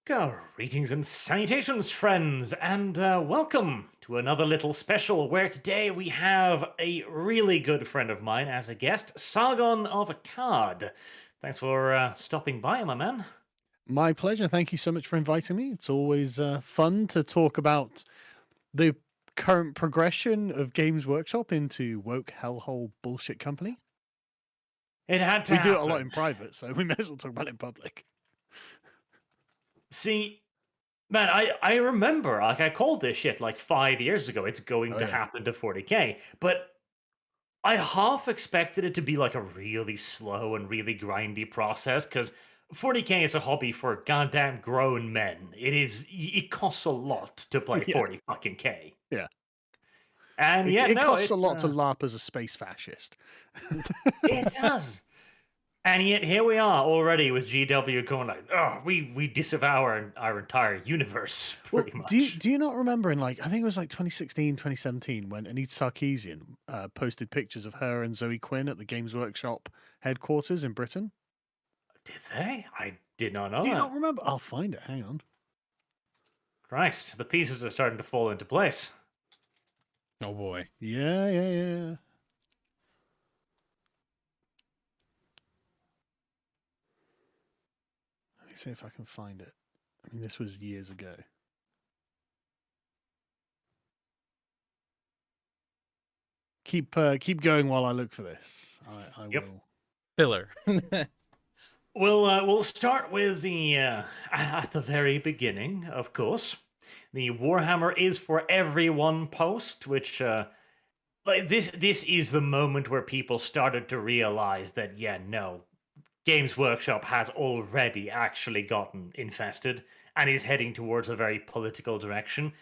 Greetings and salutations, friends, and welcome to another little special where today we have a really good friend of mine as a guest, Sargon of Akkad. Thanks for stopping by, my man. My pleasure. Thank you so much for inviting me. It's always fun to talk about the current progression of Games Workshop into woke hellhole bullshit company. It had to We happen. do it a lot in private, so we may as well talk about it in public. See, man, I remember, like, I called this shit like 5 years ago. It's going to happen to 40k, but I half expected it to be like a really slow and really grindy process because 40k is a hobby for goddamn grown men. It costs a lot to play 40 fucking k. Yeah. And it costs a lot to LARP as a space fascist. It does. And yet here we are already with GW going like, oh, we disavow our entire universe, pretty much. Do you not remember in I think it was like 2016, 2017, when Anita Sarkeesian posted pictures of her and Zoe Quinn at the Games Workshop headquarters in Britain? Did they? I did not know Do you that. not remember? I'll find it. Hang on. Christ, the pieces are starting to fall into place. Oh boy. Yeah. Let me see if I can find it. I mean, this was years ago. Keep going while I look for this. I will. Filler. We'll start with the at the very beginning, of course. The Warhammer is for everyone post, which like this is the moment where people started to realize that Games Workshop has already actually gotten infested and is heading towards a very political direction.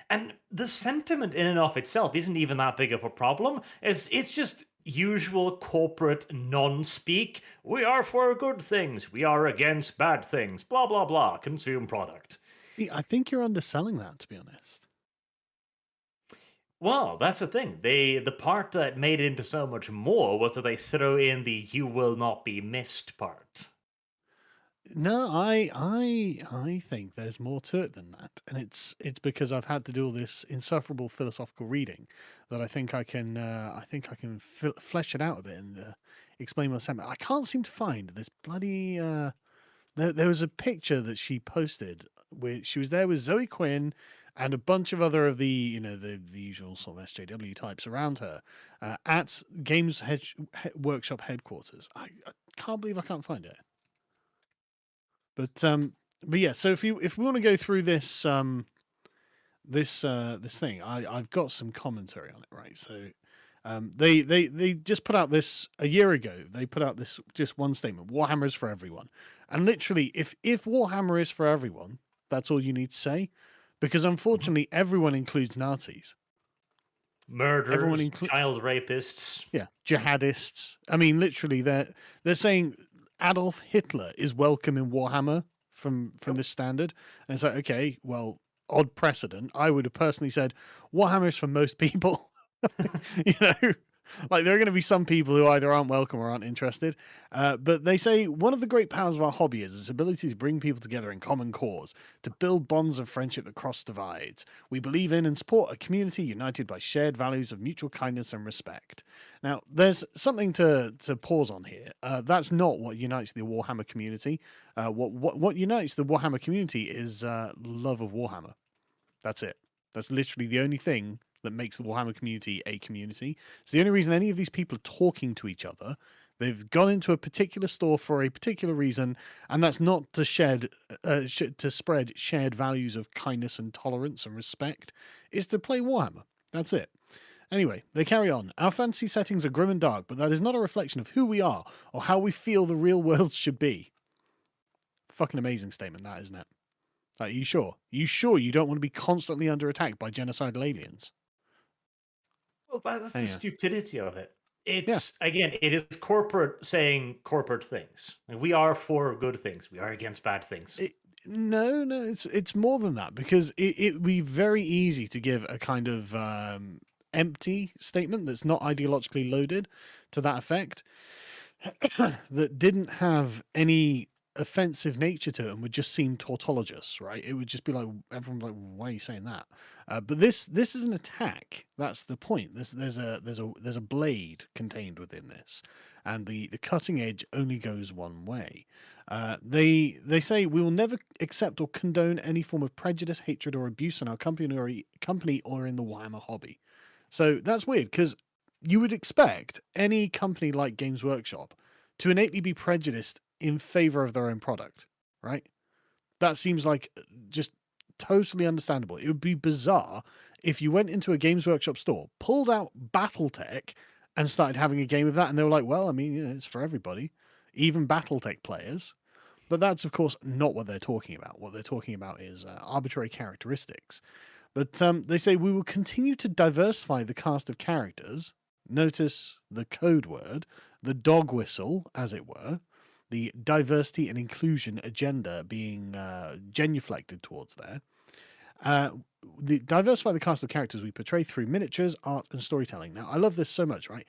And the sentiment in and of itself isn't even that big of a problem. It's just usual corporate non-speak. We are for good things. We are against bad things. Blah, blah, blah. Consume product. I think you're underselling that, to be honest. Well, that's the thing. The part that made it into so much more was that they throw in the "you will not be missed" part. No, I think there's more to it than that, and it's because I've had to do all this insufferable philosophical reading that I think I can flesh it out a bit and explain my sentiment. I can't seem to find this bloody. There was a picture that she posted where she was there with Zoe Quinn and a bunch of other of the the usual sort of SJW types around her at Games Workshop headquarters. I can't believe I can't find it. But yeah. So if we want to go through this this thing, I've got some commentary on it, right? So they just put out this a year ago. They put out this just one statement: Warhammer is for everyone. And literally, if Warhammer is for everyone, that's all you need to say, because unfortunately, everyone includes Nazis, Murderers, child rapists, jihadists. I mean, literally, they're saying Adolf Hitler is welcome in Warhammer from this standard. And it's like, okay, well, odd precedent. I would have personally said Warhammer is for most people. Like there are going to be some people who either aren't welcome or aren't interested. But they say one of the great powers of our hobby is its ability to bring people together in common cause, to build bonds of friendship that cross divides. We believe in and support a community united by shared values of mutual kindness and respect. Now, there's something to pause on here. That's not what unites the Warhammer community. What unites the Warhammer community is love of Warhammer. That's it. That's literally the only thing that makes the Warhammer community a community. It's the only reason any of these people are talking to each other. They've gone into a particular store for a particular reason, and that's not to spread shared values of kindness and tolerance and respect. It's to play Warhammer. That's it. Anyway, they carry on. Our fantasy settings are grim and dark, but that is not a reflection of who we are or how we feel the real world should be. Fucking amazing statement, that, isn't it? Like, you sure? You sure you don't want to be constantly under attack by genocidal aliens? Well, that's the stupidity of it. It's again, it is corporate saying corporate things. Like, we are for good things. We are against bad things. No, it's more than that, because it would be very easy to give a kind of empty statement that's not ideologically loaded to that effect, that didn't have any offensive nature to it and would just seem tautologous, right? It would just be like everyone like, why are you saying that? But this is an attack. That's the point. There's a blade contained within this, and the cutting edge only goes one way. They say we will never accept or condone any form of prejudice, hatred, or abuse in our company or in the Warhammer hobby. So that's weird because you would expect any company like Games Workshop to innately be prejudiced in favor of their own product, right? That seems like just totally understandable. It would be bizarre if you went into a Games Workshop store, pulled out BattleTech, and started having a game of that, and they were like, well, I mean, you know, it's for everybody, even BattleTech players. But that's, of course, not what they're talking about. What they're talking about is arbitrary characteristics. But they say we will continue to diversify the cast of characters. Notice the code word, the dog whistle, as it were, the diversity and inclusion agenda being genuflected towards there. The diversify the cast of characters we portray through miniatures, art, and storytelling. Now, I love this so much, right?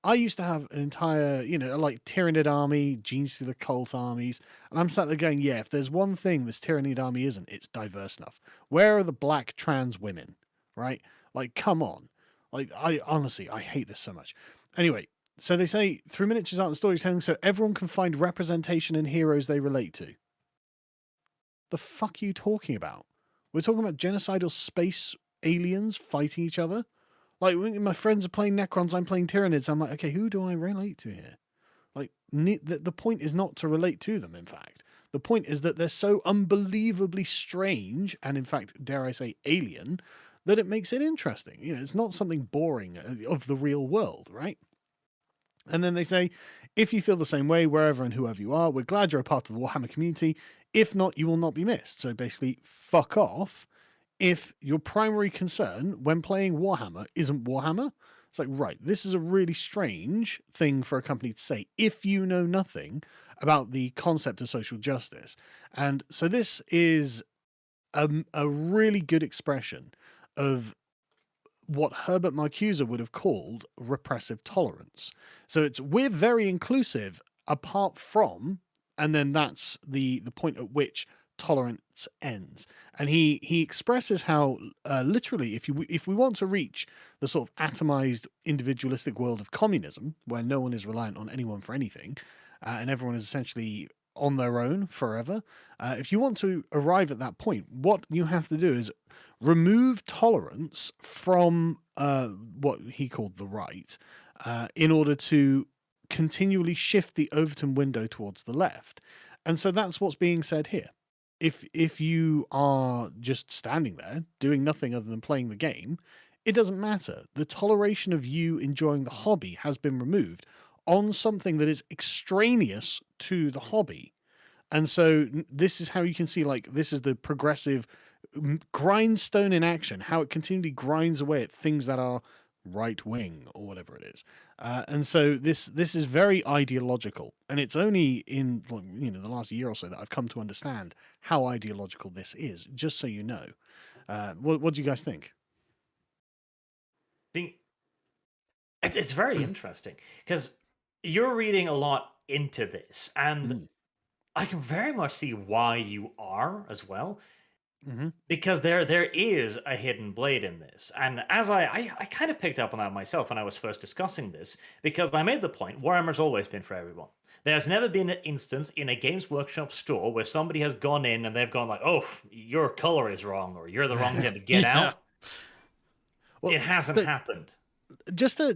I used to have an entire, you know, like Tyrannid army, Genestealer cult armies, and I'm sat there going, yeah, if there's one thing this Tyrannid army isn't, it's diverse enough. Where are the black trans women, right? Like, come on. Like, I honestly, I hate this so much. Anyway, so they say through miniatures, art, and storytelling, so everyone can find representation in heroes they relate to. The fuck are you talking about? We're talking about genocidal space aliens fighting each other? Like, when my friends are playing Necrons, I'm playing Tyrannids. I'm like, okay, who do I relate to here? Like, the point is not to relate to them, in fact. The point is that they're so unbelievably strange, and in fact, dare I say, alien, that it makes it interesting. You know, it's not something boring of the real world, right? And then they say, if you feel the same way, wherever and whoever you are, we're glad you're a part of the Warhammer community. If not, you will not be missed. So basically, fuck off if your primary concern when playing Warhammer isn't Warhammer. It's like, right, this is a really strange thing for a company to say if you know nothing about the concept of social justice. And so this is a really good expression of what Herbert Marcuse would have called repressive tolerance. So it's, we're very inclusive apart from, and then that's the point at which tolerance ends. And he expresses how literally if we want to reach the sort of atomized individualistic world of communism where no one is reliant on anyone for anything and everyone is essentially on their own forever, if you want to arrive at that point, what you have to do is remove tolerance from what he called the right in order to continually shift the Overton window towards the left. And so that's what's being said here. If you are just standing there doing nothing other than playing the game, it doesn't matter. The toleration of you enjoying the hobby has been removed on something that is extraneous to the hobby. And so this is how you can see, like, this is the progressive grindstone in action, how it continually grinds away at things that are right wing or whatever it is. And so this is very ideological, and it's only in, you know, the last year or so that I've come to understand how ideological this is, just so you know. What do you guys think? I think it's very interesting because you're reading a lot into this, and I can very much see why you are as well. Because there is a hidden blade in this. And as I kind of picked up on that myself when I was first discussing this, because I made the point, Warhammer's always been for everyone. There's never been an instance in a Games Workshop store where somebody has gone in and they've gone like, oh, your color is wrong, or you're the wrong type to get out. Well, it hasn't happened. This is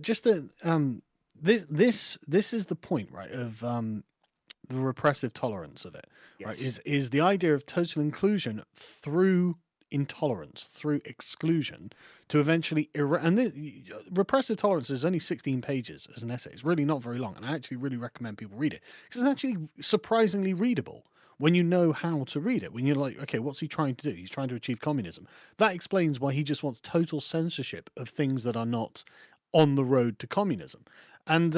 the point, right, of the repressive tolerance of it, right? Is the idea of total inclusion through intolerance, through exclusion, to eventually repressive tolerance is only 16 pages as an essay. It's really not very long, and I actually really recommend people read it because it's actually surprisingly readable when you know how to read it. When you're like, okay, what's he trying to do? He's trying to achieve communism. That explains why he just wants total censorship of things that are not on the road to communism. And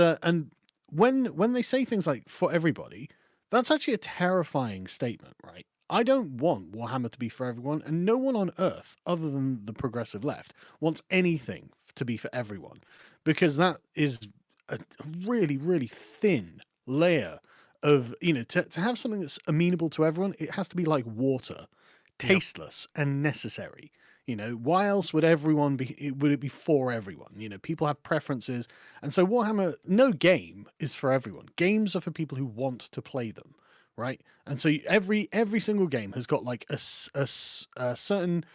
when they say things like for everybody, that's actually a terrifying statement, right? I don't want Warhammer to be for everyone, and no one on Earth, other than the progressive left, wants anything to be for everyone, because that is a really, really thin layer of, to have something that's amenable to everyone, it has to be like water, tasteless and necessary. Why else would would it be for everyone? People have preferences. And so Warhammer, no game is for everyone. Games are for people who want to play them, right? And so every single game has got like a certain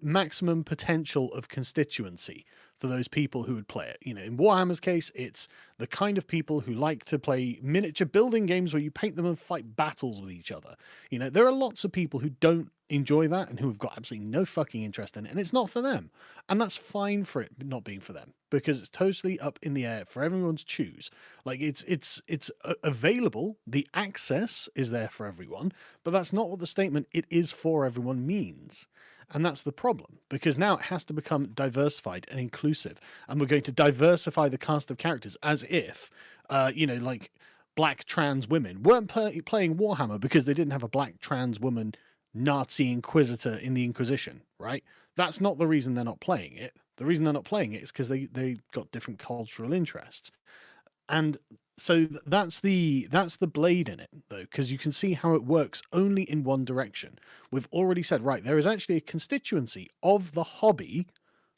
maximum potential of constituency for those people who would play it. In Warhammer's case, it's the kind of people who like to play miniature building games where you paint them and fight battles with each other. There are lots of people who don't enjoy that and who have got absolutely no fucking interest in it, and it's not for them. And that's fine for it not being for them, because it's totally up in the air for everyone to choose. Like it's available, the access is there for everyone, but that's not what the statement "it is for everyone" means. And that's the problem, because now it has to become diversified and inclusive. And we're going to diversify the cast of characters as if, like black trans women weren't playing Warhammer because they didn't have a black trans woman Nazi inquisitor in the Inquisition, right? That's not the reason they're not playing it. The reason they're not playing it is because they got different cultural interests. And so that's the blade in it, though, because you can see how it works only in one direction. We've already said, right, there is actually a constituency of the hobby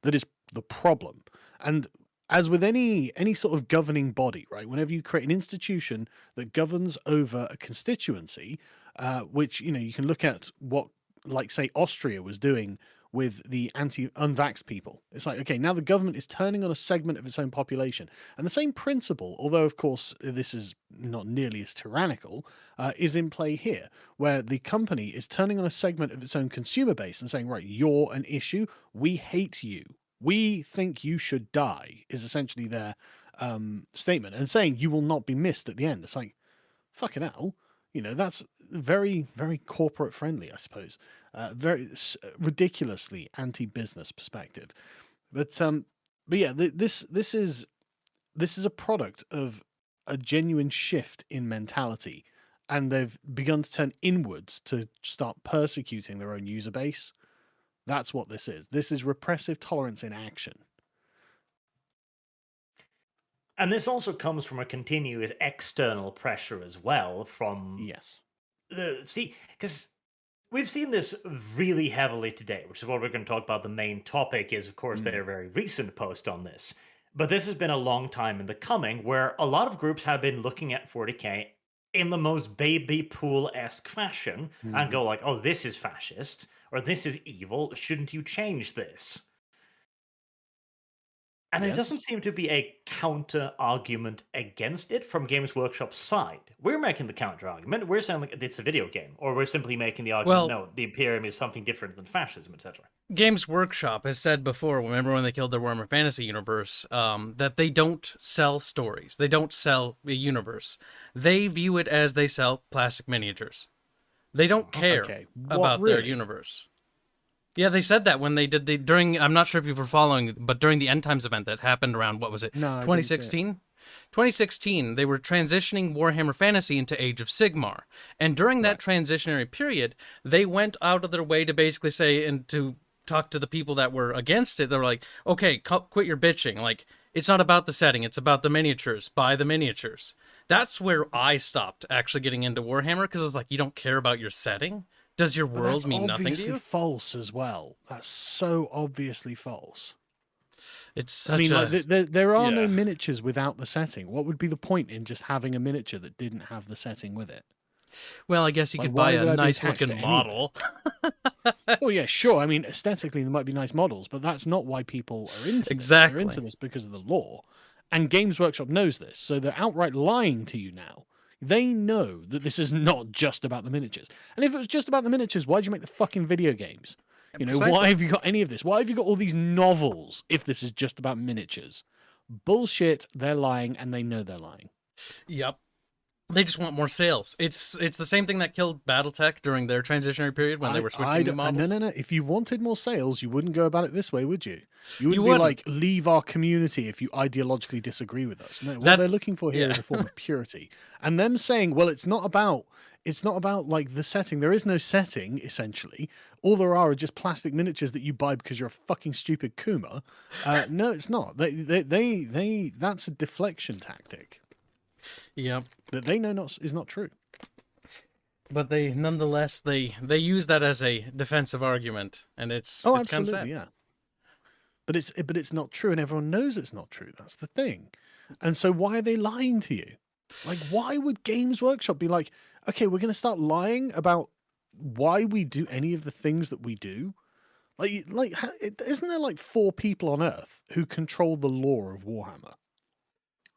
that is the problem. And as with any sort of governing body, right, whenever you create an institution that governs over a constituency, which, you can look at what, like, say, Austria was doing with the anti-unvax people. It's like, okay, now the government is turning on a segment of its own population. And the same principle, although, of course, this is not nearly as tyrannical, is in play here, where the company is turning on a segment of its own consumer base and saying, right, you're an issue. We hate you. We think you should die, is essentially their statement. And saying you will not be missed at the end. It's like, fucking hell. That's very, very corporate friendly, I suppose. Very ridiculously anti-business perspective. But yeah, this is a product of a genuine shift in mentality, and they've begun to turn inwards to start persecuting their own user base. That's what this is. This is repressive tolerance in action. And this also comes from a continuous external pressure as well from... Yes. Because we've seen this really heavily today, which is what we're going to talk about. The main topic is, of course, their very recent post on this. But this has been a long time in the coming, where a lot of groups have been looking at 40k in the most baby pool-esque fashion and go like, oh, this is fascist, or this is evil, shouldn't you change this? And there doesn't seem to be a counter-argument against it from Games Workshop's side. We're making the counter-argument. We're saying like, it's a video game. Or we're simply making the argument, no, the Imperium is something different than fascism, etc. Games Workshop has said before, remember when they killed their Warhammer Fantasy universe, that they don't sell stories. They don't sell a universe. They view it as they sell plastic miniatures. They don't care about their universe. Yeah, they said that when they did during, I'm not sure if you were following, but during the End Times event that happened around, what was it, 2016? 2016, they were transitioning Warhammer Fantasy into Age of Sigmar. And during that transitionary period, they went out of their way to basically say, and to talk to the people that were against it, they were like, okay, quit your bitching. Like, it's not about the setting, it's about the miniatures. Buy the miniatures. That's where I stopped actually getting into Warhammer, because I was like, you don't care about your setting? Does your world mean nothing to you? That's obviously false as well. That's so obviously false. It's such there are no miniatures without the setting. What would be the point in just having a miniature that didn't have the setting with it? Well, I guess you could buy a nice-looking model. Oh, yeah, sure. I mean, aesthetically, there might be nice models, but that's not why people are into this. Exactly. They're into this because of the lore. And Games Workshop knows this, so they're outright lying to you now. They know that this is not just about the miniatures. And if it was just about the miniatures, why'd you make the fucking video games? Why have you got any of this? Why have you got all these novels if this is just about miniatures? Bullshit, they're lying, and they know they're lying. Yep. They just want more sales. It's the same thing that killed BattleTech during their transitionary period when they were switching to models. No. If you wanted more sales, you wouldn't go about it this way, would you? You wouldn't be like, leave our community if you ideologically disagree with us. No, what they're looking for here is a form of purity. And them saying, well, it's not about like the setting. There is no setting, essentially. All there are just plastic miniatures that you buy because you're a fucking stupid Kuma. No, it's not. They that's a deflection tactic. Yep. that they know is not true. But they nonetheless they use that as a defensive argument, and it's kind of sad. Absolutely, yeah. But it's not true, and everyone knows it's not true. That's the thing. And so why are they lying to you? Like, why would Games Workshop be like, okay, we're going to start lying about why we do any of the things that we do? Isn't there like 4 people on Earth who control the lore of Warhammer?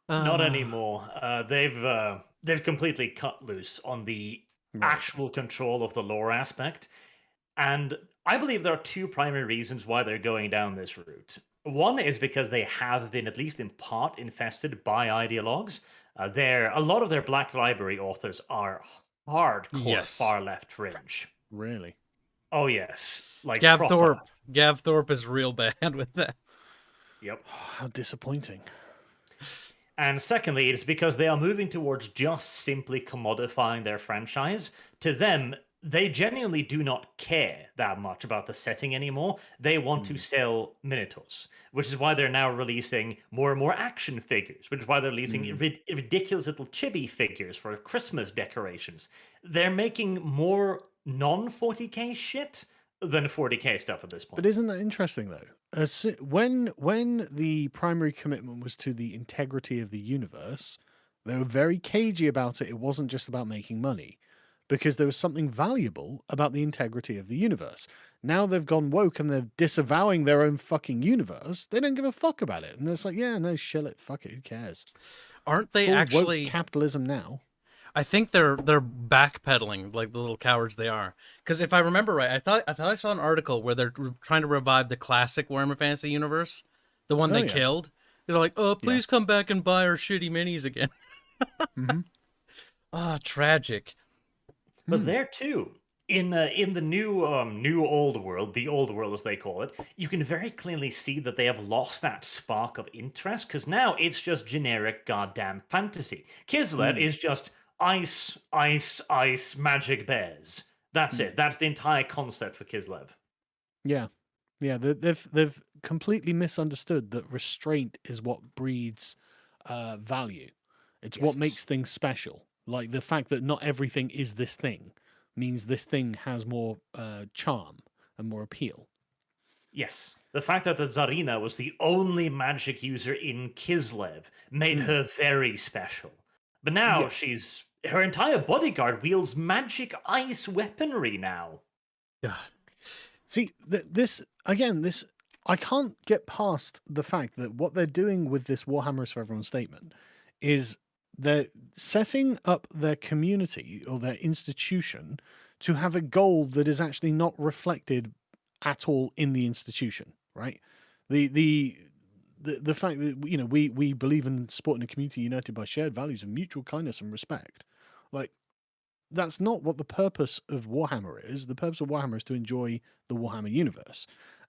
Not anymore. They've completely cut loose on the actual control of the lore aspect. And I believe there are 2 primary reasons why they're going down this route. One is because they have been, at least in part, infested by ideologues. A lot of their Black Library authors are hardcore far left fringe. Really? Oh yes, like Gav proper. Thorpe. Gav Thorpe is real bad with that. Yep. How disappointing. And secondly, it's because they are moving towards just simply commodifying their franchise. To them, they genuinely do not care that much about the setting anymore. They want to sell Minotaurs, which is why they're now releasing more and more action figures, which is why they're releasing ridiculous little chibi figures for Christmas decorations. They're making more non-40k shit than 40k stuff at this point. But isn't that interesting, though? When the primary commitment was to the integrity of the universe, they were very cagey about it. It wasn't just about making money, because there was something valuable about the integrity of the universe. Now they've gone woke and they're disavowing their own fucking universe. They don't give a fuck about it. And it's like, yeah, no, shill it, fuck it, who cares? Aren't they Full actually woke capitalism now? I think they're backpedaling like the little cowards they are. Because if I remember right, I thought I saw an article where they're trying to revive the classic Warhammer Fantasy universe, the one they killed. They're like, "Oh, please come back and buy our shitty minis again." Tragic. But there too, in the new old world, the old world as they call it, you can very clearly see that they have lost that spark of interest, because now it's just generic goddamn fantasy. Kislev is just ice, ice, ice, magic bears. That's it. That's the entire concept for Kislev. Yeah. They've completely misunderstood that restraint is what breeds value. It's what makes things special. Like the fact that not everything is this thing means this thing has more charm and more appeal. Yes. The fact that the Tsarina was the only magic user in Kislev made her very special. But now her entire bodyguard wields magic ice weaponry now. God. See, this I can't get past the fact that what they're doing with this Warhammer is for everyone statement is they're setting up their community or their institution to have a goal that is actually not reflected at all in the institution, right? The fact that we believe in supporting a community united by shared values of mutual kindness and respect, like that's not what the purpose of Warhammer is. The purpose of Warhammer is to enjoy the Warhammer universe.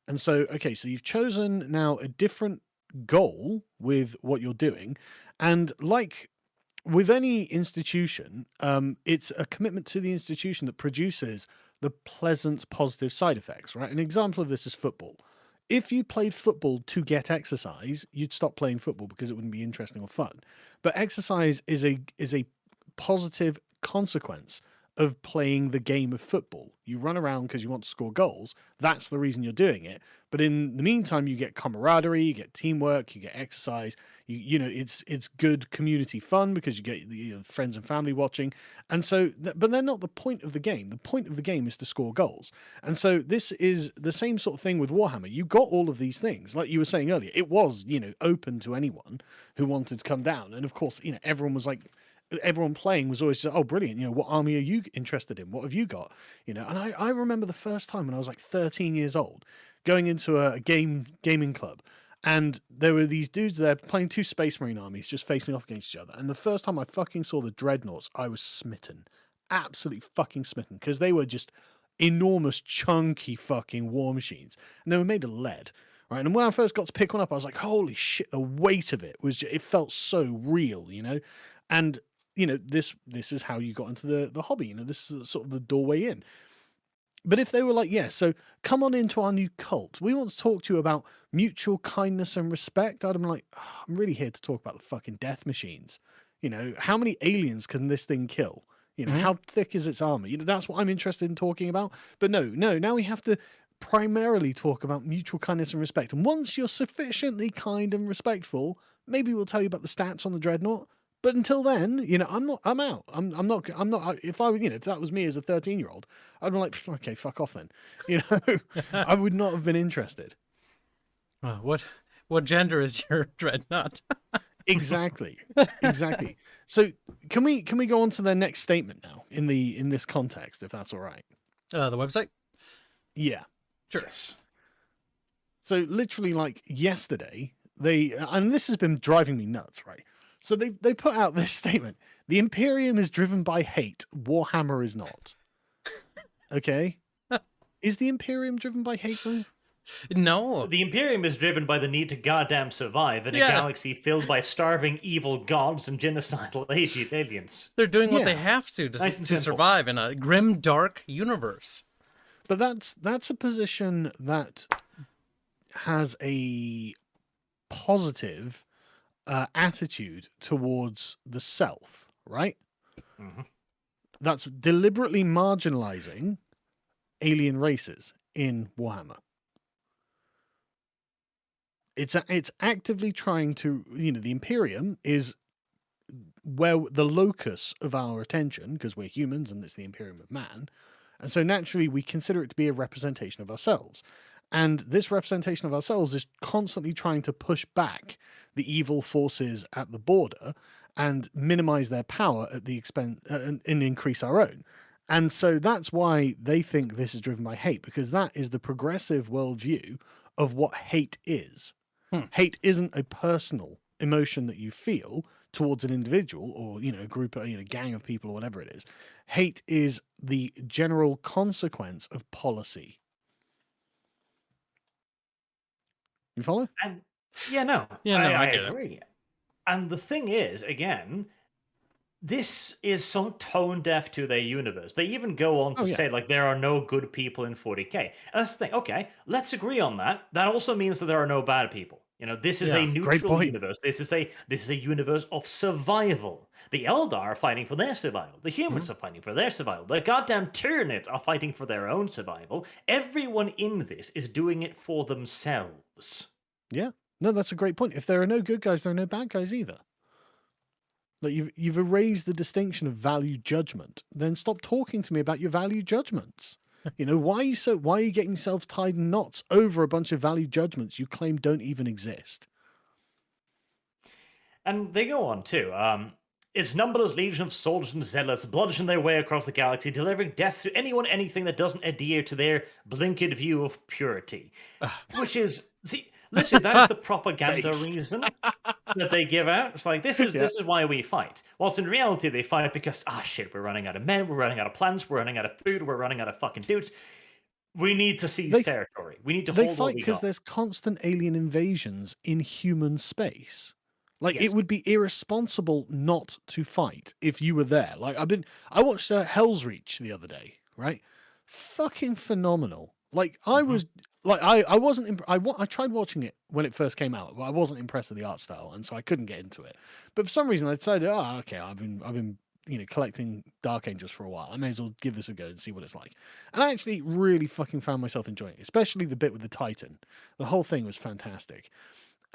And so, okay, so you've chosen now a different goal with what you're doing. And like with any institution, it's a commitment to the institution that produces the pleasant, positive side effects, right? An example of this is football. If you played football to get exercise, you'd stop playing football because it wouldn't be interesting or fun. But exercise is a positive consequence of playing the game of football. You run around because you want to score goals. That's the reason you're doing it. But in the meantime, you get camaraderie, you get teamwork, you get exercise. It's good community fun because you get friends and family watching. And so, but they're not the point of the game. The point of the game is to score goals. And so this is the same sort of thing with Warhammer. You got all of these things, like you were saying earlier. It was open to anyone who wanted to come down. And of course, everyone playing was always, oh, brilliant. What army are you interested in? What have you got? And I remember the first time when I was like 13 years old going into a gaming club, and there were these dudes there playing 2 Space Marine armies just facing off against each other. And the first time I fucking saw the Dreadnoughts, I was smitten, absolutely fucking smitten, because they were just enormous, chunky fucking war machines, and they were made of lead. Right. And when I first got to pick one up, I was like, holy shit, the weight of it it felt so real, and this is how you got into the hobby. This is sort of the doorway in. But if they were like, so come on into our new cult. We want to talk to you about mutual kindness and respect. I'd be like, I'm really here to talk about the fucking death machines. You know, how many aliens can this thing kill? You know, Mhm. how thick is its armor? You know, that's what I'm interested in talking about. But no, now we have to primarily talk about mutual kindness and respect. And once you're sufficiently kind and respectful, maybe we'll tell you about the stats on the dreadnought. But until then, you know, I'm out. I'm not, if I, you know, if that was me as a 13-year-old, I'd be like, okay, fuck off then. You know, I would not have been interested. What gender is your dreadnought? Exactly. Exactly. So can we go on to their next statement now in this context, if that's all right? The website? Yeah. Sure. Yes. So literally like yesterday, and this has been driving me nuts, right? So they put out this statement. The Imperium is driven by hate. Warhammer is not. Okay? Is the Imperium driven by hate though? No. The Imperium is driven by the need to goddamn survive in a Yeah. galaxy filled by starving evil gods and genocidal aliens. They're doing what they Yeah. have to Nice and to simple. survive in a grim, dark universe. But that's a position that has a positive attitude towards the self, right? Mhm. That's deliberately marginalizing alien races in Warhammer. It's actively trying to, you know, the Imperium is where the locus of our attention, because we're humans and it's the Imperium of man. And so naturally we consider it to be a representation of ourselves. And this representation of ourselves is constantly trying to push back the evil forces at the border and minimize their power at the expense and increase our own. And so that's why they think this is driven by hate, because that is the progressive worldview of what hate is. Hate isn't a personal emotion that you feel towards an individual or, you know, a group, you know, gang of people or whatever it is. Hate is the general consequence of policy. You follow? And yeah, no, Yeah, no, I I get it. agree. And the thing is, again, this is so tone deaf to their universe. They even go on to Oh, yeah. say like there are no good people in 40k. And that's the thing. Okay, let's agree on that. That also means that there are no bad people. You know, this is Yeah, a great neutral point. universe. This is a universe of survival. The Eldar are fighting for their survival. The humans are fighting for their survival. The goddamn Tyranids are fighting for their own survival. Everyone in this is doing it for themselves. Yeah. No, that's a great point. If there are no good guys, there are no bad guys either. Like you've erased the distinction of value judgment. Then stop talking to me about your value judgments. You know, why are you getting yourself tied in knots over a bunch of value judgments you claim don't even exist? And they go on too. Its numberless legion of soldiers and zealots bludgeon their way across the galaxy, delivering death to anyone, anything that doesn't adhere to their blinkered view of purity. Which is, see, literally, that is the propaganda Based. reason that they give out. It's like this is Yeah. this is why we fight. Whilst in reality, they fight because shit, we're running out of men, we're running out of plants, we're running out of food, we're running out of fucking dudes. We need to seize territory. We need to They hold what fight we because got. there's constant alien invasions in human space. Like Yes. it would be irresponsible not to fight if you were there. Like I watched Hell's Reach the other day, right? Fucking phenomenal. Like I was like I wasn't I tried watching it when it first came out, but I wasn't impressed with the art style, and so I couldn't get into it. But for some reason I decided, okay, I've been you know collecting Dark Angels for a while. I may as well give this a go and see what it's like. And I actually really fucking found myself enjoying it, especially the bit with the Titan. The whole thing was fantastic.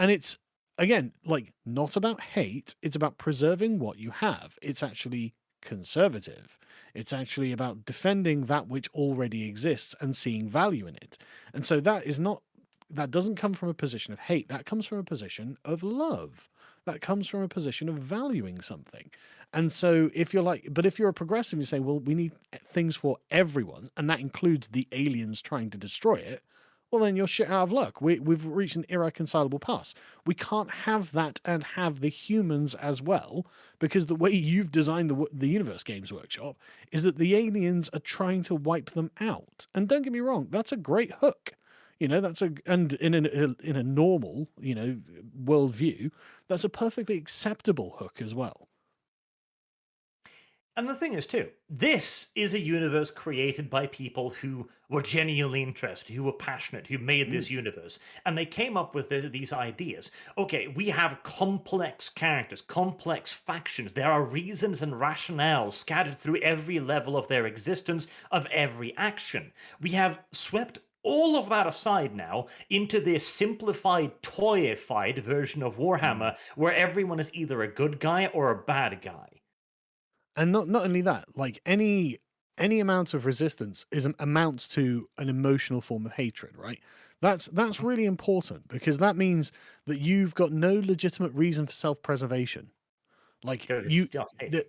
And it's again, like not about hate, it's about preserving what you have. It's actually conservative. It's actually about defending that which already exists and seeing value in it. And so that doesn't come from a position of hate. That comes from a position of love. That comes from a position of valuing something. And so if you're a progressive, you say, well, we need things for everyone, and that includes the aliens trying to destroy it. Well, then you're shit out of luck. We've reached an irreconcilable pass. We can't have that and have the humans as well, because the way you've designed the Universe Games Workshop is that the aliens are trying to wipe them out. And don't get me wrong, that's a great hook. You know, and in a normal, you know, worldview, that's a perfectly acceptable hook as well. And the thing is, too, this is a universe created by people who were genuinely interested, who were passionate, who made this universe. And they came up with these ideas. Okay, we have complex characters, complex factions. There are reasons and rationales scattered through every level of their existence, of every action. We have swept all of that aside now into this simplified, toyified version of Warhammer, where everyone is either a good guy or a bad guy. And not only that, like any amount of resistance amounts to an emotional form of hatred, right? That's really important because that means that you've got no legitimate reason for self-preservation. Like Because it's just hate.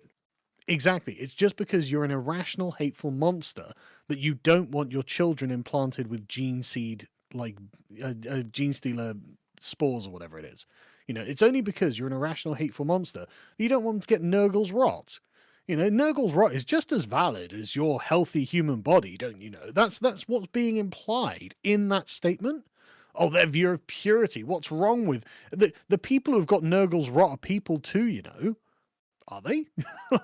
exactly, it's just because you're an irrational, hateful monster that you don't want your children implanted with gene seed, like gene stealer spores or whatever it is. You know, it's only because you're an irrational, hateful monster that you don't want them to get Nurgle's rot. You know, Nurgle's rot is just as valid as your healthy human body, don't you know? That's what's being implied in that statement. Oh, their view of purity. What's wrong with the people who've got Nurgle's rot are people too, you know? Are they?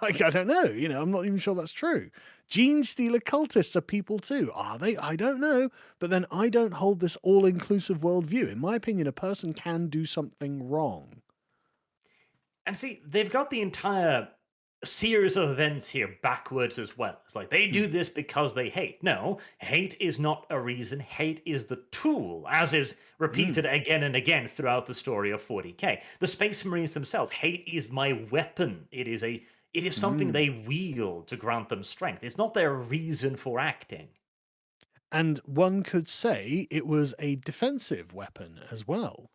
Like, I don't know. You know, I'm not even sure that's true. Gene stealer cultists are people too. Are they? I don't know. But then I don't hold this all-inclusive worldview. In my opinion, a person can do something wrong. And see, they've got the entire series of events here backwards as well. It's like they do this because they hate. No, hate is not a reason. Hate is the tool, as is repeated again and again throughout the story of 40k. The Space Marines themselves, hate is my weapon. It is something they wield to grant them strength. It's not their reason for acting. And one could say it was a defensive weapon as well.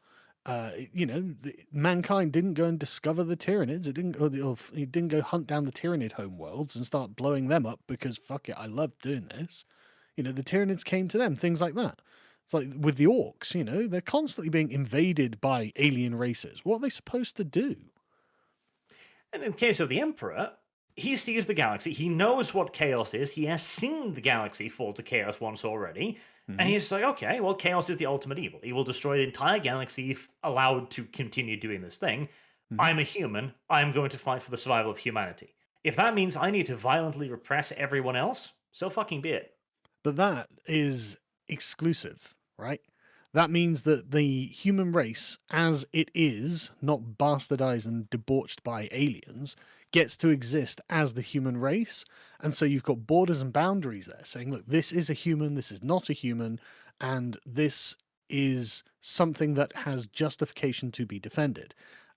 You know, mankind didn't go and discover the Tyranids. It didn't go hunt down the Tyranid homeworlds and start blowing them up because fuck it, I love doing this. You know, the Tyranids came to them, things like that. It's like with the orcs, you know, they're constantly being invaded by alien races. What are they supposed to do? And in the case of the Emperor, he sees the galaxy. He knows what chaos is. He has seen the galaxy fall to chaos once already. And he's like, okay, well, chaos is the ultimate evil. He will destroy the entire galaxy if allowed to continue doing this thing. I'm a human. I'm going to fight for the survival of humanity. If that means I need to violently repress everyone else, so fucking be it. But that is exclusive, right? That means that the human race, as it is, not bastardized and debauched by aliens, gets to exist as the human race. And so you've got borders and boundaries there saying, look, this is a human, this is not a human, and this is something that has justification to be defended.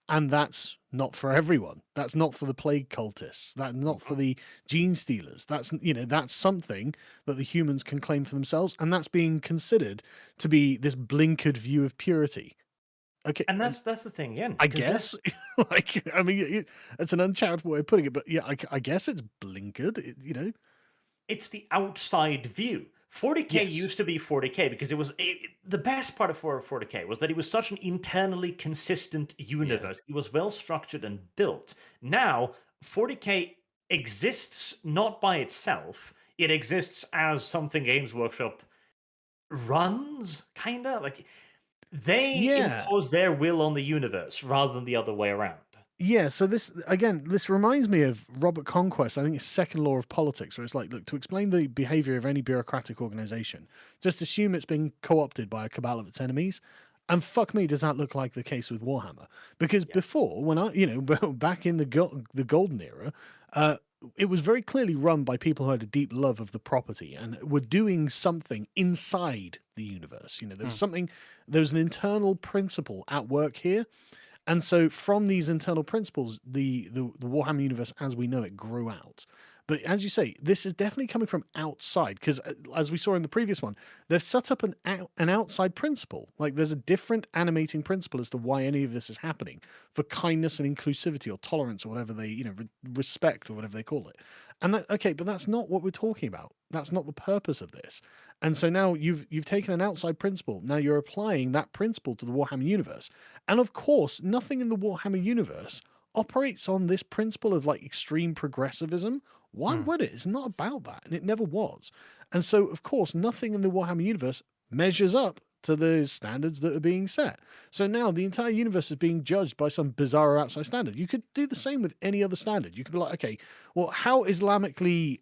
And that's not for everyone. That's not for the plague cultists. That's not for the gene stealers. That's, you know, that's something that the humans can claim for themselves, and that's being considered to be this blinkered view of purity. Okay, And that's the thing, yeah. I guess. Like, I mean, it's an uncharitable way of putting it, but yeah, I guess it's blinkered. You know, it's the outside view. 40k Yes. used to be 40k because the best part of 40k was that it was such an internally consistent universe. It was well structured and built. Now 40k exists not by itself. It exists as something Games Workshop runs, kind of like they impose their will on the universe rather than the other way around. Yeah, so this reminds me of Robert Conquest. I think it's second law of politics, where it's like, look, to explain the behavior of any bureaucratic organization, just assume it's been co-opted by a cabal of its enemies. And fuck me, does that look like the case with Warhammer? Because before, when back in the golden era, it was very clearly run by people who had a deep love of the property and were doing something inside the universe. You know, there was an internal principle at work here. And so from these internal principles, the Warhammer universe as we know it grew out. But as you say, this is definitely coming from outside because as we saw in the previous one, they've set up an outside principle. Like there's a different animating principle as to why any of this is happening for kindness and inclusivity or tolerance or whatever they, respect or whatever they call it. And but that's not what we're talking about. That's not the purpose of this. And so now you've taken an outside principle. Now you're applying that principle to the Warhammer universe. And of course, nothing in the Warhammer universe operates on this principle of like extreme progressivism. Why would it? It's not about that, and it never was. And so, of course, nothing in the Warhammer universe measures up to the standards that are being set. So now the entire universe is being judged by some bizarre outside standard. You could do the same with any other standard. You could be like, okay, well, how Islamically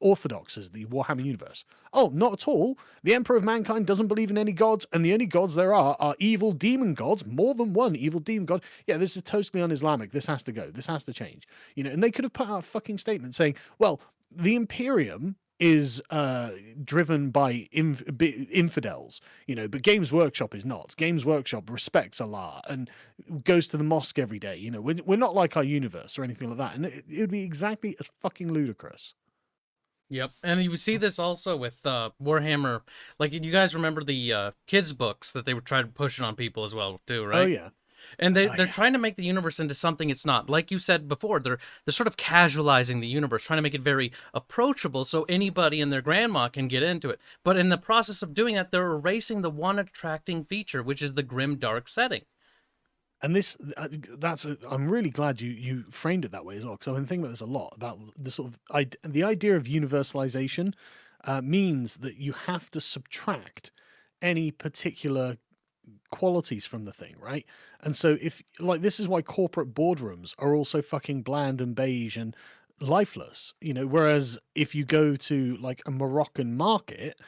orthodox is the Warhammer universe? Oh, not at all. The Emperor of Mankind doesn't believe in any gods, and the only gods there are evil demon gods, more than one evil demon god. Yeah, this is totally un-Islamic. This has to go. This has to change. And they could have put out a fucking statement saying, well, the Imperium is driven by infidels, but Games Workshop is not. Games Workshop respects Allah and goes to the mosque every day. We're not like our universe or anything like that. And it would be exactly as fucking ludicrous. Yep, and you see this also with Warhammer. Like, you guys remember the kids' books that they were trying to push it on people as well, too, right? Oh, yeah. And they're trying to make the universe into something it's not. Like you said before, they're sort of casualizing the universe, trying to make it very approachable so anybody and their grandma can get into it. But in the process of doing that, they're erasing the one attracting feature, which is the grim, dark setting. And I'm really glad you framed it that way as well, because I've been thinking about this a lot, about the sort of the idea of universalization means that you have to subtract any particular qualities from the thing, right? And so this is why corporate boardrooms are also fucking bland and beige and lifeless, whereas if you go to like a Moroccan market,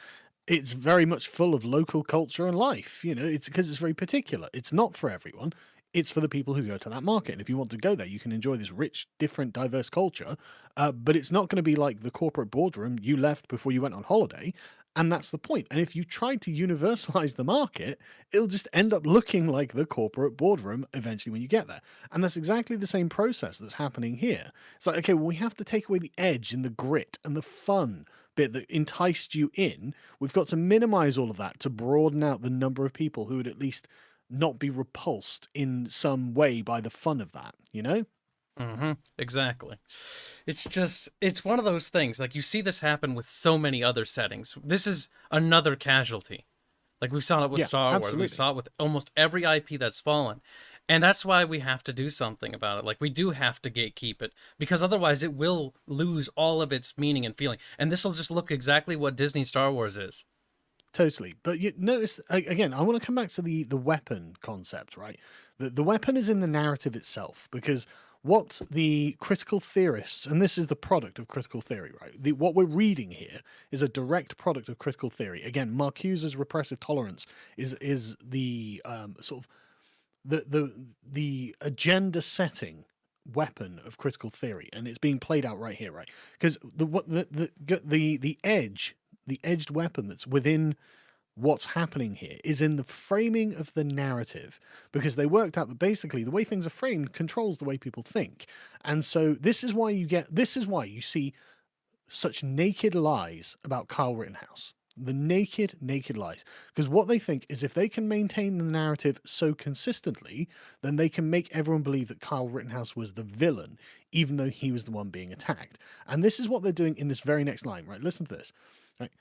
it's very much full of local culture and life. It's because it's very particular. It's not for everyone. It's for the people who go to that market. And if you want to go there, you can enjoy this rich, different, diverse culture. But it's not going to be like the corporate boardroom you left before you went on holiday. And that's the point. And if you try to universalize the market, it'll just end up looking like the corporate boardroom eventually when you get there. And that's exactly the same process that's happening here. It's like, okay, well, we have to take away the edge and the grit and the fun bit that enticed you in. We've got to minimize all of that to broaden out the number of people who would at least not be repulsed in some way by the fun of that, Mm-hmm. Exactly. It's one of those things. Like, you see this happen with so many other settings. This is another casualty. Like, we saw it with Star Wars. Absolutely. We saw it with almost every IP that's fallen. And that's why we have to do something about it. Like, we do have to gatekeep it, because otherwise it will lose all of its meaning and feeling. And this will just look exactly what Disney Star Wars is. Totally. But you notice, again, I want to come back to the weapon concept, right? The weapon is in the narrative itself, because what the critical theorists, and this is the product of critical theory, right? What we're reading here is a direct product of critical theory. Again, Marcuse's repressive tolerance is the sort of the agenda setting weapon of critical theory, and it's being played out right here, right? Because the edged weapon that's within what's happening here is in the framing of the narrative, because they worked out that basically the way things are framed controls the way people think. And so this is why you see such naked lies about Kyle Rittenhouse. The naked lies. Because what they think is if they can maintain the narrative so consistently, then they can make everyone believe that Kyle Rittenhouse was the villain, even though he was the one being attacked. And this is what they're doing in this very next line, right? Listen to this. Right.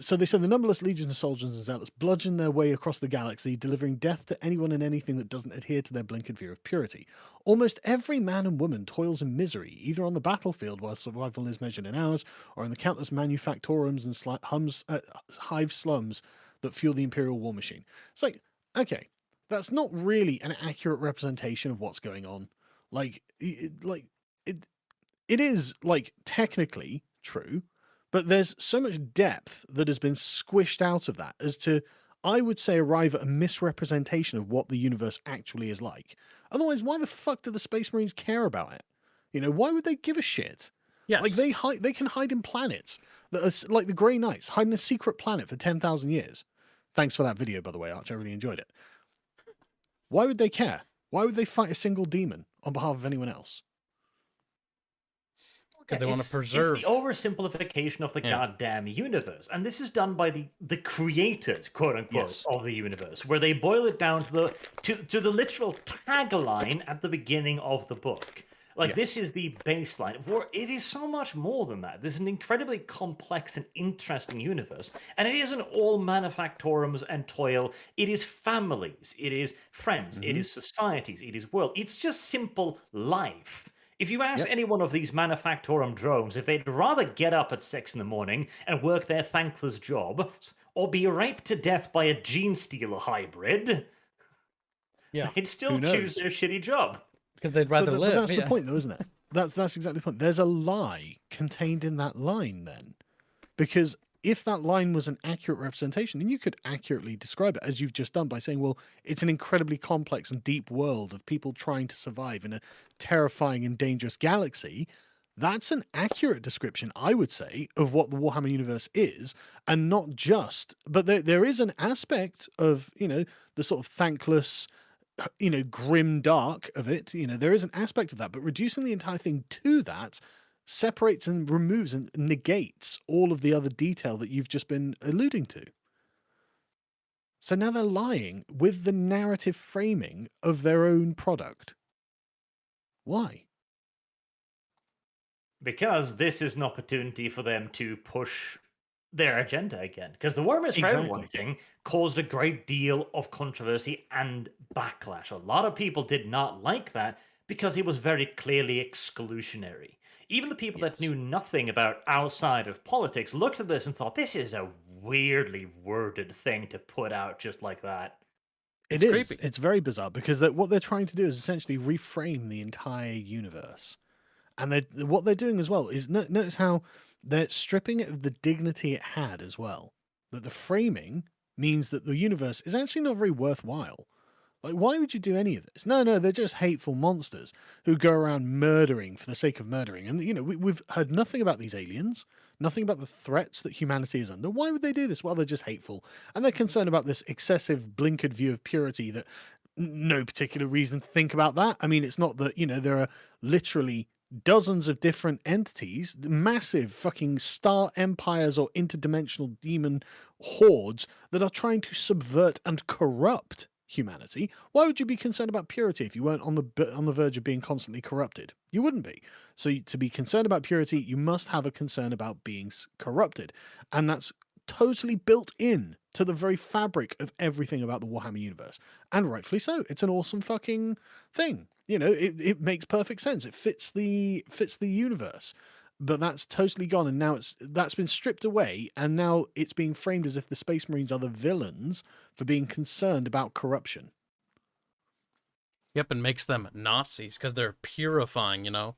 So they said the numberless legions of soldiers and zealots bludgeon their way across the galaxy, delivering death to anyone and anything that doesn't adhere to their blinkered view of purity. Almost every man and woman toils in misery, either on the battlefield where survival is measured in hours, or in the countless manufactorums and hive slums that fuel the Imperial war machine. It's like, okay, that's not really an accurate representation of what's going on. It is like technically true, but there's so much depth that has been squished out of that as to, I would say, arrive at a misrepresentation of what the universe actually is like. Otherwise, why the fuck do the Space Marines care about it? Why would they give a shit? Yes. Like, they can hide in planets that are like the Grey Knights, hide in a secret planet for 10,000 years. Thanks for that video, by the way, Arch. I really enjoyed it. Why would they care? Why would they fight a single demon on behalf of anyone else? Because they want to preserve. It's the oversimplification of the goddamn universe. And this is done by the creators, quote unquote, of the universe, where they boil it down to the literal tagline at the beginning of the book. Like, this is the baseline. It is so much more than that. This is an incredibly complex and interesting universe. And it isn't all manufactorums and toil. It is families. It is friends. It is societies. It is world. It's just simple life. If you ask any one of these manufactorum drones if they'd rather get up at 6 in the morning and work their thankless job, or be raped to death by a gene stealer hybrid, Yeah, they'd still Who choose knows? their shitty job. because they'd rather But live. that's the yeah. point, though, isn't it? That's exactly the point. There's a lie contained in that line, then, because if that line was an accurate representation, then you could accurately describe it as you've just done by saying, well, it's an incredibly complex and deep world of people trying to survive in a terrifying and dangerous galaxy. That's an accurate description, I would say, of what the Warhammer universe is, and not just. But there is an aspect of, the sort of thankless, grim dark of it. There is an aspect of that, but reducing the entire thing to that separates and removes and negates all of the other detail that you've just been alluding to. So now they're lying with the narrative framing of their own product. Why? Because this is an opportunity for them to push their agenda again. Because the Warhammer is for everyone thing caused a great deal of controversy and backlash. A lot of people did not like that because it was very clearly exclusionary. Even the people that knew nothing about outside of politics looked at this and thought, this is a weirdly worded thing to put out just like that. It's creepy. Creepy. It's very bizarre because what they're trying to do is essentially reframe the entire universe. And what they're doing as well is notice how they're stripping it of the dignity it had as well. That the framing means that the universe is actually not very worthwhile. Like, why would you do any of this? No, they're just hateful monsters who go around murdering for the sake of murdering. And, we've heard nothing about these aliens, nothing about the threats that humanity is under. Why would they do this? Well, they're just hateful. And they're concerned about this excessive blinkered view of purity that no particular reason to think about that. I mean, it's not that, there are literally dozens of different entities, massive fucking star empires or interdimensional demon hordes that are trying to subvert and corrupt humanity. Why would you be concerned about purity if you weren't on the verge of being constantly corrupted? You wouldn't be. So to be concerned about purity, you must have a concern about being corrupted. And that's totally built in to the very fabric of everything about the Warhammer universe. And rightfully so. It's an awesome fucking thing. It makes perfect sense. It fits the universe. But that's totally gone, and now that's been stripped away, and now it's being framed as if the Space Marines are the villains for being concerned about corruption. Yep, and makes them Nazis because they're purifying, and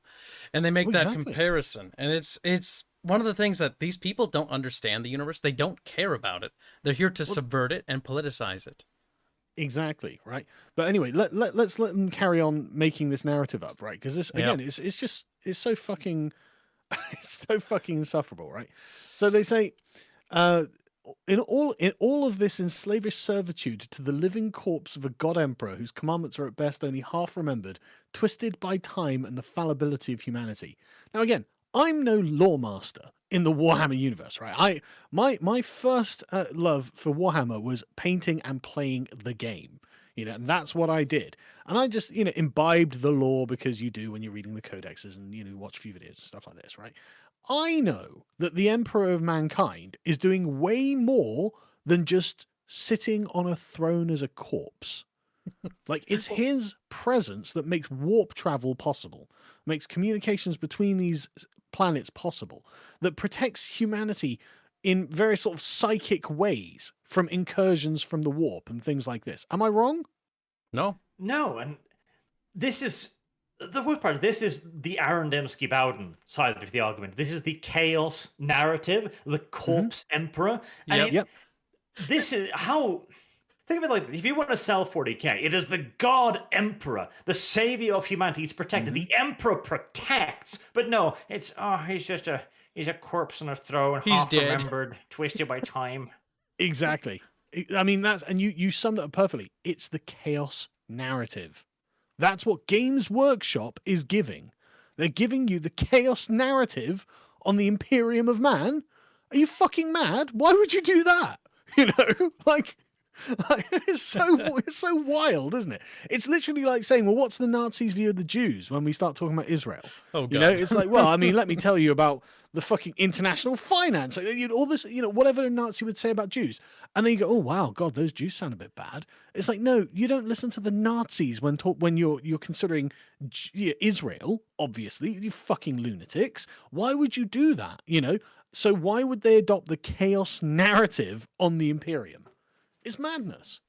they make that Exactly. comparison, and it's one of the things that these people don't understand the universe. They don't care about it. They're here to subvert it and politicize it. Exactly, right? But anyway, let's let them carry on making this narrative up, right? Because this again, it's so fucking. It's so fucking insufferable, right? So they say, in all of this enslavish servitude to the living corpse of a god emperor whose commandments are at best only half remembered, twisted by time and the fallibility of humanity. Now again, I'm no lawmaster in the Warhammer universe, right? My first love for Warhammer was painting and playing the game. And that's what I did. And I just, imbibed the lore because you do when you're reading the codexes and, watch a few videos and stuff like this, right? I know that the Emperor of Mankind is doing way more than just sitting on a throne as a corpse. Like, it's his presence that makes warp travel possible, makes communications between these planets possible, that protects humanity in various sort of psychic ways from incursions from the warp and things like this. Am I wrong? No, and this is the worst part. This is the Arendemski Bowden side of the argument. This is the chaos narrative, the corpse emperor. And this is how. Think of it like this. If you want to sell 40k, it is the god emperor, the savior of humanity. He's protected. The emperor protects. But no, it's, he's a corpse on a throne, He's half dead. remembered, twisted by time. Exactly. I mean, and you summed it up perfectly. It's the chaos narrative. That's what Games Workshop is giving. They're giving you the chaos narrative on the Imperium of Man. Are you fucking mad? Why would you do that? Like it's so wild, isn't it? It's literally like saying, well, what's the Nazis' view of the Jews when we start talking about Israel? Oh, God. It's like, well, I mean, let me tell you about the fucking international finance, all this, whatever a Nazi would say about Jews. And then you go, oh, wow, God, those Jews sound a bit bad. It's like, no, you don't listen to the Nazis when you're considering Israel, obviously, you fucking lunatics. Why would you do that? So why would they adopt the chaos narrative on the Imperium? It's madness.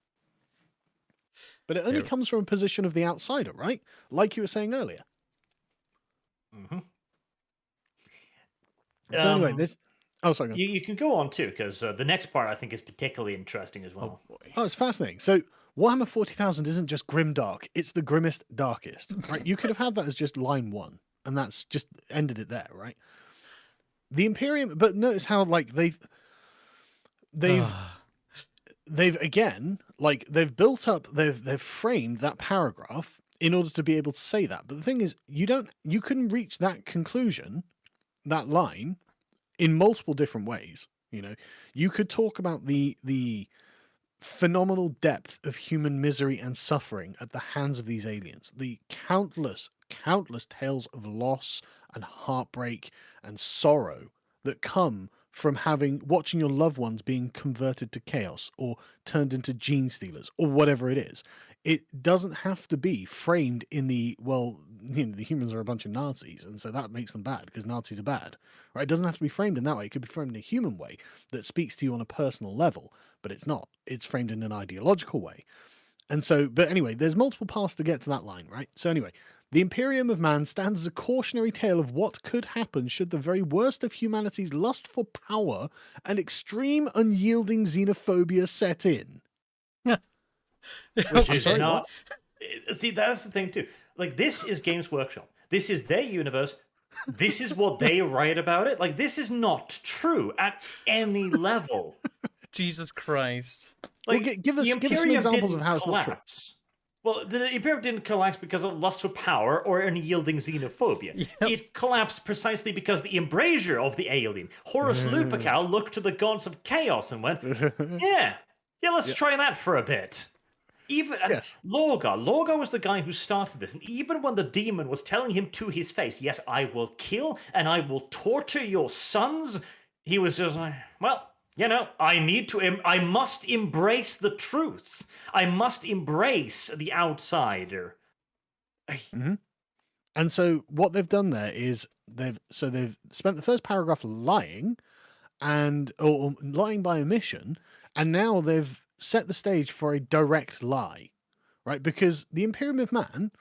But it only comes from a position of the outsider, right? Like you were saying earlier. Mm-hmm. So anyway, this... Oh, sorry. You can go on too, because the next part I think is particularly interesting as well. Oh, boy. Oh, it's fascinating. So Warhammer 40,000 isn't just grim dark, it's the grimmest darkest, right? You could have had that as just line 1, and that's just ended it there, right? The Imperium, but notice how like they've again, like they've built up, they've framed that paragraph in order to be able to say that. But the thing is, you couldn't reach that conclusion, that line, in multiple different ways. You know, you could talk about the phenomenal depth of human misery and suffering at the hands of these aliens, the countless tales of loss and heartbreak and sorrow that come from watching your loved ones being converted to chaos or turned into gene stealers or whatever it is. It doesn't have to be framed in the, well, you know, the humans are a bunch of Nazis, and so that makes them bad because Nazis are bad, right? It doesn't have to be framed in that way. It could be framed in a human way that speaks to you on a personal level, but it's not. It's framed in an ideological way. And so, but anyway, there's multiple paths to get to that line, right? So anyway, the Imperium of Man stands as a cautionary tale of what could happen should the very worst of humanity's lust for power and extreme unyielding xenophobia set in. Which is not... See, that's the thing too. Like, this is Games Workshop. This is their universe. This is what they write about it. Like, this is not true at any level. Jesus Christ. Like, well, give us some examples of how it's not true. Well, the Imperium didn't collapse because of lust for power or unyielding xenophobia. Yep. It collapsed precisely because the embrasure of the alien, Horus Lupercal, looked to the gods of chaos and went, yeah, let's try that for a bit. Even Lorgar was the guy who started this, and even when the demon was telling him to his face, yes, I will kill and I will torture your sons, he was just like, well, you know, I must embrace the truth. I must embrace the outsider. Mm-hmm. And so what they've done there is they've spent the first paragraph lying or lying by omission, and now they've set the stage for a direct lie, right? Because the Imperium of Man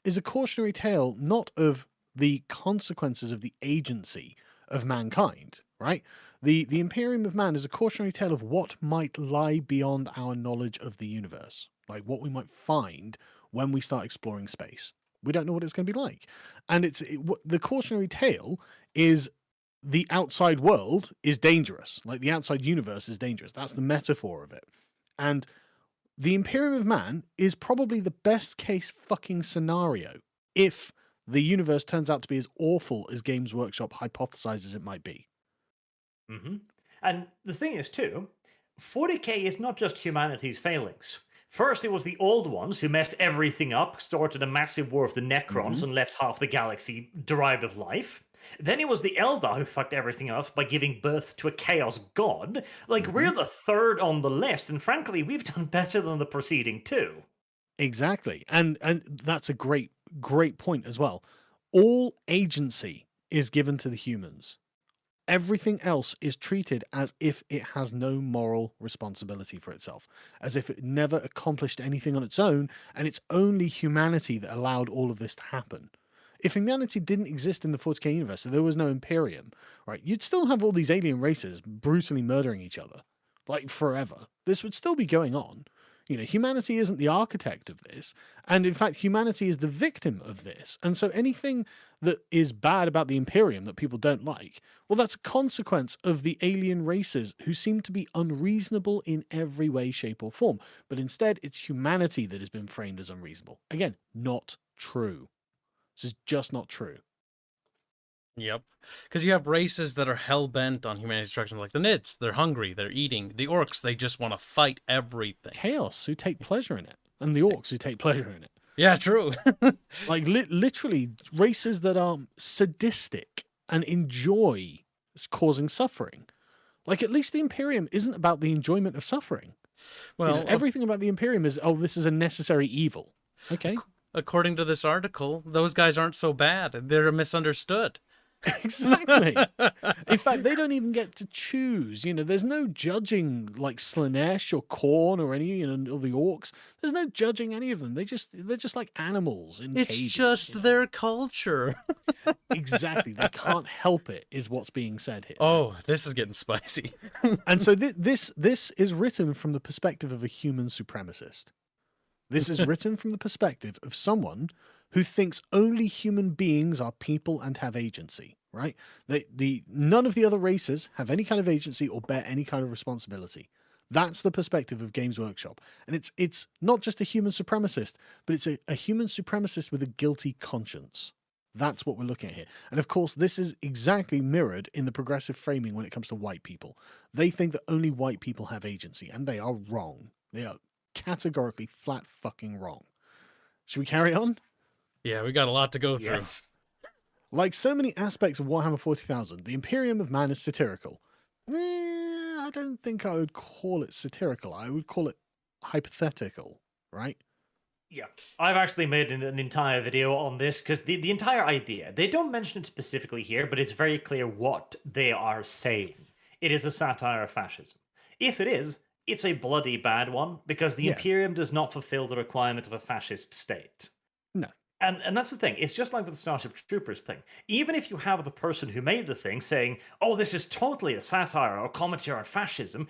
is a cautionary tale not of the consequences of the agency of mankind, right? The Imperium of Man is a cautionary tale of what might lie beyond our knowledge of the universe, like what we might find when we start exploring space. We don't know what it's going to be like. And the cautionary tale is the outside world is dangerous, like the outside universe is dangerous. That's the metaphor of it. And the Imperium of Man is probably the best case fucking scenario if the universe turns out to be as awful as Games Workshop hypothesizes it might be. Mm-hmm. And the thing is, too, 40k is not just humanity's failings. First, it was the old ones who messed everything up, started a massive war of the Necrons, and left half the galaxy derived of life. Then it was the Eldar who fucked everything up by giving birth to a chaos god. Like, we're the third on the list, and frankly, we've done better than the preceding two. Exactly. And that's a great point as well. All agency is given to the humans. Everything else is treated as if it has no moral responsibility for itself, as if it never accomplished anything on its own, and it's only humanity that allowed all of this to happen. If humanity didn't exist in the 40k universe, so there was no Imperium, right, you'd still have all these alien races brutally murdering each other, like forever. This would still be going on. You know, humanity isn't the architect of this, and in fact, humanity is the victim of this. And so anything that is bad about the Imperium that people don't like, well, that's a consequence of the alien races who seem to be unreasonable in every way, shape, or form. But instead, it's humanity that has been framed as unreasonable. Again, not true. This is just not true. Yep. Because you have races that are hell-bent on humanity destruction, like the Nids. They're hungry, they're eating. The Orcs, they just want to fight everything. Chaos, who take pleasure in it. And the Orcs, who take pleasure in it. Yeah, true. Like, literally, races that are sadistic and enjoy causing suffering. Like, at least the Imperium isn't about the enjoyment of suffering. Well, you know, everything about the Imperium is, oh, this is a necessary evil. Okay. According to this article, those guys aren't so bad. They're misunderstood. Exactly. In fact, they don't even get to choose. There's no judging like Slanesh or Khorne or any, or the orcs. There's no judging any of them. They're just like animals in It's cages. just their culture. Exactly. They can't help it, is what's being said here. Oh, this is getting spicy. And so this is written from the perspective of a human supremacist. This is written from the perspective of someone who thinks only human beings are people and have agency, right? None of the other races have any kind of agency or bear any kind of responsibility. That's the perspective of Games Workshop. And it's not just a human supremacist, but it's a human supremacist with a guilty conscience. That's what we're looking at here. And of course, this is exactly mirrored in the progressive framing when it comes to white people. They think that only white people have agency, and they are wrong. They are categorically flat fucking wrong. Should we carry on? Yeah, we got a lot to go through. Yes. Like so many aspects of Warhammer 40,000, the Imperium of Man is satirical. I don't think I would call it satirical. I would call it hypothetical, right? Yeah, I've actually made an entire video on this because the entire idea, they don't mention it specifically here, but it's very clear what they are saying. It is a satire of fascism. If it is, it's a bloody bad one because the Imperium does not fulfill the requirement of a fascist state. No. And that's the thing. It's just like with the Starship Troopers thing. Even if you have the person who made the thing saying, oh, this is totally a satire or commentary on fascism,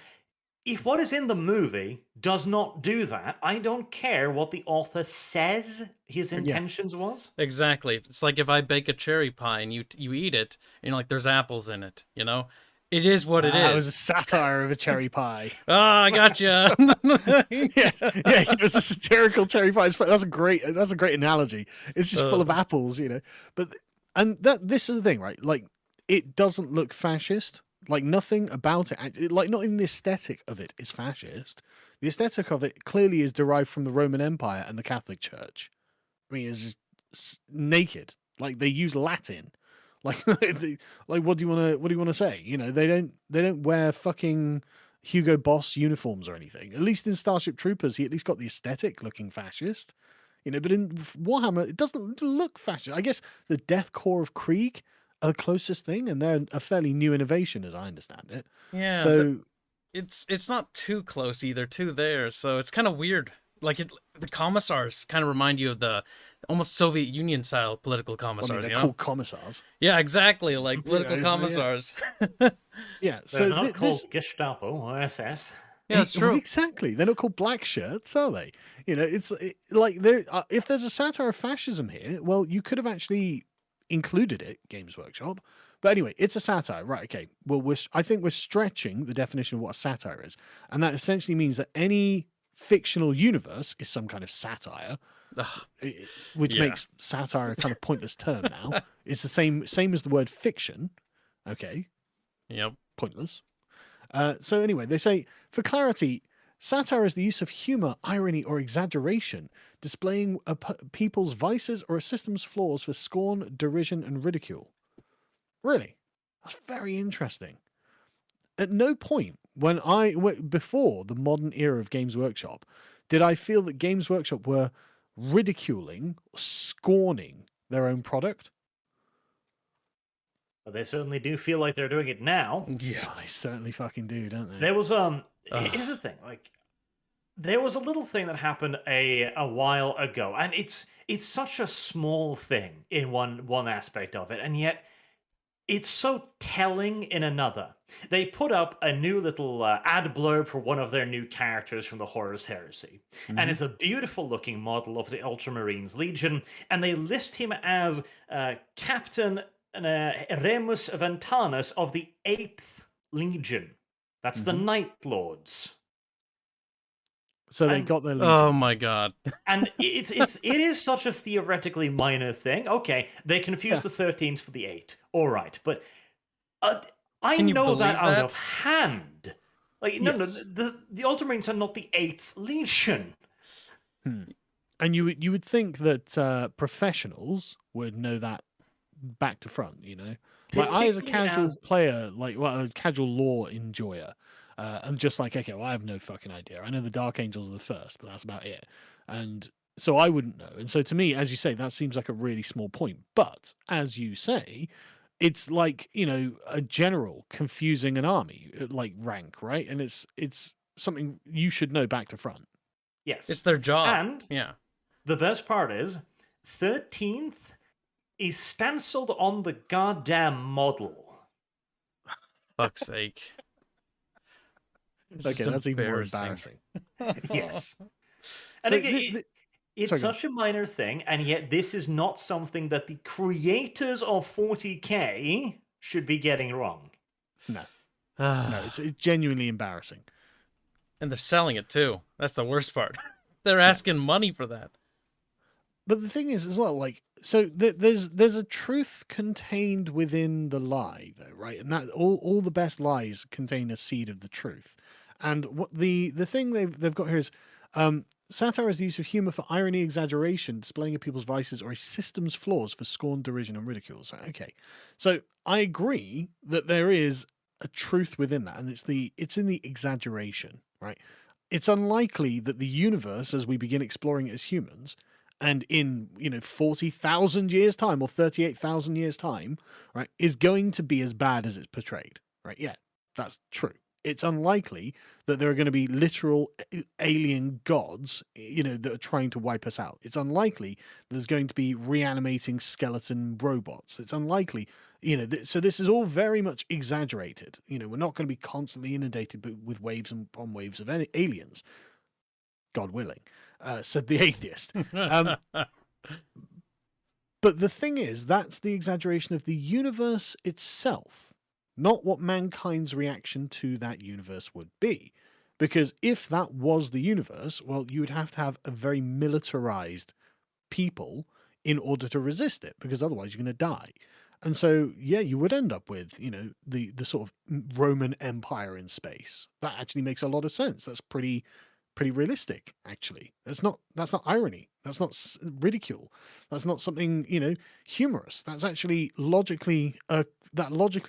if what is in the movie does not do that, I don't care what the author says his intentions was. Exactly. It's like if I bake a cherry pie and you eat it, and you're like, there's apples in it, It is what it is. That was a satire of a cherry pie. Oh, I gotcha. yeah, it was a satirical cherry pie. That's a great analogy. It's just full of apples, But this is the thing, right? Like, it doesn't look fascist. Like, nothing about it, like, not even the aesthetic of it is fascist. The aesthetic of it clearly is derived from the Roman Empire and the Catholic Church. I mean, it's just naked. Like, they use Latin. Like, what do you want to say? They don't wear fucking Hugo Boss uniforms or anything. At least in Starship Troopers, he at least got the aesthetic looking fascist. But in Warhammer, it doesn't look fascist. I guess the Death Corps of Krieg are the closest thing, and they're a fairly new innovation, as I understand it. Yeah. So it's not too close either to there, so it's kind of weird. Like the commissars kind of remind you of the almost Soviet Union style political commissars. they're called commissars. Yeah, exactly, like political commissars. Yeah, so they're not called Gestapo or SS. Yeah, that's true. Exactly. They're not called black shirts, are they? Like there. If there's a satire of fascism here, well, you could have actually included it, Games Workshop. But anyway, it's a satire, right? Okay. Well, I think we're stretching the definition of what a satire is, and that essentially means that any fictional universe is some kind of satire, which makes satire a kind of pointless term now. It's the same as the word fiction. Okay. Yep. Pointless. So anyway, they say, for clarity, satire is the use of humor, irony, or exaggeration, displaying people's vices or a system's flaws for scorn, derision, and ridicule. Really? That's very interesting. At no point before the modern era of Games Workshop, did I feel that Games Workshop were ridiculing, scorning their own product. But they certainly do feel like they're doing it now. Yeah, they certainly fucking do, don't they? There was here's the thing, like there was a little thing that happened a while ago, and it's such a small thing in one aspect of it, and yet it's so telling in another. They put up a new little ad blurb for one of their new characters from the Horus Heresy. And it's a beautiful looking model of the Ultramarines Legion. And they list him as Captain Remus Ventanus of the 8th Legion. That's the Night Lords. So they got their Legion. Oh my god. And it is such a theoretically minor thing. Okay, they confused the 13th for the 8. All right, but I know that out of hand. Like no, the Ultramarines are not the 8th Legion. And you would think that professionals would know that back to front. You know, like I as a casual player, a casual lore enjoyer. I'm just like, okay, well, I have no fucking idea. I know the Dark Angels are the first, but that's about it. And so I wouldn't know. And so to me, as you say, that seems like a really small point. But as you say, it's like, a general confusing an army, like rank, right? And it's something you should know back to front. Yes. It's their job. And yeah. the best part is 13th is stenciled on the goddamn model. Fuck's sake. Okay, that's even more embarrassing. Yes. And So again, it's such a minor thing, and yet this is not something that the creators of 40K should be getting wrong. No, it's genuinely embarrassing. And they're selling it too. That's the worst part. They're asking money for that. But the thing is, as well, like, so there's a truth contained within the lie, though, right? And that all the best lies contain a seed of the truth. And what the thing they've got here is, satire is the use of humor for irony, exaggeration, displaying of people's vices, or a system's flaws for scorn, derision, and ridicule. So, okay, so I agree that there is a truth within that, and it's in the exaggeration, right? It's unlikely that the universe, as we begin exploring it as humans, and in 40,000 years' time or 38,000 years' time, right, is going to be as bad as it's portrayed, right? Yeah, that's true. It's unlikely that there are going to be literal alien gods, that are trying to wipe us out. It's unlikely there's going to be reanimating skeleton robots. It's unlikely, so this is all very much exaggerated. We're not going to be constantly inundated with waves upon waves of aliens, God willing, said the atheist. But the thing is, that's the exaggeration of the universe itself, not what mankind's reaction to that universe would be. Because if that was the universe, well, you would have to have a very militarized people in order to resist it, because otherwise you're going to die. And so, yeah, you would end up with, the sort of Roman Empire in space. That actually makes a lot of sense. That's pretty realistic, actually. That's not irony. That's not ridicule. That's not something, humorous. That's actually logically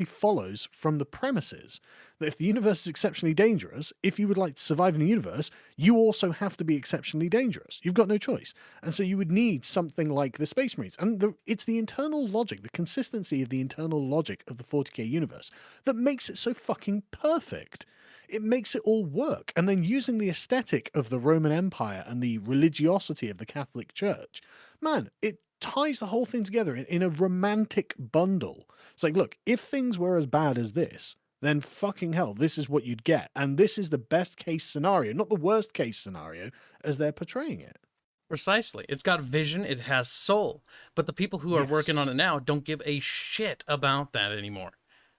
follows from the premises that if the universe is exceptionally dangerous, if you would like to survive in the universe, you also have to be exceptionally dangerous. You've got no choice. And so you would need something like the Space Marines. And it's the internal logic, the consistency of the internal logic of the 40K universe that makes it so fucking perfect. It makes it all work. And then using the aesthetic of the Roman Empire and the religiosity of the Catholic Church, man, it ties the whole thing together in a romantic bundle. It's like, look, if things were as bad as this, then fucking hell, this is what you'd get. And this is the best case scenario, not the worst case scenario, as they're portraying it. Precisely. It's got vision, it has soul. But the people who are working on it now don't give a shit about that anymore.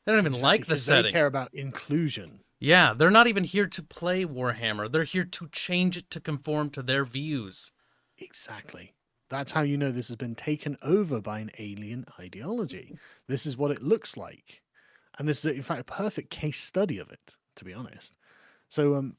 They don't even like the setting. They care about inclusion. Yeah, they're not even here to play Warhammer. They're here to change it to conform to their views. Exactly. That's how you know this has been taken over by an alien ideology. This is what it looks like. And this is, in fact, a perfect case study of it, to be honest. So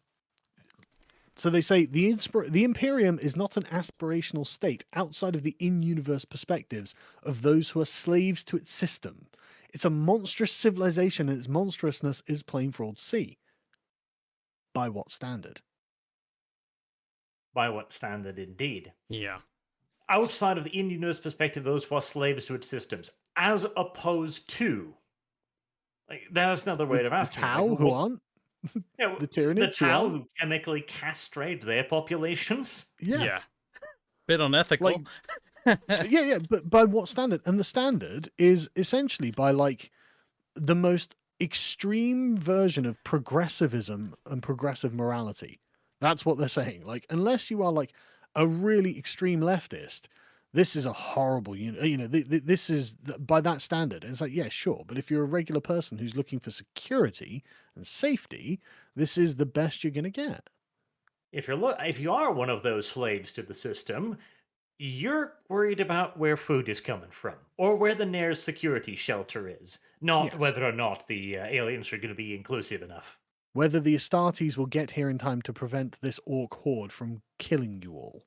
they say the Imperium is not an aspirational state outside of the in-universe perspectives of those who are slaves to its system. It's a monstrous civilization, and its monstrousness is plain for all to see. By what standard? By what standard, indeed. Yeah. Outside of the in-universe perspective, those who are slaves to its systems, as opposed to, that's another way of asking. The Tau, who aren't? Yeah, the Tyranids, the Tau who chemically castrate their populations. Yeah. Bit unethical. Yeah, but by what standard? And the standard is essentially by the most extreme version of progressivism and progressive morality. That's what they're saying. Unless you are a really extreme leftist, this is a horrible, this is by that standard. It's yeah, sure. But if you're a regular person who's looking for security and safety, this is the best you're going to get. If you are one of those slaves to the system, you're worried about where food is coming from or where the nearest security shelter is, not whether or not the aliens are going to be inclusive enough. Whether the Astartes will get here in time to prevent this orc horde from killing you all.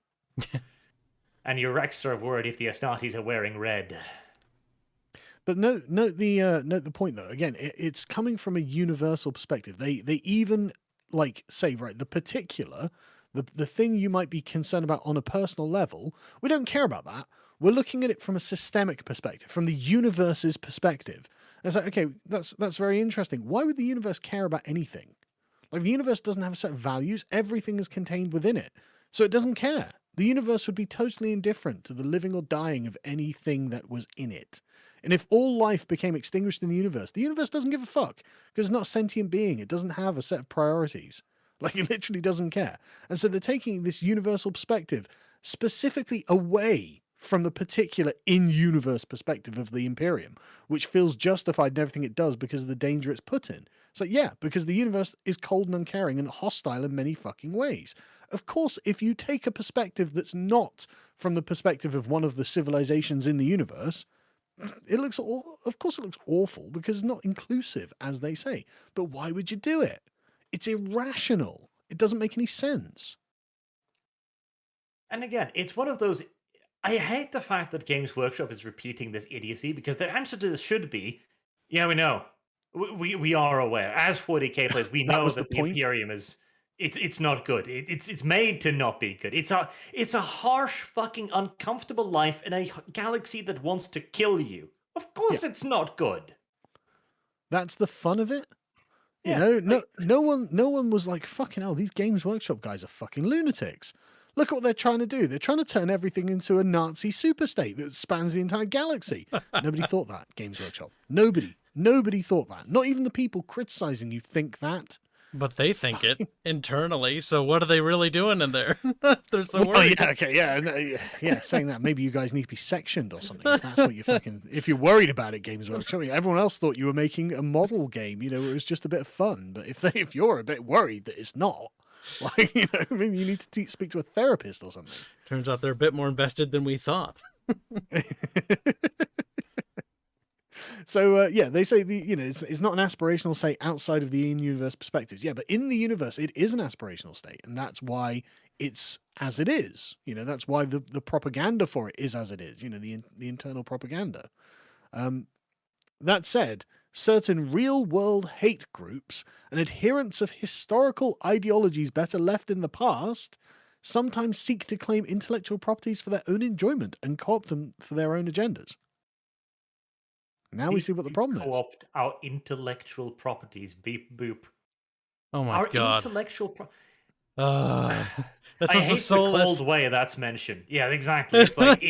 And you're extra worried if the Astartes are wearing red. But note the point though. Again, it's coming from a universal perspective. They even say, right, the particular, the thing you might be concerned about on a personal level, we don't care about that. We're looking at it from a systemic perspective, from the universe's perspective. it's like, okay, that's very interesting. Why would the universe care about anything? Like, the universe doesn't have a set of values. Everything is contained within it. So it doesn't care. The universe would be totally indifferent to the living or dying of anything that was in it. And if all life became extinguished in the universe doesn't give a fuck, because it's not a sentient being. It doesn't have a set of priorities. Like, it literally doesn't care. And so they're taking this universal perspective specifically away from the particular in-universe perspective of the Imperium, which feels justified in everything it does because of the danger it's put in. So yeah, because the universe is cold and uncaring and hostile in many fucking ways. Of course, if you take a perspective that's not from the perspective of one of the civilizations in the universe, of course it looks awful because it's not inclusive, as they say. But why would you do it? It's irrational. It doesn't make any sense. And again, it's one of those. I hate the fact that Games Workshop is repeating this idiocy, because their answer to this should be, yeah, we know. We are aware. As 40k players, we know that the Imperium is it's not good. It's made to not be good. It's a harsh, fucking uncomfortable life in a galaxy that wants to kill you. Of course it's not good. That's the fun of it. Yeah, You know, no one was like, fucking hell, these Games Workshop guys are fucking lunatics. Look at what they're trying to do. They're trying to turn everything into a Nazi superstate that spans the entire galaxy. Nobody thought that, Games Workshop. Nobody thought that. Not even the people criticizing you think that. But they think it internally, so what are they really doing in there? They're so worried. Yeah, okay, yeah, saying that, maybe you guys need to be sectioned or something. If that's what you're fucking... If you're worried about it, Games Workshop, everyone else thought you were making a model game, where it was just a bit of fun. But if you're a bit worried that it's not, like, maybe you need to speak to a therapist or something. Turns out they're a bit more invested than we thought. So they say it's not an aspirational state outside of the in-universe perspectives. Yeah, but in the universe, it is an aspirational state, and that's why it's as it is. That's why the propaganda for it is as it is. The internal propaganda. That said, certain real-world hate groups and adherents of historical ideologies better left in the past sometimes seek to claim intellectual properties for their own enjoyment and co-opt them for their own agendas. Now we see what the problem is. Co-opt our intellectual properties. Beep boop. Oh my our god. Intellectual That I sounds hate so the cold way that's mentioned. Yeah, exactly. It's like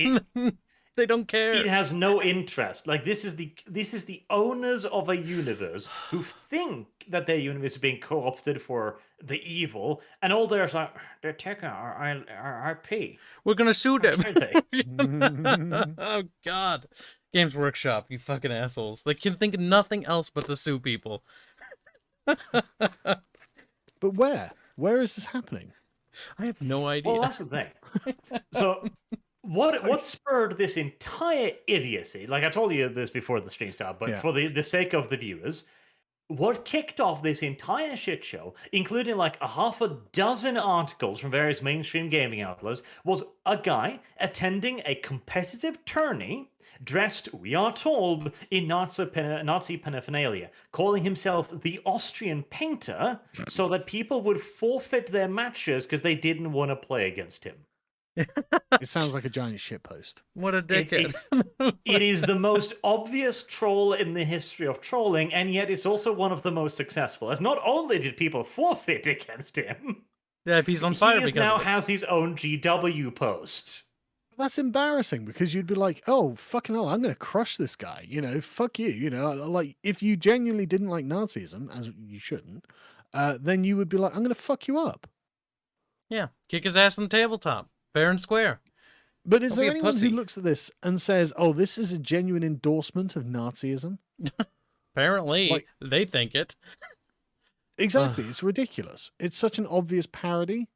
they don't care. It has no interest. Like, this is the owners of a universe who think that their universe is being co-opted for the evil, and all they're like, they're taking our IP. We're gonna sue them. Aren't they? Oh god. Games Workshop, you fucking assholes. They can think of nothing else but to sue people. But where? Where is this happening? I have no idea. Well, that's the thing. So, what spurred this entire idiocy? Like, I told you this before the stream started, but for the sake of the viewers, what kicked off this entire shit show, including like a half a dozen articles from various mainstream gaming outlets, was a guy attending a competitive tourney dressed, we are told, in Nazi paraphernalia, calling himself the Austrian Painter, so that people would forfeit their matches because they didn't want to play against him. It sounds like a giant shitpost. What a dickhead. It is the most obvious troll in the history of trolling, and yet it's also one of the most successful, as not only did people forfeit against him, yeah, if he's on fire he now has his own GW post. That's embarrassing, because you'd be like, oh, fucking hell, I'm going to crush this guy. Fuck you. Like, if you genuinely didn't like Nazism, as you shouldn't, then you would be like, I'm going to fuck you up. Yeah, kick his ass on the tabletop. Fair and square. But is there anyone who looks at this and says, oh, this is a genuine endorsement of Nazism? Apparently, they think it. Exactly. It's ridiculous. It's such an obvious parody.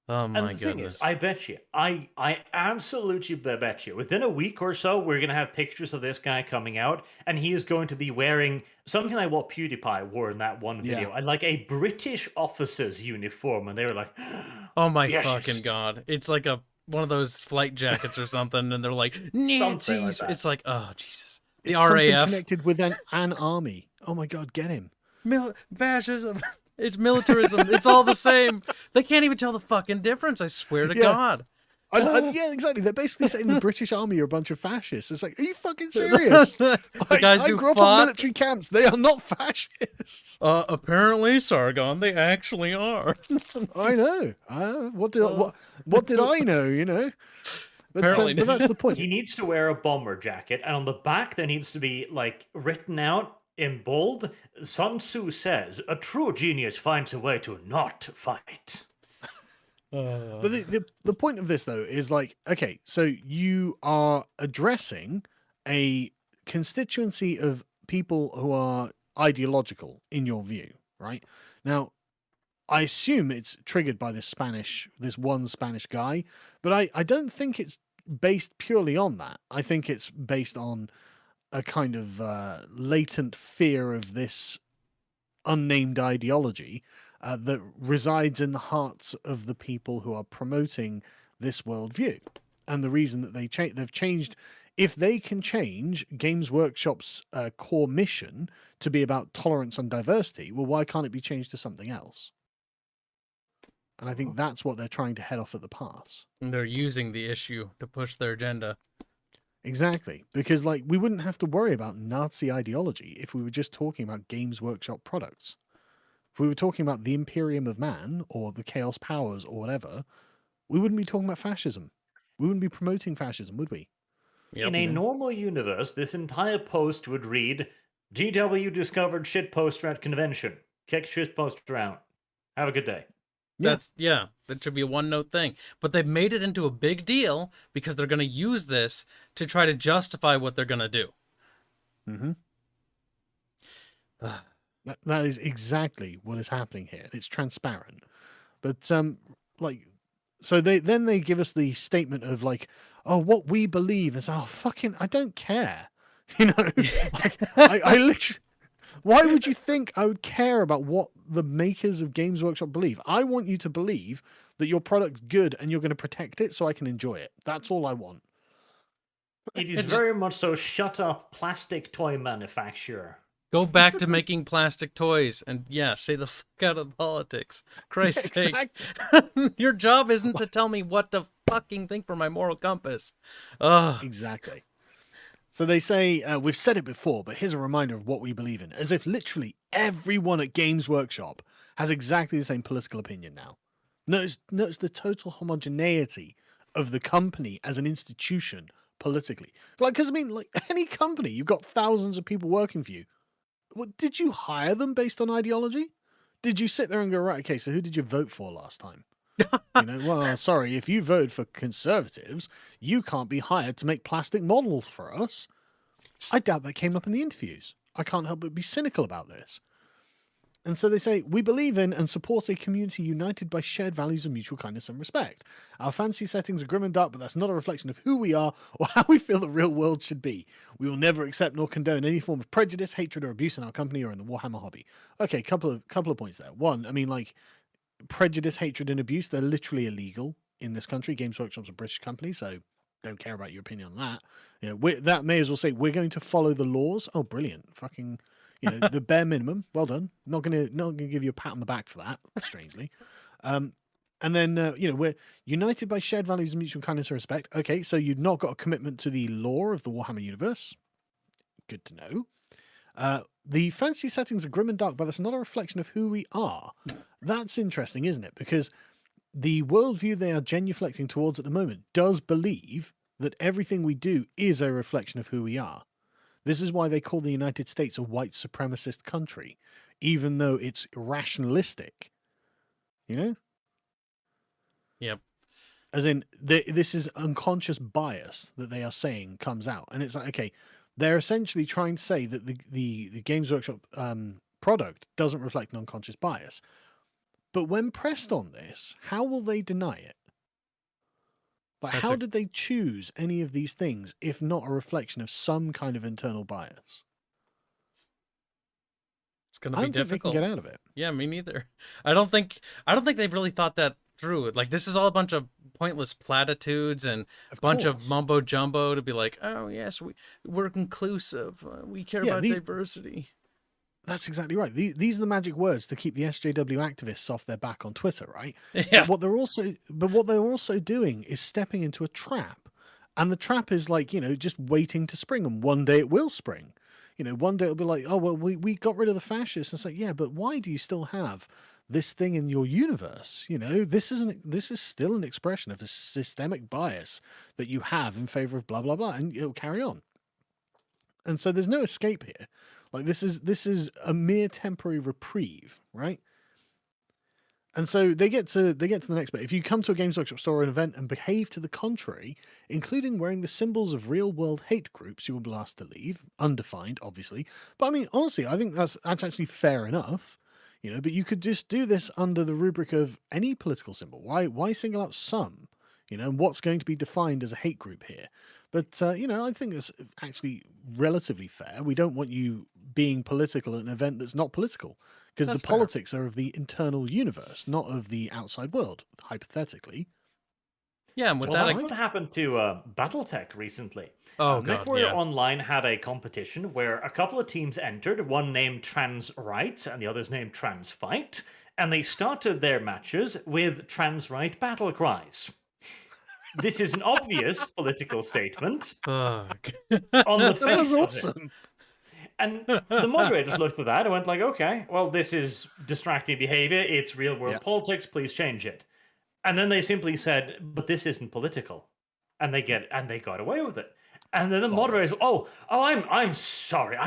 Oh my and the goodness. thing is, I bet you, I absolutely bet you, within a week or so, we're going to have pictures of this guy coming out, and he is going to be wearing something like what PewDiePie wore in that one video, and like a British officer's uniform, and they were like, oh my fucking god. It's like one of those flight jackets or something, and they're like, Nazis. Like it's like, oh, Jesus. The it's RAF. Connected with an army. Oh my god, get him. Fascism. It's militarism. It's all the same. They can't even tell the fucking difference. I swear to God. Yeah, exactly. They're basically saying the British Army are a bunch of fascists. It's like, are you fucking serious? The Like, guys I who grew up on fought. military camps. They are not fascists. Apparently, Sargon, they actually are. I know. What did I know? You know. Apparently. But that's the point. He needs to wear a bomber jacket, and on the back there needs to be like written out in bold. Sun Tzu says, "A true genius finds a way to not fight." But the point of this though is like, okay, so you are addressing a constituency of people who are ideological in your view, right? Now, I assume it's triggered by this one Spanish guy, but I don't think it's based purely on that. I think it's based on a kind of latent fear of this unnamed ideology that resides in the hearts of the people who are promoting this worldview. And the reason that they've changed, if they can change Games Workshop's core mission to be about tolerance and diversity, well, why can't it be changed to something else? And I think that's what they're trying to head off at the pass. And they're using the issue to push their agenda. Exactly. Because like we wouldn't have to worry about Nazi ideology if we were just talking about Games Workshop products. If we were talking about the Imperium of Man or the Chaos Powers or whatever, we wouldn't be talking about fascism. We wouldn't be promoting fascism, would we? Yep. In a normal universe, this entire post would read, GW discovered shit poster at convention. Kick shit poster out. Have a good day. That should be a one-note thing. But they've made it into a big deal because they're going to use this to try to justify what they're going to do. Mm-hmm. That is exactly what is happening here. It's transparent. But so they give us the statement of like, oh, what we believe is, oh, fucking, I don't care. You know, like, I literally, why would you think I would care about what the makers of Games Workshop believe? I want you to believe that your product's good and you're going to protect it so I can enjoy it. That's all I want. It is very much so shut up plastic toy manufacturer. Go back to making plastic toys and stay the fuck out of politics. Christ's sake. Your job isn't to tell me what to fucking think for my moral compass. Ugh. Exactly. So they say, we've said it before, but here's a reminder of what we believe in, as if literally everyone at Games Workshop has exactly the same political opinion now. Notice the total homogeneity of the company as an institution politically. Like, because I mean, like any company, you've got thousands of people working for you. Did you hire them based on ideology? Did you sit there and go, right, okay, so who did you vote for last time? Well, sorry, if you voted for conservatives, you can't be hired to make plastic models for us. I doubt that came up in the interviews. I can't help but be cynical about this. And so they say, we believe in and support a community united by shared values of mutual kindness and respect. Our fantasy settings are grim and dark, but that's not a reflection of who we are or how we feel the real world should be. We will never accept nor condone any form of prejudice, hatred, or abuse in our company or in the Warhammer hobby. Okay, couple of points there. One, I mean, like, prejudice, hatred, and abuse, they're literally illegal in this country. Games Workshop's a British company, so don't care about your opinion on that. You know, that may as well say, we're going to follow the laws. Oh, brilliant. Fucking... the bare minimum. Well done. Not gonna give you a pat on the back for that. Strangely, and then we're united by shared values of mutual kindness and respect. Okay, so you've not got a commitment to the law of the Warhammer universe. Good to know. The fantasy settings are grim and dark, but that's not a reflection of who we are. That's interesting, isn't it? Because the worldview they are genuflecting towards at the moment does believe that everything we do is a reflection of who we are. This is why they call the United States a white supremacist country, even though it's rationalistic. You know? Yep. As in, this is unconscious bias that they are saying comes out. And it's like, okay, they're essentially trying to say that the Games Workshop product doesn't reflect an unconscious bias. But when pressed on this, how will they deny it? Like, how did they choose any of these things if not a reflection of some kind of internal bias? It's going to be difficult. Think they can get out of it. Yeah, me neither. I don't think they've really thought that through. Like, this is all a bunch of pointless platitudes and a bunch of mumbo jumbo to be like, oh yes, we're inclusive. We care about diversity. That's exactly right. These are the magic words to keep the SJW activists off their back on Twitter, right? Yeah. But what they're also doing is stepping into a trap. And the trap is like, just waiting to spring. And one day it will spring. One day it'll be like, oh, well, we got rid of the fascists. And it's like, yeah, but why do you still have this thing in your universe? This is still an expression of a systemic bias that you have in favor of blah, blah, blah. And it'll carry on. And so there's no escape here. Like this is a mere temporary reprieve, right? And so they get to the next bit. If you come to a Games Workshop store or an event and behave to the contrary, including wearing the symbols of real-world hate groups, you will be asked to leave. Undefined, obviously. But I mean, honestly, I think that's actually fair enough. But you could just do this under the rubric of any political symbol. Why single out some? What's going to be defined as a hate group here? But, I think it's actually relatively fair. We don't want you being political at an event that's not political, because the politics are of the internal universe, not of the outside world, hypothetically. Yeah, and with that's that, what happened to BattleTech recently. Oh, God, MechWarrior yeah. Online had a competition where a couple of teams entered, one named Trans Rights and the other's named Trans Fight, and they started their matches with Trans Right battle cries. This is an obvious political statement Fuck. on the That was face of it. awesome. And the moderators looked at that and went like, okay, well, this is distracting behavior. It's real world politics. Please change it. And then they simply said, but this isn't political. And they got away with it. And then the moderators, I'm sorry.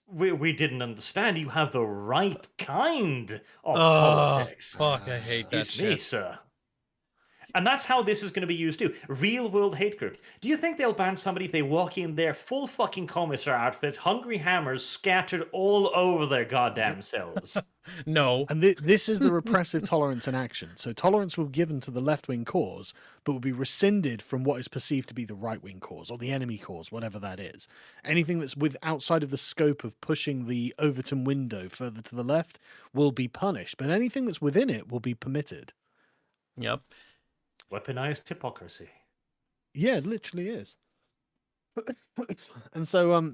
We didn't understand. You have the right kind of politics. Fuck, I hate that Excuse me, shit. sir. And that's how this is going to be used too. Real world hate groups. Do you think they'll ban somebody if they walk in their full fucking commissar outfits, hungry hammers scattered all over their goddamn selves? No. And this is the repressive tolerance in action. So tolerance will be given to the left-wing cause, but will be rescinded from what is perceived to be the right-wing cause or the enemy cause, whatever that is. Anything that's outside of the scope of pushing the Overton window further to the left will be punished, but anything that's within it will be permitted. Yep. Weaponized hypocrisy. Yeah, it literally is. And so,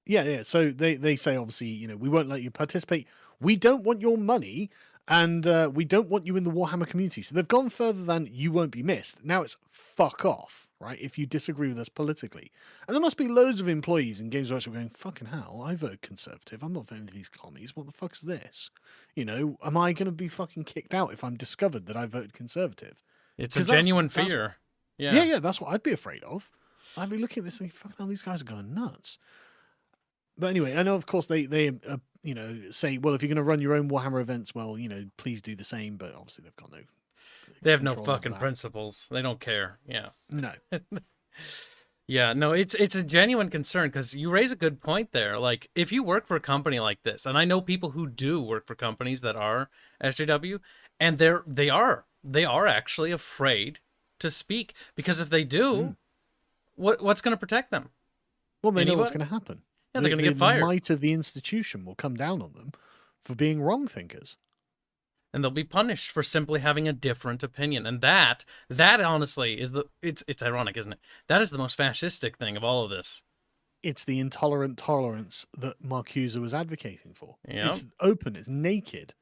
yeah. So they say, obviously, we won't let you participate. We don't want your money, and we don't want you in the Warhammer community. So they've gone further than you won't be missed. Now it's fuck off, right? If you disagree with us politically. And there must be loads of employees in Games Workshop going, fucking hell, I vote Conservative. I'm not voting for these commies. What the fuck's this? Am I going to be fucking kicked out if I'm discovered that I voted Conservative? It's a genuine fear. Yeah, that's what I'd be afraid of. I'd be looking at this thinking, fucking hell, these guys are going nuts. But anyway, I know, of course, they say, well, if you're going to run your own Warhammer events, well, please do the same. But obviously, they've got no. They have no fucking principles. They don't care. Yeah. No. Yeah, no, it's a genuine concern because you raise a good point there. Like, if you work for a company like this, and I know people who do work for companies that are SJW, and they are actually afraid to speak because if they do, what's going to protect them? Well, they know what's going to happen. Yeah, they're going to get fired. The might of the institution will come down on them for being wrong thinkers. And they'll be punished for simply having a different opinion. And that honestly is it's ironic, isn't it? That is the most fascistic thing of all of this. It's the intolerant tolerance that Marcuse was advocating for. Yep. It's open, it's naked.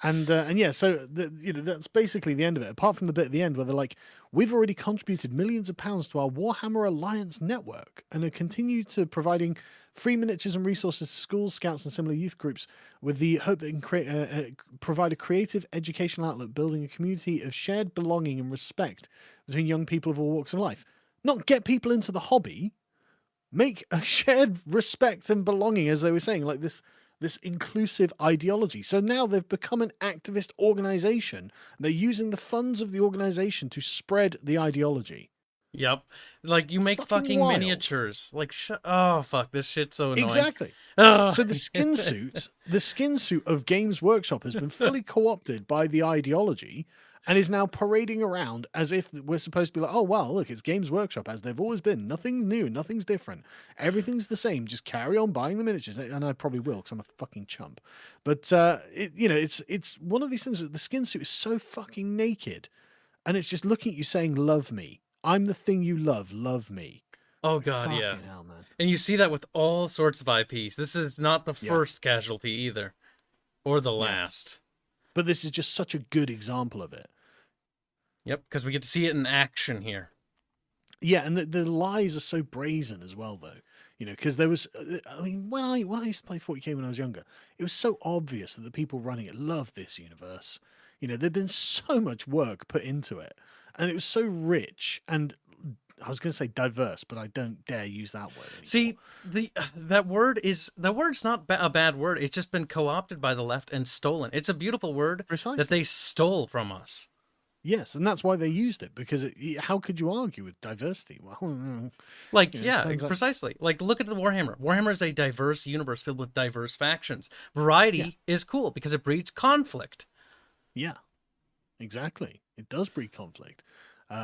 And yeah, so that's basically the end of it. Apart from the bit at the end where they're like, we've already contributed millions of pounds to our Warhammer Alliance network and are continue to providing free miniatures and resources to schools, scouts, and similar youth groups with the hope that it can provide a creative educational outlet, building a community of shared belonging and respect between young people of all walks of life. Not get people into the hobby, make a shared respect and belonging, as they were saying, like this inclusive ideology. So now they've become an activist organization. They're using the funds of the organization to spread the ideology. Yep. Like, you make fucking miniatures. Like, oh, fuck, this shit's so annoying. Exactly. Oh. So the skin suit of Games Workshop has been fully co-opted by the ideology and is now parading around as if we're supposed to be like, oh, well, look, it's Games Workshop as they've always been. Nothing's new. Nothing's different. Everything's the same. Just carry on buying the miniatures. And I probably will because I'm a fucking chump. But, it's one of these things that the skin suit is so fucking naked. And it's just looking at you saying, love me. I'm the thing you love. Love me. Oh god, yeah. Fucking hell, man. And you see that with all sorts of IPs. This is not the Yeah. first casualty either, or the last. But this is just such a good example of it. Yep, because we get to see it in action here. Yeah, and the lies are so brazen as well, though. You know, because there was, I mean, when I used to play 40k when I was younger, it was so obvious that the people running it loved this universe. You know, there'd been so much work put into it, and it was so rich and I was going to say diverse, but I don't dare use that word anymore. See, that word's not a bad word. It's just been co-opted by the left and stolen. It's a beautiful word Precisely. that they stole from us. Yes, and that's why they used it, because how could you argue with diversity? Well, like, yeah, precisely. Like, look at the Warhammer. Warhammer is a diverse universe filled with diverse factions. Variety is cool because it breeds conflict. Yeah, exactly. It does breed conflict,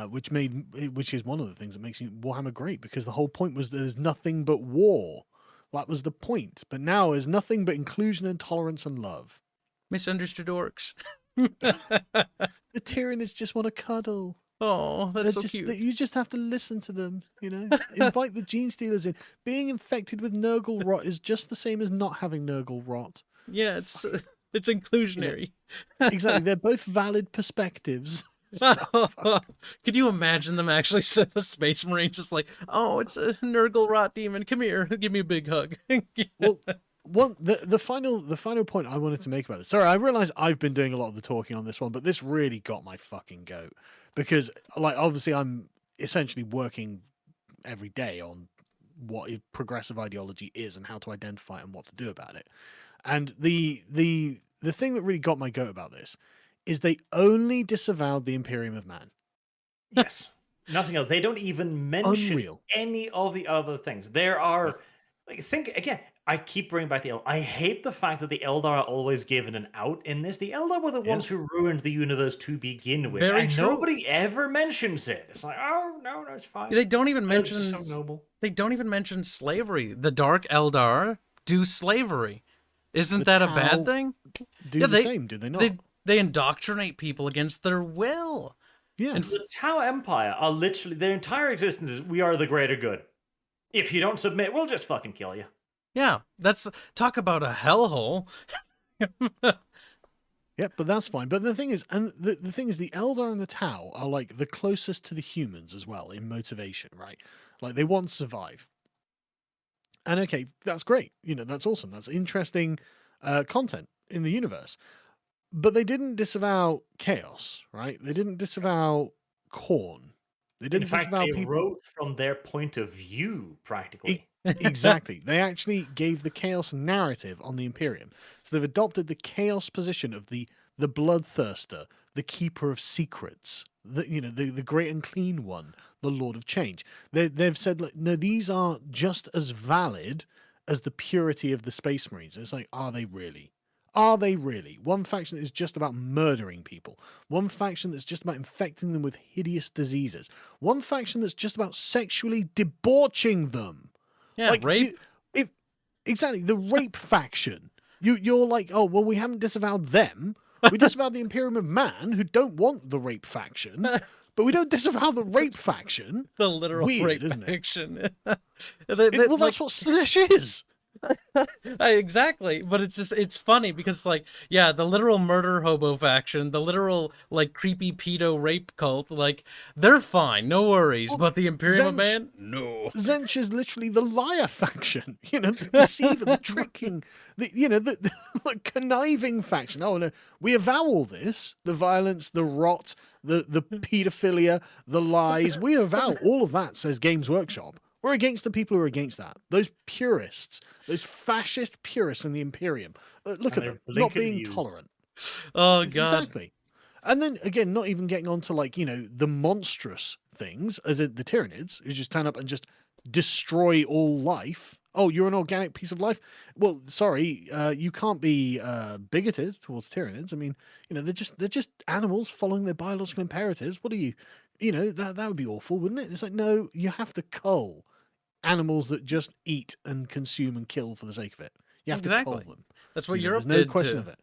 which is one of the things that makes Warhammer great, because the whole point was there's nothing but war. That was the point. But now there's nothing but inclusion and tolerance and love. Misunderstood orcs. The Tyranids just want to cuddle. Oh, that's so cute. You just have to listen to them, you know. Invite the gene stealers in. Being infected with Nurgle rot is just the same as not having Nurgle rot. Yeah, it's inclusionary. You know, exactly. They're both valid perspectives. Could you imagine them actually send the Space Marines just like, oh, it's a Nurgle rot demon. Come here, give me a big hug. Well, the final point I wanted to make about this. Sorry, I realize I've been doing a lot of the talking on this one, but this really got my fucking goat, because, like, obviously I'm essentially working every day on what progressive ideology is and how to identify it and what to do about it. And the thing that really got my goat about this is they only disavowed the Imperium of Man. Yes. Nothing else. They don't even mention any of the other things. There are, like, think again. I keep bringing back the Eldar. I hate the fact that the Eldar are always given an out in this. The Eldar were the ones who ruined the universe to begin with. Very true. Nobody ever mentions it. It's like, oh, no, it's fine. They don't even mention... so noble. They don't even mention slavery. The Dark Eldar do slavery. Isn't that a bad thing? Do the same, do they not? They indoctrinate people against their will. Yeah. And the Tau Empire are literally... Their entire existence is, we are the greater good. If you don't submit, we'll just fucking kill you. Yeah, talk about a hellhole. Yeah, but that's fine. But the thing is, the thing is, the Eldar and the Tau are like the closest to the humans as well in motivation, right? Like, they want to survive. And okay, that's great. You know, that's awesome. That's interesting content in the universe. But they didn't disavow chaos, right? They didn't disavow Khorne. They didn't disavow people. They wrote from their point of view, practically. Exactly. They actually gave the chaos narrative on the Imperium. So they've adopted the chaos position of the bloodthirster, the keeper of secrets, the great and clean one, the Lord of Change. They've said, like, no, these are just as valid as the purity of the Space Marines. It's like, are they really? Are they really? One faction that is just about murdering people. One faction that's just about infecting them with hideous diseases. One faction that's just about sexually debauching them. Yeah, like, rape. Exactly, the rape faction. You're like, oh, well, we haven't disavowed them. We disavowed the Imperium of Man, who don't want the rape faction, but we don't disavow the rape faction. The literal Weird, rape isn't it? faction. Well, that's what Slash is. Exactly, but it's funny because, like, yeah, the literal murder hobo faction, the literal, like, creepy pedo rape cult, like, they're fine, no worries. But the Imperium of Man, no. Zench is literally the liar faction, you know, the deceiver, the tricking, the conniving faction. Oh no, we avow all this: the violence, the rot, the pedophilia, the lies. We avow all of that, says Games Workshop. We're against the people who are against that. Those purists, those fascist purists in the Imperium. Look at them, not being tolerant. Oh, God. Exactly. And then, again, not even getting on to, like, you know, the monstrous things, as in the Tyranids, who just turn up and just destroy all life. Oh, you're an organic piece of life? Well, sorry, you can't be bigoted towards Tyranids. I mean, you know, they're just animals following their biological imperatives. What are you? You know, that would be awful, wouldn't it? It's like, no, you have to cull animals that just eat and consume and kill for the sake of it. You have to cull them. That's what Europe There's no did question of it.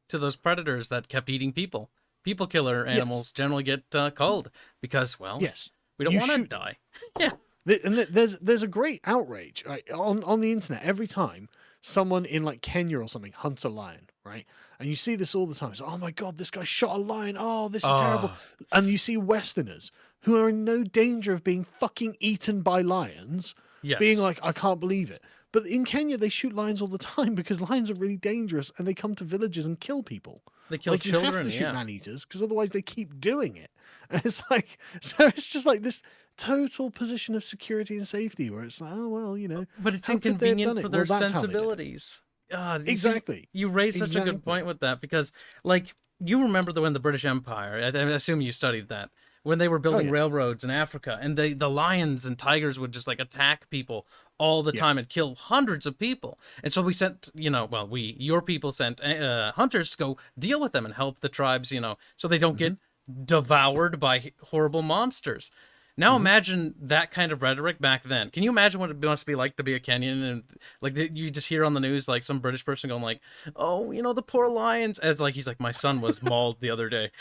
To those predators that kept eating people. People killer animals generally get culled because, well, we don't want to die. Yeah. There's a great outrage, right, on the internet every time someone in like Kenya or something hunts a lion, right? And you see this all the time. It's oh my god, this guy shot a lion. Oh, this is terrible. Oh, And you see Westerners who are in no danger of being fucking eaten by lions, being yes. like, I can't believe it. But in Kenya, they shoot lions all the time because lions are really dangerous and they come to villages and kill people. They kill Like you have children, to shoot yeah. man-eaters because otherwise they keep doing it. And it's like, so it's just like this total position of security and safety where it's like, oh, well, But it's how could they have done inconvenient it? for their Well, that's how they did it. sensibilities. You see, Exactly. you raise such a good Exactly. point with that because, like, you remember when the British Empire, I assume you studied that, when they were building yeah. railroads in Africa, and the lions and tigers would just like attack people all the time and kill hundreds of people. And so we sent, your people sent hunters to go deal with them and help the tribes, so they don't get devoured by horrible monsters. Now imagine that kind of rhetoric back then. Can you imagine what it must be like to be a Kenyan and like you just hear on the news like some British person going like, "Oh, the poor lions," as like he's like, "My son was mauled the other day."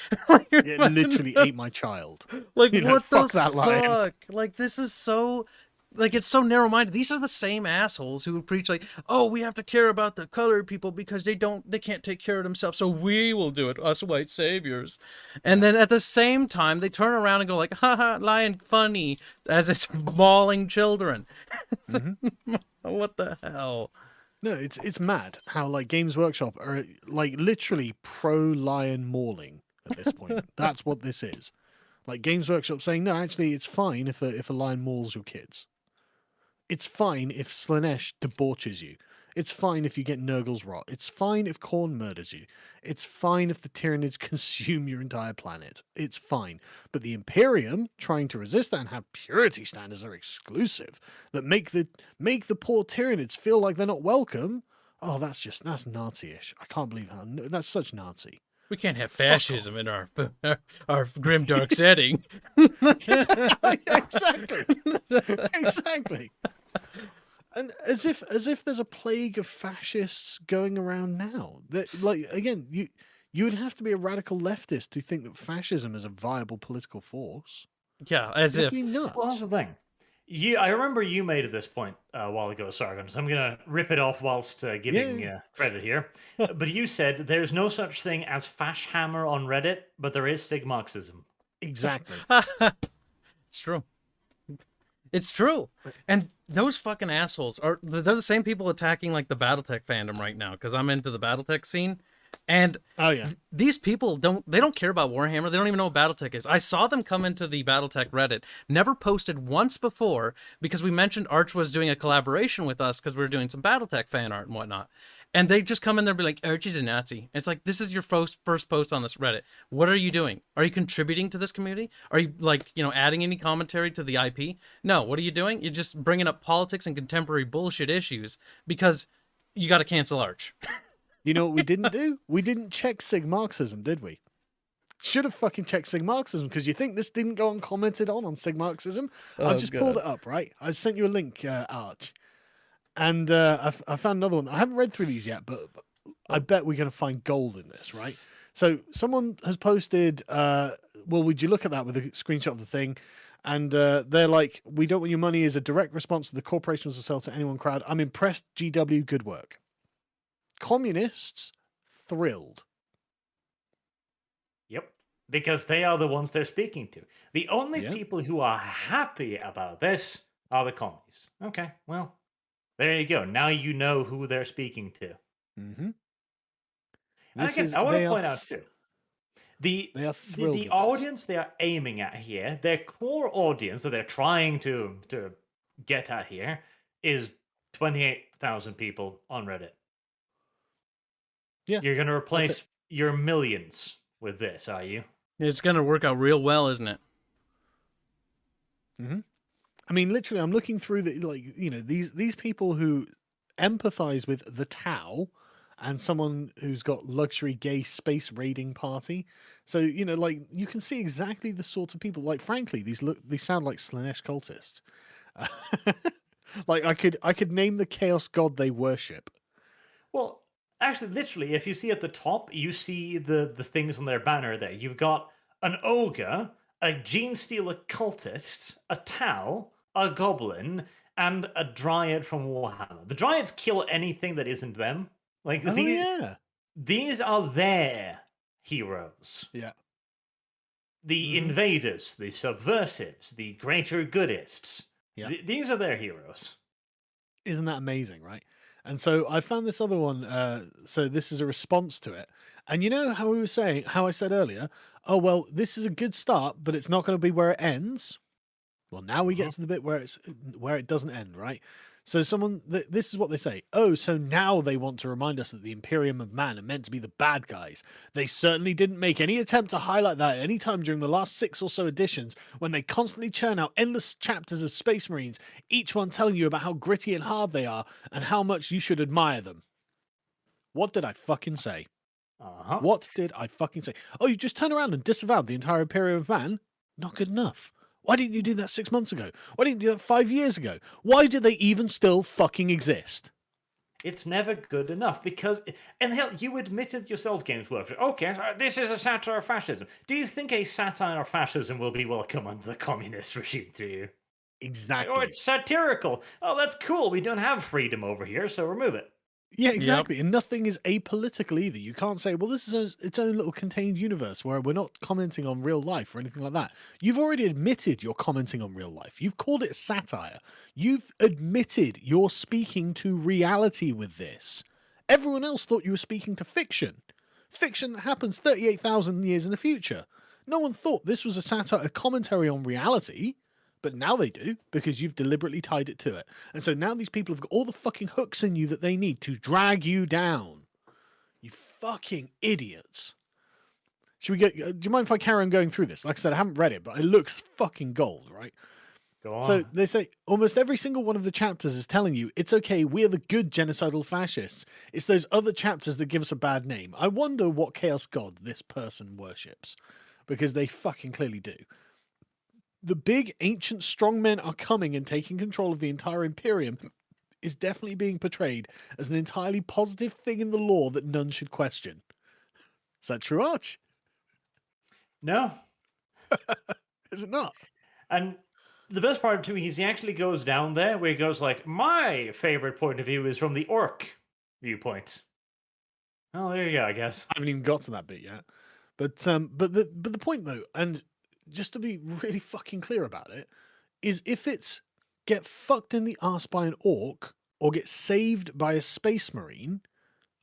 It literally ate my child. Like what fuck the that lion. fuck? Like this is so like it's so narrow-minded. These are the same assholes who would preach like, "Oh, we have to care about the colored people because they can't take care of themselves, so we will do it, us white saviors." And then at the same time, they turn around and go like, "Haha, lion funny," as it's mauling children. What the hell? No, it's mad how like Games Workshop are like literally pro-lion mauling at this point. That's what this is. Like Games Workshop saying, no, actually, it's fine if a lion mauls your kids. It's fine if Slanesh debauches you. It's fine if you get Nurgle's rot. It's fine if Khorne murders you. It's fine if the Tyranids consume your entire planet. It's fine. But the Imperium, trying to resist that and have purity standards that are exclusive, that make the poor Tyranids feel like they're not welcome, oh, that's Nazi-ish. I can't believe that's such Nazi. We can't have Fuck fascism in our grimdark setting. Exactly. Exactly. And as if there's a plague of fascists going around now. That like again, you would have to be a radical leftist to think that fascism is a viable political force. Yeah, as You'd if. have to be nuts. Well, that's the thing. I remember you made at this point a while ago, Sargon, so I'm going to rip it off whilst giving credit here. But you said there's no such thing as Fashhammer on Reddit, but there is Sigmarxism. Exactly. It's true. It's true. And those fucking assholes they're the same people attacking like the Battletech fandom right now because I'm into the Battletech scene. And Oh yeah. these people don't care about Warhammer. They don't even know what Battletech is. I saw them come into the Battletech Reddit, never posted once before because we mentioned Arch was doing a collaboration with us because we were doing some Battletech fan art and whatnot. And they just come in there and be like, Arch is a Nazi. It's like, this is your first post on this Reddit. What are you doing? Are you contributing to this community? Are you like, adding any commentary to the IP? No, what are you doing? You're just bringing up politics and contemporary bullshit issues because you got to cancel Arch. You know what we didn't do? We didn't check Sigmarxism, did we? Should have fucking checked Sigmarxism because you think this didn't go uncommented on Sigmarxism? I've just pulled it up, right? I sent you a link, Arch. And I found another one. I haven't read through these yet, but I bet we're going to find gold in this, right? So someone has posted, would you look at that with a screenshot of the thing? And they're like, we don't want your money as a direct response to the corporations to sell to anyone crowd. I'm impressed, GW, good work. Communists, thrilled. Yep. Because they are the ones they're speaking to. The only people who are happy about this are the commies. Okay, well, there you go. Now you know who they're speaking to. Mm-hmm. And again, I want to point out too. The the audience they are aiming at here, their core audience that they're trying to get at here is 28,000 people on Reddit. Yeah. You're going to replace your millions with this, are you? It's going to work out real well, isn't it? Mm-hmm. I mean, literally, I'm looking through these people who empathize with the Tau and someone who's got luxury gay space raiding party. So, you can see exactly the sort of people. Like, frankly, these sound like Slanesh cultists. Like, I could name the chaos god they worship. Well, actually, literally, if you see at the top, you see the things on their banner there. You've got an ogre, a gene stealer cultist, a Tau, a goblin, and a dryad from Warhammer. The dryads kill anything that isn't them. Like Oh yeah. these are their heroes. Yeah. The invaders, the subversives, the greater goodists. Yeah. These are their heroes. Isn't that amazing, right? And so I found this other one. So this is a response to it. And you know how we were saying, how I said earlier, oh, well, this is a good start, but it's not going to be where it ends. Well, now we get to the bit where it doesn't end, right? So this is what they say. Oh, so now they want to remind us that the Imperium of Man are meant to be the bad guys. They certainly didn't make any attempt to highlight that at any time during the last 6 or so editions, when they constantly churn out endless chapters of Space Marines, each one telling you about how gritty and hard they are and how much you should admire them. What did I fucking say? What did I fucking say? Oh, you just turn around and disavowed the entire Imperium of Man? Not good enough. Why didn't you do that 6 months ago? Why didn't you do that 5 years ago? Why do they even still fucking exist? It's never good enough because, and hell, you admitted yourself, Games Workshop. Okay, so this is a satire of fascism. Do you think a satire of fascism will be welcome under the communist regime to you? Exactly. Oh, it's satirical. Oh, that's cool. We don't have freedom over here, so remove it. Yeah, exactly. Yep. And nothing is apolitical either. You can't say, well, this is its own little contained universe where we're not commenting on real life or anything like that. You've already admitted you're commenting on real life. You've called it satire. You've admitted you're speaking to reality with this. Everyone else thought you were speaking to fiction. Fiction that happens 38,000 years in the future. No one thought this was a satire, a commentary on reality. But now they do, because you've deliberately tied it to it. And so now these people have got all the fucking hooks in you that they need to drag you down. You fucking idiots. Should we get... do you mind if I carry on going through this? Like I said, I haven't read it, but it looks fucking gold, right? Go on. So they say, almost every single one of the chapters is telling you, it's okay, we're the good genocidal fascists. It's those other chapters that give us a bad name. I wonder what chaos god this person worships. Because they fucking clearly do. The big ancient strongmen are coming and taking control of the entire Imperium is definitely being portrayed as an entirely positive thing in the lore that none should question. Is that true, Arch? No. Is it not? And the best part to me is he actually goes down there where he goes like, my favorite point of view is from the orc viewpoint. Oh, there you go, I guess. I haven't even got to that bit yet. But the point though, and just to be really fucking clear about it, is if it's get fucked in the arse by an orc or get saved by a space marine,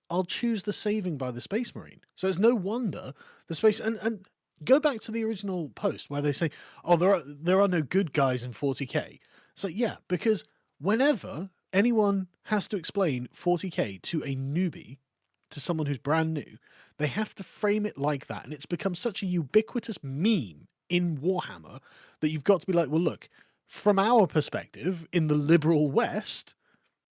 I'll choose the saving by the space marine. So it's no wonder the space... And go back to the original post where they say, oh, there are no good guys in 40k. So yeah, because whenever anyone has to explain 40k to a newbie, to someone who's brand new, they have to frame it like that. And it's become such a ubiquitous meme in Warhammer that you've got to be like, well, look, from our perspective in the liberal West,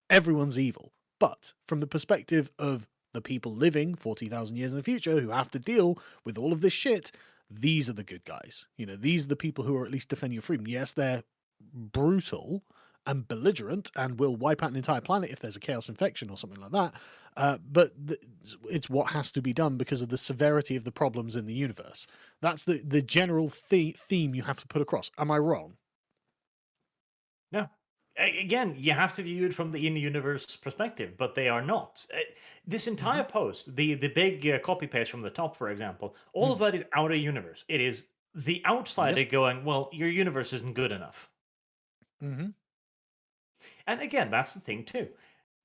everyone's evil. But from the perspective of the people living 40,000 years in the future who have to deal with all of this shit, these are the good guys. You know, these are the people who are at least defending your freedom. Yes, they're brutal and belligerent and will wipe out an entire planet if there's a chaos infection or something like that. But it's what has to be done because of the severity of the problems in the universe. That's the general theme you have to put across. Am I wrong? No. Again, you have to view it from the in-universe perspective, but they are not. This entire post, the big copy-paste from the top, for example, all of that is out-of-universe. It is the outsider going, well, your universe isn't good enough. And again, that's the thing, too.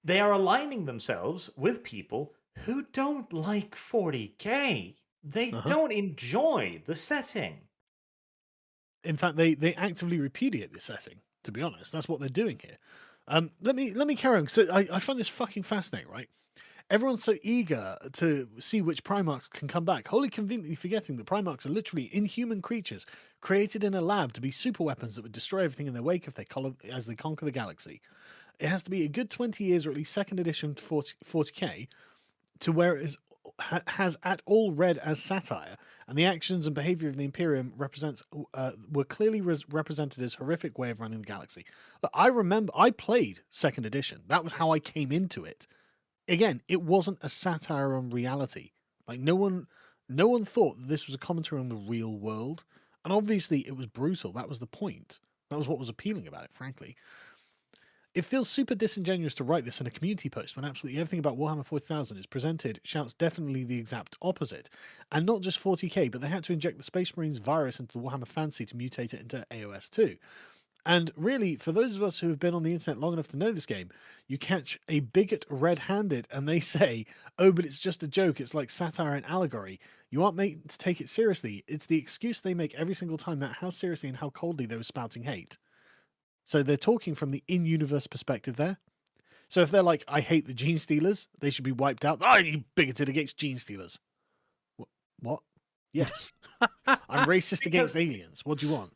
They are aligning themselves with people who don't like 40k. They don't enjoy the setting. In fact, they actively repudiate the setting. To be honest, that's what they're doing here. Let me carry on. So I find this fucking fascinating, right? Everyone's so eager to see which Primarchs can come back, wholly conveniently forgetting that Primarchs are literally inhuman creatures created in a lab to be super weapons that would destroy everything in their wake as they conquer the galaxy. It has to be a good 20 years, or at least second edition to 40k, to where it has at all read as satire, and the actions and behavior of the Imperium were clearly represented as horrific way of running the galaxy. But I remember I played second edition. That was how I came into it. Again, it wasn't a satire on reality. Like no one thought that this was a commentary on the real world, and obviously it was brutal. That was the point. That was what was appealing about it, frankly. It feels super disingenuous to write this in a community post when absolutely everything about Warhammer 40,000 is presented shouts definitely the exact opposite. And not just 40k, but they had to inject the Space Marines virus into the Warhammer fantasy to mutate it into AOS 2. And really, for those of us who have been on the internet long enough to know this game, you catch a bigot red-handed and they say, oh, but it's just a joke, it's like satire and allegory. You aren't made to take it seriously. It's the excuse they make every single time about how seriously and how coldly they were spouting hate. So they're talking from the in-universe perspective there. So if they're like, I hate the gene stealers, they should be wiped out. Oh, you bigoted against gene stealers. What? Yes. I'm racist against aliens. What do you want?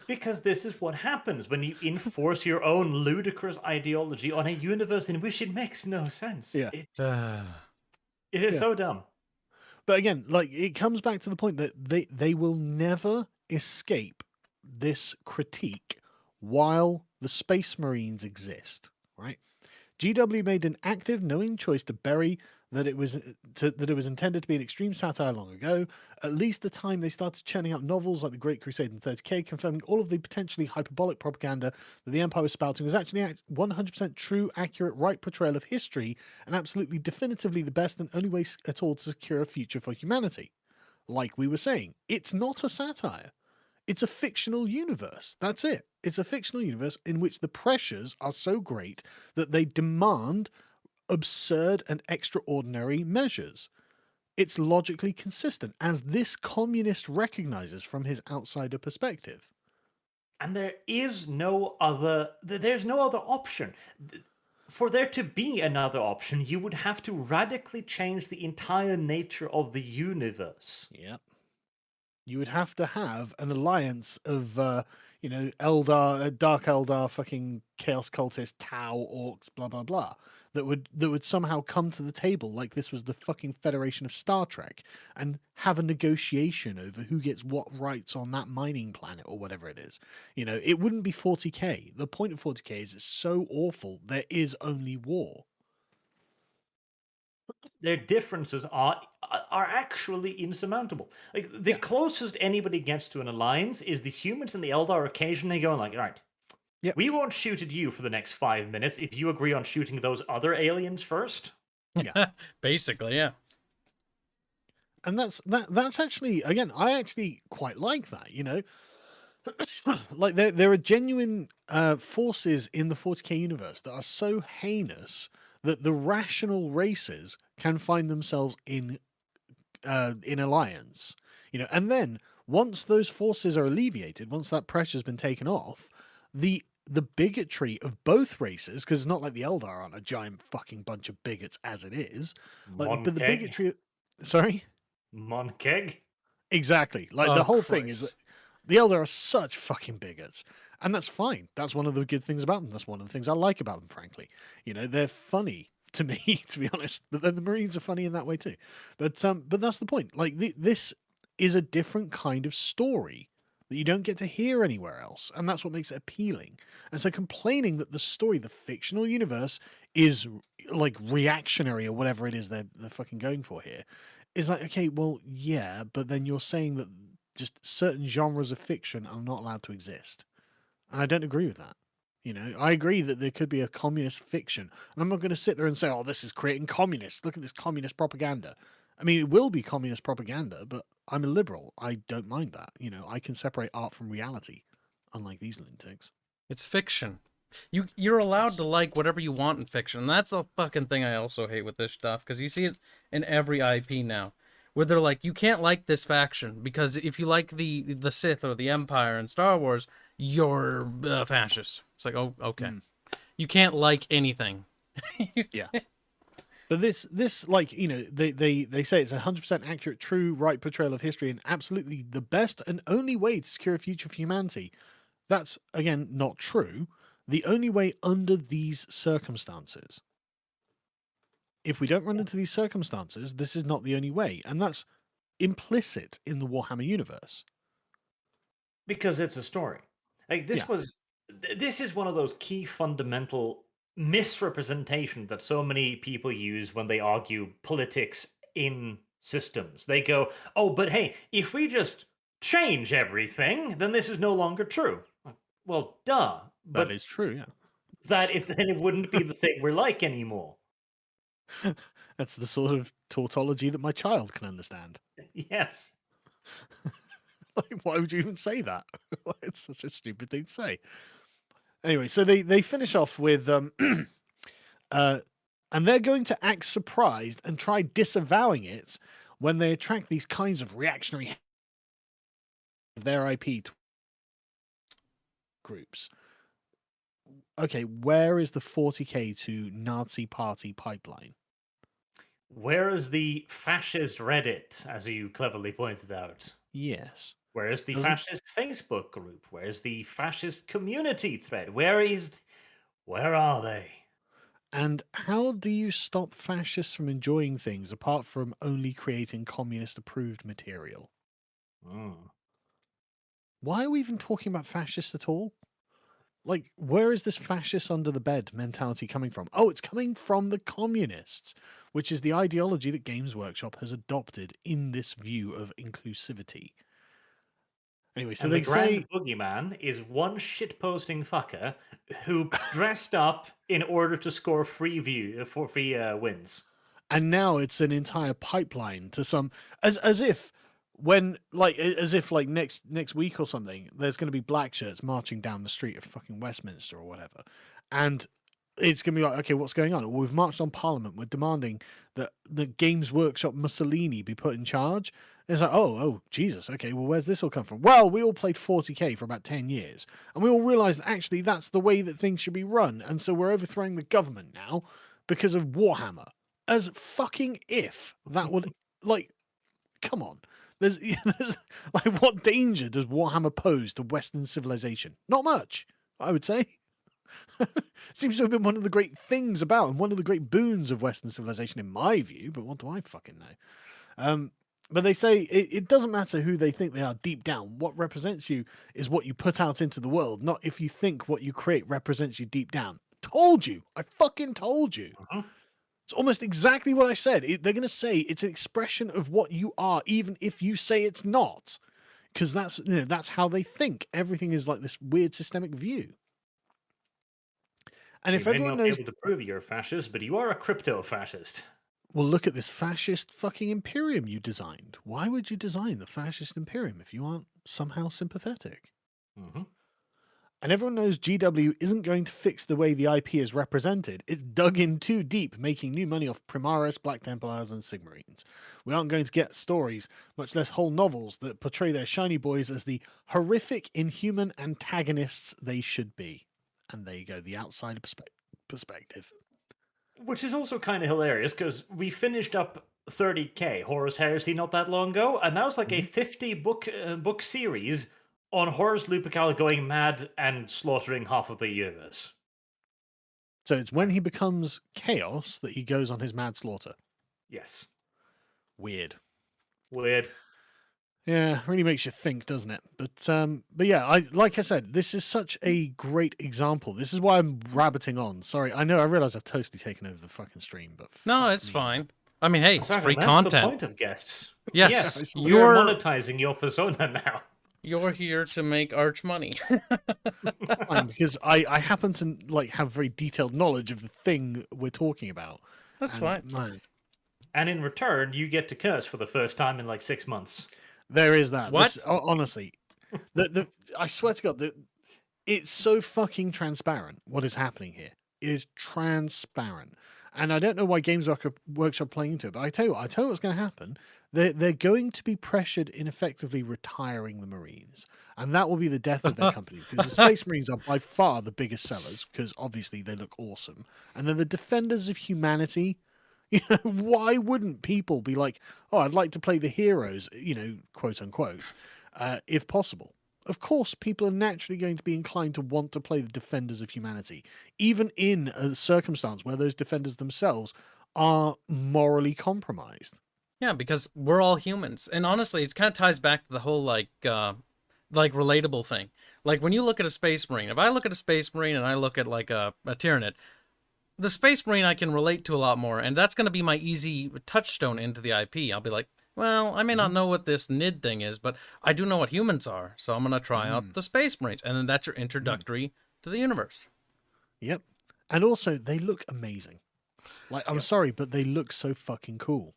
Because this is what happens when you enforce your own ludicrous ideology on a universe in which it makes no sense. Yeah. It is so dumb. But again, like, it comes back to the point that they will never escape this critique while the Space Marines exist, right? GW made an active, knowing choice to bury that it was intended to be an extreme satire long ago, at least the time they started churning out novels like The Great Crusade and 30k, confirming all of the potentially hyperbolic propaganda that the Empire was spouting was actually 100% true, accurate, right portrayal of history, and absolutely definitively the best and only way at all to secure a future for humanity. Like we were saying, it's not a satire. It's a fictional universe. That's it. It's a fictional universe in which the pressures are so great that they demand absurd and extraordinary measures. It's logically consistent, as this communist recognizes from his outsider perspective. And there's no other option. For there to be another option, you would have to radically change the entire nature of the universe. Yep. You would have to have an alliance of, Eldar, Dark Eldar, fucking Chaos Cultists, Tau, Orcs, blah blah blah, that would somehow come to the table like this was the fucking Federation of Star Trek and have a negotiation over who gets what rights on that mining planet or whatever it is. It wouldn't be 40k. The point of 40k is it's so awful there is only war. Their differences are actually insurmountable. Like the closest anybody gets to an alliance is the humans and the Eldar occasionally going like, all right, we won't shoot at you for the next 5 minutes if you agree on shooting those other aliens first. Yeah, basically, yeah. And that's actually, again, I actually quite like that. Like there are genuine forces in the 40k universe that are so heinous that the rational races can find themselves in alliance, and then once those forces are alleviated, once that pressure's been taken off, the bigotry of both races, because it's not like the Eldar aren't a giant fucking bunch of bigots as it is, but the bigotry. Sorry, Monkeg. Exactly. Like the whole thing is that the Eldar are such fucking bigots. And that's fine. That's one of the good things about them. That's one of the things I like about them, frankly. They're funny to me, to be honest. The Marines are funny in that way too. But that's the point. Like this is a different kind of story that you don't get to hear anywhere else. And that's what makes it appealing. And so complaining that the story, the fictional universe, is like reactionary or whatever it is they're fucking going for here, is like, okay, well, yeah, but then you're saying that just certain genres of fiction are not allowed to exist. And I don't agree with that. I agree that there could be a communist fiction. And I'm not going to sit there and say, oh, this is creating communists. Look at this communist propaganda. I mean, it will be communist propaganda, but I'm a liberal. I don't mind that. I can separate art from reality, unlike these lunatics. It's fiction. You're allowed to like whatever you want in fiction. And that's the fucking thing I also hate with this stuff, because you see it in every IP now, where they're like, you can't like this faction because if you like the Sith or the Empire in Star Wars, you're fascist. It's like, oh, okay. You can't like anything. Yeah. But this like, they say it's 100% accurate, true, right portrayal of history and absolutely the best and only way to secure a future for humanity. That's, again, not true. The only way under these circumstances. If we don't run into these circumstances, this is not the only way. And that's implicit in the Warhammer universe. Because it's a story. Like this is one of those key fundamental misrepresentation that so many people use when they argue politics in systems. They go, oh, but hey, if we just change everything, then this is no longer true. Well, duh. That But is true, yeah. then it wouldn't be the thing we're like anymore. That's the sort of tautology that my child can understand. Yes. Like, why would you even say that? It's such a stupid thing to say. Anyway, so they finish off with and they're going to act surprised and try disavowing it when they attract these kinds of reactionary of their IP groups. Okay, where is the 40k to Nazi party pipeline? Where is the fascist Reddit, as you cleverly pointed out? Yes. Where is the Doesn't- fascist Facebook group? Where's the fascist community thread? Where are they? And how do you stop fascists from enjoying things apart from only creating communist approved material? Why are we even talking about fascists at all? Like, where is this fascist under the bed mentality coming from? Oh, it's coming from the communists, which is the ideology that Games Workshop has adopted in this view of inclusivity. Anyway, so And they the grand say, boogeyman is one shitposting fucker who dressed up in order to score free wins. and now it's an entire pipeline to some, as if when like as if like next week or something, there's going to be black shirts marching down the street of fucking Westminster or whatever, and it's going to be like, okay, what's going on? Well, we've marched on Parliament. We're demanding that the Games Workshop Mussolini be put in charge. And it's like, oh, Jesus. Okay, well, where's this all come from? Well, we all played 40k for about 10 years, and we all realised that actually that's the way that things should be run. And so we're overthrowing the government now because of Warhammer. As fucking if that would, like, come on. There's like, what danger does Warhammer pose to Western civilization? Not much, I would say. Seems to have been one of the great things about and one of the great boons of Western civilization, in my view. But what do I fucking know? But they say it doesn't matter who they think they are deep down. What represents you is what you put out into the world, not if you think what you create represents you deep down. Told you. I fucking told you. It's almost exactly what I said. They're going to say it's an expression of what you are, even if you say it's not. Because that's how they think. Everything is like this weird systemic view. And if everyone knows, you may not be able to prove you're a fascist, but you are a crypto-fascist. well, look at this fascist fucking Imperium you designed. Why would you design the fascist Imperium if you aren't somehow sympathetic? And everyone knows GW isn't going to fix the way the IP is represented. It's dug in too deep, making new money off Primaris, Black Templars, and Sigmarines. We aren't going to get stories, much less whole novels, that portray their shiny boys as the horrific, inhuman antagonists they should be. And there you go, the outsider perspective. Which is also kind of hilarious, because we finished up 30k Horus Heresy not that long ago, and that was like a 50 book series on Horus Lupercal going mad and slaughtering half of the universe. So it's when he becomes chaos that he goes on his mad slaughter. Yes. Weird. Yeah, really makes you think, doesn't it? But yeah, like I said, this is such a great example. This is why I'm rabbiting on. Sorry, I realize I've totally taken over the fucking stream, but no, it's fine. I mean, hey, it's free that's content. That's the point of guests. Yes, you're monetizing your persona now. You're here to make arch money. Fine, because I happen to like have very detailed knowledge of the thing we're talking about. That's fine. And in return, you get to curse for the first time in like 6 months. There is that. What? Honestly, I swear to God, it's so fucking transparent what is happening here. It is transparent. And I don't know why Games Workshop playing into it, but I tell you what's going to happen. They're going to be pressured in effectively retiring the Marines. And that will be the death of their company, because the Space Marines are by far the biggest sellers, because obviously they look awesome. And then the Defenders of Humanity, why wouldn't people be like, oh, I'd like to play the heroes, quote unquote, if possible? Of course, people are naturally going to be inclined to want to play the Defenders of Humanity, even in a circumstance where those defenders themselves are morally compromised. Yeah, because we're all humans. And honestly, it kind of ties back to the whole, like relatable thing. Like, when you look at a Space Marine, if I look at a Space Marine and I look at, like, a Tyranid, the Space Marine I can relate to a lot more, and that's going to be my easy touchstone into the IP. I'll be like, well, I may not know what this NID thing is, but I do know what humans are, so I'm gonna try out the Space Marines, and then that's your introductory to the universe. Yep. And also, they look amazing. Like, I'm sorry, but they look so fucking cool.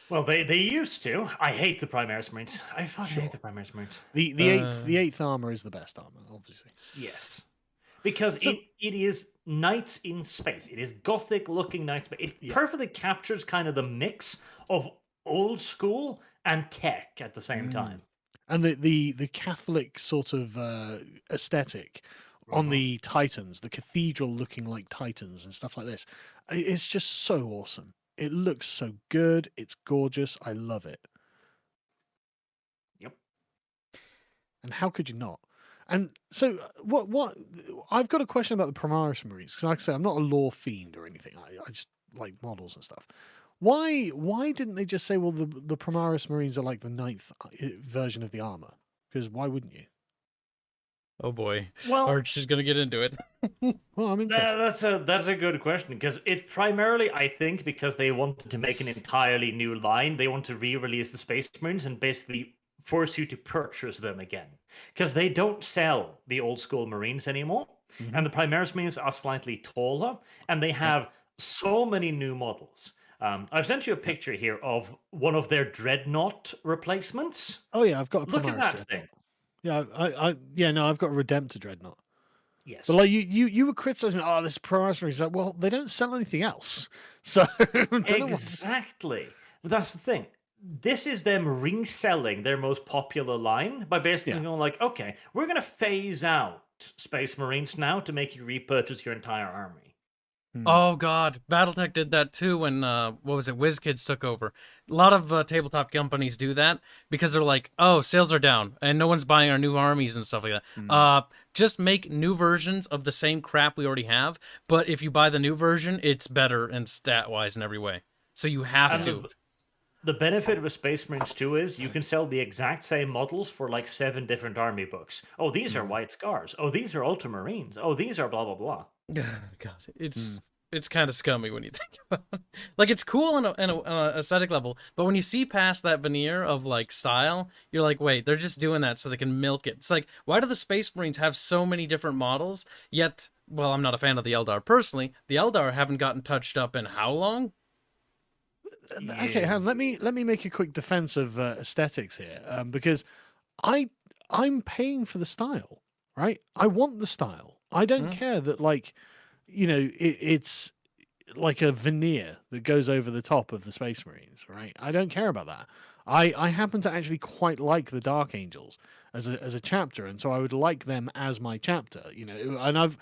Well, they used to. I hate the Primaris Marines. I fucking hate the Primaris Marines. The eighth armor is the best armor, obviously. Yes. Because it is knights in space. It is gothic looking knights. It perfectly captures kind of the mix of old school and tech at the same time. And the Catholic sort of aesthetic on the Titans, the cathedral looking like Titans and stuff like this. It's just so awesome. It looks so good. It's gorgeous. I love it. Yep. And how could you not? And so, what? I've got a question about the Primaris Marines, because like I say, I'm not a lore fiend or anything. I just like models and stuff. Why didn't they just say, well, the Primaris Marines are like the 9th version of the armor? Because why wouldn't you? Oh boy. Well, Arch is gonna get into it. Well, I'm interested. that's a good question, because it primarily, I think, because they wanted to make an entirely new line. They want to re-release the Space Marines and basically force you to purchase them again, because they don't sell the old school Marines anymore, and the Primaris Marines are slightly taller, and they have so many new models. I've sent you a picture here of one of their Dreadnought replacements. Oh yeah, I've got a Look at Primaris that Dreadnought. thing. Yeah, I've got a Redemptor Dreadnought. Yes. But like you were criticizing, oh, this Primaris Marines. Like, well, they don't sell anything else, so Exactly. But that's the thing. This is them reselling their most popular line by basically going like, okay, we're going to phase out Space Marines now to make you repurchase your entire army. Oh god, BattleTech did that too when what was it, WizKids took over. A lot of tabletop companies do that because they're like, oh, sales are down and no one's buying our new armies and stuff like that. Just make new versions of the same crap we already have, but if you buy the new version, it's better and stat wise in every way. So you have to. The benefit of a Space Marines 2 is you can sell the exact same models for like 7 different army books. Oh, these are White Scars. Oh, these are Ultramarines. Oh, these are blah blah blah. God, it's kind of scummy when you think about it. Like, it's cool on a aesthetic level, but when you see past that veneer of like style, you're like, wait, they're just doing that so they can milk it. It's like, why do the Space Marines have so many different models? Yet, well, I'm not a fan of the Eldar personally. The Eldar haven't gotten touched up in how long? Okay, Han, let me make a quick defense of aesthetics here, because I'm paying for the style, right? I want the style. I don't care that, like, you know, it's like a veneer that goes over the top of the Space Marines, right? I don't care about that. I happen to actually quite like the Dark Angels as a chapter, and so I would like them as my chapter, you know. And I've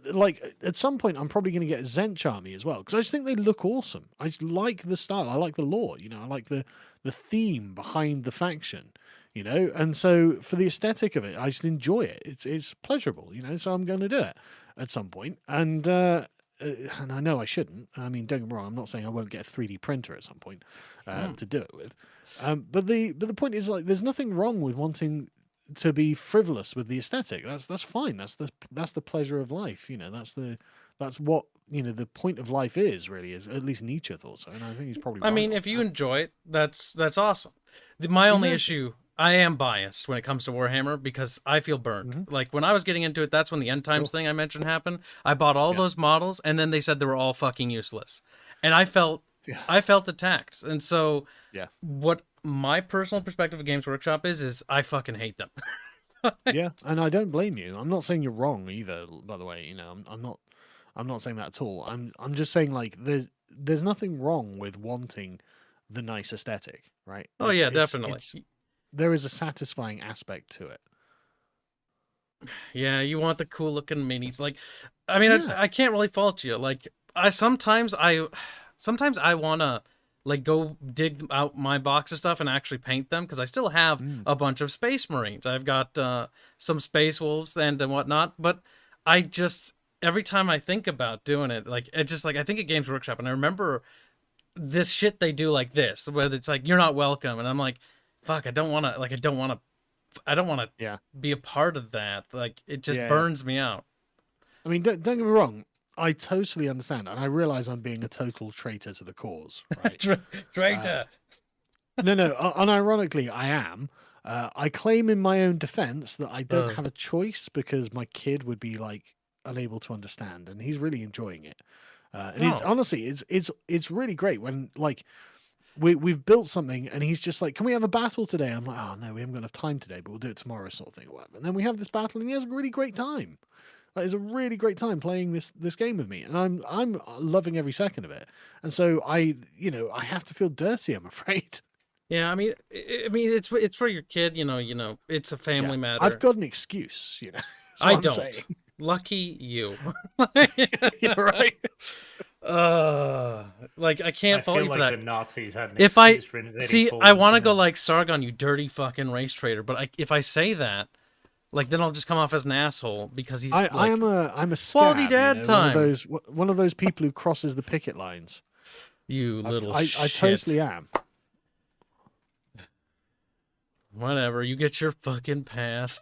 like at some point I'm probably going to get a Zench army as well, because I just think they look awesome. I just like the style. I like the lore, you know. I like the theme behind the faction, you know. And so for the aesthetic of it, I just enjoy it. It's pleasurable, you know. So I'm going to do it at some point. And I know I shouldn't. I mean, don't get me wrong. I'm not saying I won't get a 3D printer at some point to do it with. But the point is, like, there's nothing wrong with wanting to be frivolous with the aesthetic. That's fine. That's the pleasure of life. You know, that's what, you know, the point of life is, really, is at least Nietzsche thought so, and I think he's probably right. I mean, if you enjoy it, that's awesome. My only issue, I am biased when it comes to Warhammer because I feel burned. Like, when I was getting into it, that's when the End Times thing I mentioned happened. I bought all those models, and then they said they were all fucking useless, and I felt attacked. And so, what my personal perspective of Games Workshop is I fucking hate them. Yeah, and I don't blame you. I'm not saying you're wrong either, by the way. You know, I'm not saying that at all. I'm just saying, like, there's nothing wrong with wanting the nice aesthetic, right? Oh, definitely. There is a satisfying aspect to it. Yeah, you want the cool looking minis. Like, I mean, I can't really fault you. Like, sometimes I wanna, like, go dig out my box of stuff and actually paint them, because I still have a bunch of Space Marines. I've got some Space Wolves and whatnot, but I just, every time I think about doing it, like, it just, like, I think of Games Workshop, and I remember this shit they do, like this, where it's like, you're not welcome, and I'm like, fuck, I don't want to be a part of that. Like, it just burns me out. I mean, don't get me wrong. I totally understand, and I realize I'm being a total traitor to the cause. Right? Traitor. No, unironically, I am. I claim in my own defense that I don't have a choice because my kid would be like unable to understand, and he's really enjoying it. And it's honestly, it's really great when like we've built something and he's just like, "Can we have a battle today?" I'm like, "Oh no, we haven't got enough time today, but we'll do it tomorrow," sort of thing, or whatever. And then we have this battle, and he has a really great time. Like, it's a really great time playing this game with me, and I'm loving every second of it. And so I have to feel dirty, I'm afraid. Yeah, I mean, it's for your kid. It's a family matter. I've got an excuse. I don't. Saying. Lucky you. You're right. Like I can't fault you for that. The Nazis had an if excuse I for see, I want to go like Sargon, you dirty fucking race traitor. But if I say that, like then I'll just come off as an asshole because he's. I'm a scab, quality dad time. One of those people who crosses the picket lines. You little I totally am. Whatever, you get your fucking pass.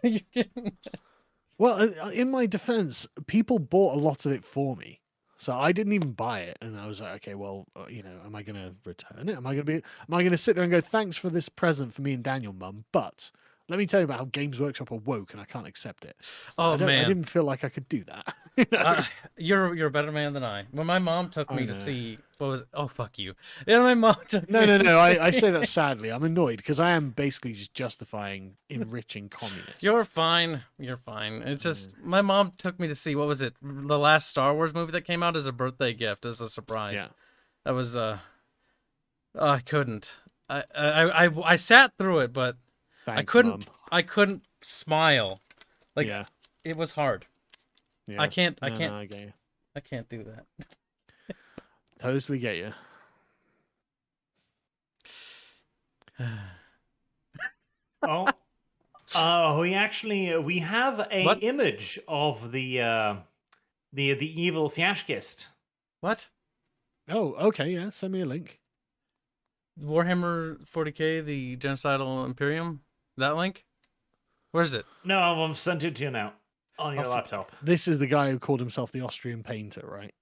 Well, in my defense, people bought a lot of it for me. So I didn't even buy it, and I was like, okay, well, am I going to return it? Am I going to sit there and go, thanks for this present for me and Daniel, Mum, but let me tell you about how Games Workshop are woke, and I can't accept it. Oh, man. I didn't feel like I could do that. You're a better man than I. When my mom took me to see, oh, fuck you. Yeah, my mom took me No, I say that sadly. I'm annoyed, because I am basically just justifying enriching communists. You're fine. It's just, my mom took me to see, what was it, the last Star Wars movie that came out as a birthday gift, as a surprise. Yeah. That was, I couldn't. I sat through it, but Thanks, I Mom. couldn't smile. Like, yeah. It was hard. Yeah. I can't I get you. I can't do that. Totally get you. We have a image of the evil Fascist. What? Oh, okay, yeah. Send me a link. Warhammer 40k, the genocidal Imperium. That link? Where is it? No, I'm sent it to you now on your laptop. This is the guy who called himself the Austrian painter, right?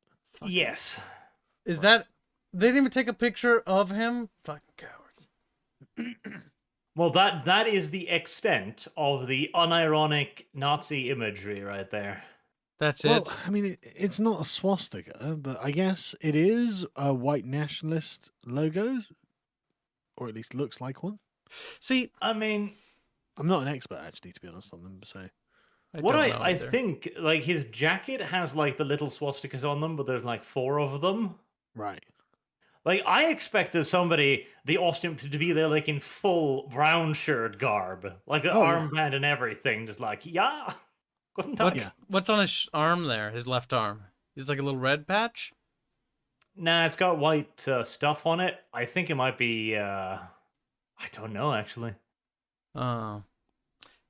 Yes. Is that? They didn't even take a picture of him. Fucking cowards. Well, that is the extent of the unironic Nazi imagery right there. That's it. I mean, it's not a swastika, but I guess it is a white nationalist logo, or at least looks like one. See, I mean, I'm not an expert actually, to be honest on them. So, I think like his jacket has like the little swastikas on them, but there's like 4 of them. Right. Like I expected the Austrian to be there like in full brown shirt garb, like an armband and everything, just like What's on his arm there? His left arm. He's like a little red patch. Nah, it's got white stuff on it. I think it might be. I don't know actually. Oh.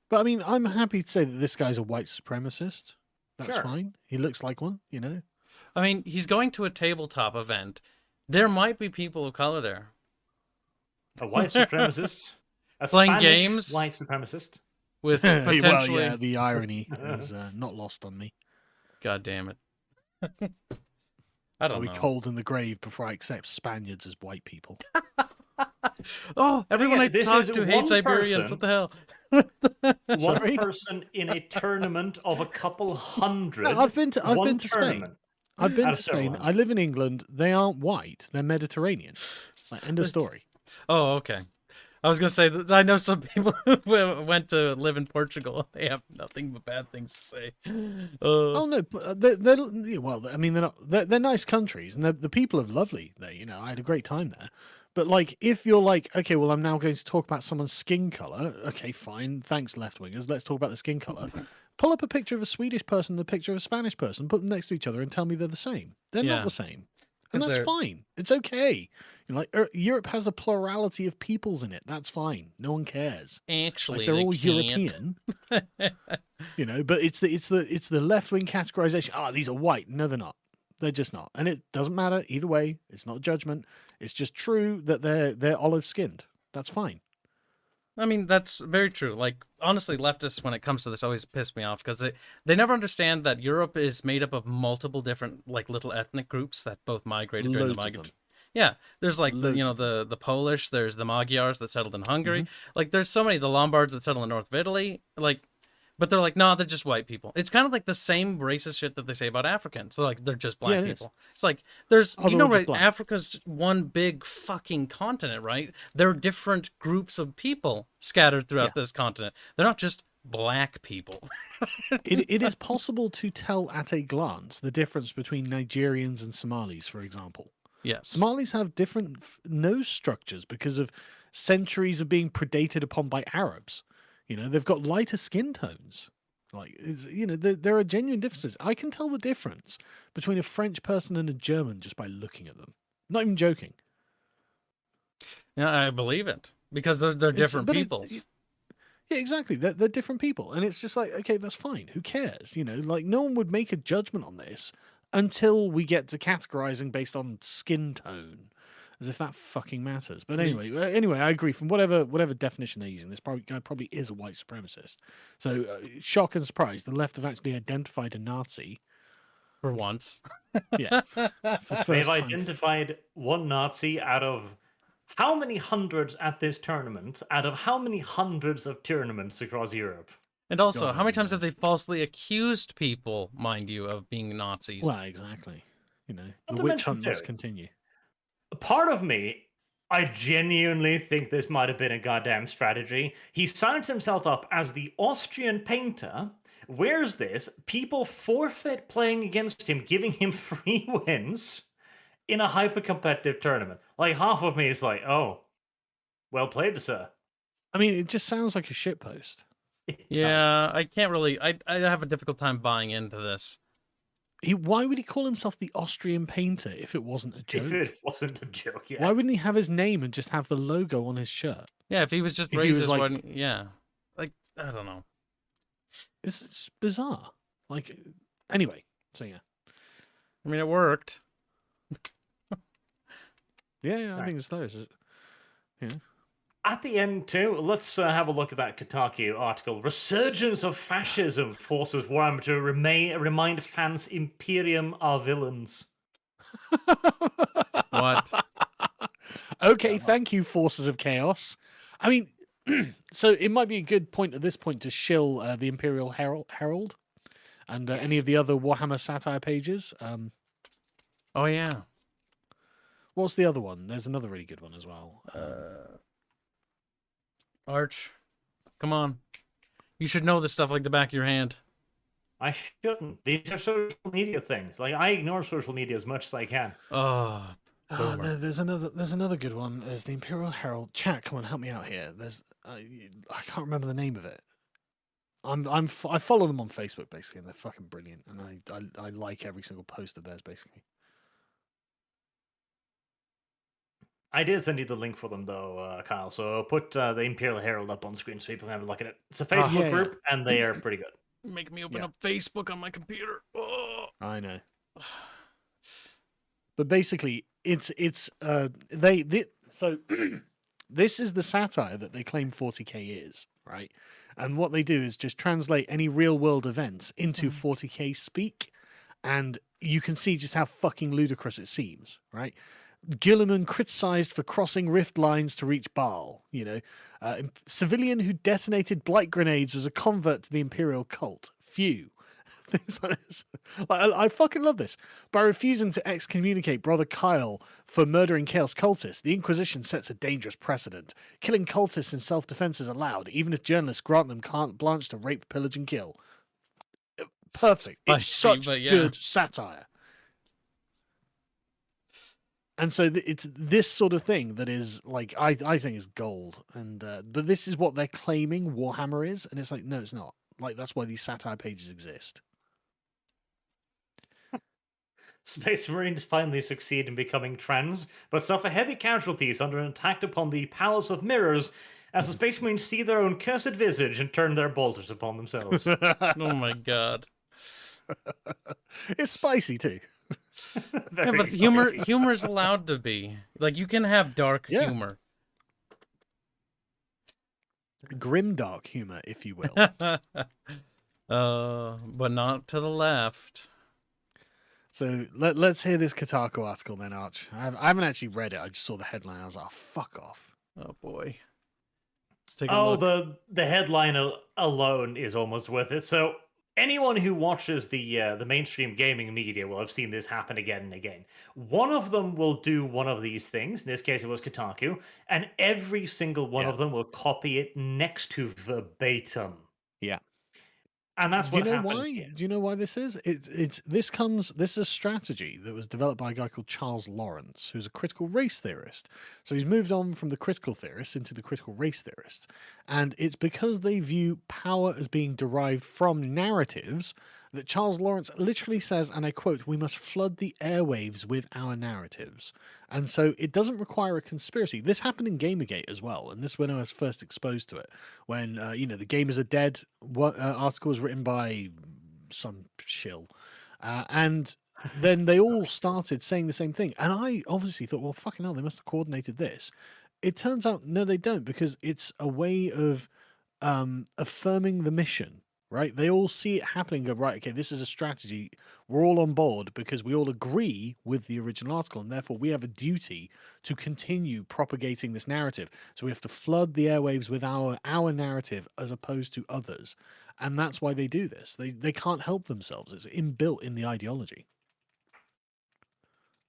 But I mean, I'm happy to say that this guy's a white supremacist. That's sure. Fine. He looks like one, I mean, he's going to a tabletop event. There might be people of color there. A white supremacist. Playing Spanish games. White supremacist. With potentially... Well, yeah, the irony is not lost on me. God damn it. I don't know. I'll be cold in the grave before I accept Spaniards as white people. Oh, everyone I talk to hates Iberians. What the hell? One person in a tournament of a couple hundred. No, I've been to Spain. I've been to Spain. I live in England. They aren't white. They're Mediterranean. Like, end of story. Oh, okay. I was going to say, I know some people who went to live in Portugal. They have nothing but bad things to say. Oh, no. They're nice countries, and the people are lovely there. I had a great time there. But, like, if you're like, okay, well, I'm now going to talk about someone's skin color. Okay, fine. Thanks, left-wingers. Let's talk about the skin color. Pull up a picture of a Swedish person and a picture of a Spanish person, put them next to each other and tell me they're the same. They're not the same. And that's fine. It's okay. Europe has a plurality of peoples in it. That's fine. No one cares. Actually, they're all European. But it's the left-wing categorization. These are white. No, they're not. They're just not. And it doesn't matter either way. It's not judgment. It's just true that they're olive-skinned. That's fine. I mean, that's very true. Like, honestly, leftists, when it comes to this, always piss me off because they never understand that Europe is made up of multiple different, like, little ethnic groups that both migrated during the migration. Yeah, there's like Loads of the Polish, there's the Magyars that settled in Hungary. Mm-hmm. Like there's so many, the Lombards that settled in north of Italy. Like, but they're like, no, they're just white people. It's kind of like the same racist shit that they say about Africans. So like they're just black Yeah, it is. people. It's like there's Oh, they're all just right, black. Africa's one big fucking continent, right? There are different groups of people scattered throughout this continent. They're not just black people. It is possible to tell at a glance the difference between Nigerians and Somalis, for example. Yes. Somalis have different nose structures because of centuries of being predated upon by Arabs. You know, they've got lighter skin tones. Like, there are genuine differences. I can tell the difference between a French person and a German just by looking at them. Not even joking. Yeah, I believe it because they're different peoples. Yeah, exactly. They're different people. And it's just like, okay, that's fine. Who cares? You know, like no one would make a judgment on this until we get to categorizing based on skin tone, as if that fucking matters. But anyway, I agree. From whatever definition they're using, this guy probably is a white supremacist. So, shock and surprise, the left have actually identified a Nazi. For once. Yeah. They've identified one Nazi out of how many hundreds at this tournament, out of how many hundreds of tournaments across Europe? And also, how many times have they falsely accused people, mind you, of being Nazis? Well, exactly. You know, the witch hunt must continue. Part of me, I genuinely think this might have been a goddamn strategy. He signs himself up as the Austrian painter, wears this, people forfeit playing against him, giving him free wins in a hyper-competitive tournament. Like, half of me is like, oh, well played, sir. I mean, it just sounds like a shitpost. Yeah, I can't really... I have a difficult time buying into this. Why would he call himself the Austrian painter if it wasn't a joke? If it wasn't a joke, yeah. Why wouldn't he have his name and just have the logo on his shirt? Yeah, if he was just racist, yeah. Like, I don't know. It's bizarre. Like, anyway, so yeah. I mean, it worked. Yeah, I think it's those. Yeah. At the end, too, let's have a look at that Kotaku article. Resurgence of fascism forces Warhammer to remind fans Imperium are villains. What? Okay, thank you, Forces of Chaos. I mean, so it might be a good point at this point to shill the Imperial Herald and any of the other Warhammer Satire pages. Oh, yeah. What's the other one? There's another really good one as well. Arch, come on. You should know this stuff like the back of your hand. I shouldn't. These are social media things. Like, I ignore social media as much as I can. Oh, no, there's another good one. There's the Imperial Herald. Chat, come on, help me out here. There's I can't remember the name of it. I follow them on Facebook basically, and they're fucking brilliant. And I like every single post of theirs basically. I did send you the link for them, though, Kyle. So I'll put the Imperial Herald up on screen so people can have a look at it. It's a Facebook group, and they are pretty good. Make me open up Facebook on my computer. Oh. I know. But basically, so this is the satire that they claim 40k is, right? And what they do is just translate any real world events into 40k speak, and you can see just how fucking ludicrous it seems, right? Gilliman criticized for crossing rift lines to reach Baal. You know, civilian who detonated blight grenades was a convert to the Imperial cult. Phew. Things like this. I fucking love this. By refusing to excommunicate Brother Kyle for murdering Chaos cultists, the Inquisition sets a dangerous precedent. Killing cultists in self-defense is allowed, even if journalists grant them carte blanche to rape, pillage, and kill. Perfect. It's such good satire. And so it's this sort of thing that is like I think is gold, and but this is what they're claiming Warhammer is, and it's like no, it's not. Like that's why these satire pages exist. Space Marines finally succeed in becoming trans, but suffer heavy casualties under an attack upon the Palace of Mirrors, as the Space Marines see their own cursed visage and turn their bolters upon themselves. Oh my god. It's spicy too. Yeah, but humor is allowed to be. Like you can have dark humor. Grim dark humor, if you will. But not to the left. So let's hear this Kotaku article then, Arch. I haven't actually read it. I just saw the headline. I was like, oh, fuck off. Oh boy. Let's take a Oh, look. the headline alone is almost worth it. So anyone who watches the mainstream gaming media will have seen this happen again and again. One of them will do one of these things. In this case, it was Kotaku, and every single one Yeah. of them will copy it next to verbatim. Yeah. And that's what happened why? here. Do you know why this is? This is a strategy that was developed by a guy called Charles Lawrence, who's a critical race theorist. So he's moved on from the critical theorists into the critical race theorists. And it's because they view power as being derived from narratives that Charles Lawrence literally says, and I quote, "We must flood the airwaves with our narratives." And so it doesn't require a conspiracy. This happened in Gamergate as well, and this is when I was first exposed to it. When the Gamers Are Dead article was written by some shill, and then they all started saying the same thing. And I obviously thought, well, fucking hell, they must have coordinated this. It turns out, no, they don't, because it's a way of affirming the mission. Right? They all see it happening and go, right, okay, this is a strategy. We're all on board because we all agree with the original article, and therefore we have a duty to continue propagating this narrative. So we have to flood the airwaves with our narrative as opposed to others. And that's why they do this. They can't help themselves. It's inbuilt in the ideology.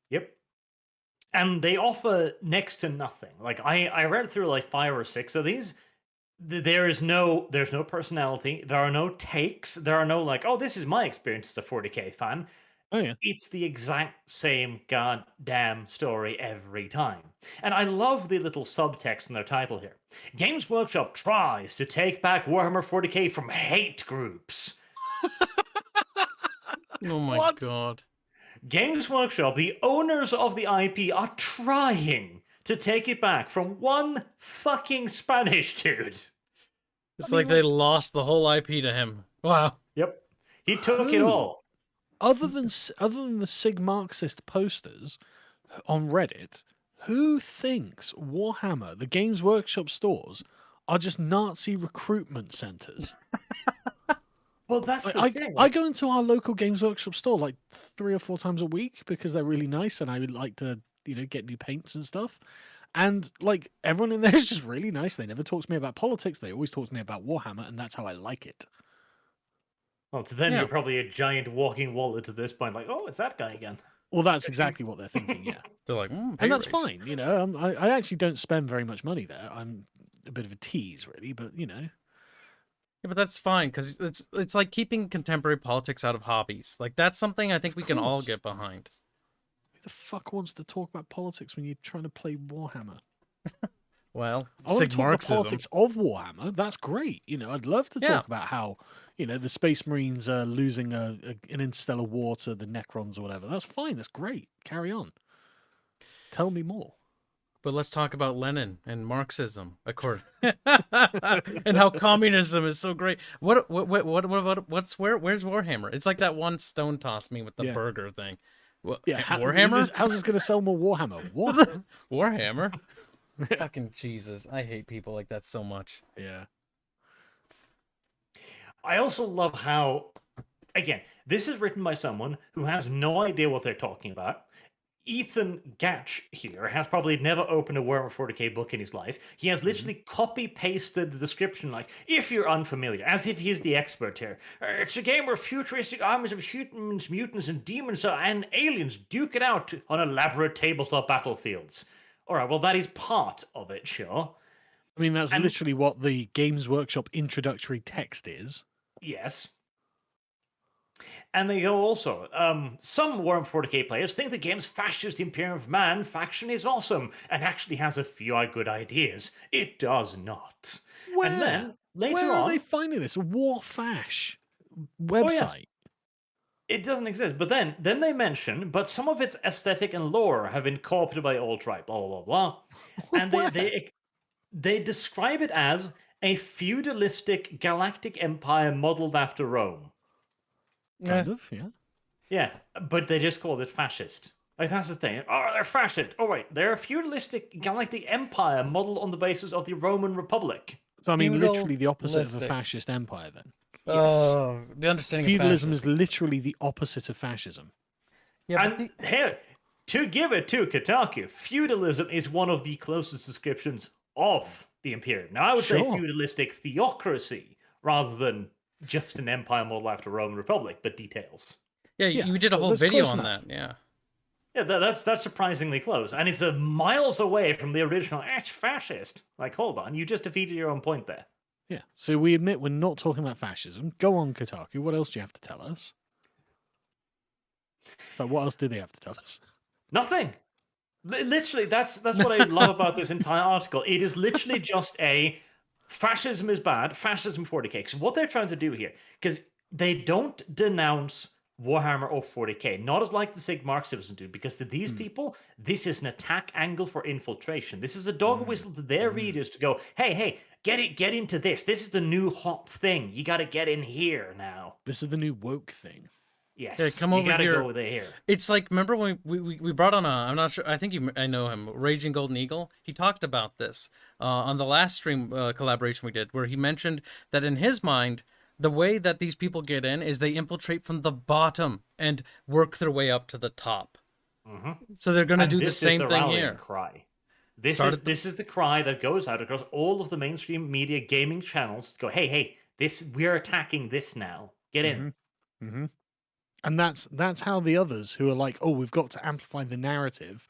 Yep. And they offer next to nothing. Like I read through like 5 or 6 of these. There's no personality. There are no takes. There are no like, oh, this is my experience as a 40k fan. Oh yeah. It's the exact same goddamn story every time. And I love the little subtext in their title here. Games Workshop tries to take back Warhammer 40k from hate groups. Oh my What? god. Games Workshop, the owners of the IP, are trying to take it back from one fucking Spanish dude. It's like they lost the whole IP to him. Wow. Yep. He took it Who? all. Other than the Sig Marxist posters on Reddit, who thinks Warhammer, the Games Workshop stores, are just Nazi recruitment centers? Well, that's the I thing. I go into our local Games Workshop store like 3 or 4 times a week because they're really nice, and I would like to, get new paints and stuff. And like everyone in there is just really nice. They never talk to me about politics. They always talk to me about Warhammer, and that's how I like it. Well, to them, Yeah. you're probably a giant walking wallet at this point. Like, oh, it's that guy again. Well, that's exactly what they're thinking, yeah. They're like, And pay that's raise. fine, I actually don't spend very much money there. I'm a bit of a tease, really, but Yeah, but that's fine because it's like keeping contemporary politics out of hobbies. Like that's something I think we can all course. get behind. who the fuck wants to talk about politics when you're trying to play Warhammer? Well, I want Sig to talk about Marxism. politics of Warhammer. That's great. I'd love to Yeah. talk about how, the Space Marines are losing an interstellar war to the Necrons or whatever. That's fine. That's great. Carry on. Tell me more. But let's talk about Lenin and Marxism, according, and how communism is so great. Where's Warhammer? It's like that one stone toss meme with the Yeah. burger thing. What, Yeah, Warhammer? How's this going to sell more Warhammer? What? Warhammer? Fucking Jesus! I hate people like that so much. Yeah. I also love how, again, this is written by someone who has no idea what they're talking about. Ethan Gatch here has probably never opened a Warhammer 40k book in his life. He has literally copy-pasted the description, like, if you're unfamiliar, as if he's the expert here. It's a game where futuristic armies of humans, mutants, and demons and aliens duke it out on elaborate tabletop battlefields. All right, well, that is part of it, sure. I mean, that's And- literally what the Games Workshop introductory text is. Yes. And they go also, some Warhammer 40k players think the game's fascist Imperium of Man faction is awesome and actually has a few good ideas. It does not. Where? And then, later Where on, are they finding this? A Warfash website. it doesn't exist. But then they mention, but some of its aesthetic and lore have been co-opted by alt-right, blah, blah, blah, blah. And Where? they describe it as a feudalistic galactic empire modeled after Rome. Kind of, yeah. Yeah, but they just called it fascist. Like, that's the thing. Oh, they're fascist. Oh, wait, they're a feudalistic galactic empire modeled on the basis of the Roman Republic. So, I mean, Feudal literally the opposite of a listic. fascist empire, then. Yes. Oh, the understanding Feudalism of is literally the opposite of fascism. Yeah, And here, to give it to Kotaku, feudalism is one of the closest descriptions of the Imperium. Now, I would say Sure. feudalistic theocracy rather than just an empire model after Roman Republic, but details. yeah, Yeah, you did a whole that's video close on enough. that. Yeah. Yeah, that's surprisingly close, and it's miles away from the original fascist. Like, hold on, you just defeated your own point there. Yeah. So we admit we're not talking about fascism. Go on, Kotaku. What else do you have to tell us? So what else do they have to tell us? Nothing. Literally, that's what I love about this entire article. It is literally just a fascism is bad, fascism 40k. Because what they're trying to do here, because they don't denounce Warhammer or 40k, not as like the Sig Marxism do, because to these people, this is an attack angle for infiltration. This is a dog whistle to their readers to go, hey, get into this. This is the new hot thing. You got to get in here now. This is the new woke thing. Yes, Yeah, come you over gotta here. go here. It's like, remember when we brought on I'm not sure, I think I know him, Raging Golden Eagle. He talked about this on the last stream collaboration we did, where he mentioned that in his mind, the way that these people get in is they infiltrate from the bottom and work their way up to the top. So they're going to do the same thing here. Cry. This is the cry that goes out across all of the mainstream media gaming channels. Go, hey, we're attacking this now. Get in. Mm-hmm. And that's how the others who are like, oh, we've got to amplify the narrative,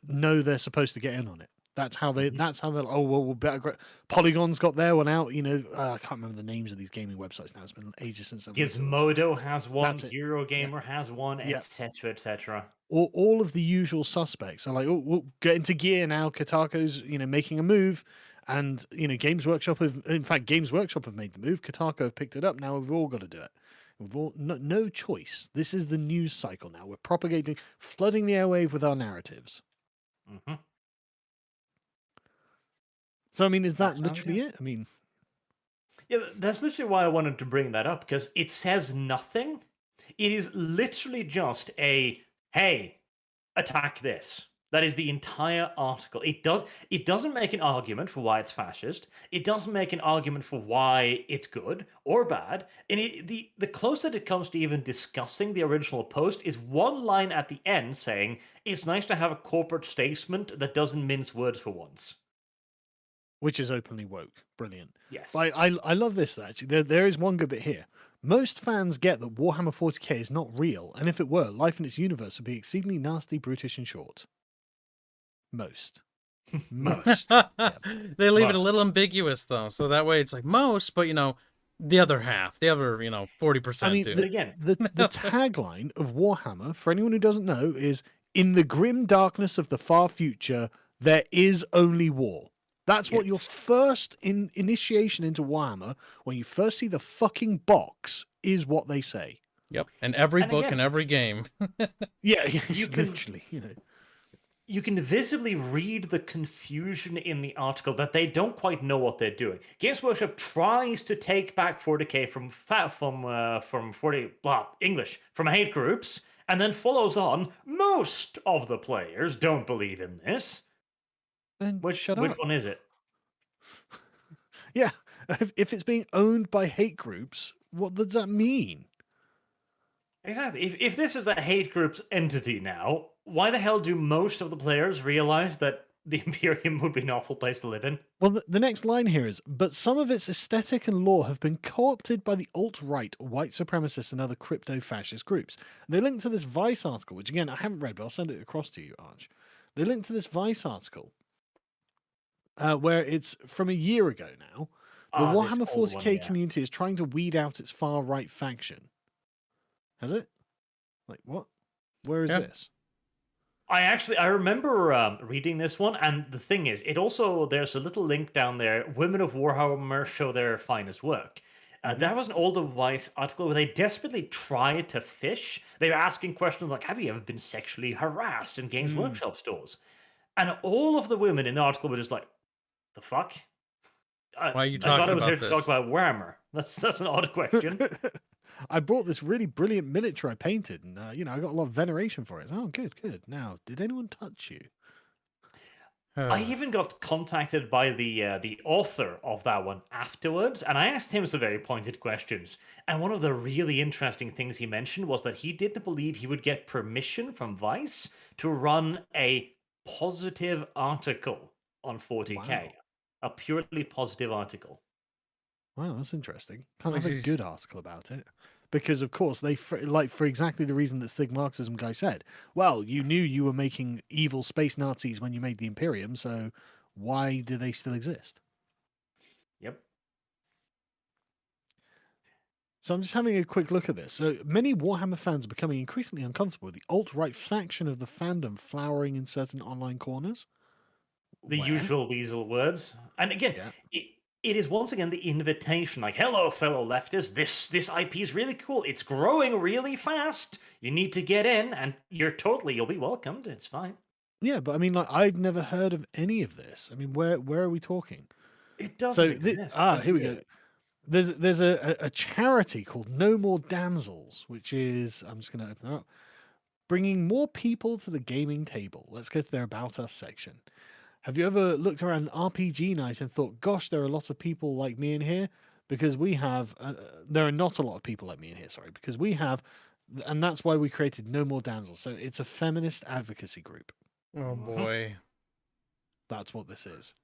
know they're supposed to get in on it. That's how they're. Oh well, we'll better. Polygon's got their one out. I can't remember the names of these gaming websites now. It's been ages since I've. Gizmodo has one. Eurogamer has one, etc., etc. All of the usual suspects are like, oh, we'll get into gear now. Kotaku's making a move, and Games Workshop have made the move. Kotaku have picked it up. Now we've all got to do it. We've all no choice. This is the news cycle now. We're propagating, flooding the airwave with our narratives. Mm-hmm. So, I mean, is that literally it? I mean... Yeah, that's literally why I wanted to bring that up, because it says nothing. It is literally just a, hey, attack this. That is the entire article. It doesn't make an argument for why it's fascist. It doesn't make an argument for why it's good or bad. And the closer it comes to even discussing the original post is one line at the end saying, it's nice to have a corporate statement that doesn't mince words for once. Which is openly woke. Brilliant. Yes. I love this, actually. There is one good bit here. Most fans get that Warhammer 40k is not real, and if it were, life in its universe would be exceedingly nasty, brutish, and short. Most. They leave it a little ambiguous, though, so that way it's like most, but, the other half, the other, 40% I mean, do. The tagline of Warhammer, for anyone who doesn't know, is, in the grim darkness of the far future, there is only war. That's what your first initiation into Warhammer, when you first see the fucking box, is what they say. Yep, and every book and every game. Yeah, you can literally, you can visibly read the confusion in the article that they don't quite know what they're doing. Games Workshop tries to take back 40k from hate groups, and then follows on. Most of the players don't believe in this. Then which one is it? Yeah, if it's being owned by hate groups, what does that mean? Exactly. If this is a hate group's entity now, why the hell do most of the players realize that the Imperium would be an awful place to live in? Well, the next line here is, but some of its aesthetic and lore have been co-opted by the alt-right, white supremacists, and other crypto-fascist groups. They link to this Vice article, which again, I haven't read, but I'll send it across to you, Arch. They link to this Vice article, where it's from a year ago now. The Warhammer 40k community is trying to weed out its far-right faction. Has it? Like, what? Where is this? I remember reading this one, and the thing is, there's a little link down there. Women of Warhammer show their finest work. That was an older Vice article where they desperately tried to fish. They were asking questions like, have you ever been sexually harassed in Games Workshop stores? And all of the women in the article were just like, the fuck? Why are you talking about this? I thought I was here to talk about Warhammer. That's an odd question. I brought this really brilliant miniature I painted, and I got a lot of veneration for it. Oh, good. Now, did anyone touch you? I even got contacted by the author of that one afterwards, and I asked him some very pointed questions. And one of the really interesting things he mentioned was that he didn't believe he would get permission from Vice to run a positive article on 40k, Wow. a purely positive article. Wow, that's interesting. Can't I have a see. good article about it. Because, of course, like for exactly the reason that Sig Marxism guy said. Well, you knew you were making evil space Nazis when you made the Imperium, so why do they still exist? Yep. So I'm just having a quick look at this. So many Warhammer fans are becoming increasingly uncomfortable with the alt-right faction of the fandom flowering in certain online corners. The Where? usual weasel words. And again, Yeah. it is once again the invitation, like, hello, fellow leftists, this IP is really cool. It's growing really fast. You need to get in, and you'll be welcomed. It's fine. Yeah, but I mean, like, I've never heard of any of this. I mean, where are we talking? It doesn't So exist. here we go. There's a charity called No More Damsels, which is, I'm just going to open it up, bringing more people to the gaming table. Let's go to their About Us section. Have you ever looked around an RPG night and thought, gosh, there are a lot of people like me in here? Because we have, there are not a lot of people like me in here, sorry, because we have, and that's why we created No More Damsels. So it's a feminist advocacy group. Oh boy. That's what this is,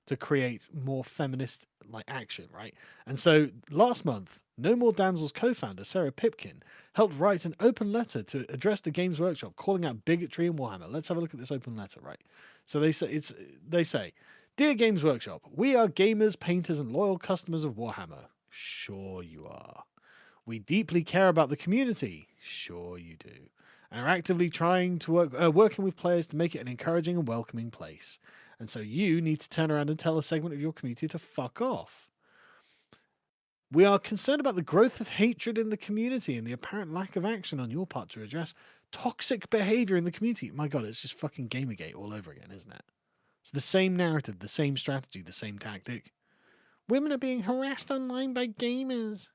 to create more feminist like action, right? And so last month, No More Damsels co-founder Sarah Pipkin helped write an open letter to address the Games Workshop, calling out bigotry in Warhammer. Let's have a look at this open letter, right? So they say, "Dear Games Workshop, we are gamers, painters, and loyal customers of Warhammer. Sure you are. We deeply care about the community. Sure you do. And are actively trying to working with players to make it an encouraging and welcoming place. And so you need to turn around and tell a segment of your community to fuck off. We are concerned about the growth of hatred in the community and the apparent lack of action on your part to address toxic behavior in the community." My God, it's just fucking Gamergate all over again, isn't it? It's the same narrative, the same strategy, the same tactic. Women are being harassed online by gamers.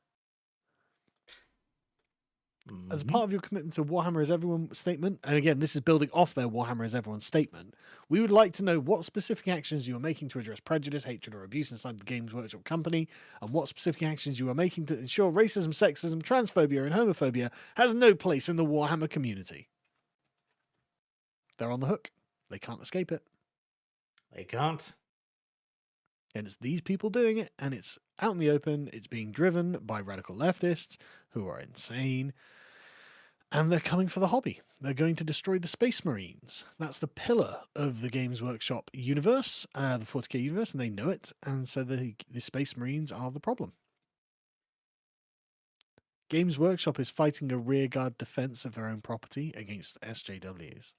As part of your commitment to Warhammer is Everyone statement, and again, this is building off their Warhammer is Everyone statement, we would like to know what specific actions you are making to address prejudice, hatred, or abuse inside the Games Workshop company, and what specific actions you are making to ensure racism, sexism, transphobia, and homophobia has no place in the Warhammer community. They're on the hook. They can't escape it. They can't. And it's these people doing it, and it's out in the open. It's being driven by radical leftists who are insane. And they're coming for the hobby. They're going to destroy the Space Marines. That's the pillar of the Games Workshop universe, the 40k universe, and they know it. And so the Space Marines are the problem. Games Workshop is fighting a rearguard defense of their own property against SJWs.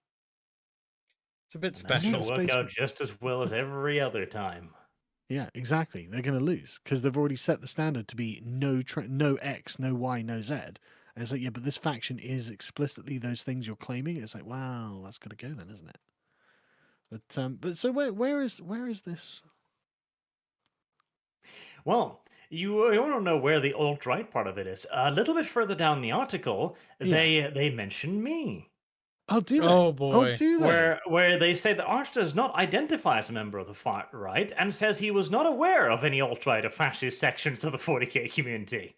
It's a bit That special. should work out just as well as every other time. Yeah, exactly. They're going to lose because they've already set the standard to be no X, no Y, no Z. And it's like, yeah, but this faction is explicitly those things you're claiming. It's like, wow, that's got to go then, isn't it? But so where is this? Well, you want to know where the alt-right part of it is. A little bit further down the article, they mention me. Oh, do they? Oh boy. Oh, do they? Where they say that Arch does not identify as a member of the far right and says he was not aware of any alt-right or fascist sections of the 40k community.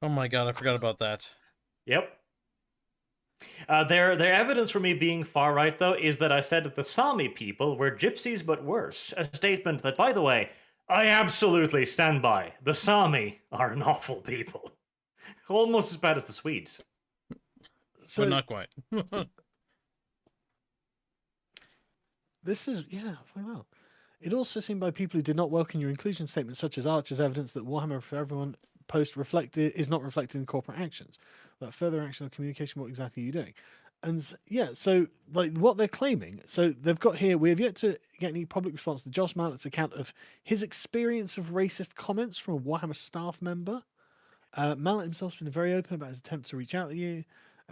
Oh my god, I forgot about that. Yep. Their evidence for me being far right, though, is that I said that the Sami people were gypsies but worse. A statement that, by the way, I absolutely stand by. The Sami are an awful people. Almost as bad as the Swedes. But not quite. This is, yeah, well. It also seemed by people who did not welcome your inclusion statement, such as Archer's evidence that Warhammer for Everyone post is not reflected in corporate actions. But further action on communication, what exactly are you doing? And yeah, so like what they're claiming, so they've got here, we have yet to get any public response to Josh Mallett's account of his experience of racist comments from a Warhammer staff member. Mallett himself has been very open about his attempt to reach out to you.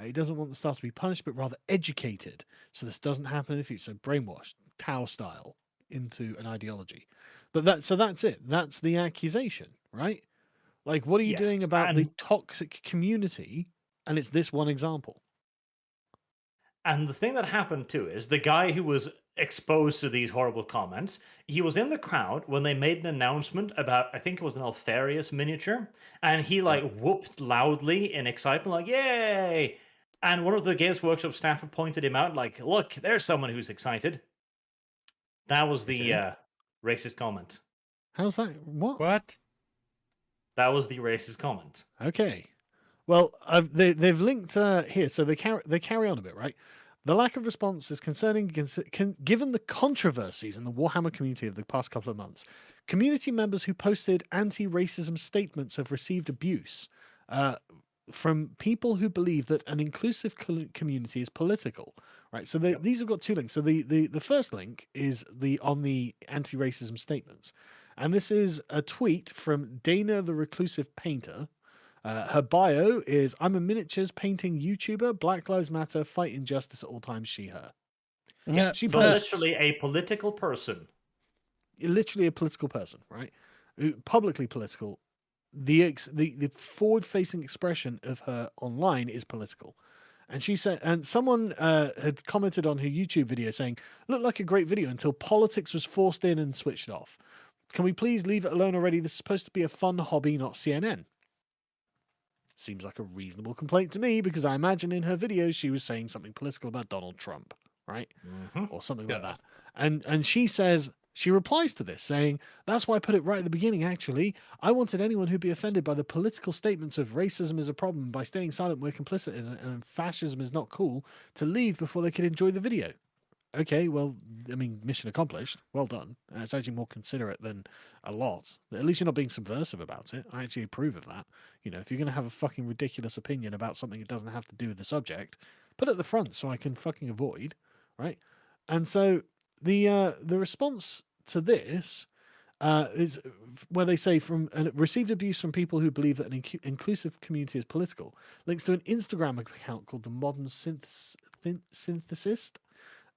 He doesn't want the staff to be punished, but rather educated, so this doesn't happen in the future. So brainwashed, Tau style, into an ideology. But that's it. That's the accusation, right? Like, what are you doing about the toxic community? And it's this one example. And the thing that happened too is the guy who was exposed to these horrible comments, he was in the crowd when they made an announcement about, I think it was an Alfarius miniature, and he like whooped loudly in excitement, like, yay! And one of the Games Workshop staff had pointed him out, like, look, there's someone who's excited. That was the racist comment. How's that? What? What? That was the racist comment. Okay. Well, they've linked here, so they carry on a bit, right? The lack of response is concerning given the controversies in the Warhammer community of the past couple of months. Community members who posted anti-racism statements have received abuse from people who believe that an inclusive community is political, right? So these have got two links. So the first link is on the anti-racism statements, and this is a tweet from Dana the Reclusive Painter. Her bio is, I'm a miniatures painting YouTuber, Black Lives Matter, fight injustice at all times, she, her. Yeah, She So posts, literally a political person. literally a political person, right? Publicly political. The forward-facing expression of her online is political. And she said, and someone had commented on her YouTube video saying, looked like a great video until politics was forced in and switched off. Can we please leave it alone already? This is supposed to be a fun hobby, not CNN. Seems like a reasonable complaint to me, because I imagine in her videos she was saying something political about Donald Trump, right? Or something like that. And she says, she replies to this saying, that's why I put it right at the beginning, actually. I wanted anyone who'd be offended by the political statements of racism is a problem, by staying silent we're complicit and fascism is not cool, to leave before they could enjoy the video. Okay, well, I mean, mission accomplished. Well done. It's actually more considerate than a lot. At least you're not being subversive about it. I actually approve of that. You know, if you're going to have a fucking ridiculous opinion about something that doesn't have to do with the subject, put it at the front so I can fucking avoid, right? And so the response to this is where they say received abuse from people who believe that an inclusive community is political. Links to an Instagram account called the Modern Synthesist.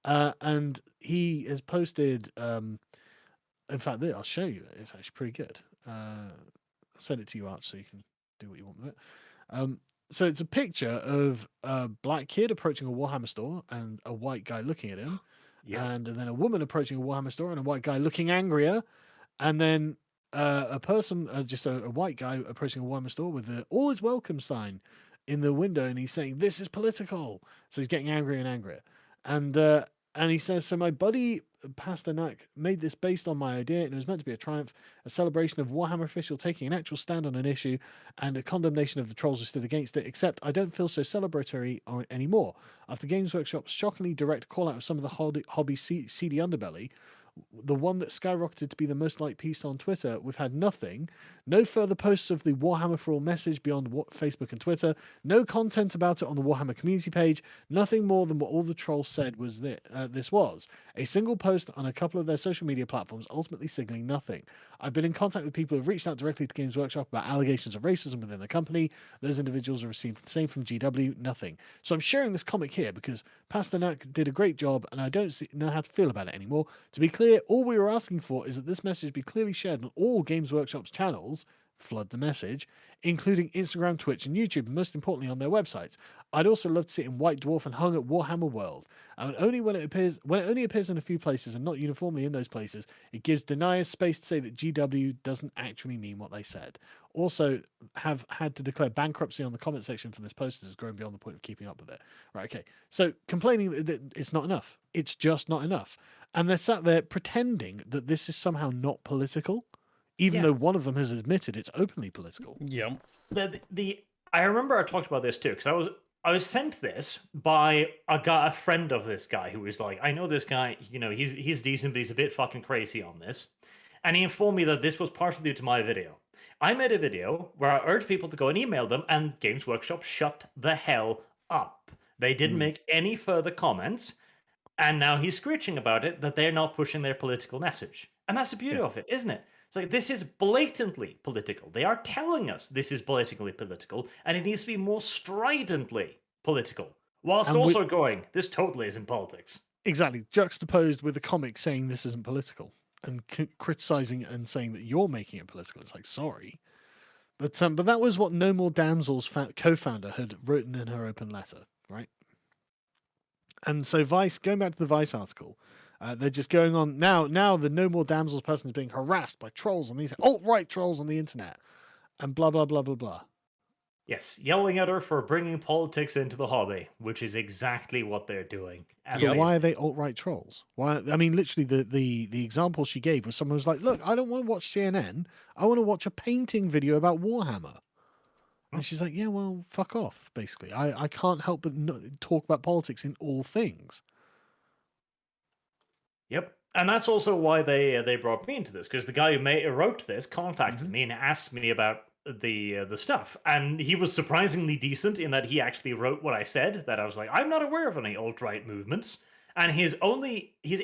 And he has posted, in fact, I'll show you it. It's actually pretty good. I'll send it to you, Arch, so you can do what you want with it. So it's a picture of a black kid approaching a Warhammer store and a white guy looking at him. And then a woman approaching a Warhammer store and a white guy looking angrier. And then a person, just a white guy approaching a Warhammer store with the all is welcome sign in the window. And he's saying, this is political. So he's getting angrier and angrier. And he says, so my buddy Pasternak made this based on my idea, and it was meant to be a triumph, a celebration of Warhammer official taking an actual stand on an issue, and a condemnation of the trolls who stood against it, except I don't feel so celebratory anymore. After Games Workshop's shockingly direct call-out of some of the hobby seedy underbelly, the one that skyrocketed to be the most liked piece on Twitter, we've had nothing. No further posts of the Warhammer for All message beyond Facebook and Twitter. No content about it on the Warhammer community page. Nothing more than what all the trolls said was this was. A single post on a couple of their social media platforms, ultimately signaling nothing. I've been in contact with people who have reached out directly to Games Workshop about allegations of racism within the company. Those individuals have received the same from GW, nothing. So I'm sharing this comic here because Pasternak did a great job, and I don't know how to feel about it anymore. To be clear, all we were asking for is that this message be clearly shared on all Games Workshop's channels, flood the message, including Instagram, Twitch, and YouTube, and most importantly on their websites. I'd also love to see it in White Dwarf and hung at Warhammer World. And only when it only appears in a few places and not uniformly in those places, it gives deniers space to say that GW doesn't actually mean what they said. Also, have had to declare bankruptcy on the comment section for this post has grown beyond the point of keeping up with it. Right, okay. So complaining that it's not enough. It's just not enough. And they're sat there pretending that this is somehow not political, even though one of them has admitted it's openly political. Yeah. I remember I talked about this too, because I was sent this by a friend of this guy who was like, I know this guy, you know, he's decent, but he's a bit fucking crazy on this. And he informed me that this was partially due to my video. I made a video where I urged people to go and email them, and Games Workshop shut the hell up. They didn't make any further comments, and now he's screeching about it, that they're not pushing their political message. And that's the beauty of it, isn't it? It's like, this is blatantly political. They are telling us this is politically political, and it needs to be more stridently political, whilst also going, this totally isn't politics. Exactly. Juxtaposed with the comic saying this isn't political, and criticizing and saying that you're making it political. It's like, sorry. But that was what No More Damsels co-founder had written in her open letter, right? And so Vice, going back to the Vice article, they're just going on now. Now the No More Damsels person is being harassed by trolls on these alt-right trolls on the internet, and blah blah blah blah blah. Yes, yelling at her for bringing politics into the hobby, which is exactly what they're doing. And But Yep. why are they alt-right trolls? Why? I mean, literally, the example she gave was someone was like, "Look, I don't want to watch CNN. I want to watch a painting video about Warhammer." And she's like, "Yeah, well, fuck off." Basically, I can't help but talk about politics in all things. Yep. And that's also why they brought me into this, because the guy who wrote this contacted me and asked me about the stuff, and he was surprisingly decent in that he actually wrote what I said. That I was like, I'm not aware of any alt right movements, and his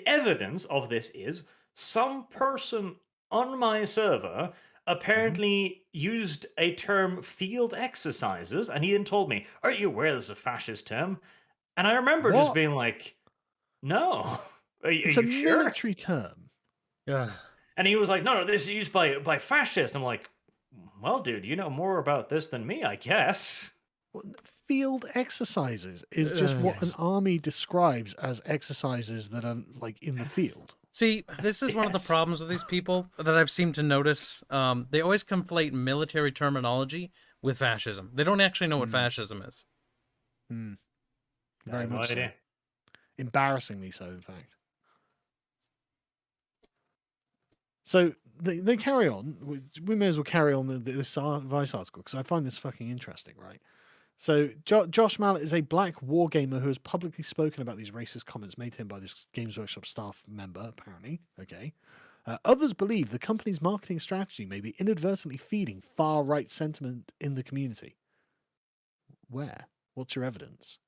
evidence of this is some person on my server apparently used a term field exercises, and he then told me, "Are you aware this is a fascist term?" And I remember just What? being like, "No." Are It's you a sure? military term. Ugh. And he was like, no, this is used by fascists. I'm like, well, dude, you know more about this than me, I guess. Field exercises is just what an Yes. army describes as exercises that are like in the field. See, this is one of the Yes. problems with these people that I've seemed to notice. They always conflate military terminology with fascism. They don't actually know what fascism is. Hmm. I Very have no much so. idea. Embarrassingly so, in fact. So they carry on. We may as well carry on this Vice article because I find this fucking interesting, right? So Josh Mallet is a black wargamer who has publicly spoken about these racist comments made to him by this Games Workshop staff member, apparently. Okay. Others believe the company's marketing strategy may be inadvertently feeding far-right sentiment in the community. Where? What's your evidence?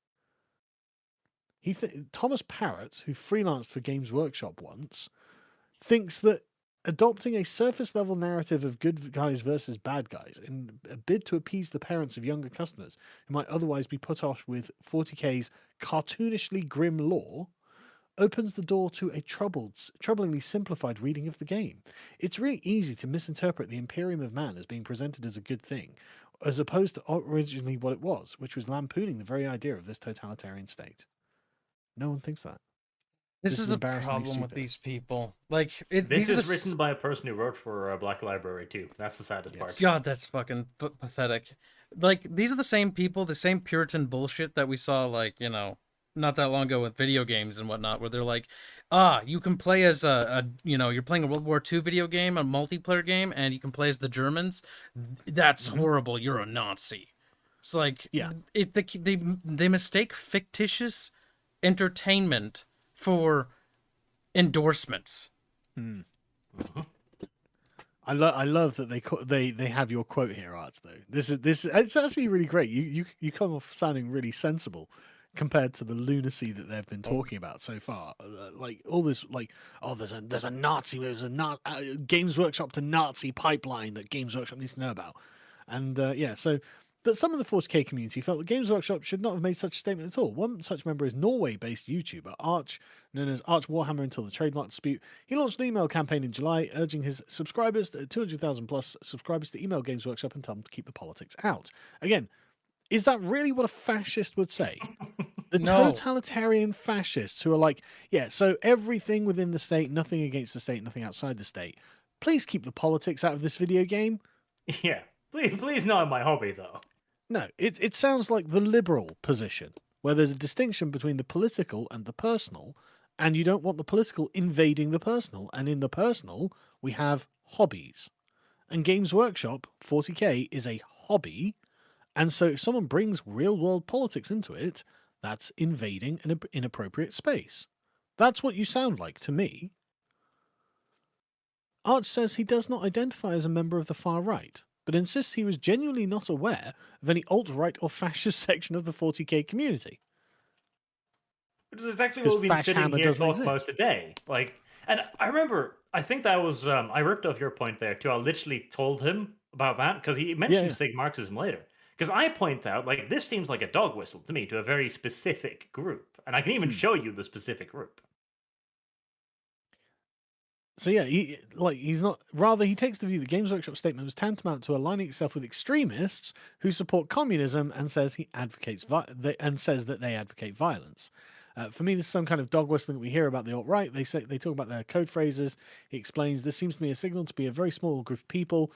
Thomas Parrott, who freelanced for Games Workshop once, thinks that adopting a surface-level narrative of good guys versus bad guys in a bid to appease the parents of younger customers who might otherwise be put off with 40k's cartoonishly grim lore opens the door to a troublingly simplified reading of the game. It's really easy to misinterpret the Imperium of Man as being presented as a good thing, as opposed to originally what it was, which was lampooning the very idea of this totalitarian state. No one thinks that. This is a embarrassingly problem with stupid. these people. Like, This these are is the written by a person who wrote for Black Library too. That's the saddest part. God, that's fucking pathetic. Like, these are the same people, the same Puritan bullshit that we saw, like, you know, not that long ago with video games and whatnot, where they're like, you can play as you're playing a World War II video game, a multiplayer game, and you can play as the Germans. That's horrible. You're a Nazi. It's like, Yeah. They mistake fictitious entertainment for endorsements. I love that they have your quote here, Arch. Though this is it's actually really great. You come off sounding really sensible compared to the lunacy that they've been talking about so far. Like all this, like there's a Nazi, Games Workshop to Nazi pipeline that Games Workshop needs to know about, and so. But some of the 40k community felt that Games Workshop should not have made such a statement at all. One such member is Norway-based YouTuber Arch, known as Arch Warhammer until the trademark dispute. He launched an email campaign in July urging his subscribers, 200,000 plus subscribers, to email Games Workshop and tell them to keep the politics out. Again, is that really what a fascist would say? The No. totalitarian fascists who are like, yeah, so everything within the state, nothing against the state, nothing outside the state. Please keep the politics out of this video game. Yeah. Please not in my hobby though. No, it sounds like the liberal position, where there's a distinction between the political and the personal, and you don't want the political invading the personal. And in the personal, we have hobbies. And Games Workshop, 40k, is a hobby. And so if someone brings real-world politics into it, that's invading an inappropriate space. That's what you sound like to me. Arch says he does not identify as a member of the far right, but insists he was genuinely not aware of any alt-right or fascist section of the 40k community. Which is exactly Because what we've been Fash sitting Hammer here doesn't talking about exist. today. Like, and I remember, I think that was I ripped off your point there too. I literally told him about that because he mentioned Yeah. Sig Marxism later. Because I point out, like, this seems like a dog whistle to me to a very specific group, and I can even show you the specific group. So yeah, he's not. Rather, he takes the view that Games Workshop statement was tantamount to aligning itself with extremists who support communism and says he advocates and says that they advocate violence. For me, this is some kind of dog whistling that we hear about the alt-right. They talk about their code phrases. He explains, this seems to me a signal to be a very small group of people.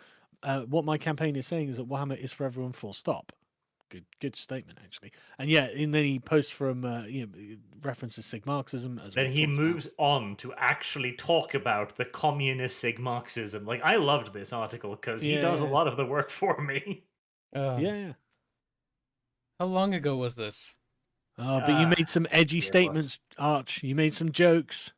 What my campaign is saying is that Warhammer is for everyone, full stop. Good statement, actually. And yeah, and then he posts from references Sig-Marxism as well. Then he moves on to actually talk about the communist Sig-Marxism. Like, I loved this article because he does a lot of the work for me. Yeah. How long ago was this? Oh, but you made some edgy statements, Arch. You made some jokes.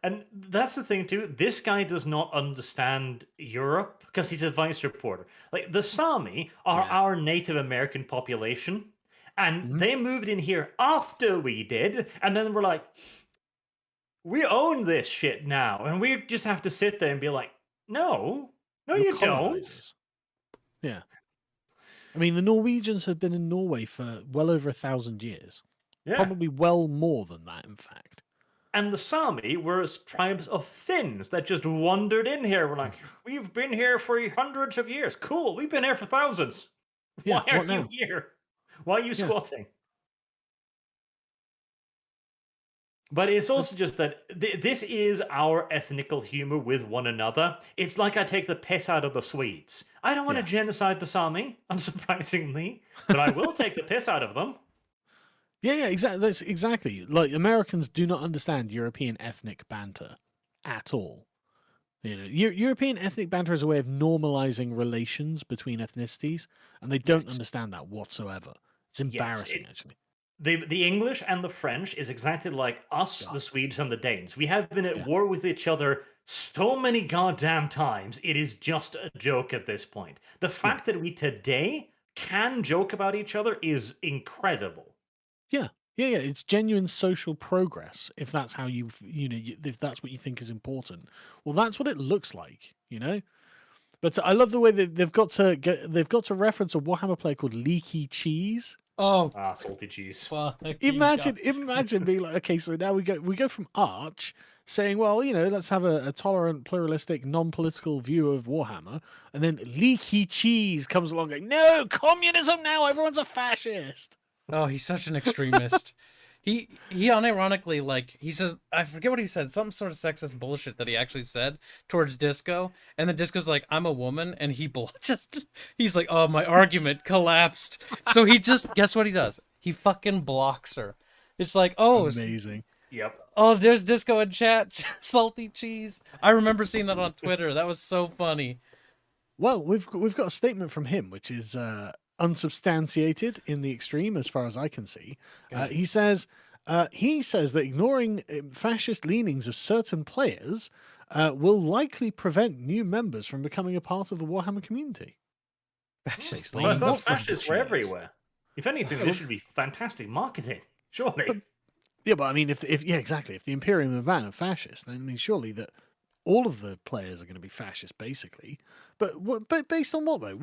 And that's the thing, too. This guy does not understand Europe because he's a vice reporter. Like, the Sami are our Native American population, and they moved in here after we did, and then we're like, we own this shit now, and we just have to sit there and be like, no, you don't. Yeah. I mean, the Norwegians have been in Norway for well over 1,000 years. Yeah. Probably well more than that, in fact. And the Sami were tribes of Finns that just wandered in here. We're like, we've been here for hundreds of years. Cool, we've been here for thousands. Yeah, Why are you here? Why are you squatting? But it's also just that this is our ethnical humor with one another. It's like I take the piss out of the Swedes. I don't want to genocide the Sami, unsurprisingly, but I will take the piss out of them. Yeah, exactly. That's exactly. Like, Americans do not understand European ethnic banter at all. You know, European ethnic banter is a way of normalizing relations between ethnicities, and they don't understand that whatsoever. It's embarrassing, actually. The English and the French is exactly like us, the Swedes and the Danes. We have been at war with each other so many goddamn times, it is just a joke at this point. The fact that we today can joke about each other is incredible. Yeah. It's genuine social progress. If that's how if that's what you think is important, well, that's what it looks like, you know. But I love the way that they've got to reference a Warhammer player called Leaky Cheese. Oh, salty cheese! Imagine being like, okay, so now we go from Arch saying, well, you know, let's have a tolerant, pluralistic, non-political view of Warhammer, and then Leaky Cheese comes along going, no, communism now, everyone's a fascist. Oh, he's such an extremist. He unironically, like, he says, I forget what he said, some sort of sexist bullshit that he actually said towards Disco, and then Disco's like, I'm a woman, and he's like, oh, my argument collapsed. So he just, guess what he does? He fucking blocks her. It's like, oh. Amazing. Yep. Oh, there's Disco in chat. Salty cheese. I remember seeing that on Twitter. That was so funny. Well, we've got a statement from him, which is unsubstantiated in the extreme, as far as I can see. He says that ignoring fascist leanings of certain players will likely prevent new members from becoming a part of the Warhammer community. Fascist I thought fascists were everywhere. If anything, this should be fantastic marketing, surely. But I mean, if the Imperium have banned fascist, then I mean, surely that all of the players are going to be fascist, basically. But based on what though?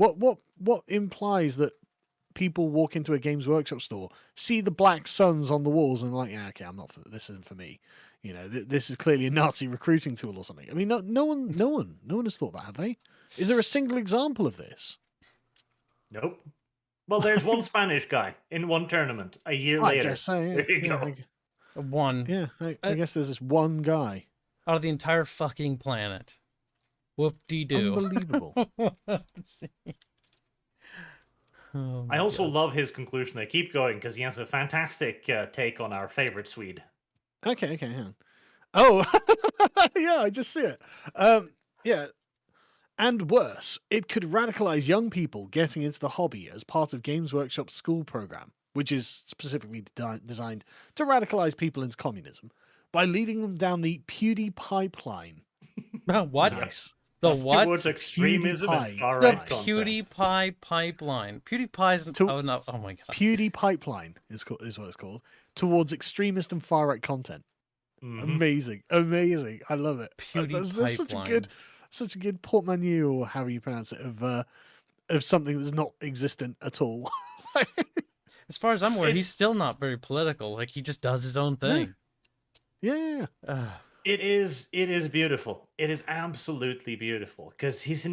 What implies that people walk into a Games Workshop store, see the black suns on the walls, and like, yeah, okay, I'm not. This isn't for me. You know, this is clearly a Nazi recruiting tool or something. I mean, no one has thought that, have they? Is there a single example of this? Nope. Well, there's one Spanish guy in one tournament a year later. I guess so, yeah. There you go. One. Yeah, I guess there's this one guy. Out of the entire fucking planet. Whoop-de-doo. Unbelievable. I also love his conclusion. They keep going because he has a fantastic take on our favorite Swede. Okay, hang on. Oh, yeah, I just see it. Yeah. And worse, it could radicalize young people getting into the hobby as part of Games Workshop's school program, which is specifically designed to radicalize people into communism by leading them down the PewDiePie. What? Nice. The That's what? towards extremism and far The right content. PewDiePie pipeline. PewDiePie's oh no! Oh my god. PewDiePipeline is what it's called, towards extremist and far right content. Amazing. I love it. PewDiePipeline. Such a good portmanteau, or however you pronounce it, of something that's not existent at all. As far as I'm aware, he's still not very political. Like, he just does his own thing. Yeah. It is beautiful. It is absolutely beautiful because his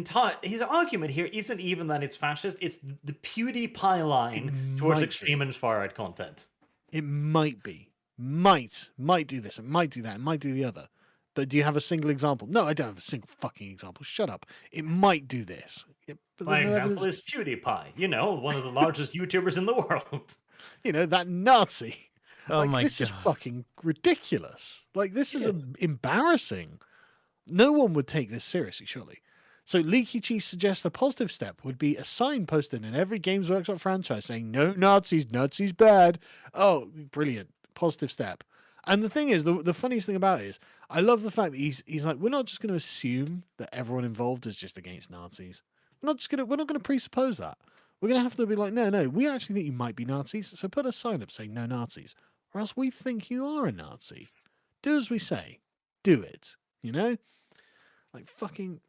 argument here isn't even that it's fascist. It's the PewDiePie line towards extreme and far right content. It might be. might do this, it might do that, it might do the other. But do you have a single example? No, I don't have a single fucking example. Shut up. It might do this. Yeah, but My there's no example evidence. is PewDiePie, one of the largest YouTubers in the world. That Nazi. Oh Like, my this is God. fucking ridiculous. Like, this is embarrassing. No one would take this seriously, surely. So Leaky Cheese suggests a positive step would be a sign posted in every Games Workshop franchise saying, no Nazis, Nazis bad. Oh, brilliant. Positive step. And the thing is, the funniest thing about it is, I love the fact that he's like, we're not just going to assume that everyone involved is just against Nazis. We're not going to presuppose that. We're going to have to be like, no, we actually think you might be Nazis. So put a sign up saying no Nazis, or else we think you are a Nazi. Do as we say. Do it. Like fucking.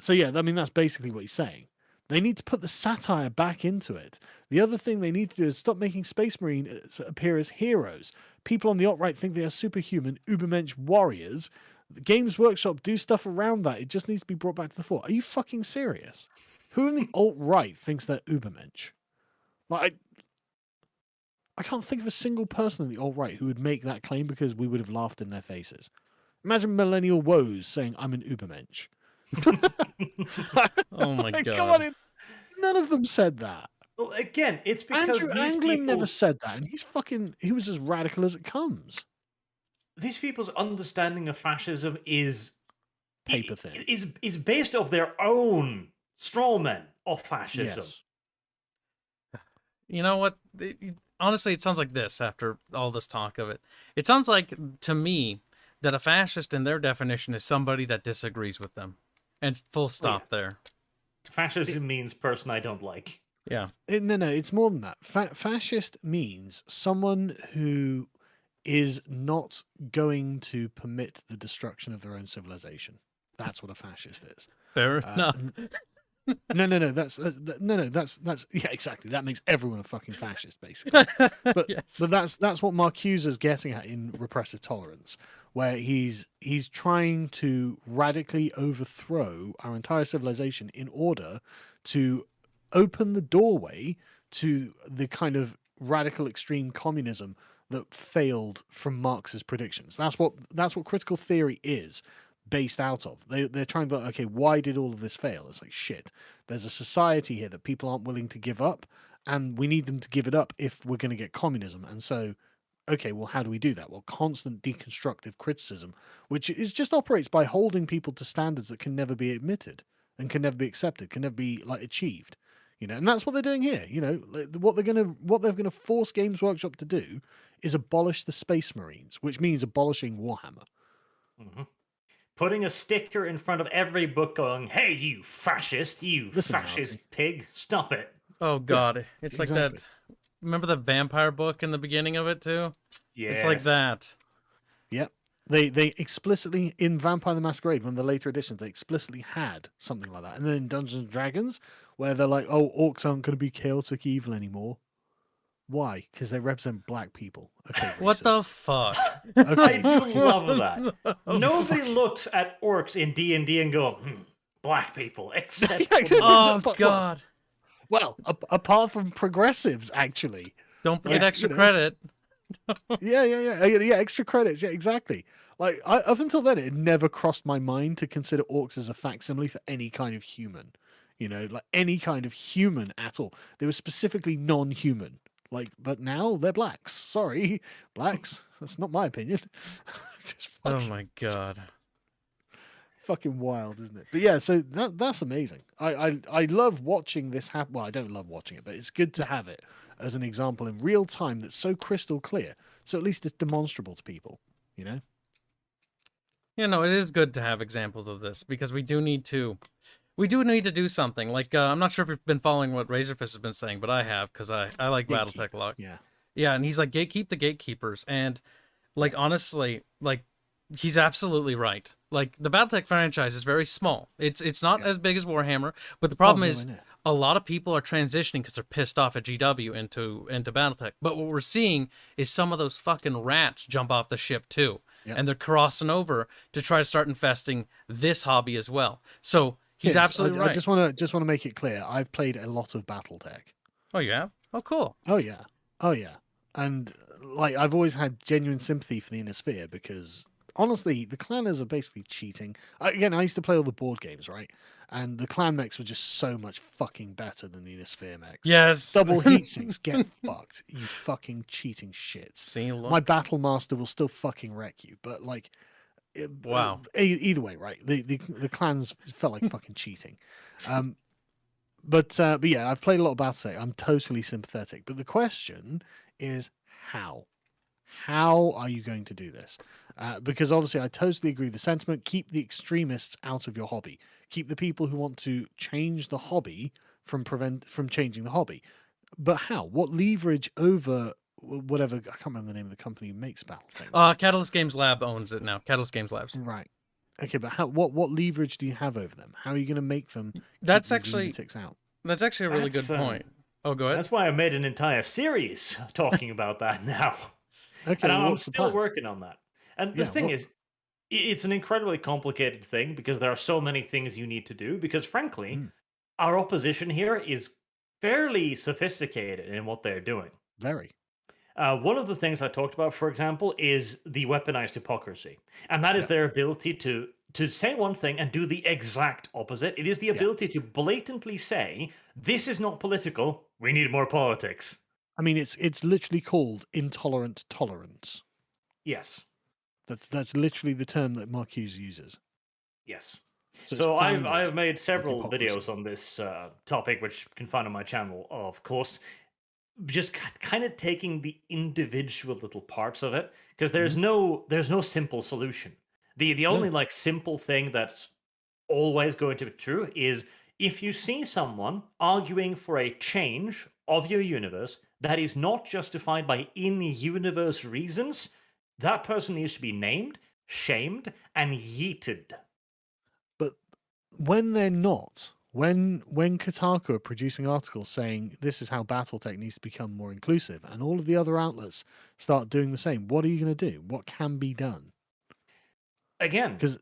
So yeah, I mean, that's basically what he's saying. They need to put the satire back into it. The other thing they need to do is stop making Space Marines appear as heroes. People on the alt-right think they are superhuman, ubermensch warriors. The Games Workshop do stuff around that. It just needs to be brought back to the fore. Are you fucking serious? Who in the alt-right thinks they're ubermensch? Like, I can't think of a single person in the alt-right who would make that claim because we would have laughed in their faces. Imagine millennial woes saying, I'm an ubermensch. Oh my God. Come on, none of them said that. Well, again, it's because Andrew these Anglin people, never said that, and he was as radical as it comes. these people's understanding of fascism is Paper thin. is based off their own straw men of fascism. Yes. You know what? Honestly, it sounds like this after all this talk of it. It sounds like, to me, that a fascist in their definition is somebody that disagrees with them. And full stop there. Fascism means person I don't like. Yeah. No, it's more than that. Fascist means someone who is not going to permit the destruction of their own civilization. That's what a fascist is. Fair enough. No. That's yeah, exactly. That makes everyone a fucking fascist, basically. But Yes. but that's what Marcuse's getting at in Repressive Tolerance, where he's trying to radically overthrow our entire civilization in order to open the doorway to the kind of radical extreme communism that failed from Marx's predictions. That's what critical theory is based out of. They're trying to be like, okay, why did all of this fail? It's like, shit, there's a society here that people aren't willing to give up, and we need them to give it up if we're going to get communism. And so, okay, well, how do we do that? Well, constant deconstructive criticism, which is just operates by holding people to standards that can never be admitted and can never be accepted, can never be like achieved. And that's what they're doing here. What they're going to force Games Workshop to do is abolish the Space Marines, which means abolishing Warhammer. Mm-hmm. Putting a sticker in front of every book going, hey, you fascist, fascist pig, stop it. Oh, God. Yeah, it's exactly. like that. Remember the vampire book in the beginning of it, too? Yes. It's like that. Yep. They explicitly, in Vampire the Masquerade, one of the later editions, they explicitly had something like that. And then in Dungeons and Dragons, where they're like, oh, orcs aren't going to be chaotic evil anymore. Why? Because they represent black people. Okay, What the fuck? Okay. I love that. Oh, Nobody looks at orcs in D&D and go, black people, except Yeah, exactly. Oh, But- God. Well, apart from progressives, actually. Don't forget Yes, extra credit. Yeah, extra credits. Yeah, exactly. Like, up until then, it had never crossed my mind to consider orcs as a facsimile for any kind of human. Like any kind of human at all. They were specifically non-human. But now they're blacks. Sorry, blacks. That's not my opinion. Just Oh, my God. fucking wild, isn't it? But yeah, so that's amazing. I love watching this happen. Well, I don't love watching it, but it's good to have it as an example in real time that's so crystal clear. So at least it's demonstrable to people, It is good to have examples of this because we do need to do something. Like, I'm not sure if you've been following what Razorfist has been saying, but I have because I like BattleTech a lot. Yeah. Yeah, and he's like, gatekeep the gatekeepers. And, like, honestly, like, he's absolutely right. Like, the BattleTech franchise is very small. It's not as big as Warhammer, but the problem is a lot of people are transitioning because they're pissed off at GW into BattleTech. But what we're seeing is some of those fucking rats jump off the ship too. Yep. And they're crossing over to try to start infesting this hobby as well. So he's absolutely right. I just want to make it clear. I've played a lot of BattleTech. Oh, yeah? Oh, cool. Oh yeah. And like I've always had genuine sympathy for the Inner Sphere because honestly, the clanners are basically cheating. Again, I used to play all the board games, right? And the clan mechs were just so much fucking better than the Inner Sphere mechs. Yes. Double heat sinks, get fucked, you fucking cheating shits. See, look. My battle master will still fucking wreck you, but like, Wow. Either way, right? The clans felt like fucking cheating. But yeah, I've played a lot of Battle.tech. I'm totally sympathetic. But the question is how? How are you going to do this? Because obviously, I totally agree with the sentiment. Keep the extremists out of your hobby. Keep the people who want to change the hobby from changing the hobby. But how? What leverage over whatever? I can't remember the name of the company who makes Battle.tech. Catalyst Games Lab owns it now. Catalyst Games Labs. Right. Okay, but how? What leverage do you have over them? How are you going to make them? That's keep actually lunatics out? That's actually a really good point. Oh, go ahead. That's why I made an entire series talking about that now. Okay, And I'm what's the still plan? working on that. And the Yeah, thing what- is, it's an incredibly complicated thing because there are so many things you need to do. Because frankly, our opposition here is fairly sophisticated in what they're doing. Very. One of the things I talked about, for example, is the weaponized hypocrisy. And that is their ability to say one thing and do the exact opposite. It is the ability to blatantly say, this is not political, we need more politics. I mean, it's literally called intolerant tolerance. Yes. That's literally the term that Marcuse uses. Yes. So, So it's I've founded made several hypocrisy. videos on this topic, which you can find on my channel, of course. Just kind of taking the individual little parts of it, because there's no simple solution. The only like simple thing that's always going to be true is if you see someone arguing for a change of your universe that is not justified by in-universe reasons, that person needs to be named, shamed, and yeeted. But when they're not, when Kotaku are producing articles saying this is how Battletech needs to become more inclusive, and all of the other outlets start doing the same, what are you going to do? What can be done? Again, Because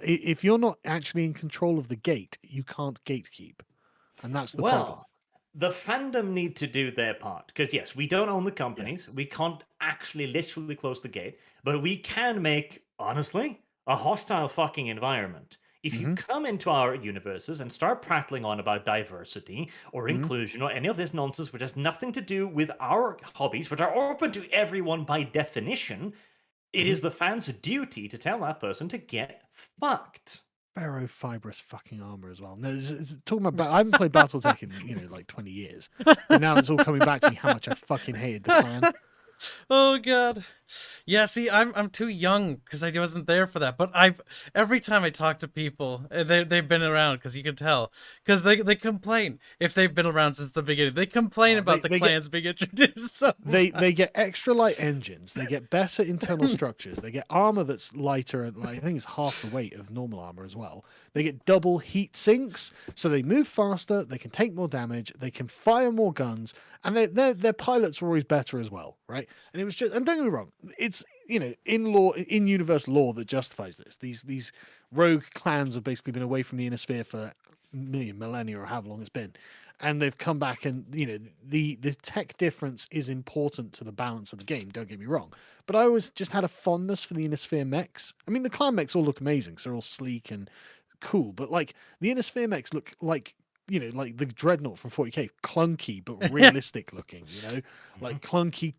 if you're not actually in control of the gate, you can't gatekeep, and that's the problem. The fandom need to do their part because yes, we don't own the companies. We can't actually literally close the gate, but we can make honestly a hostile fucking environment. If you come into our universes and start prattling on about diversity or inclusion or any of this nonsense which has nothing to do with our hobbies, which are open to everyone by definition, it is the fans' duty to tell that person to get fucked. Ferrofibrous fucking armor as well. No, talking about I haven't played BattleTech in like 20 years, and now it's all coming back to me how much I fucking hated the clan. Oh god. Yeah, see, I'm too young because I wasn't there for that. But every time I talk to people, they've been around because you can tell because they complain if they've been around since the beginning. They complain about the clans being introduced. So they get extra light engines. They get better internal structures. They get armor that's lighter and I think it's half the weight of normal armor as well. They get double heat sinks, so they move faster. They can take more damage. They can fire more guns, and their pilots are always better as well, right? And it was just, and don't get me wrong, it's in universe law that justifies this. These rogue clans have basically been away from the Inner Sphere for millennia or however long it's been, and they've come back, and the tech difference is important to the balance of the game. Don't get me wrong, but I always just had a fondness for the Inner Sphere mechs. I mean, the clan mechs all look amazing, so they're all sleek and cool, but like the Inner Sphere mechs look like like the Dreadnought from 40k, clunky but realistic looking, like clunky,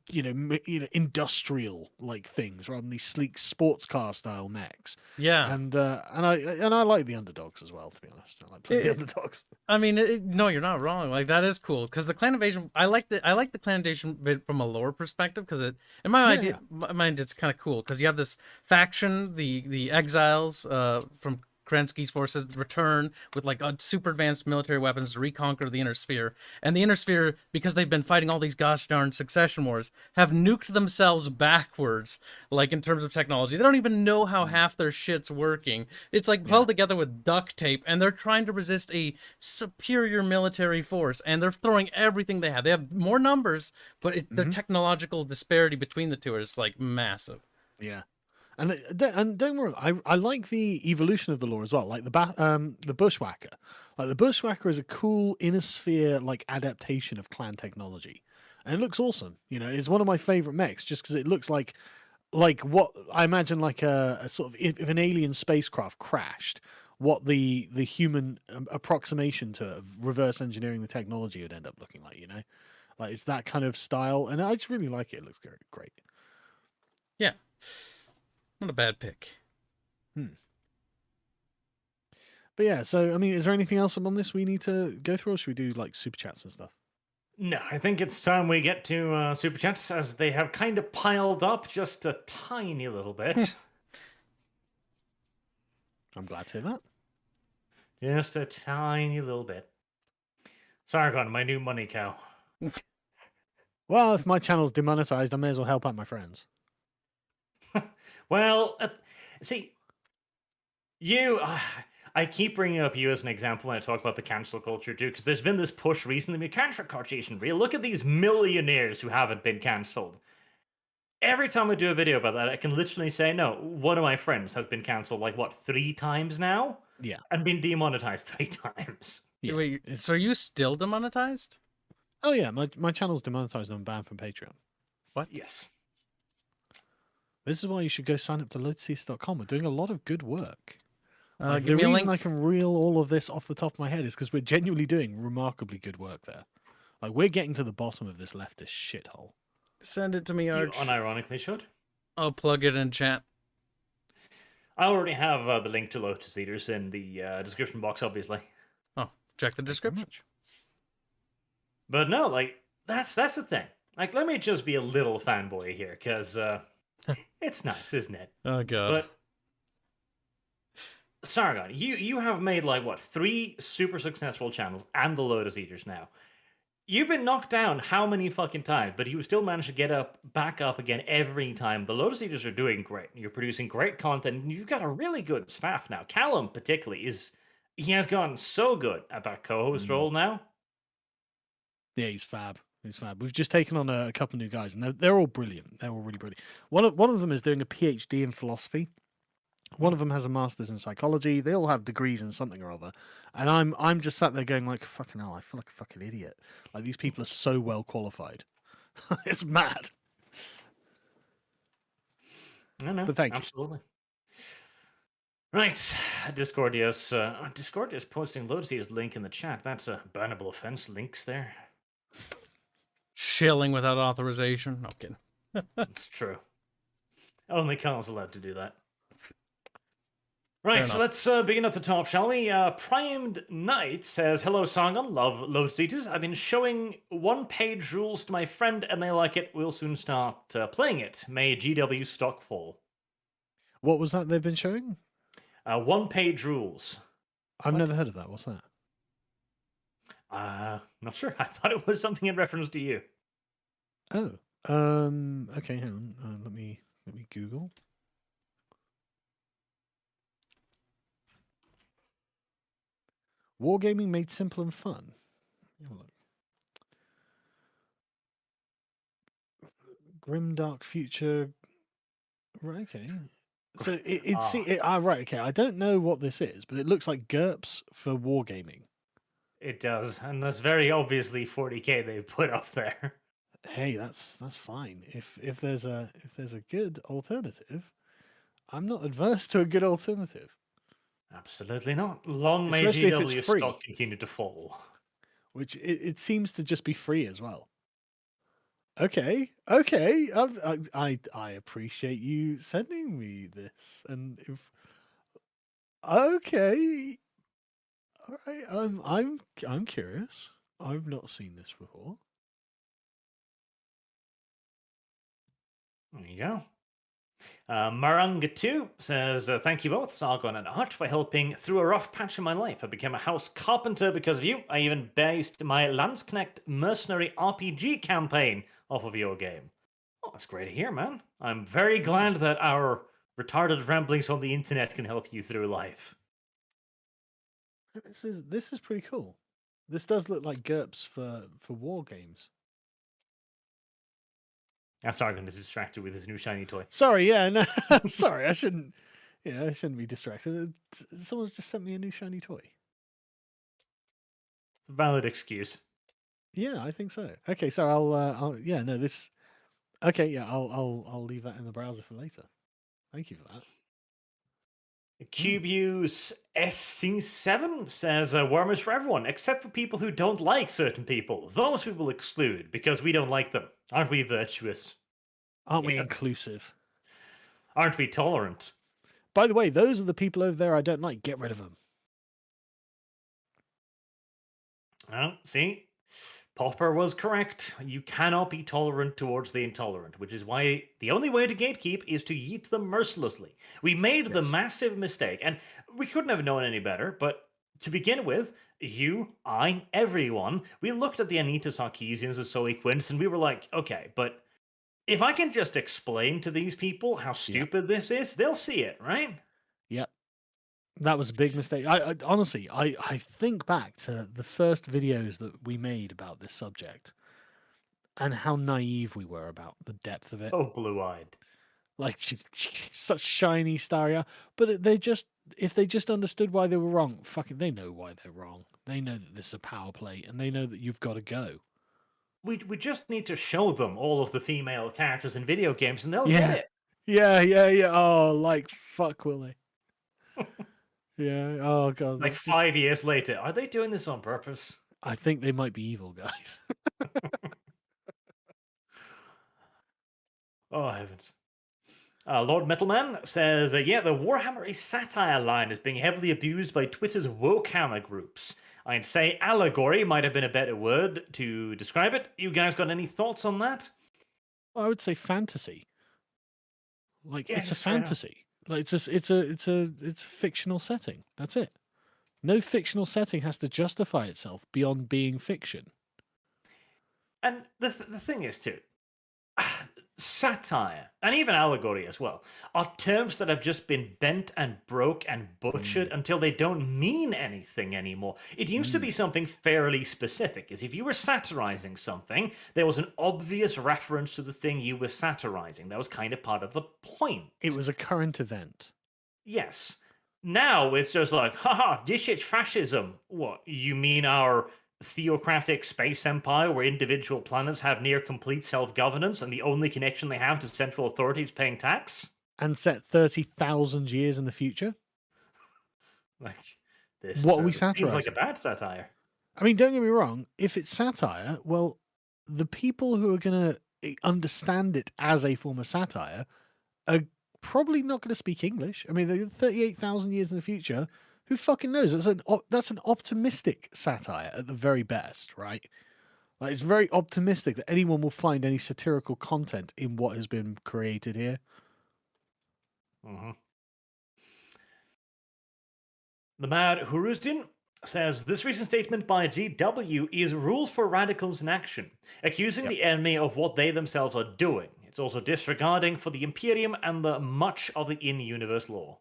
industrial like things rather than these sleek sports car style mechs. Yeah, and I like the underdogs as well. To be honest, I like playing the underdogs. I mean, no, you're not wrong. Like that is cool because the clan invasion. I like the clan invasion bit from a lore perspective because in my mind it's kind of cool because you have this faction, the exiles from Kerensky's forces return with like super advanced military weapons to reconquer the Inner Sphere. And the Inner Sphere, because they've been fighting all these gosh darn succession wars, have nuked themselves backwards, like in terms of technology. They don't even know how half their shit's working. It's like held together with duct tape, and they're trying to resist a superior military force, and they're throwing everything they have. They have more numbers, but the technological disparity between the two is like massive. Yeah. And don't get me wrong, I like the evolution of the lore as well, like the Bushwhacker. Like the Bushwhacker is a cool Inner Sphere like adaptation of clan technology. and it looks awesome. You know, it's one of my favorite mechs just because it looks like what I imagine like a sort of if an alien spacecraft crashed, what the human approximation to reverse engineering the technology would end up looking like. You know, like it's that kind of style, and I just really like it. It looks great. Yeah, not a bad pick. But yeah, so I mean, is there anything else on this we need to go through, or should we do like super chats and stuff? No, I think it's time we get to super chats as they have kind of piled up just a tiny little bit. I'm glad to hear that. Just a tiny little bit. Sargon, my new money cow. Well, if my channel's demonetized, I may as well help out my friends. Well, see, you. I keep bringing up you as an example when I talk about the cancel culture too, because there's been this push recently. We cancel culture isn't real. Look at these millionaires who haven't been cancelled. Every time I do a video about that, I can literally say, no, one of my friends has been cancelled like, what, 3 times now? Yeah. And been demonetized 3 times. Yeah. Wait, so are you still demonetized? Oh yeah, my channel's demonetized and I'm banned from Patreon. What? Yes. This is why you should go sign up to loadcease.com. We're doing a lot of good work. Give the me a reason link. I can reel all of this off the top of my head is because we're genuinely doing remarkably good work there. Like, we're getting to the bottom of this leftist shithole. Send it to me, You Arch. unironically should. I'll plug it in chat. I already have the link to Lotus Eaters in the description box, obviously. Oh, check the description. But no, like, that's the thing. Like, let me just be a little fanboy here, because it's nice, isn't it? Oh, God. But Sargon, you have made like what 3 super successful channels and the Lotus Eaters now. You've been knocked down how many fucking times, but you still manage to get back up again every time. The Lotus Eaters are doing great. You're producing great content, and you've got a really good staff now. Callum, particularly, he has gotten so good at that co-host role now. Yeah, he's fab. He's fab. We've just taken on a couple new guys, and they're all brilliant. They're all really brilliant. One of them is doing a PhD in philosophy. One of them has a master's in psychology. They all have degrees in something or other, and I'm just sat there going like, fucking hell, I feel like a fucking idiot. Like, these people are so well qualified. It's mad. I know, But thank you. absolutely. Right, Discord is posting Lotus Eaters link in the chat. That's a bannable offense. Links there. Shilling without authorization. No, I'm kidding. It's true. Only Kyle's allowed to do that. Right, so let's begin at the top, shall we? Primed Knight says, hello, Sargon. Love Lotus Eaters. I've been showing one-page rules to my friend, and they like it. We'll soon start playing it. May GW stock fall. What was that they've been showing? One-page rules. I've never heard of that. What's that? Not sure. I thought it was something in reference to you. Oh, okay. Hang on. Let me Google. Wargaming made simple and fun. Have a look. Grim Dark Future. Right. Okay. So right. Okay. I don't know what this is, but it looks like GURPS for wargaming. It does, and that's very obviously 40k they've put up there. Hey, that's fine. If there's a good alternative, I'm not adverse to a good alternative. Absolutely not. Long may Especially if GW it's free. stock continue to fall. Which it seems to just be free as well. Okay. I appreciate you sending me this, and if okay, all right. I'm curious. I've not seen this before. There you go. Maranga2 says, thank you both, Sargon and Arch, for helping through a rough patch in my life. I became a house carpenter because of you. I even based my Landsknecht mercenary RPG campaign off of your game. Oh, that's great to hear, man. I'm very glad that our retarded ramblings on the internet can help you through life. This is pretty cool. This does look like GURPS for war games. Sargon is distracted with his new shiny toy. Sorry, yeah, no, sorry, I shouldn't be distracted. Someone's just sent me a new shiny toy. Valid excuse. Yeah, I think so. Okay, so I'll yeah, no, this. Okay, yeah, I'll leave that in the browser for later. Thank you for that. Cubius SC7 says Warhammer's for everyone, except for people who don't like certain people. Those we will exclude because we don't like them. Aren't we virtuous? Aren't we Yes. inclusive? Aren't we tolerant? By the way, those are the people over there I don't like. Get rid of them. Oh, see? Popper was correct. You cannot be tolerant towards the intolerant, which is why the only way to gatekeep is to yeet them mercilessly. We made the Yes. massive mistake, and we couldn't have known any better, but to begin with, you, I, everyone, we looked at the Anita Sarkeesians and Zoe Quince, and we were like, okay, but if I can just explain to these people how stupid this is, they'll see it, right? Yep. That was a big mistake. I honestly, I think back to the first videos that we made about this subject and how naive we were about the depth of it. Oh, blue-eyed. Like such shiny starry eye. But they just, if they just understood why they were wrong, fucking, they know why they're wrong. They know that this is a power play, and they know that you've got to go. We just need to show them all of the female characters in video games, and they'll get it. Yeah. Oh, like fuck, will they? Yeah. Oh god. Like 5 years later, are they doing this on purpose? I think they might be evil guys. Oh heavens! Lord Metalman says, "Yeah, the Warhammer is satire line is being heavily abused by Twitter's wokehammer groups. I'd say allegory might have been a better word to describe it. You guys got any thoughts on that?" I would say fantasy. Like Yeah, it's a just straight up. fantasy. Like it's a fictional setting. That's it. No fictional setting has to justify itself beyond being fiction. And the thing is, too, satire and even allegory as well are terms that have just been bent and broke and butchered until they don't mean anything anymore. It used to be something fairly specific, as if you were satirizing something, there was an obvious reference to the thing you were satirizing. That was kind of part of the point. It was a current event. Yes. Now it's just like, haha, this is fascism. What, you mean our theocratic space empire where individual planets have near complete self-governance and the only connection they have to central authorities paying tax? And set 30,000 years in the future? Like, this What are we seems like satirizing? a bad satire. I mean, don't get me wrong. If it's satire, well, the people who are going to understand it as a form of satire are probably not going to speak English. I mean, they're 38,000 years in the future. Who fucking knows? That's an optimistic satire at the very best, right? Like, it's very optimistic that anyone will find any satirical content in what has been created here. Mm-hmm. The Mad Hurusdin says this recent statement by GW is rules for radicals in action, accusing the enemy of what they themselves are doing. It's also disregarding for the Imperium and the much of the in-universe law.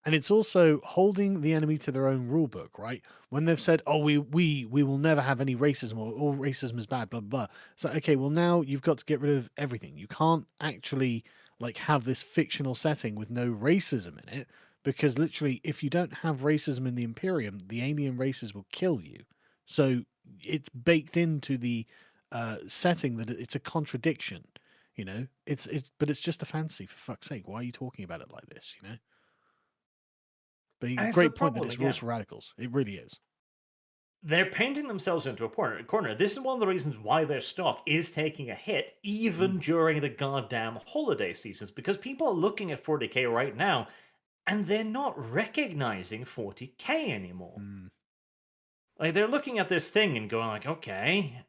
And it's also holding the enemy to their own rule book, right? When they've said, "Oh, we will never have any racism, or all racism is bad," blah blah. So okay, well now you've got to get rid of everything. You can't actually like have this fictional setting with no racism in it, because literally, if you don't have racism in the Imperium, the alien races will kill you. So it's baked into the setting that it's a contradiction. You know, but it's just a fantasy, for fuck's sake. Why are you talking about it like this? You know. But And it's great the point that problem it's rules again. for radicals. It really is. They're painting themselves into a corner. This is one of the reasons why their stock is taking a hit, even during the goddamn holiday seasons, because people are looking at 40k right now, and they're not recognizing 40k anymore. Like, they're looking at this thing and going like, okay,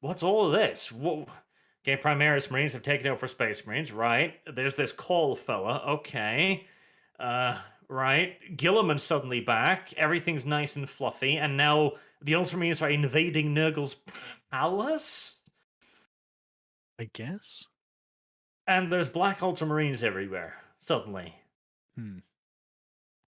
what's all of this? Whoa. Okay, Primaris Marines have taken over Space Marines, right? There's this Call fella, okay. Right. Gilliman's suddenly back. Everything's nice and fluffy, and now the Ultramarines are invading Nurgle's palace. I guess. And there's black Ultramarines everywhere. Suddenly, Don't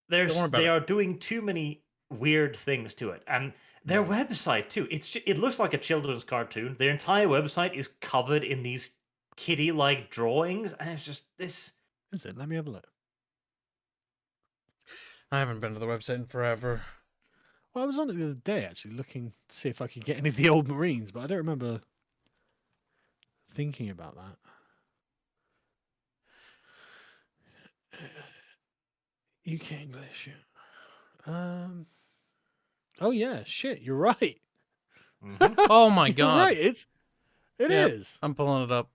worry about they it. are doing too many weird things to it, and their website too. It looks like a children's cartoon. Their entire website is covered in these kitty-like drawings, and it's just this. Is it? Let me have a look. I haven't been to the website in forever. Well, I was on it the other day actually, looking to see if I could get any of the old Marines, but I don't remember thinking about that. UK English. Oh yeah, shit. You're right. Oh my You're god. right. It Yep, is. I'm pulling it up.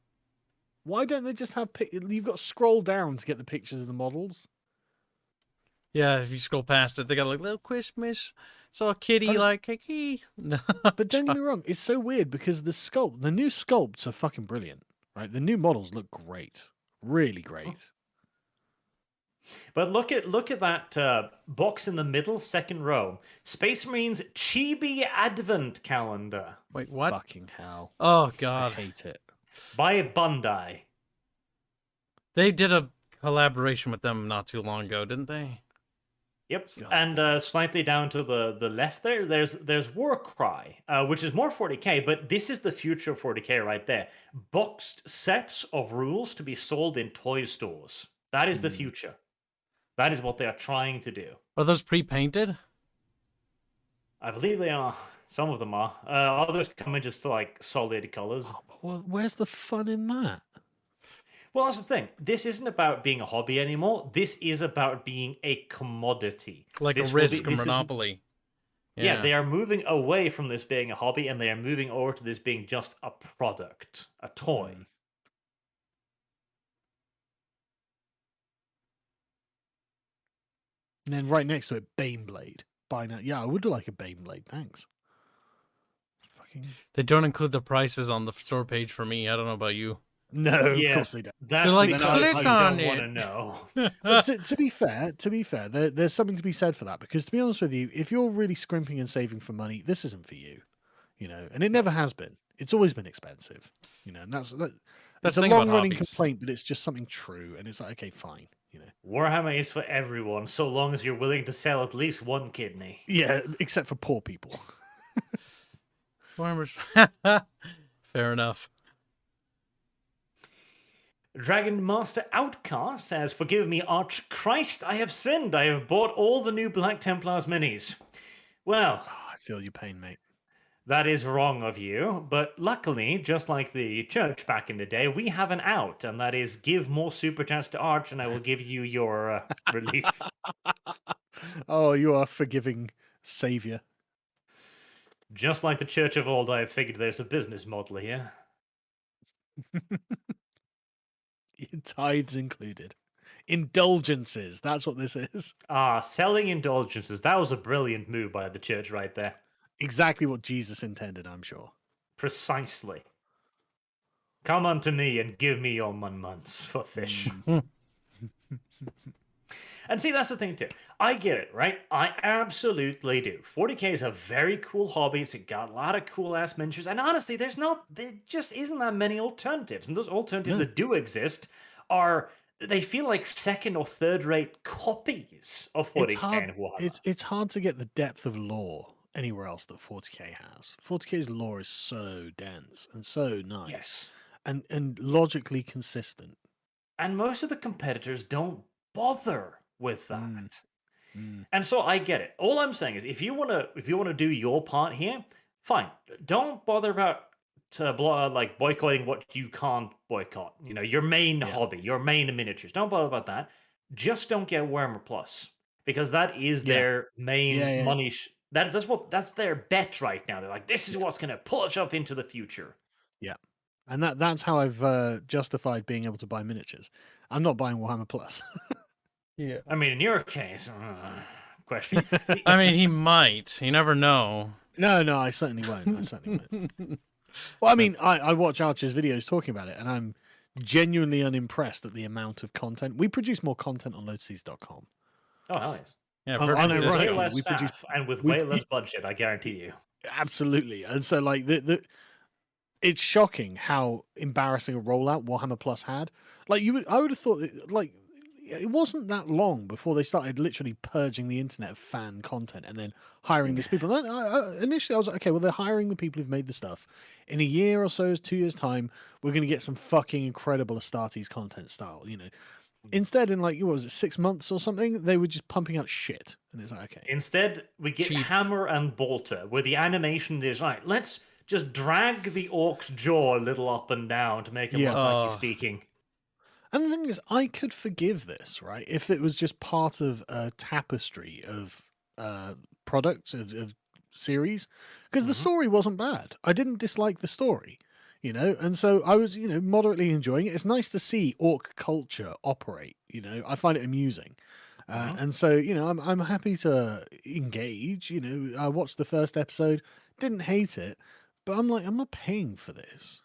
Why don't they just have You've got to scroll down to get the pictures of the models. Yeah, if you scroll past it, they got like little Christmas. Saw a kitty like cookie. No, But don't get me wrong, it's so weird because the new sculpts are fucking brilliant, right? The new models look great, really great. But look at that box in the middle, second row. Space Marines Chibi Advent Calendar Wait, what? Fucking hell! Oh I god. hate it. by Bandai. They did a collaboration with them not too long ago, didn't they? Yep, God. and slightly down to the left there's Warcry, which is more 40k, but this is the future of 40k right there. Boxed sets of rules to be sold in toy stores. That is the future. That is what they are trying to do. Are those pre-painted? I believe they are. Some of them are. Others come in just like solid colors. Well, where's the fun in that? Well, that's the thing. This isn't about being a hobby anymore. This is about being a commodity. Like This a will be- Risk or this is- Monopoly? Yeah, they are moving away from this being a hobby and they are moving over to this being just a product, a toy. And then right next to it, Baneblade. Buy now. Yeah, I would like a Baneblade. Thanks. Fucking They don't include the prices on the store page for me. I don't know about you. no, Yeah. of course they don't. That's like, because click you on don't want to it. know. But to be fair, there's something to be said for that. Because to be honest with you, if you're really scrimping and saving for money, this isn't for you. You know, and it never has been. It's always been expensive. You know, and that's That's it's the a thing about long running hobbies. complaint, but it's just something true. And it's like, okay, fine. You know, Warhammer is for everyone, so long as you're willing to sell at least one kidney. yeah, except for poor people. Farmers. Fair enough. Dragon Master Outcast says, "Forgive me, Arch Christ, I have sinned. I have bought all the new Black Templars minis." Well, I feel your pain, mate. that is wrong of you, but luckily, just like the church back in the day, we have an out, and that is give more super chats to Arch, and I will give you your relief. Oh, you are forgiving savior. Just like the church of old, I have figured there's a business model here. Tithes included. Indulgences. That's what this is. Selling indulgences. That was a brilliant move by the church right there. Exactly what Jesus intended, I'm sure. Precisely. Come unto me and give me your months for fish. And see, that's the thing too. I get it, right? I absolutely do. 40k is a very cool hobby. It's got a lot of cool ass miniatures, and honestly, there just isn't that many alternatives. And those alternatives that do exist they feel like second or third rate copies of 40k and Warhammer. It's hard to get the depth of lore anywhere else that 40k has. 40k's lore is so dense and so nice. Yes. And logically consistent. And most of the competitors don't bother with that. And so I get it. All I'm saying is if you want to do your part here, fine. Don't bother about like boycotting what you can't boycott. You know, your main hobby, your main miniatures. Don't bother about that. Just don't get Warhammer Plus, because that is their main money. That's their bet right now. They're like, this is what's going to pull us up into the future. Yeah. And that's how I've justified being able to buy miniatures. I'm not buying Warhammer Plus. Yeah. I mean, in your case, question. I mean, he might. You never know. No, I certainly won't. Well, I mean, I watch Archer's videos talking about it, and I'm genuinely unimpressed at the amount of content. We produce more content on lotuses.com. Oh, hell yes. Yeah, I know, With way right? less We produce- staff and with way less budget, I guarantee you. Absolutely. And so, like, it's shocking how embarrassing a rollout Warhammer Plus had. Like, I would have thought, like, it wasn't that long before they started literally purging the internet of fan content and then hiring these people. And initially, I was like, okay, well, they're hiring the people who've made the stuff. In a year or so, 2 years' time, we're going to get some fucking incredible Astartes content style, you know. Instead, in like, what was it, 6 months or something, they were just pumping out shit. And it's like, okay. Instead, we get Cheap. Hammer and Bolter, where the animation is right. Let's just drag the orc's jaw a little up and down to make it Yeah. look like he's Oh. speaking. And the thing is, I could forgive this, right, if it was just part of a tapestry of products, of series, because the story wasn't bad. I didn't dislike the story, you know, and so I was, you know, moderately enjoying it. It's nice to see orc culture operate, you know, I find it amusing. And so, you know, I'm happy to engage, you know, I watched the first episode, didn't hate it, but I'm like, I'm not paying for this.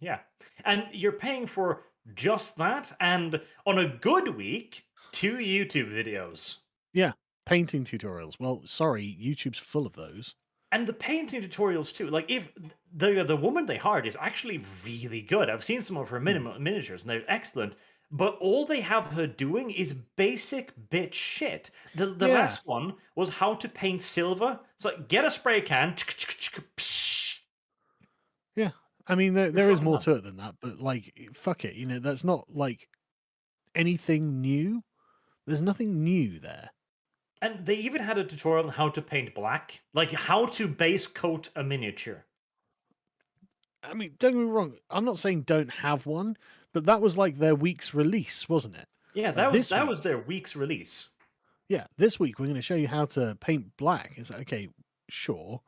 Yeah. And you're paying for just that, and on a good week, 2 YouTube videos. Yeah, painting tutorials. Well, sorry, YouTube's full of those. And the painting tutorials too. Like, if the woman they hired is actually really good. I've seen some of her miniatures, and they're excellent. But all they have her doing is basic bitch shit. The Yeah. last one was how to paint silver. It's like, get a spray can. Yeah, I mean, there is fucking more done. to it than that, but like, fuck it, you know, that's not like anything new. There's nothing new there. And they even had a tutorial on how to paint black, like how to base coat a miniature. I mean, don't get me wrong. I'm not saying don't have one, but that was like their week's release, wasn't it? Yeah, Like that was their week's release. Yeah, this week we're going to show you how to paint black. It's like, okay, sure.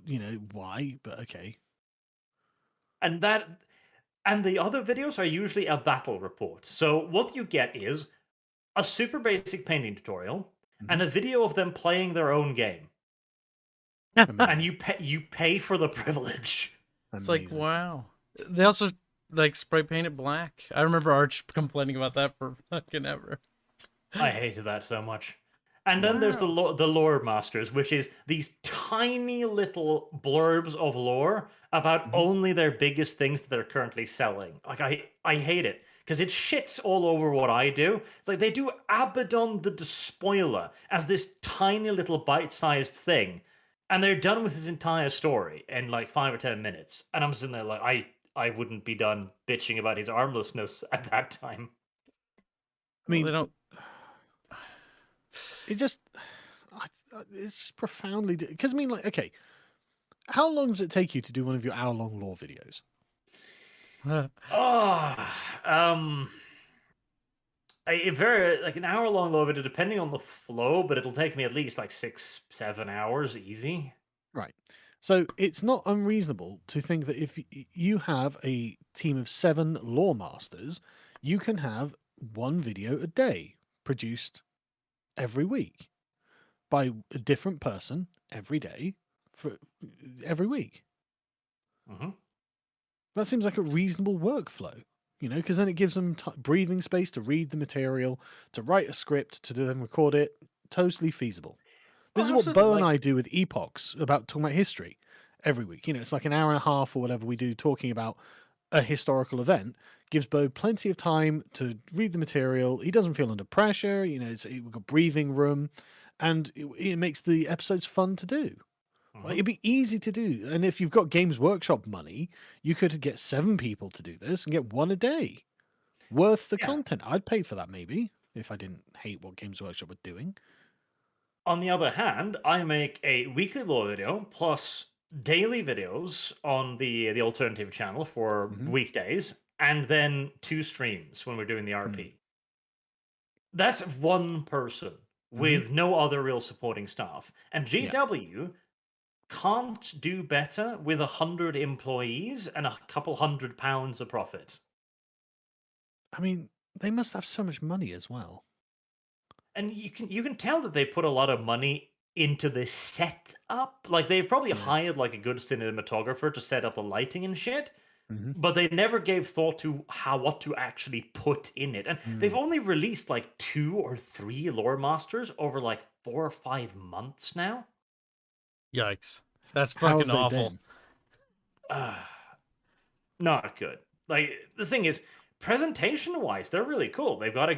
You know why, but okay. And the other videos are usually a battle report. So what you get is a super basic painting tutorial and a video of them playing their own game. And you pay for the privilege. It's like, wow. They also like spray paint it black. I remember Arch complaining about that for fucking ever. I hated that so much. And then there's the lore masters, which is these tiny little blurbs of lore about only their biggest things that they're currently selling. Like, I hate it because it shits all over what I do. It's like they do Abaddon the Despoiler as this tiny little bite-sized thing, and they're done with his entire story in like 5 or 10 minutes. And I'm sitting there like, I wouldn't be done bitching about his armlessness at that time. I mean, Well, they don't. It just, it's just profoundly, because I mean, like, okay, how long does it take you to do one of your hour-long lore videos? Very like an hour-long lore video, depending on the flow, but it'll take me at least like 6-7 hours easy. Right. So it's not unreasonable to think that if you have a team of 7 lore masters, you can have one video a day produced every week by a different person every day for every week. That seems like a reasonable workflow, you know, because then it gives them breathing space to read the material, to write a script, to then record it. Totally feasible. This is what Bo and I do with Epochs about talking about history every week. You know, it's like an hour and a half or whatever we do talking about a historical event. Gives Bo plenty of time to read the material. He doesn't feel under pressure. You know, we've got breathing room, and it makes the episodes fun to do. Like, it'd be easy to do. And if you've got Games Workshop money, you could get 7 people to do this and get one a day. Worth the content. I'd pay for that maybe, if I didn't hate what Games Workshop were doing. On the other hand, I make a weekly lore video plus daily videos on the alternative channel for weekdays, and then 2 streams when we're doing the RP. That's one person with no other real supporting staff. And GW can't do better with 100 employees and a couple £100 of profit. I mean, they must have so much money as well. And you can tell that they put a lot of money into the setup. Like, they've probably hired like a good cinematographer to set up the lighting and shit. But they never gave thought to what to actually put in it. And they've only released like 2 or 3 lore masters over like 4 or 5 months now. Yikes. That's fucking awful. Not good. Like, the thing is, presentation-wise, they're really cool. They've got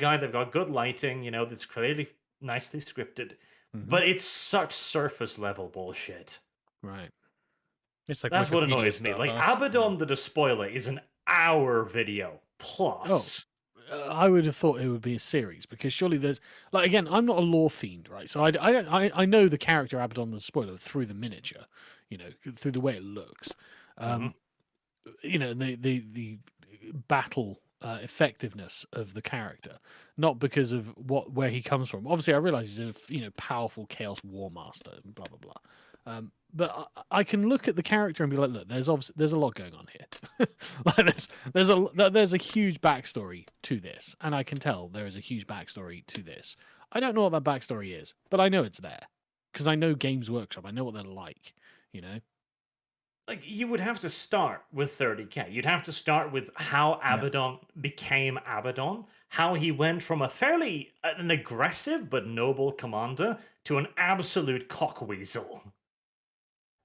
good lighting, you know, that's clearly nicely scripted. But it's such surface-level bullshit. Right. It's like that's Wikipedia what annoys stuff, me. Like, huh? Abaddon the Despoiler is an hour video plus. I would have thought it would be a series, because surely there's, like, again, I'm not a lore fiend, right? So I know the character Abaddon the Spoiler through the miniature, through the way it looks. Mhm. The battle effectiveness of the character, not because of where he comes from. Obviously, I realize he's a powerful Chaos War Master and blah blah blah. But I can look at the character and be like, look, there's a lot going on here. Like there's a huge backstory to this, and I can tell there is a huge backstory to this. I don't know what that backstory is, but I know it's there because I know Games Workshop. I know what they're like. Like, you would have to start with 30k. You'd have to start with how Yeah. Abaddon became Abaddon, how he went from an aggressive but noble commander to an absolute cockweasel.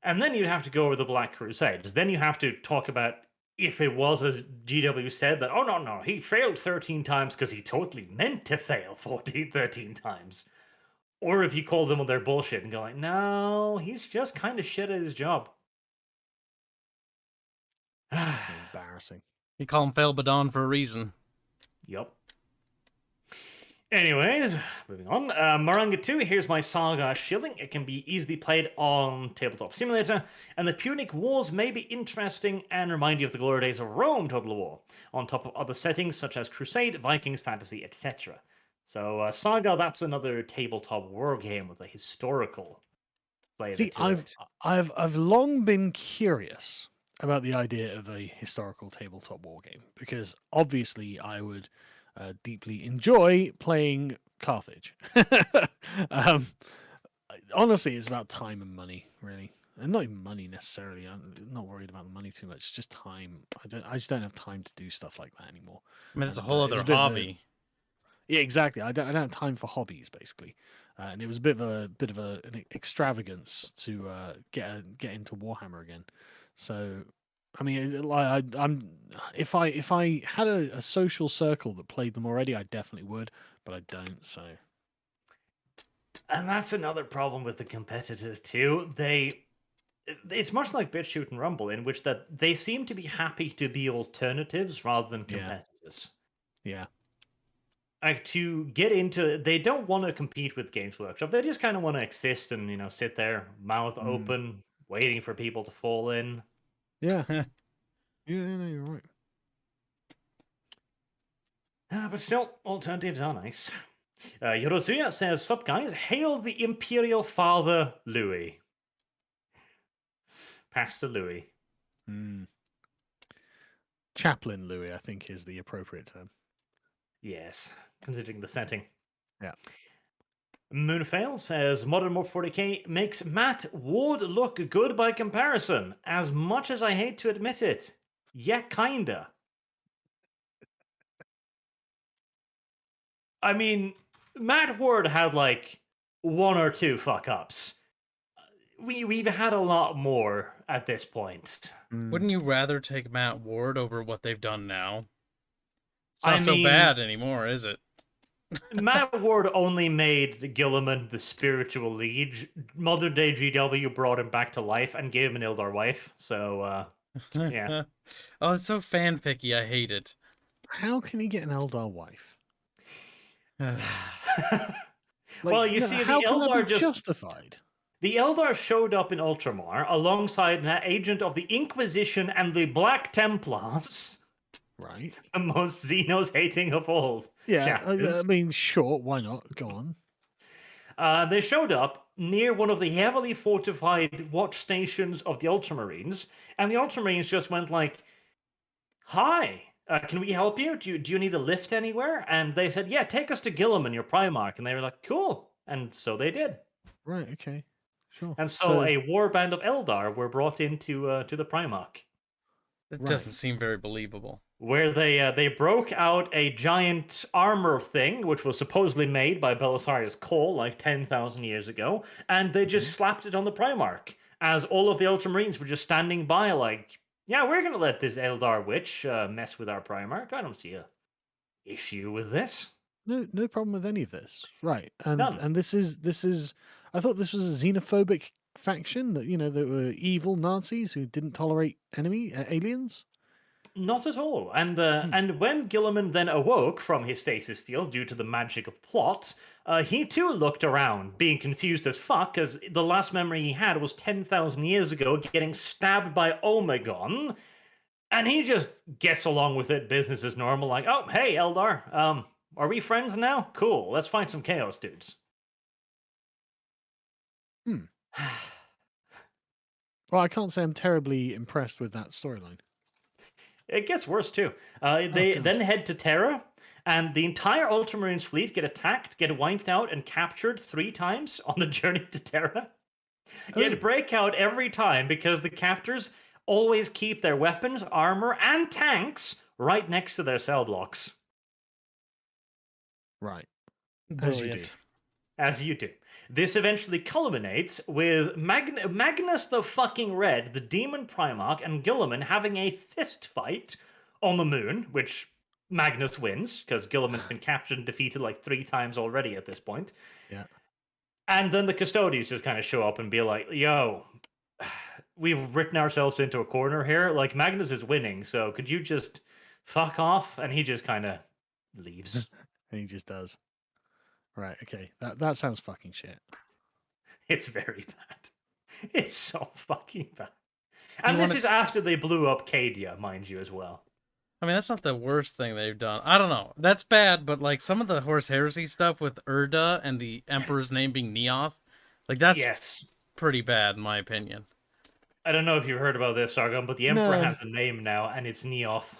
And then you'd have to go over the Black Crusades. Then you have to talk about if it was, as GW said, that, oh, no, he failed 13 times because he totally meant to fail 13 times. Or if you call them on their bullshit and go like, no, he's just kind of shit at his job. Embarrassing. You call him Failbadon for a reason. Yup. Anyways, moving on. Maranga 2, here's my Saga shilling. It can be easily played on Tabletop Simulator, and the Punic Wars may be interesting and remind you of the glory days of Rome Total War, on top of other settings such as Crusade, Vikings, Fantasy, etc. So, Saga, that's another tabletop war game with a historical flavor See, to it. I've long been curious about the idea of a historical tabletop war game, because obviously I would deeply enjoy playing Carthage. Honestly, it's about time and money, really, and not even money necessarily. I'm not worried about the money too much. It's just time. I just don't have time to do stuff like that anymore. I mean, it's a And, whole it's other a bit of a- hobby. Yeah, exactly. I don't have time for hobbies, basically, and it was a bit of an extravagance to get into Warhammer again. So, I mean, I'm if I had a social circle that played them already, I definitely would, but I don't. So, And that's another problem with the competitors too. It's much like BitChute and Rumble, in which that they seem to be happy to be alternatives rather than Yeah. competitors. yeah, Like, to get into, they don't want to compete with Games Workshop. They just kind of want to exist and sit there, mouth open, waiting for people to fall in. yeah, yeah. No, you're right. But still, alternatives are nice. Yorozuya says, "Sup guys, hail the Imperial Father Louis." Pastor Louis. Chaplain Louis, I think, is the appropriate term. Yes, considering the setting. Yeah. Moonfail says, Modern Warfare 40k makes Matt Ward look good by comparison, as much as I hate to admit it. Yeah, kinda. I mean, Matt Ward had like one or two fuck ups. We've had a lot more at this point. Wouldn't you rather take Matt Ward over what they've done now? It's I not so mean- bad anymore, is it? Matt Ward only made Gilliman the spiritual liege. Modern day GW brought him back to life and gave him an Eldar wife. So, yeah. Oh, it's so fanficky. I hate it. How can he get an Eldar wife? Well, you see, how the can that Eldar be justified? The Eldar showed up in Ultramar alongside an agent of the Inquisition and the Black Templars, Right. the most Xenos hating of all. Yeah, chapters. I mean, sure, why not? Go on. They showed up near one of the heavily fortified watch stations of the Ultramarines, and the Ultramarines just went like, "Hi, can we help you? Do you need a lift anywhere?" And they said, "Yeah, take us to Gilliman, your Primarch." And they were like, "Cool," and so they did. Right, okay. Sure. And so a warband of Eldar were brought into to the Primarch, It Right. doesn't seem very believable. where they broke out a giant armor thing, which was supposedly made by Belisarius Cole like 10,000 years ago, and they just slapped it on the Primarch, as all of the Ultramarines were just standing by like, yeah, we're going to let this Eldar witch mess with our Primarch. I don't see a issue with this. No problem with any of this. Right. And None. and this is I thought this was a xenophobic faction that that were evil Nazis who didn't tolerate aliens. Not at all. And when Gilliman then awoke from his stasis field due to the magic of plot, he too looked around, being confused as fuck, as the last memory he had was 10,000 years ago, getting stabbed by Omegon, and he just gets along with it, business as normal, like, oh, hey, Eldar, are we friends now? Cool, let's find some chaos dudes. Well, I can't say I'm terribly impressed with that storyline. It gets worse too. They God. then head to Terra, and the entire Ultramarines fleet get attacked, get wiped out, and captured 3 times on the journey to Terra. Yet break out every time because the captors always keep their weapons, armor, and tanks right next to their cell blocks. Right. Brilliant. As you do. This eventually culminates with Magnus the fucking Red, the Demon Primarch, and Gilliman having a fist fight on the moon, which Magnus wins, because Gilliman's been captured and defeated like 3 times already at this point. Yeah. And then the Custodians just kind of show up and be like, yo, we've written ourselves into a corner here. Like, Magnus is winning, so could you just fuck off? And he just kind of leaves. He just does. Right, okay. That sounds fucking shit. It's very bad. It's so fucking bad. And this is after they blew up Cadia, mind you, as well. I mean, that's not the worst thing they've done. I don't know. That's bad, but like some of the Horse Heresy stuff with Urda and the Emperor's name being Neoth, like that's pretty bad in my opinion. I don't know if you've heard about this, Sargon, but the Emperor has a name now, and it's Neoth.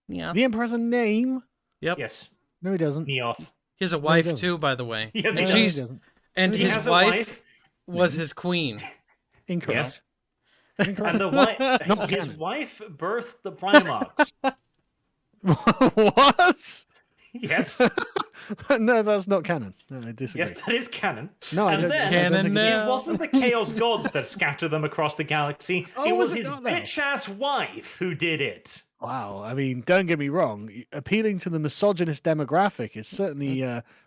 Yeah. The Emperor has a name? Yep. Yes. No, he doesn't. Neoth. He has a wife too, by the way. Yes, and he doesn't. And his wife was his queen. Incorrect. Yes. And his wife birthed the Primarchs. What? Yes. No, that's not canon. No, I disagree. Yes, that is canon. No, and then, canon. It wasn't the Chaos Gods that scattered them across the galaxy. It was his bitch-ass wife who did it. Wow. I mean, don't get me wrong. Appealing to the misogynist demographic is certainly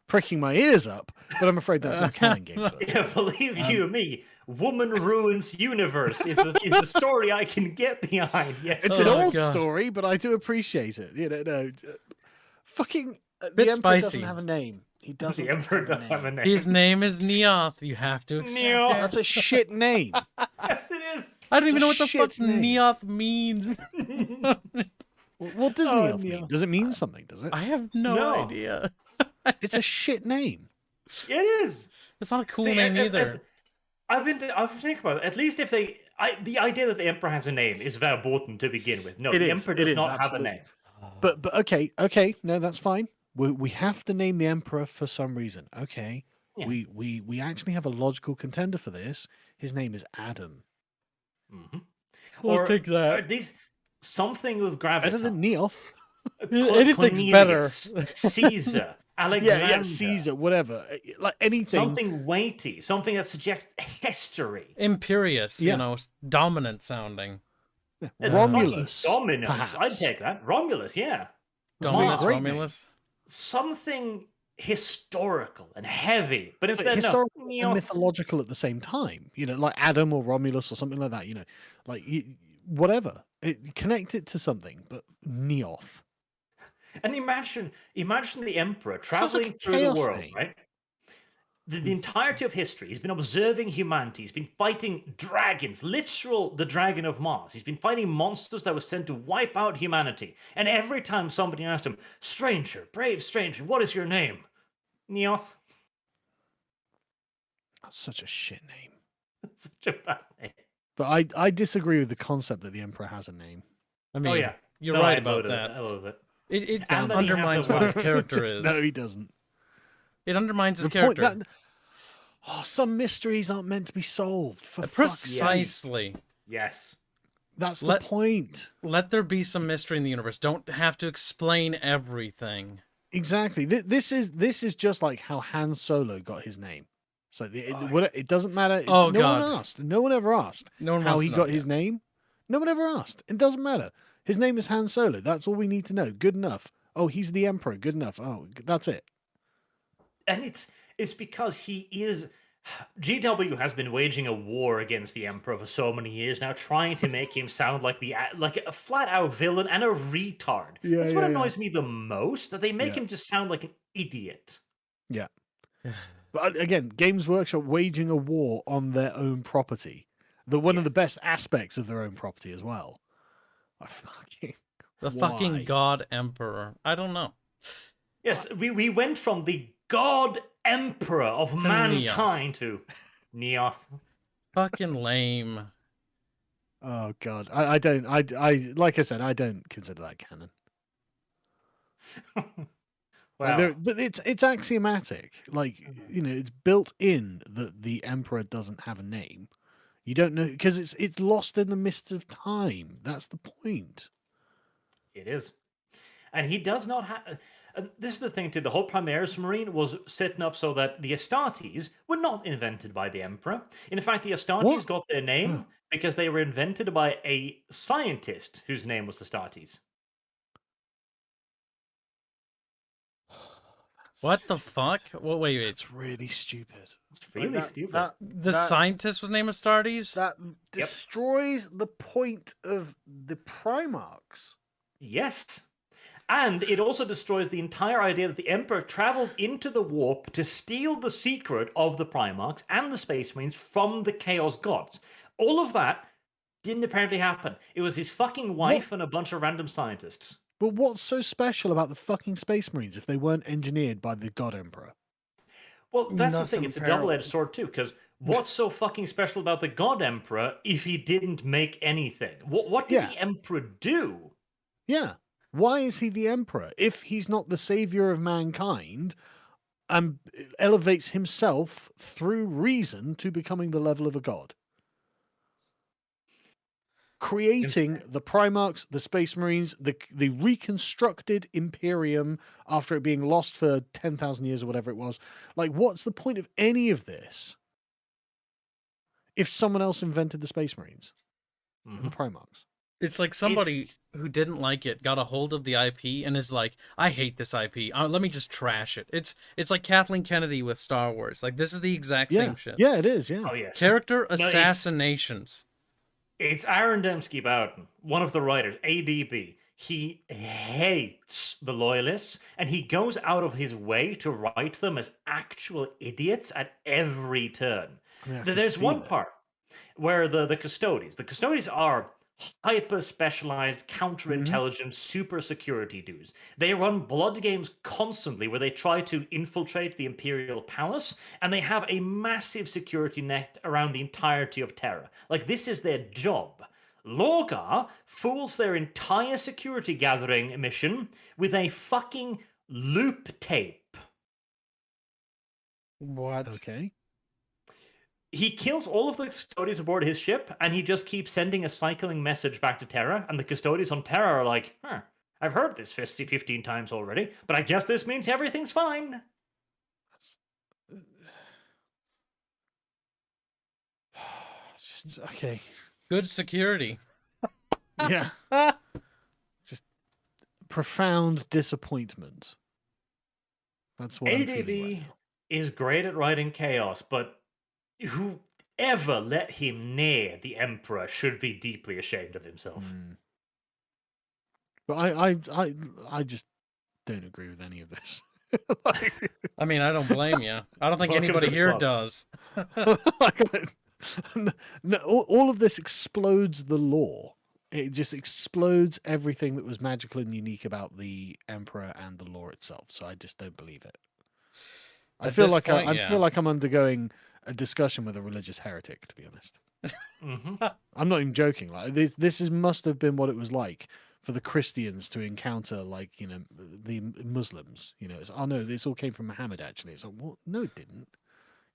pricking my ears up, but I'm afraid that's not canon, game. Yeah, believe you me, Woman Ruins Universe is a story I can get behind. Yes, it's an old story, but I do appreciate it. You know, no, fucking bit the Emperor spicy. Doesn't have a name. He doesn't. The Emperor doesn't have a name. His name is Neoth. You have to accept it. That's a shit name. Yes, it is. I don't even know what the fuck Neoth means. What does Neoth mean? Does it mean something? Does it? I have no idea. It's a shit name. It is. It's not a cool name either. I've been thinking about it. At least if the idea that the Emperor has a name is verboten to begin with. No, the Emperor does not have a name. But okay, no, that's fine. We have to name the Emperor for some reason. Okay, yeah. We actually have a logical contender for this. His name is Adam. Mm-hmm. I'll take that. These something with gravitas. Better than Neoth. Anything's better. Caesar. Alexander. Yeah, Caesar, whatever. Like anything. Something weighty, something that suggests history. Imperious, you know, dominant sounding. Yeah. Romulus. Dominus. Perhaps. I'd take that. Romulus, yeah. Dominus, Romulus. Something historical and heavy, but instead historical and mythological at the same time. You know, like Adam or Romulus or something like that. You know, like whatever. Connect it to something, but Neoth. And imagine the Emperor traveling through the world, right? The entirety of history. He's been observing humanity. He's been fighting dragons, the dragon of Mars. He's been fighting monsters that were sent to wipe out humanity. And every time somebody asked him, "Stranger, brave stranger, what is your name?" Neoth. That's such a shit name. Such a bad name. But I disagree with the concept that the Emperor has a name. I mean, you're right about that. I love it. It undermines what his character is. No, he doesn't. It undermines his character. Some mysteries aren't meant to be solved. For precisely. Yes. That's the point. Let there be some mystery in the universe. Don't have to explain everything. Exactly. This is just like how Han Solo got his name. So it doesn't matter. Oh, no one asked. No one ever asked how he got his name. No one ever asked. It doesn't matter. His name is Han Solo. That's all we need to know. Good enough. Oh, he's the Emperor. Good enough. Oh, that's it. And it's because he is GW has been waging a war against the Emperor for so many years now, trying to make him sound like a flat-out villain and a retard. Yeah, That's what yeah, annoys me the most, that they make yeah, him just sound like an idiot. yeah. But again, Games Workshop waging a war on their own property. One of the best aspects of their own property as well. I fucking The why? fucking God Emperor. I don't know. Yes, we went from the God Emperor of To mankind to Neoth. Fucking lame. Oh god, I don't. I like I said, I don't consider that canon. Well, But it's axiomatic. Like it's built in that the emperor doesn't have a name. You don't know because it's lost in the mist of time. That's the point. it is. And he does not have. This is the thing too. The whole Primaris Marine was setting up so that the Astartes were not invented by the Emperor. In fact, the Astartes What? got their name because they were invented by a scientist whose name was Astartes. What the fuck? Well, wait. It's really stupid. It's really stupid. The scientist was named Astartes? That destroys the point of the Primarchs. Yes. And it also destroys the entire idea that the Emperor traveled into the warp to steal the secret of the Primarchs and the Space Marines from the Chaos Gods. All of that didn't apparently happen. It was his fucking wife and a bunch of random scientists. But what's so special about the fucking Space Marines if they weren't engineered by the God Emperor? Well, that's the thing. Nothing It's a parallel. double-edged sword too, because what's so fucking special about the God Emperor if he didn't make anything? What did the Emperor do? Yeah. Why is he the Emperor if he's not the savior of mankind and elevates himself through reason to becoming the level of a god? Creating the Primarchs, the Space Marines, the reconstructed Imperium after it being lost for 10,000 years or whatever it was. Like, what's the point of any of this if someone else invented the Space Marines? The Primarchs. It's like somebody who didn't like it got a hold of the IP and is like, I hate this IP. Let me just trash it. It's like Kathleen Kennedy with Star Wars. Like, this is the exact same shit. Yeah, it is, yeah. Oh, yes. Character assassinations. It's Aaron Dembski Bowden, one of the writers, ADB. He hates the loyalists, and he goes out of his way to write them as actual idiots at every turn. There's one part where the custodies are hyper-specialized, counterintelligence, super security dudes. They run blood games constantly where they try to infiltrate the Imperial Palace, and they have a massive security net around the entirety of Terra. Like, this is their job. Lorgar fools their entire security gathering mission with a fucking loop tape. What? Okay. He kills all of the custodians aboard his ship, and he just keeps sending a cycling message back to Terra, and the custodians on Terra are like, I've heard this 15 times already, but I guess this means everything's fine. Okay. Good security. Yeah. Just profound disappointment. That's what I'm feeling right ADB now. is great at writing chaos, but whoever let him near the Emperor should be deeply ashamed of himself. But I just don't agree with any of this. I mean, I don't blame you. I don't think Welcome anybody to the here club. does. No, all of this explodes the lore. It just explodes everything that was magical and unique about the Emperor and the lore itself. So I just don't believe it. I At feel this like point, I yeah. feel like I'm undergoing a discussion with a religious heretic, to be honest. I'm not even joking. Like this must have been what it was like for the Christians to encounter, like, the Muslims. It's, oh no, this all came from Muhammad. Actually, it's like, what? No, it didn't.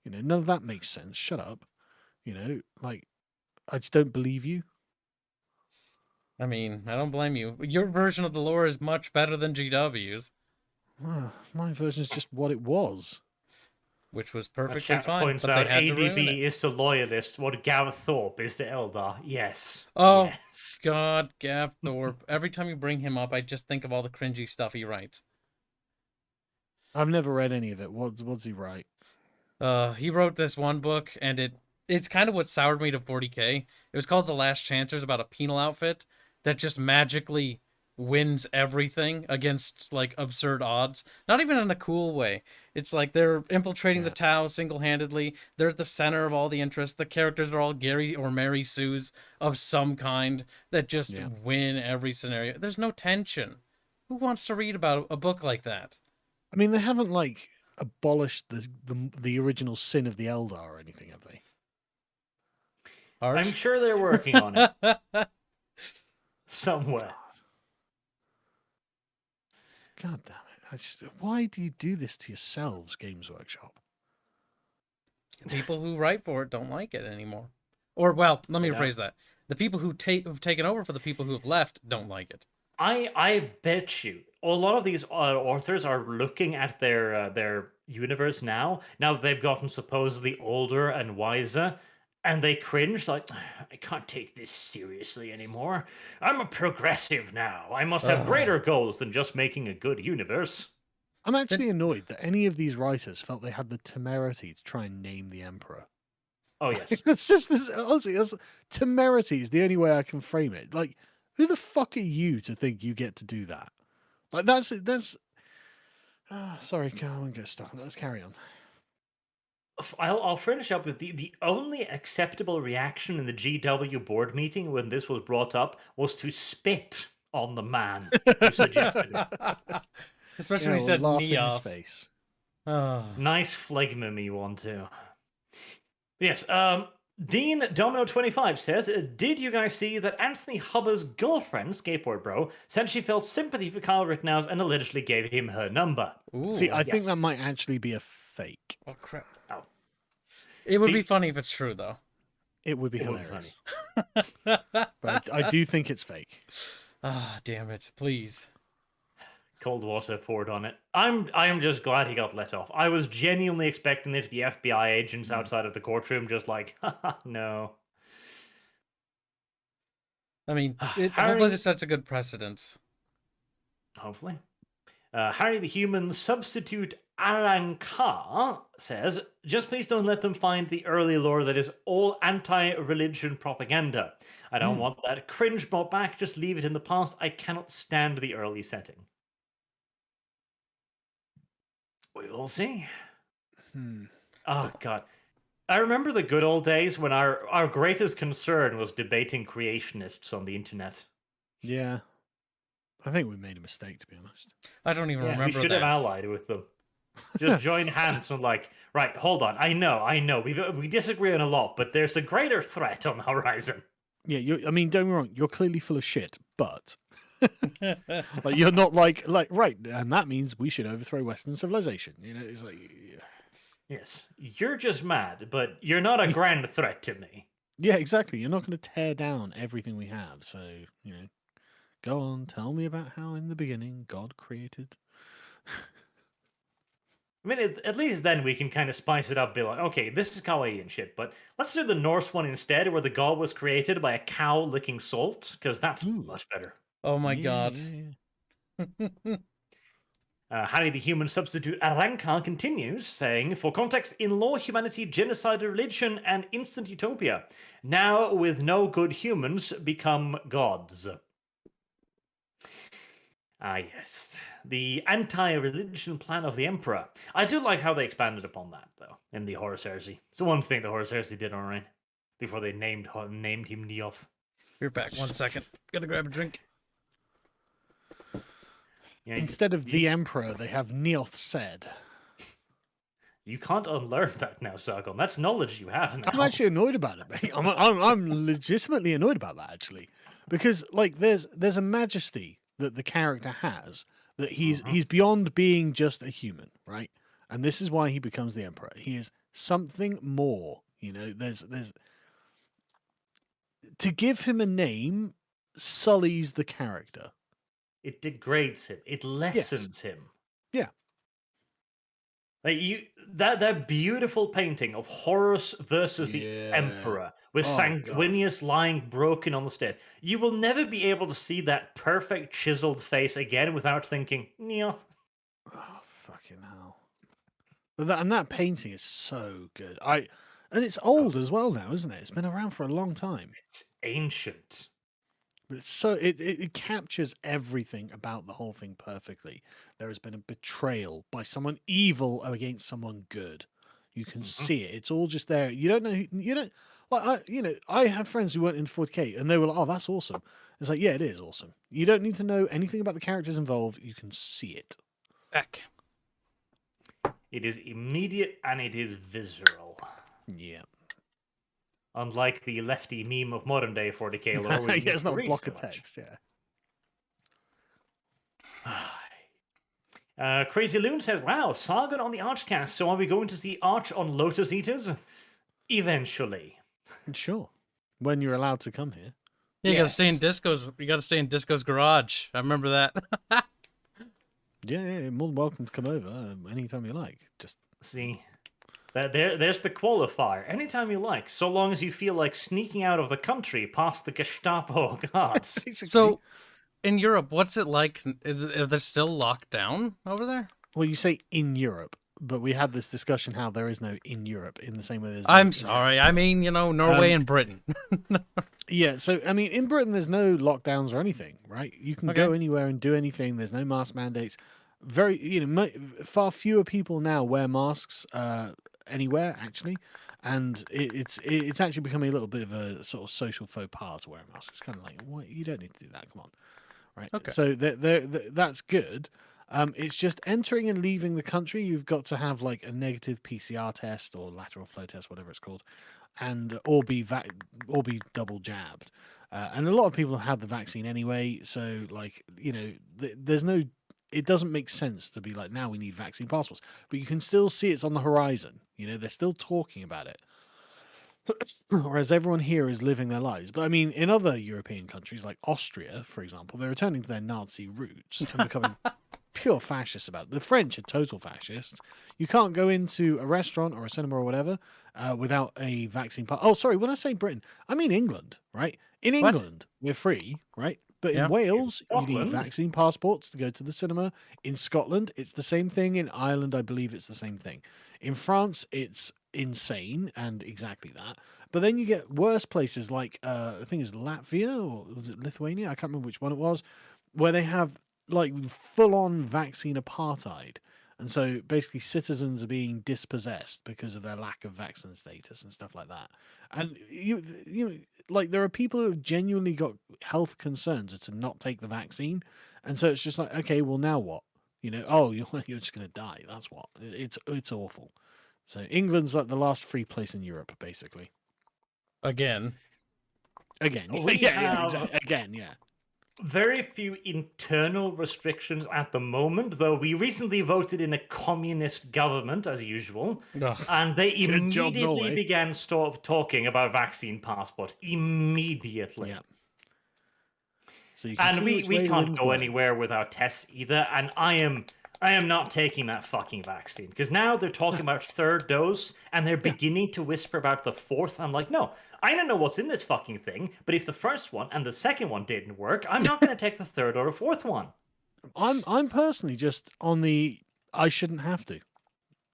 None of that makes sense. Shut up. Like, I just don't believe you. I mean, I don't blame you. Your version of the lore is much better than GW's, My version is just what it was. which was But perfectly chat fine. points But out they had to ruin ADB it. is to loyalist what Gareth Thorpe is to Eldar. Yes. Oh, Yes. God, Gav Thorpe. Every time you bring him up, I just think of all the cringy stuff he writes. I've never read any of it. What's he write? He wrote this one book, and it's kind of what soured me to 40K. It was called The Last Chancers, about a penal outfit that just magically wins everything against like absurd odds. Not even in a cool way. It's like they're infiltrating the Tau single-handedly. They're at the center of all the interest. The characters are all Gary or Mary Sues of some kind that just win every scenario. There's no tension. Who wants to read about a book like that? I mean, they haven't like abolished the original sin of the Eldar or anything, have they? I'm sure they're working on it somewhere. God damn it! Why do you do this to yourselves, Games Workshop? People who write for it don't like it anymore. Or, well, let me rephrase that. The people who've taken over for the people who have left don't like it. I bet you a lot of these authors are looking at their universe now. Now that they've gotten supposedly older and wiser, and they cringe like, I can't take this seriously anymore. I'm a progressive now. I must have greater goals than just making a good universe. I'm actually annoyed that any of these writers felt they had the temerity to try and name the Emperor. Oh yes, it's just this. Honestly, temerity is the only way I can frame it. Like, who the fuck are you to think you get to do that? Like, that's. Sorry, I won't get stuck. Let's carry on. I'll finish up with the only acceptable reaction in the GW board meeting when this was brought up was to spit on the man who suggested it. Especially when he said knee off. Face. Nice phlegma me one too. Yes, Dean Domino25 says, did you guys see that Anthony Hubber's girlfriend, Skateboard Bro, said she felt sympathy for Kyle Rittenhouse and allegedly gave him her number? Ooh, see, I think that might actually be a fake. Oh, crap. Oh. It would be funny if it's true, though. It would be hilarious. But I do think it's fake. Ah, damn it. Please. Cold water poured on it. I'm just glad he got let off. I was genuinely expecting there to be FBI agents outside of the courtroom, just like, haha, no. I mean, hopefully this sets a good precedence. Hopefully. Harry the Human Substitute Arankar says, just please don't let them find the early lore that is all anti-religion propaganda. I don't want that cringe brought back. Just leave it in the past. I cannot stand the early setting. We will see. Oh, God. I remember the good old days when our greatest concern was debating creationists on the internet. Yeah. I think we made a mistake, to be honest. I don't even remember that. We should have allied with them. Just join hands and like, right, hold on. I know. We disagree on a lot, but there's a greater threat on the horizon. Yeah, I mean, don't get me wrong. You're clearly full of shit, but... like, you're not like, right, and that means we should overthrow Western civilization. You know, it's like... Yeah. Yes, you're just mad, but you're not a grand threat to me. Yeah, exactly. You're not going to tear down everything we have, so, you know... Go on, tell me about how in the beginning God created. I mean, at least then we can kind of spice it up, be like, okay, this is kawaii and shit, but let's do the Norse one instead, where the god was created by a cow licking salt, because that's much better. Oh my god. Harry the Human Substitute Arankar continues, saying, for context, in law, humanity, genocide, religion, and instant utopia. Now, with no good humans, become gods. Ah, yes. The anti-religion plan of the Emperor. I do like how they expanded upon that, though, in the Horus Heresy. It's the one thing the Horus Heresy did all right, before they named him Neoth. You're back. 1 second. Gotta grab a drink. Yeah, instead of the Emperor, they have Neoth said. You can't unlearn that now, Sargon. That's knowledge you have now. I'm actually annoyed about it, mate. I'm legitimately annoyed about that, actually. Because, like, there's a majesty that the character has, that he's beyond being just a human, right? And this is why he becomes the Emperor. He is something more, you know. There's to give him a name sullies the character. It degrades him. It lessens him. Yeah. Like that beautiful painting of Horus versus the Emperor with Sanguinius lying broken on the stairs. You will never be able to see that perfect chiseled face again without thinking, Neoth. Oh, fucking hell. But that painting is so good. And it's old as well now, isn't it? It's been around for a long time. It's ancient. But it's so it captures everything about the whole thing perfectly. There has been a betrayal by someone evil against someone good. You can see it. It's all just there. You don't know. You don't like. I have friends who weren't in 40K, and they were like, "Oh, that's awesome." It's like, yeah, it is awesome. You don't need to know anything about the characters involved. You can see it. Heck. It is immediate and it is visceral. Yeah. Unlike the lefty meme of modern day 40K lore. where you Yeah, need it's to not a read block so of much. text. Yeah. Crazy Loon says, "Wow, Sargon on the ArchCast. So are we going to see Arch on Lotus Eaters? Eventually." Sure. When you're allowed to come here. Yeah, you gotta stay in Yes. Disco's. You gotta stay in Disco's garage. I remember that. Yeah, you're more than welcome to come over anytime you like. Just See, there's the qualifier. Anytime you like, so long as you feel like sneaking out of the country past the Gestapo guards. basically. So, in Europe, what's it like? Are they still locked down over there? Well, you say in Europe, but we had this discussion how there is no in Europe in the same way there's no I'm in sorry. Africa. I mean, Norway and Britain. Yeah, so I mean, in Britain, there's no lockdowns or anything, right? You can go anywhere and do anything. There's no mask mandates. Far fewer people now wear masks anywhere actually, and it's actually becoming a little bit of a sort of social faux pas to wear a mask. It's kind of like, what? You don't need to do that. Come on, right? Okay. So that's good. It's just entering and leaving the country. You've got to have like a negative PCR test or lateral flow test, whatever it's called, and or be double jabbed. And a lot of people have had the vaccine anyway, so like there's no. It doesn't make sense to be like now we need vaccine passports, but you can still see it's on the horizon. They're still talking about it. Whereas everyone here is living their lives. But I mean, in other European countries like Austria, for example, they're returning to their Nazi roots and becoming pure fascists about it. The French are total fascists. You can't go into a restaurant or a cinema or whatever without a vaccine pass. Oh, sorry, when I say Britain, I mean England, right? In What? England, we're free, right? But in Yeah. Wales, you need Scotland? vaccine passports to go to the cinema. In Scotland, it's the same thing. In Ireland, I believe it's the same thing. In France, it's insane and exactly that. But then you get worse places like I think it's Latvia or was it Lithuania? I can't remember which one it was, where they have like full-on vaccine apartheid. And so basically citizens are being dispossessed because of their lack of vaccine status and stuff like that. And like there are people who have genuinely got health concerns to not take the vaccine. And so it's just like, okay, well now what? Oh, you're just going to die. That's what. It's awful. So England's like the last free place in Europe, basically. Again. Again. We have- exactly. Again, yeah. Very few internal restrictions at the moment, though we recently voted in a communist government, as usual, Ugh. and they Good job, immediately Norway. began talking about vaccine passport. Immediately. Yeah. So you can And see we which way the can't wind's go blowing. anywhere without tests either, and I am not taking that fucking vaccine, because now they're talking about third dose, and they're beginning to whisper about the fourth. I'm like, no, I don't know what's in this fucking thing, but if the first one and the second one didn't work, I'm not going to take the third or the fourth one. I'm personally just on the I shouldn't have to.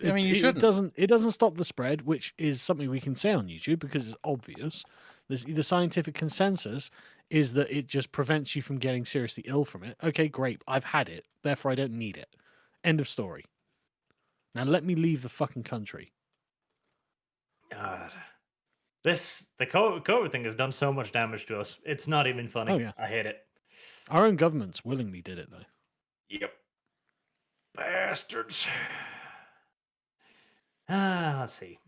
I mean, you shouldn't. It doesn't stop the spread, which is something we can say on YouTube because it's obvious. The scientific consensus is that it just prevents you from getting seriously ill from it. Okay, great. I've had it, therefore I don't need it. End of story. Now let me leave the fucking country. God. The COVID thing has done so much damage to us. It's not even funny. Oh, yeah. I hate it. Our own governments willingly did it though. Yep. Bastards. Let's see.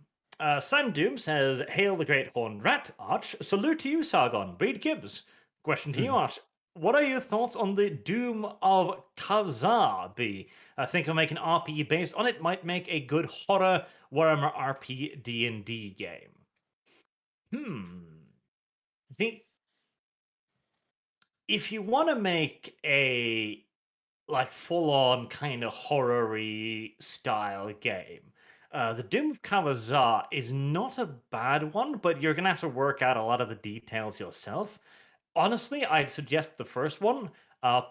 Sam Doom says, "Hail the great horned rat, Arch. Salute to you, Sargon. Breed Gibbs. Question to you, Arch. What are your thoughts on the Doom of Kavzar? I think I'll make an RP based on it. Might make a good horror Warhammer RP D&D game." See, if you want to make a like full-on kind of horror-y style game, the Doom of Kavazar is not a bad one, but you're gonna have to work out a lot of the details yourself. Honestly, I'd suggest the first one.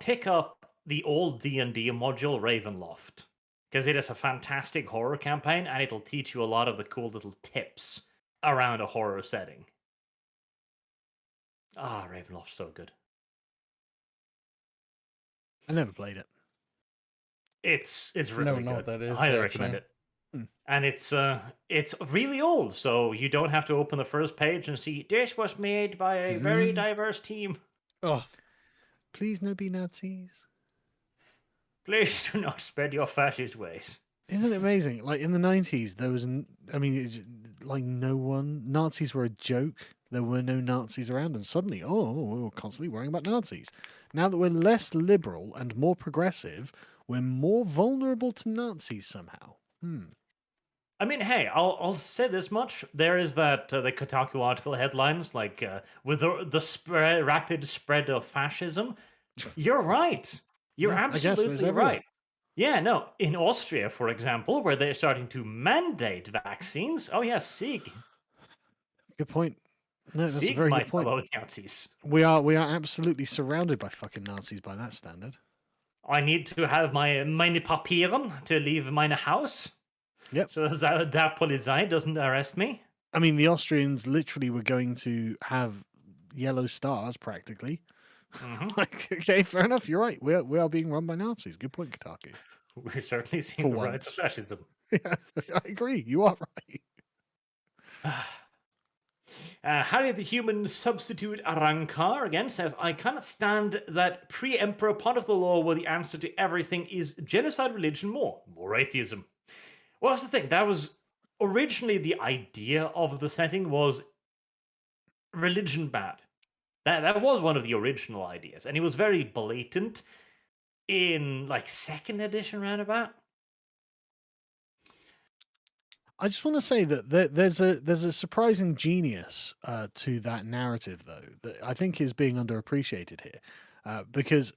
Pick up the old D&D module Ravenloft. because it is a fantastic horror campaign, and it'll teach you a lot of the cool little tips around a horror setting. Ah, Ravenloft's so good. I never played it. It's really No, good. no, that is I highly actually. recommend it. Hmm. And it's really old, so you don't have to open the first page and see this was made by a very diverse team. Oh, Please no be Nazis. Please do not spread your fascist ways. Isn't it amazing? Like in the 90s, there was, like no one, Nazis were a joke. There were no Nazis around, and suddenly, we were constantly worrying about Nazis. Now that we're less liberal and more progressive, we're more vulnerable to Nazis somehow. I mean, hey, I'll say this much: there is that the Kotaku article headlines like with the rapid spread of fascism. You're right. You're Yeah, I guess there's absolutely everywhere. right. Yeah, no. In Austria, for example, where they're starting to mandate vaccines. Oh yes, Sieg. Good point. No, that's a Sieg, very my good point. fellow Nazis. We are absolutely surrounded by fucking Nazis by that standard. I need to have meine Papieren to leave my house. Yep. So that Polizei doesn't arrest me. I mean, the Austrians literally were going to have yellow stars practically. Like, okay, fair enough. You're right. We are being run by Nazis. Good point, Kotaku. We're certainly seeing For the rise of once. fascism. Yeah, I agree. You are right. Harry the Human Substitute Arankar again says, I cannot stand that pre-emperor part of the law where the answer to everything is genocide, religion, more atheism. Well, that's the thing. That was originally the idea of the setting was religion bad. That was one of the original ideas, and it was very blatant in like second edition roundabout. I just want to say that there's a surprising genius to that narrative, though, that I think is being underappreciated here, because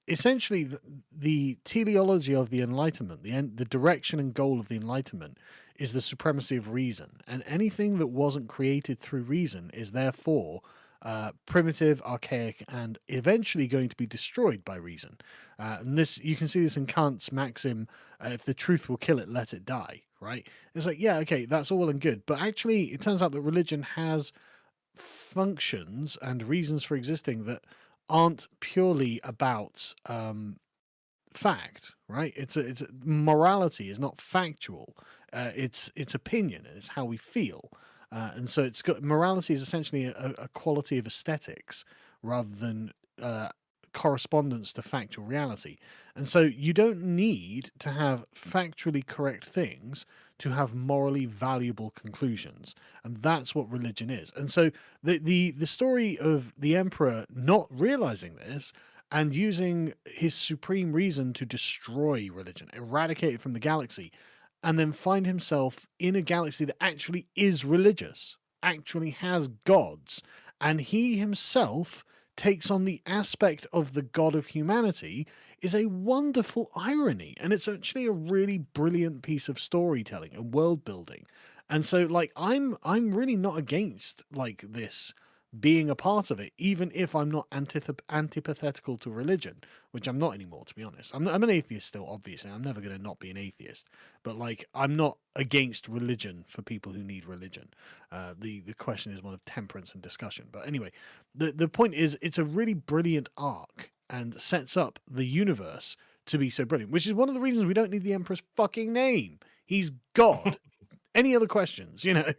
essentially the teleology of the Enlightenment, the direction and goal of the Enlightenment, is the supremacy of reason, and anything that wasn't created through reason is therefore primitive, archaic, and eventually going to be destroyed by reason. And this, you can see this in Kant's maxim: "If the truth will kill it, let it die." Right? It's like, yeah, okay, that's all well and good, but actually, it turns out that religion has functions and reasons for existing that aren't purely about fact, right? It's morality is not factual. It's opinion. It's how we feel. And so it's got morality is essentially a quality of aesthetics rather than correspondence to factual reality. And so you don't need to have factually correct things to have morally valuable conclusions. And that's what religion is. And so the story of the emperor not realizing this and using his supreme reason to destroy religion, eradicate it from the galaxy, and then find himself in a galaxy that actually is religious, actually has gods, and he himself takes on the aspect of the god of humanity, is a wonderful irony. And it's actually a really brilliant piece of storytelling and world building. And so, like, I'm really not against like this being a part of it, even if I'm not antipathetical to religion, which I'm not anymore, to be honest. I'm an atheist still, obviously. I'm never going to not be an atheist, but like, I'm not against religion for people who need religion. The question is one of temperance and discussion. But anyway, the point is, it's a really brilliant arc and sets up the universe to be so brilliant, which is one of the reasons we don't need the Emperor's fucking name. He's God. Any other questions, you know?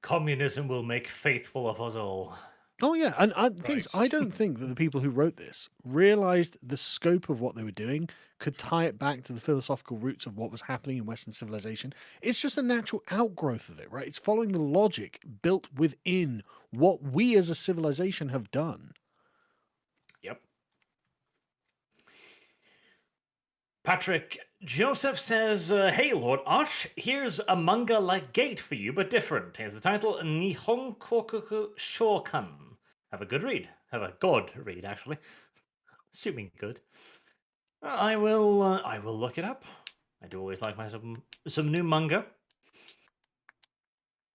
Communism will make faithful of us all. Oh yeah, and I Christ. don't think that the people who wrote this realized the scope of what they were doing, could tie it back to the philosophical roots of what was happening in Western civilization. It's just a natural outgrowth of it, right? It's following the logic built within what we as a civilization have done. Yep. Patrick Joseph says, hey, Lord Arch, here's a manga-like Gate for you, but different. Here's the title, Nihonkoku Shokan. Have a good read. Have a god read, actually. Assuming good. I will look it up. I do always like myself some new manga.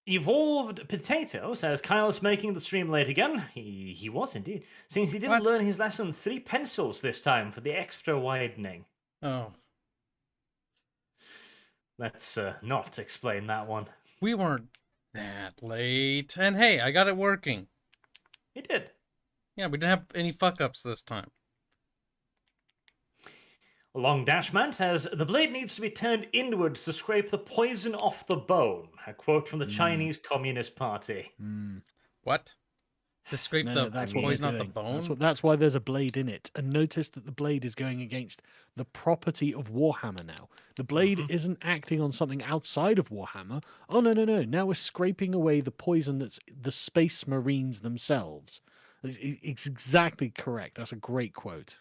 Evolved Potato says, Kyle is making the stream late again. He was indeed. Since he didn't learn his lesson, 3 pencils this time for the extra widening. Oh, Let's not explain that one. we weren't that late. And hey, I got it working. He did. Yeah, we didn't have any fuck-ups this time. Long Dashman says, the blade needs to be turned inwards to scrape the poison off the bone. A quote from the Chinese Communist Party. What? To scrape No, the no, that's what poison they're off the doing. bone? That's why there's a blade in it. And notice that the blade is going against the property of Warhammer now. The blade isn't acting on something outside of Warhammer. Oh, no, no, no. Now we're scraping away the poison that's the Space Marines themselves. It's exactly correct. That's a great quote.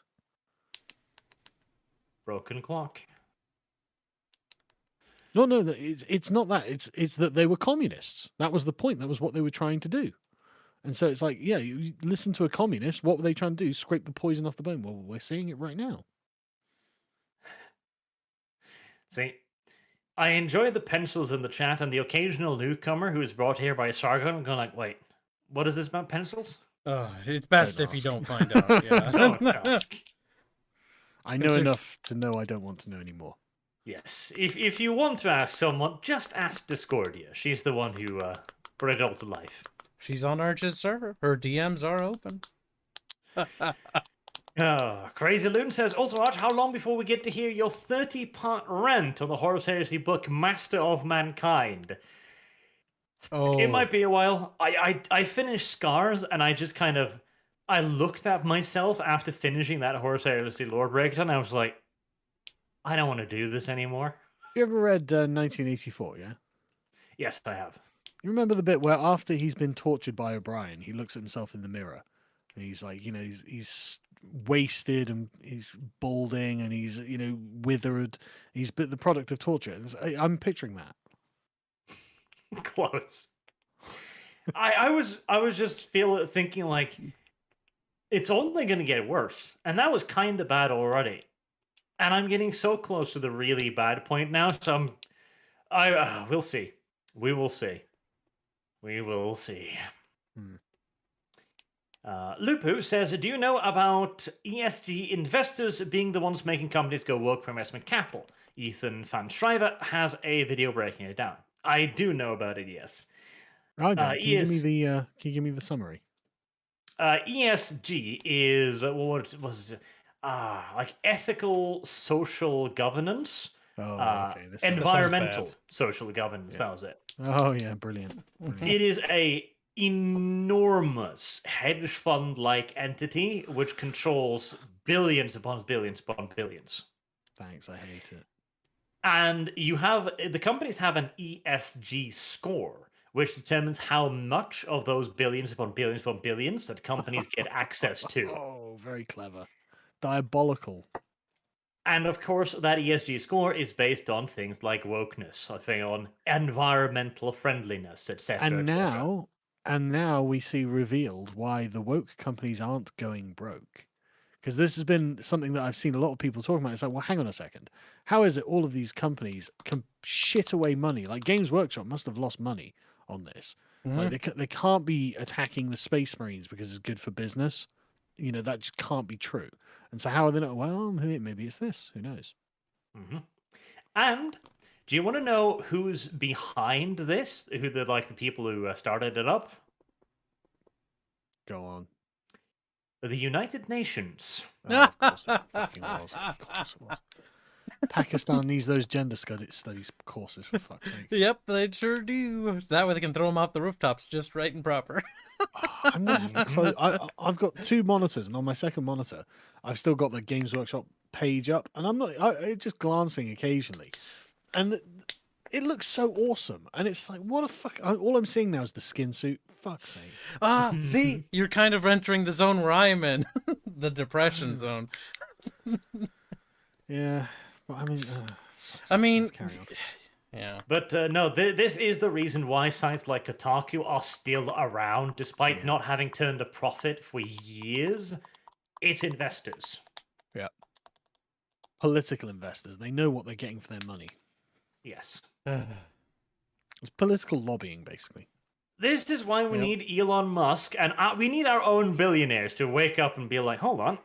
Broken clock. No, no, it's not that. It's that they were communists. That was the point. That was what they were trying to do. And so it's like, yeah, you listen to a communist. What were they trying to do? Scrape the poison off the bone. Well, we're seeing it right now. See, I enjoy the pencils in the chat and the occasional newcomer who is brought here by Sargon. I'm going like, wait, what is this about pencils? Oh, it's best Don't if you ask. don't find out. Yeah. Don't ask. I know enough to know I don't want to know anymore. Yes, if you want to ask someone, just ask Discordia. She's the one who brought it all to life. She's on Arch's server. Her DMs are open. Crazy Loon says, also, Arch, how long before we get to hear your 30-part rant on the Horus Heresy book, Master of Mankind? Oh, It might be a while. I finished Scars, and I just kind of... I looked at myself after finishing that Horus Heresy lore breakdown, and I was like, I don't want to do this anymore. You ever read 1984, yeah? Yes, I have. You remember the bit where after he's been tortured by O'Brien, he looks at himself in the mirror and he's like, he's wasted and he's balding and he's, withered. He's the product of torture. I'm picturing that. Close. I was just thinking like, it's only going to get worse. And that was kind of bad already. And I'm getting so close to the really bad point now. So we'll see. We will see. We will see. Lupu says, do you know about ESG investors being the ones making companies go woke for investment capital? Ethan Van Schrijver has a video breaking it down. I do know about it, yes. I don't. Can you give me the summary? ESG is what was it? Like ethical social governance. Oh, okay. Environmental social governance. Yeah. That was it. Oh yeah, brilliant. It is a enormous hedge fund like entity which controls billions upon billions upon billions. Thanks, I hate it. And the companies have an ESG score, which determines how much of those billions upon billions upon billions that companies get access to. Oh, very clever. Diabolical. And of course, that ESG score is based on things like wokeness, I think on environmental friendliness, etc. And now we see revealed why the woke companies aren't going broke. Because this has been something that I've seen a lot of people talking about. It's like, well, hang on a second. How is it all of these companies can shit away money? Like Games Workshop must have lost money on this. Like they can't be attacking the Space Marines because it's good for business. That just can't be true. And so how are they not? Well, maybe it's this. Who knows? Mm-hmm. And do you want to know who's behind this? Who the people who started it up? Go on. The United Nations. Oh, of course it fucking was. Of course it was. Pakistan needs those gender studies courses, for fuck's sake. Yep, they sure do. So that way they can throw them off the rooftops just right and proper. I'm gonna have to close. I've got two monitors, and on my second monitor, I've still got the Games Workshop page up, and I'm not just glancing occasionally, and it looks so awesome. And it's like, what a fuck! All I'm seeing now is the skin suit. Fuck's sake! See, you're kind of entering the zone where I'm in, the depression zone. Yeah, but I mean, let's carry on. Yeah. But no, this is the reason why sites like Kotaku are still around, despite not having turned a profit for years. It's investors. Yeah. Political investors. They know what they're getting for their money. Yes. It's political lobbying, basically. This is why we need Elon Musk, and we need our own billionaires to wake up and be like, hold on,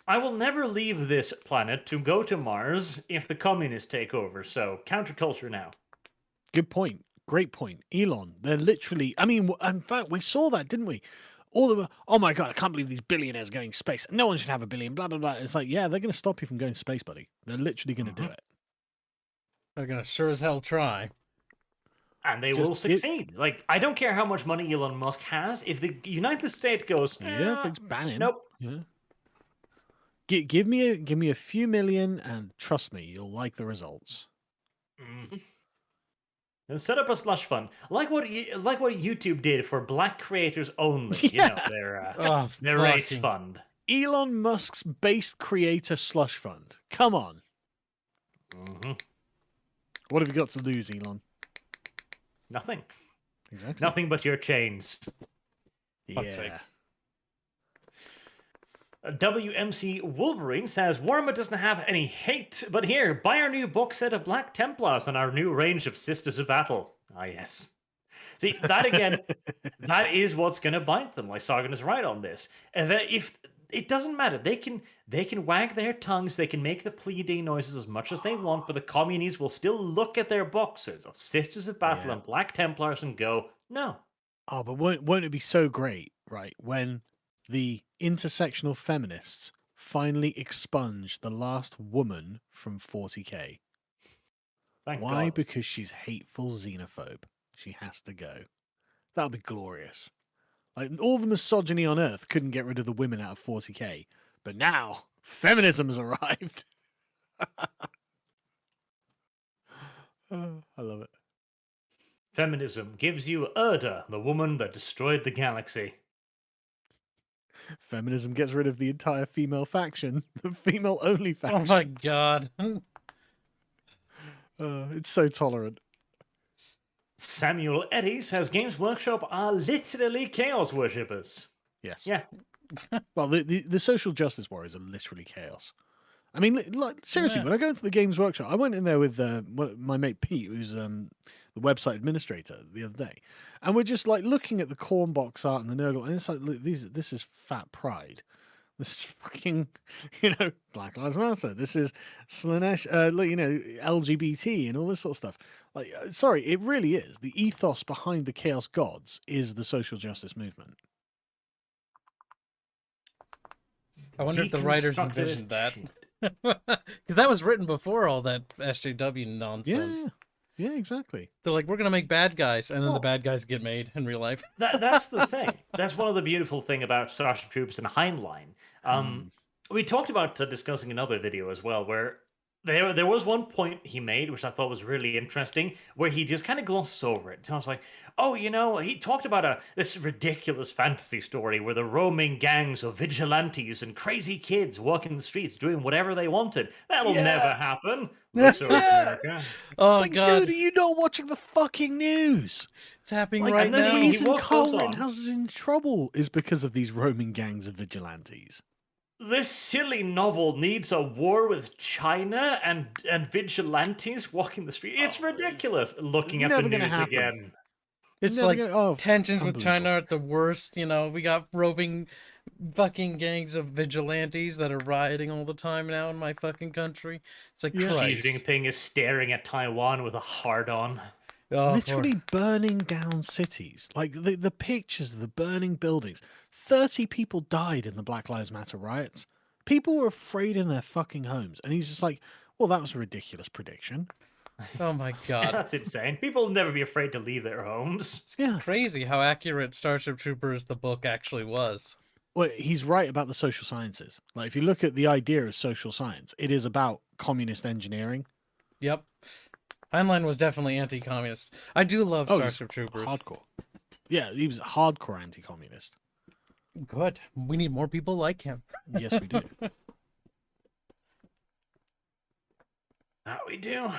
I will never leave this planet to go to Mars if the communists take over. So counterculture now. Good point. Great point. Elon, they're literally, I mean, in fact, we saw that, didn't we? All of them, oh my God, I can't believe these billionaires going to space. No one should have a billion, blah, blah, blah. It's like, yeah, they're going to stop you from going to space, buddy. They're literally going to do it. They're gonna sure as hell try. And they will succeed. Like, I don't care how much money Elon Musk has. If the United States goes, Yeah, things banning. nope. Yeah. Give me a few million, and trust me, you'll like the results. And set up a slush fund, like what YouTube did for Black creators only. Yeah. You know, their race fund. Elon Musk's base creator slush fund. Come on. What have you got to lose, Elon? Nothing. Exactly. Nothing but your chains. Yeah. WMC Wolverine says Warhammer doesn't have any hate, but here, buy our new box set of Black Templars and our new range of Sisters of Battle. Ah, yes. See, that again, that is what's going to bite them. Like Sargon is right on this. And if it doesn't matter, they can wag their tongues, they can make the pleading noises as much as they want, but the communists will still look at their boxes of Sisters of Battle and Black Templars and go, no. Oh, but won't it be so great, right, when the intersectional feminists finally expunge the last woman from 40k? Thank Why? God. Because she's hateful xenophobe. She has to go. That'll be glorious. Like, all the misogyny on Earth couldn't get rid of the women out of 40k, but now feminism has arrived. I love it. Feminism gives you Urda, the woman that destroyed the galaxy. Feminism gets rid of the entire female faction, the female-only faction. Oh my God. It's so tolerant. Samuel Eddy says Games Workshop are literally chaos worshippers. Yes. Yeah. Well, the social justice warriors are literally chaos. I mean, like, seriously, when I go into the Games Workshop, I went in there with my mate Pete, who's the website administrator, the other day, and we're just like looking at the corn box art and the Nurgle, and it's like, look, this is fat pride. This is fucking, Black Lives Matter. This is Slanesh, LGBT and all this sort of stuff. Like, sorry, it really is. The ethos behind the Chaos Gods is the social justice movement. I wonder if the writers envisioned that. Because that was written before all that SJW nonsense. Yeah, exactly. They're like, we're going to make bad guys, and then the bad guys get made in real life. That's the thing. That's one of the beautiful thing about Starship Troops and Heinlein. We talked about discussing another video as well, where there was one point he made, which I thought was really interesting, where he just kind of glosses over it. And I was like, oh, he talked about this ridiculous fantasy story where the roaming gangs of vigilantes and crazy kids walking the streets doing whatever they wanted. That'll never happen. America. Oh, it's like, God. dude, are you not watching the fucking news? It's happening Like, right now. The reason Carl Rittenhouse is in trouble is because of these roaming gangs of vigilantes. This silly novel needs a war with China and vigilantes walking the street. It's ridiculous. Looking at the news again. It's like tensions with China are at the worst. We got roving fucking gangs of vigilantes that are rioting all the time now in my fucking country. It's like, Christ. Xi Jinping is staring at Taiwan with a hard-on. Oh, literally burning down cities. Like, the pictures of the burning buildings. 30 people died in the Black Lives Matter riots. People were afraid in their fucking homes. And he's just like, well, that was a ridiculous prediction. Oh my God. That's insane. People will never be afraid to leave their homes. It's crazy how accurate Starship Troopers, the book, actually was. Well, he's right about the social sciences. Like, if you look at the idea of social science, it is about communist engineering. Yep. Heinlein was definitely anti-communist. I do love Starship Troopers. Hardcore. Yeah, he was hardcore anti-communist. Good. We need more people like him. Yes, we do. That we do.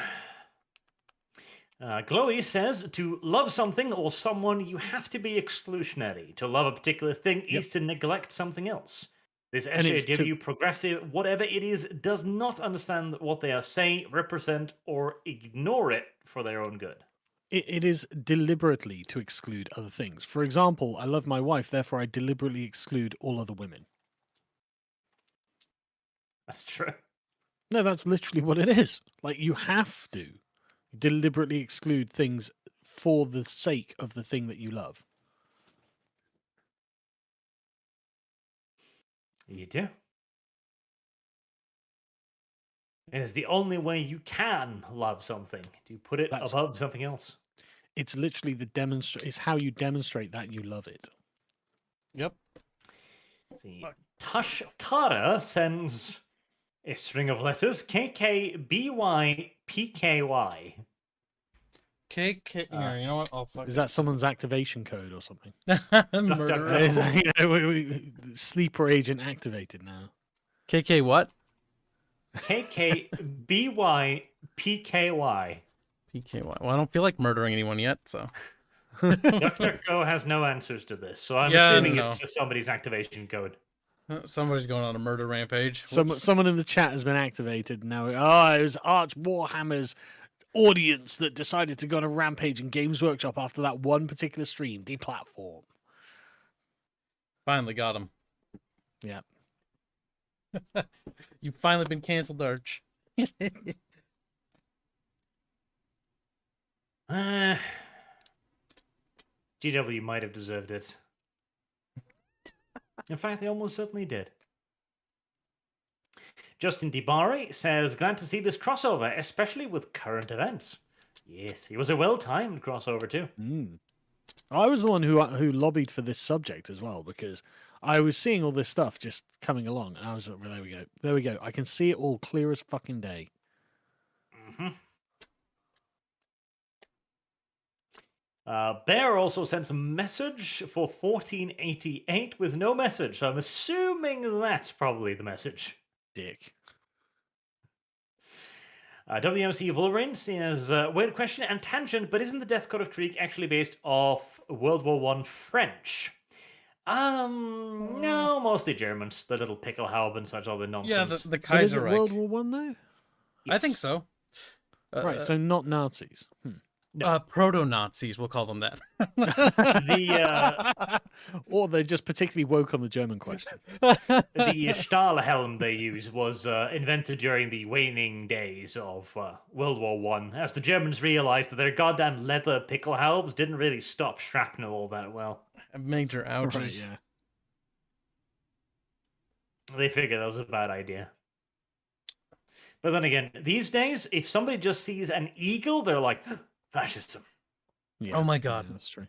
Chloe says, to love something or someone, you have to be exclusionary. To love a particular thing is to neglect something else. This SJW, progressive, whatever it is, does not understand what they are saying, represent, or ignore it for their own good. It is deliberately to exclude other things. For example, I love my wife, therefore I deliberately exclude all other women. That's true. No, that's literally what it is. Like, you have to deliberately exclude things for the sake of the thing that you love. You do. It is the only way you can love something, to put it That's- above something else. It's literally it's how you demonstrate that you love it. Yep. See, Tush Kara sends a string of letters KKBYPKY. KK. You know what? Oh, fuck. Is that someone's activation code or something? Murder. No. Is that, sleeper agent activated now. KK what? KKBYPKY. PKY. Well, I don't feel like murdering anyone yet, so. DuckDuckGo has no answers to this, so I'm Yeah, assuming no. it's just somebody's activation code. Somebody's going on a murder rampage. Someone in the chat has been activated now. Oh, it was Arch Warhammer's audience that decided to go on a rampage in Games Workshop after that one particular stream, deplatform. Finally got him. Yeah. You've finally been canceled, Arch. GW might have deserved it. In fact, they almost certainly did. Justin DiBari says, glad to see this crossover, especially with current events. Yes, it was a well-timed crossover too. I was the one who lobbied for this subject as well, because I was seeing all this stuff just coming along, and I was like, there we go. There we go. I can see it all clear as fucking day. Mm-hmm. Bear also sends a message for 1488 with no message, so I'm assuming that's probably the message. Dick. WMC Wolverine says, weird question and tangent, but isn't the Death Code of Krieg actually based off World War I French? No, mostly Germans. The little Pickelhaube and such other nonsense. Yeah, the But is it Kaiserreich. World War One though? I think so. Right, so not Nazis. Proto-Nazis, we'll call them that. The Or they're just particularly woke on the German question. the Stahlhelm they used was invented during the waning days of World War One, as the Germans realized that their goddamn leather Pickelhaubes didn't really stop shrapnel all that well. Major ouches. Right, yeah. They figured that was a bad idea. But then again, these days, if somebody just sees an eagle, they're like, fascism. Yeah, Oh my God. yeah, that's true.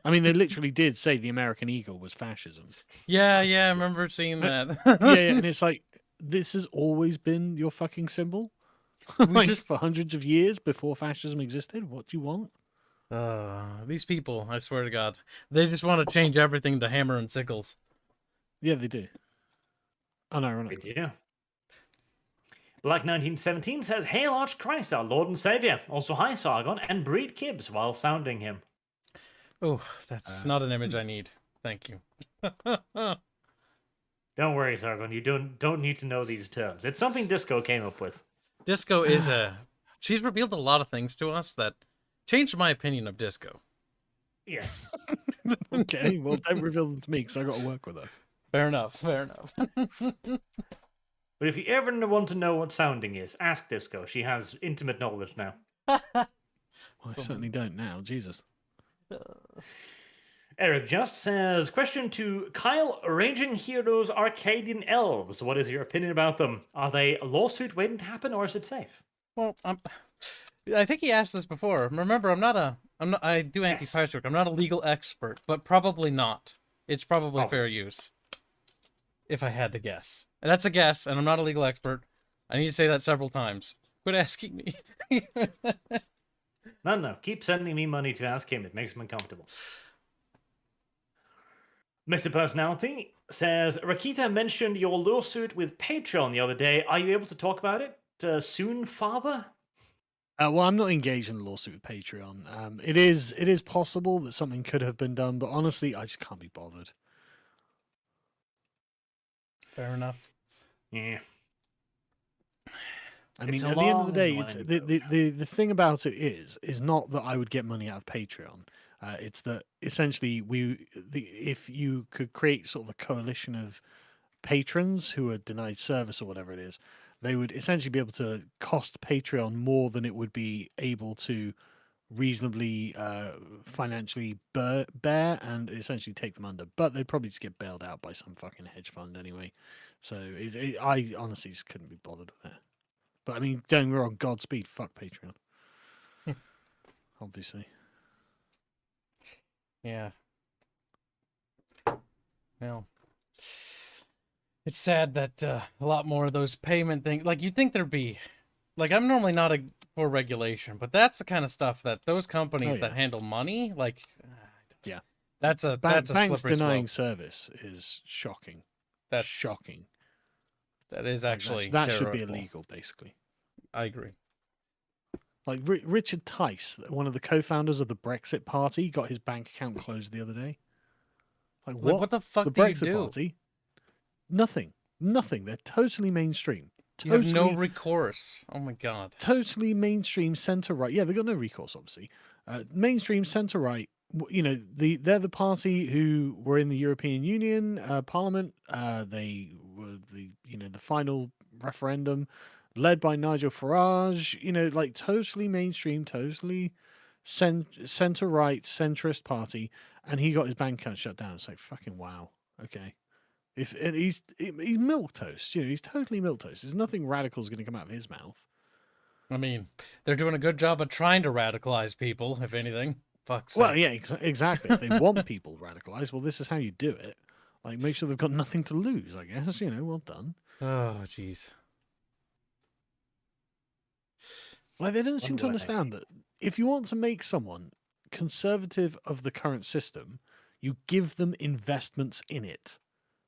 I mean, they literally did say the American eagle was fascism. Yeah, I remember seeing that. Yeah, and it's like, this has always been your fucking symbol? Like, just- for hundreds of years before fascism existed? What do you want? These people, I swear to God, they just want to change everything to hammer and sickles. Yeah, they do. Unironically. We do. Black 1917 says, Hail Arch Christ, our Lord and Savior. Also, hi Sargon, and breed Kibbs while sounding him. Oh, that's not an image I need. Thank you. Don't worry, Sargon, you don't need to know these terms. It's something Disco came up with. Disco is she's revealed a lot of things to us that changed my opinion of Disco. Yes. Okay, well, don't reveal them to me because I got to work with her. Fair enough, fair enough. But if you ever want to know what sounding is, ask Disco. She has intimate knowledge now. Well, I certainly don't now. Jesus. Eric Just says, question to Kyle, Raging Heroes Arcadian Elves. What is your opinion about them? Are they a lawsuit waiting to happen, or is it safe? Well, I think he asked this before. Remember, I do anti-pirate work. I'm not a legal expert, but probably not. It's probably fair use. If I had to guess. And that's a guess, and I'm not a legal expert. I need to say that several times. Quit asking me. No. Keep sending me money to ask him. It makes him uncomfortable. Mr. Personality says, Rakita mentioned your lawsuit with Patreon the other day. Are you able to talk about it soon, Father? Well, I'm not engaged in a lawsuit with Patreon. It is possible that something could have been done, but honestly, I just can't be bothered. Fair enough. Yeah. I It's mean, a at the end of the long day, line it's road. the thing about it is not that I would get money out of Patreon. It's that essentially if you could create sort of a coalition of patrons who are denied service or whatever it is, they would essentially be able to cost Patreon more than it would be able to reasonably financially bear and essentially take them under. But they'd probably just get bailed out by some fucking hedge fund anyway. So I honestly just couldn't be bothered with it. But I mean, don't get me wrong, Godspeed, fuck Patreon. Obviously. Yeah. Well, it's sad that a lot more of those payment things, like you'd think there'd be, like I'm normally not for regulation, but that's the kind of stuff that those companies that handle money, like, yeah, that's a banks slippery denying slope. Service is shocking. That's shocking. That is actually that should be illegal, basically. I agree. Like Richard Tice, one of the co-founders of the Brexit Party, got his bank account closed the other day. Like what the fuck the do Brexit you do? Party? Nothing. They're totally mainstream. You have no recourse. Oh my god. Totally mainstream centre right. Yeah, they've got no recourse, obviously. Mainstream centre right. You know, they're the party who were in the European Union Parliament. They were the final referendum, led by Nigel Farage. You know, like totally mainstream, totally centre right, centrist party, and he got his bank account shut down. It's like fucking wow. Okay. He's milquetoast, he's totally milquetoast. There's nothing radical is going to come out of his mouth. I mean, they're doing a good job of trying to radicalize people, if anything. Fuck's Well, sake. yeah, exactly. If they want people radicalized, well, this is how you do it. Like, make sure they've got nothing to lose, I guess. Well done. Oh, jeez. Like, they don't seem to understand that if you want to make someone conservative of the current system, you give them investments in it.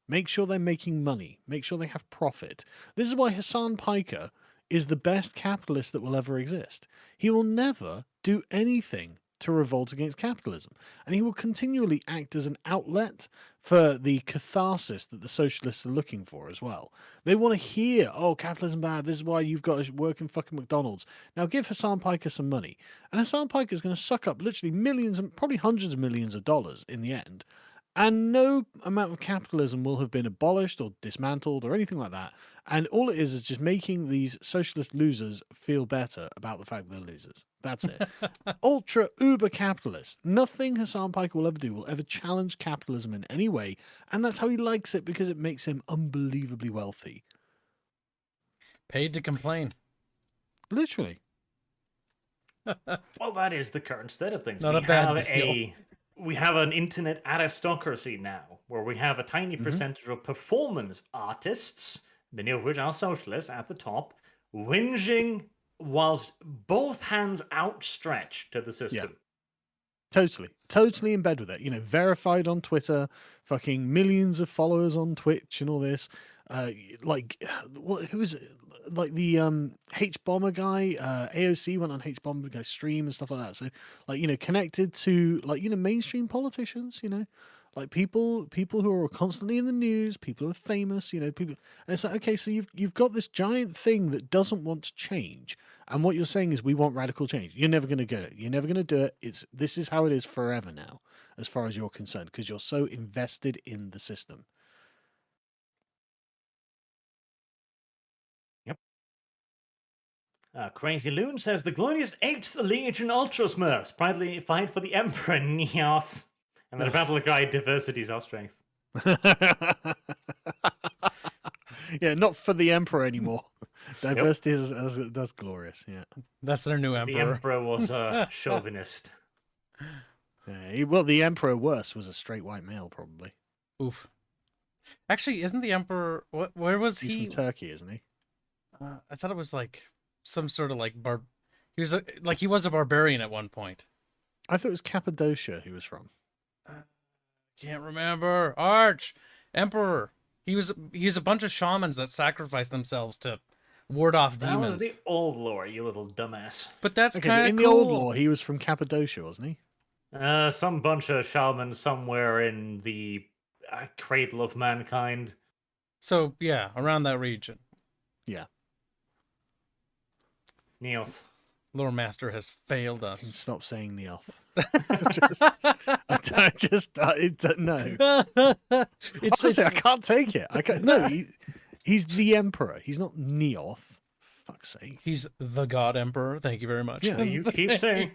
Make sure they're making money. Make sure they have profit. This is why Hassan Piker is the best capitalist that will ever exist. He will never do anything to revolt against capitalism. And he will continually act as an outlet for the catharsis that the socialists are looking for as well. They want to hear, oh, capitalism bad, this is why you've got to work in fucking McDonald's. Now give Hassan Piker some money. And Hassan Piker is going to suck up literally millions and probably hundreds of millions of dollars in the end. And no amount of capitalism will have been abolished or dismantled or anything like that. And all it is just making these socialist losers feel better about the fact they're losers. That's it. Ultra uber capitalist. Nothing Hassan Piker will ever do will ever challenge capitalism in any way. And that's how he likes it, because it makes him unbelievably wealthy. Paid to complain. Literally. Well, that is the current state of things. Not a bad deal. We have an internet aristocracy now, where we have a tiny percentage of performance artists, many of which are socialists, at the top, whinging whilst both hands outstretched to the system. Yeah. Totally in bed with it. Verified on Twitter, fucking millions of followers on Twitch and all this. Who is it? Like the H-Bomber guy, AOC went on H-Bomber guy's stream and stuff like that. So, connected to mainstream politicians, like people who are constantly in the news, people who are famous, people. And it's like, okay, so you've got this giant thing that doesn't want to change, and what you're saying is we want radical change. You're never going to get it. You're never going to do it. This is how it is forever now, as far as you're concerned, because you're so invested in the system. Crazy Loon says the glorious 8th Legion Ultra Smurfs proudly fight for the Emperor Neoth, and the battle cry diversity is our strength. Yeah, not for the Emperor anymore. Diversity is that's glorious. Yeah, that's their new Emperor. The Emperor was a chauvinist. Well, the Emperor worse was a straight white male, probably. Oof. Actually, isn't the Emperor? Where was he? He's from Turkey, isn't he? I thought it was like some sort of he was a barbarian at one point. I thought it was Cappadocia he was from. Can't remember. Emperor. He's a bunch of shamans that sacrifice themselves to ward off demons. That was the old lore, you little dumbass. But that's okay, kind of in cool. the old lore, he was from Cappadocia, wasn't he? Some bunch of shamans somewhere in the cradle of mankind. So yeah, around that region. Yeah. Neoth. Lore Master has failed us. Stop saying Neoth. No. Honestly, I can't take it. I can't. No, he's the emperor. He's not Neoth. Fuck's sake. He's the God Emperor. Thank you very much. Yeah. You keep saying.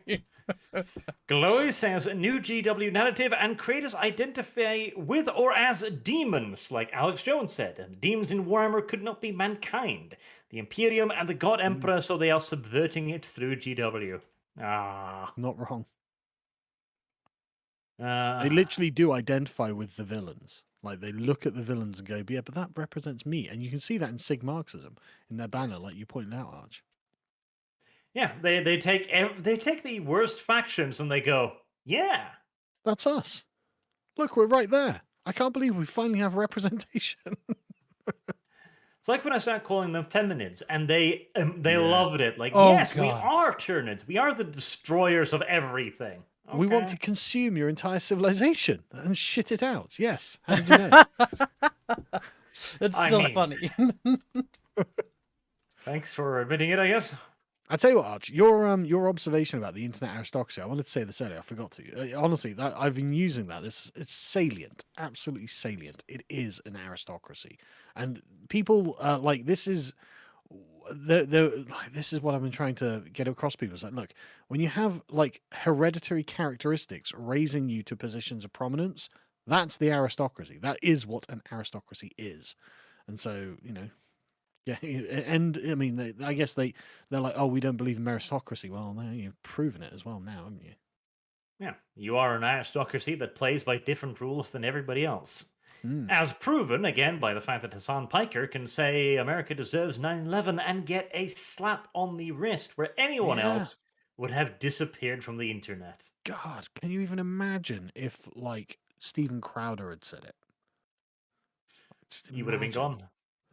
Glowy says new GW narrative and creators identify with or as demons, like Alex Jones said, and demons in Warhammer could not be mankind, the Imperium and the God Emperor, so they are subverting it through GW. Not wrong. They They literally do identify with the villains. Like, they look at the villains and go, yeah, but that represents me. And you can see that in Sig Marxism, in their banner, like you pointed out, Arch. Yeah, they take the worst factions and they go, yeah, that's us. Look, we're right there. I can't believe we finally have representation. It's like when I start calling them feminids, and they loved it. Like, Oh, yes, we God. are Tyranids. We are the destroyers of everything. We want Okay. to consume your entire civilization and shit it out. Yes. How did you know? It's I still mean- funny. Thanks for admitting it, I guess. I tell you what, Arch, your observation about the internet aristocracy. I wanted to say this earlier. I forgot to. Honestly, I've been using that. It's salient, absolutely salient. It is an aristocracy, and people like this is. This is what I've been trying to get across people. It's like, look, when you have like hereditary characteristics raising you to positions of prominence, that's the aristocracy. That is what an aristocracy is. And so, yeah, and I mean, I guess they're like, oh, we don't believe in meritocracy. Well, no, you've proven it as well now, haven't you? Yeah, you are an aristocracy that plays by different rules than everybody else. Mm. As proven, again, by the fact that Hassan Piker can say America deserves 9/11 and get a slap on the wrist where anyone Yeah. else would have disappeared from the internet. God, can you even imagine if like Steven Crowder had said it? Just You would have been imagine. gone.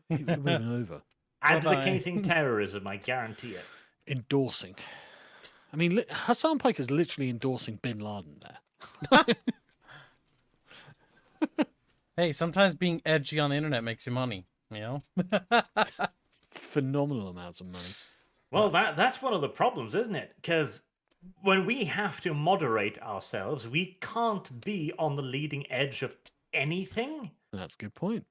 It would have been over. Advocating terrorism, I guarantee it. Endorsing. I mean, Hassan Piker's literally endorsing Bin Laden there. Hey, sometimes being edgy on the internet makes you money, Phenomenal amounts of money. Well, that's one of the problems, isn't it? Because when we have to moderate ourselves, we can't be on the leading edge of anything. That's a good point.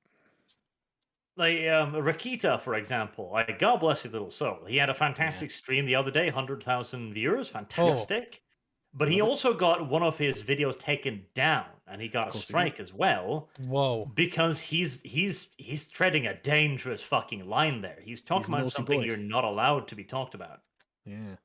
Like Rakita, for example. Like, God bless his little soul. He had a fantastic stream the other day, 100,000 viewers, fantastic. But he Love it. also got one of his videos taken down, and he got a course he strike as well. Whoa. Because he's treading a dangerous fucking line there. He's talking He's a about naughty something boy. you're not allowed to be talked about. Yeah.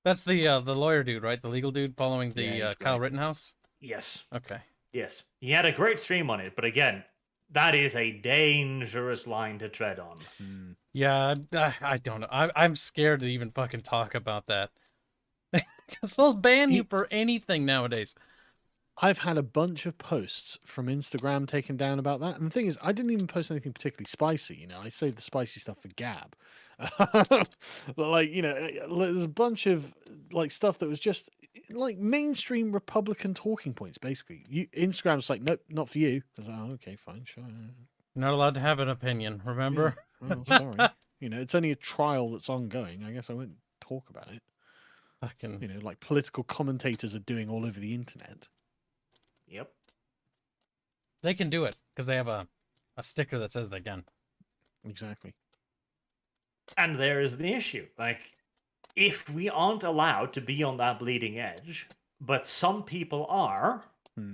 That's the lawyer dude, right? The legal dude following the Yeah, he's Kyle great. Rittenhouse? Yes, Okay. yes. He had a great stream on it, but again, that is a dangerous line to tread on. Mm. Yeah, I don't know. I'm scared to even fucking talk about that. Because they'll ban you for anything nowadays. I've had a bunch of posts from Instagram taken down about that. And the thing is, I didn't even post anything particularly spicy. I saved the spicy stuff for Gab. But like, there's a bunch of like stuff that was just like mainstream Republican talking points, basically. Instagram's like, nope, not for you. I was like, oh, okay, fine, sure. You're not allowed to have an opinion, remember? Well, sorry. It's only a trial that's ongoing. I guess I won't talk about it. Fucking Like political commentators are doing all over the internet. Yep. they can do it because they have a sticker that says they can. Exactly. And there is the issue. Like, if we aren't allowed to be on that bleeding edge, but some people are,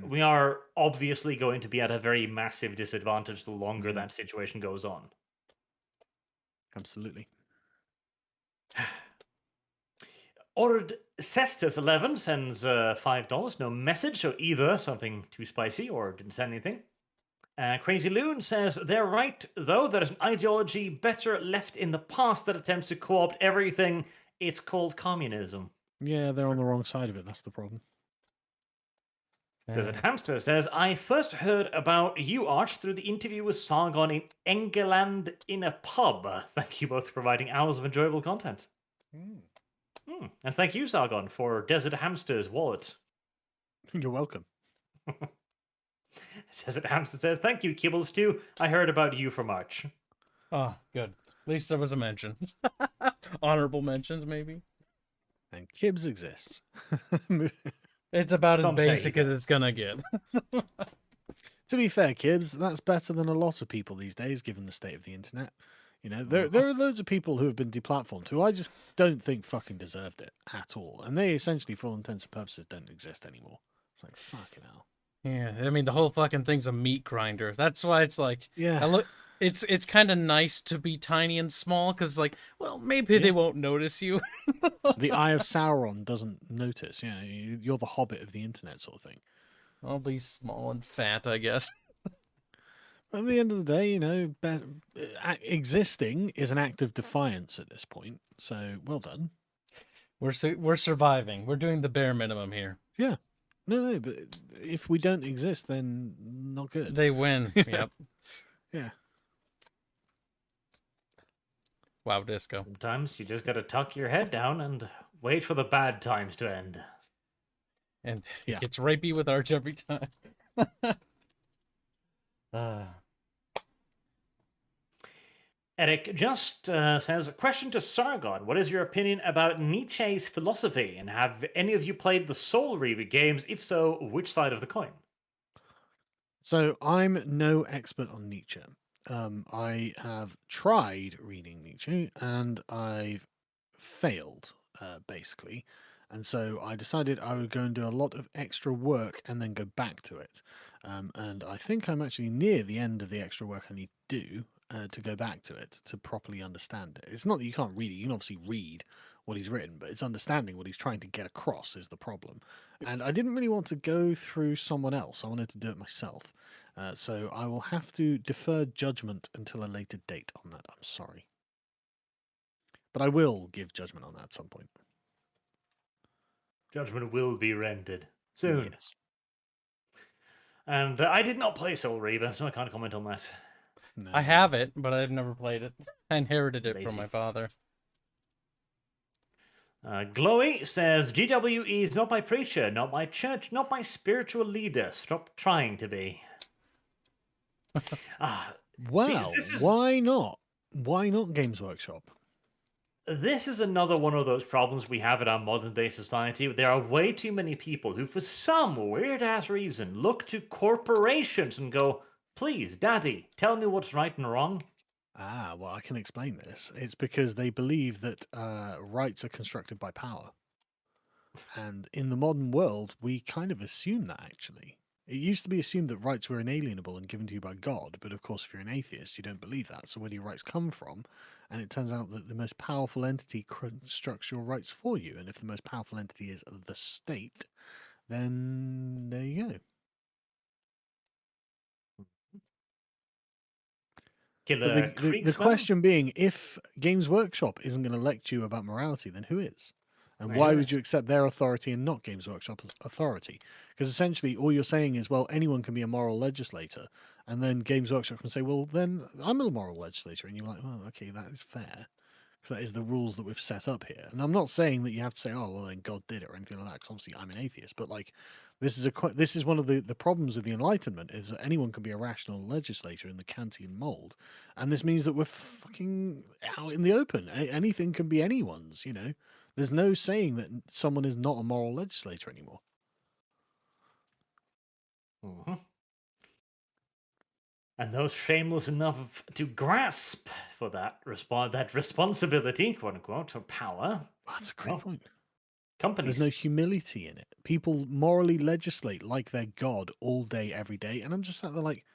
we are obviously going to be at a very massive disadvantage the longer that situation goes on. Absolutely. Ordered Cestus 11 sends $5, no message, so either something too spicy or didn't send anything. Crazy Loon says, they're right, though, there is an ideology better left in the past that attempts to co-opt everything. It's called communism. Yeah, they're on the wrong side of it. That's the problem. Desert Hamster says, I first heard about you, Arch, through the interview with Sargon in England in a pub. Thank you both for providing hours of enjoyable content. And thank you, Sargon, for Desert Hamster's wallet. You're welcome. Desert Hamster says, thank you, Kibbles, too. I heard about you from Arch. Oh, good. At least there was a mention. Honorable mentions, maybe. And Kibbs exists. It's about as Some say basic he as it's gonna get. To be fair, Kibbs, that's better than a lot of people these days, given the state of the internet. You know, there are loads of people who have been deplatformed who I just don't think fucking deserved it at all. And they essentially, for all intents and purposes, don't exist anymore. It's like, fucking hell. Yeah, I mean the whole fucking thing's a meat grinder. That's why it's like, Yeah. I look. It's kind of nice to be tiny and small because, like, well, maybe they won't notice you. The Eye of Sauron doesn't notice. Yeah, you're the Hobbit of the internet, sort of thing. I'll be small and fat, I guess. But at the end of the day, you know, existing is an act of defiance at this point. So, well done. We're surviving. We're doing the bare minimum here. Yeah. No, but if we don't exist, then not good. They win. Yep. Yeah. Wow, disco. Sometimes you just gotta tuck your head down and wait for the bad times to end. And Yeah. it gets rapey with Arch every time. Eric just says, question to Sargon. What is your opinion about Nietzsche's philosophy? And have any of you played the Soul Reaver games? If so, which side of the coin? So I'm no expert on Nietzsche. I have tried reading Nietzsche and I've failed, basically. And so I decided I would go and do a lot of extra work and then go back to it. And I think I'm actually near the end of the extra work I need to do to go back to it to properly understand it. It's not that you can't read it. You can obviously read what he's written, but it's understanding what he's trying to get across is the problem. And I didn't really want to go through someone else. I wanted to do it myself. So I will have to defer judgment until a later date on that. I'm sorry. But I will give judgment on that at some point. Judgment will be rendered soon. Yes. And I did not play Soul Reaver, so I can't comment on that. No. I have it, but I've never played it. I inherited it Lazy. from my father. Glowy says, GW is not my preacher, not my church, not my spiritual leader. Stop trying to be. Well, why not? Why not Games Workshop? This is another one of those problems we have in our modern day society. There are way too many people who, for some weird ass reason, look to corporations and go, please, daddy, tell me what's right and wrong. Ah, well, I can explain this. It's because they believe that rights are constructed by power. And in the modern world, we kind of assume that, actually. It used to be assumed that rights were inalienable and given to you by God, but of course, if you're an atheist, you don't believe that. So where do your rights come from? And it turns out that the most powerful entity constructs your rights for you. And if the most powerful entity is the state, then there you go. But the question being, if Games Workshop isn't going to lecture you about morality, then who is? And why would you accept their authority and not Games Workshop's authority? Because essentially all you're saying is, well, anyone can be a moral legislator. And then Games Workshop can say, well, then I'm a moral legislator. And you're like, well, okay, that is fair. Because that is the rules that we've set up here. And I'm not saying that you have to say, oh, well, then God did it or anything like that. Because obviously I'm an atheist. But like, this is one of the problems of the Enlightenment is that anyone can be a rational legislator in the Kantian mold. And this means that we're fucking out in the open. Anything can be anyone's, you know. There's no saying that someone is not a moral legislator anymore. Mm-hmm. And those shameless enough to grasp for that responsibility, quote unquote, or power. That's a great point. Companies. There's no humility in it. People morally legislate like they're God all day, every day. And I'm just sat there like,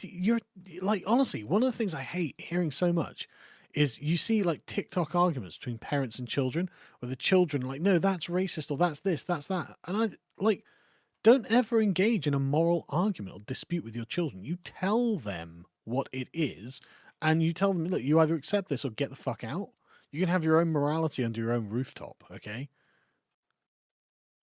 you're like, honestly, one of the things I hate hearing so much is you see like TikTok arguments between parents and children where the children are like, no, that's racist or that's this, that's that. And I like, don't ever engage in a moral argument or dispute with your children. You tell them what it is and you tell them, look, you either accept this or get the fuck out. You can have your own morality under your own rooftop, okay?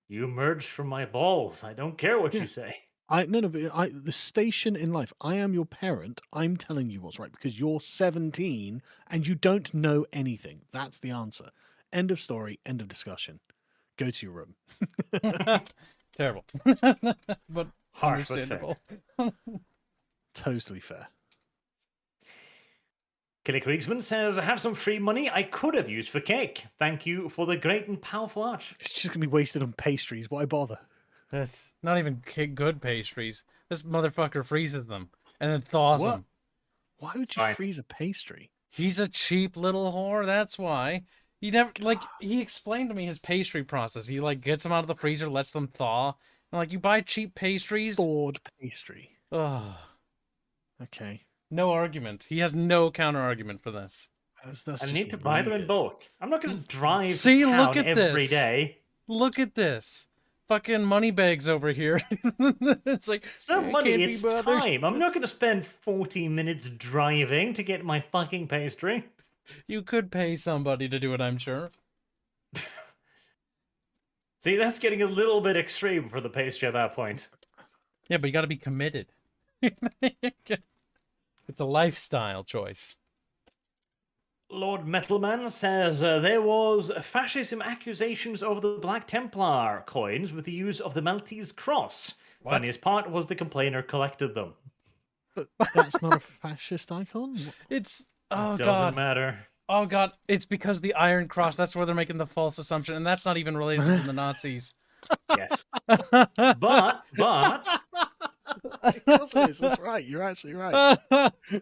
You emerged from my balls. I don't care what you say. The station in life, I am your parent. I'm telling you what's right because you're 17 and you don't know anything. That's the answer. End of story. End of discussion. Go to your room. Terrible. But harsh, understandable. Totally fair. Killy Kriegsman says, I have some free money I could have used for cake. Thank you for the great and powerful arch. It's just going to be wasted on pastries. Why bother? That's not even good pastries. This motherfucker freezes them and then thaws What? them. Why would you Fine. freeze a pastry? He's a cheap little whore, that's why. He never, like, he explained to me his pastry process. He, like, gets them out of the freezer, lets them thaw. And, like, you buy cheap pastries. Thawed pastry. Ugh. Okay. No argument. He has no counter argument for this. That's I just need to buy them in weird. bulk. I'm not going to drive See, to town look at every this. day. Look at this. Fucking money bags over here. It's like, It's not I money, can't be it's bothered. time. I'm not going to spend 40 minutes driving to get my fucking pastry. You could pay somebody to do it, I'm sure. See, that's getting a little bit extreme for the pastry at that point. Yeah, but you gotta be committed. It's a lifestyle choice. Lord Metalman says there was fascism accusations over the Black Templar coins with the use of the Maltese cross. What? Funniest part was the complainer collected them. But that's not a fascist icon? It's oh Doesn't god. matter. Oh god, it's because the Iron Cross, that's where they're making the false assumption, and that's not even related to the Nazis. Yes. But Of course it is. That's right. You're actually right.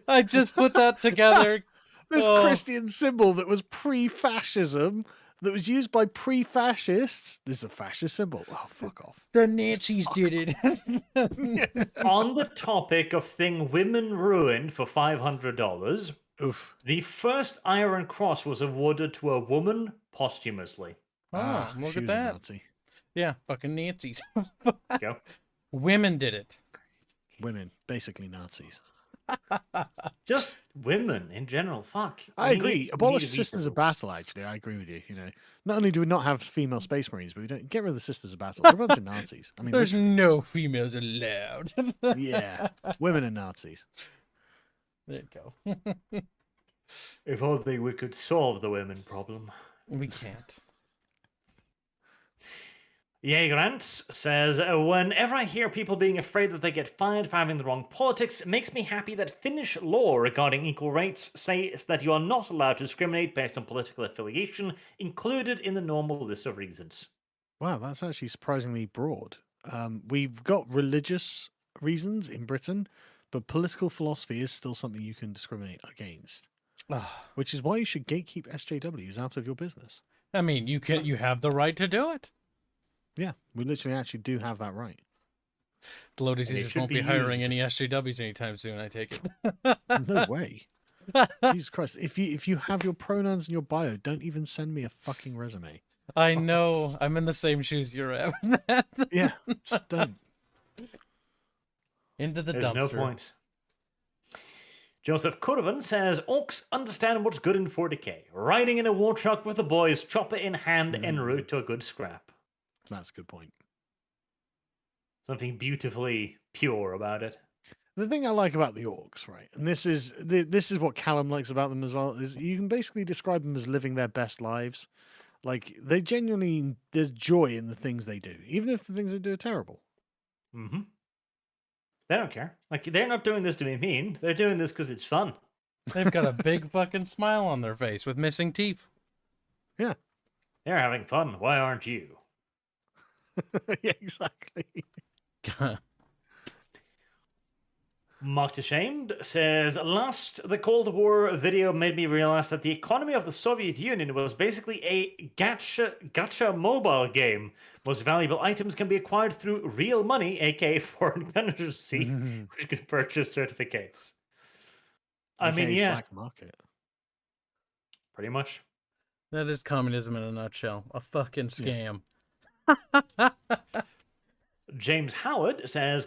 I just put that together. This Oh. Christian symbol that was pre-fascism, that was used by pre-fascists. This is a fascist symbol. Oh, fuck off. The Nazis did it. on the topic of thing women ruined for $500, Oof. the first Iron Cross was awarded to a woman posthumously. Oh, look she at was a that. Nazi. Yeah, fucking Nazis. Go. Women did it. Women, basically Nazis. Just women in general. Fuck. I We agree. need Abolish to be Sisters of equal. Battle, actually. I agree with you. You know, not only do we not have female space marines, but we don't get rid of the Sisters of Battle. They're a bunch of Nazis. I mean, There's literally. no females allowed. Yeah, women are Nazis. There you go. If only we could solve the women problem. We can't. Yay Grants says, whenever I hear people being afraid that they get fired for having the wrong politics, it makes me happy that Finnish law regarding equal rights says that you are not allowed to discriminate based on political affiliation, included in the normal list of reasons. Wow, that's actually surprisingly broad. We've got religious reasons in Britain, but political philosophy is still something you can discriminate against, which is why you should gatekeep SJWs out of your business. I mean, you have the right to do it. Yeah, we literally actually do have that right. The Low And it Diseases should won't be be hiring used. any SJWs anytime soon, I take it. No way. Jesus Christ. If you have your pronouns in your bio, don't even send me a fucking resume. I know. I'm in the same shoes you're at. Yeah, just don't. Into the There's dumpster. no point. Joseph Curvan says, Orcs understand what's good in 40k. Riding in a war truck with the boys, chopper in hand, en route to a good scrap. That's a good point. Something beautifully pure about it. The thing I like about the orcs, right, and this is what Callum likes about them as well, is you can basically describe them as living their best lives. Like, they genuinely, there's joy in the things they do, even if the things they do are terrible. Mm-hmm. They don't care. Like, they're not doing this to be mean. They're doing this because it's fun. They've got a big fucking smile on their face with missing teeth. Yeah. They're having fun. Why aren't you? Yeah, exactly. Mocked Ashamed says, last the Cold War video made me realize that the economy of the Soviet Union was basically a gacha mobile game. Most valuable items can be acquired through real money, aka foreign currency, which can purchase certificates. I mean, AKA yeah, Black market. pretty much. That is communism in a nutshell. A fucking scam. James Howard says,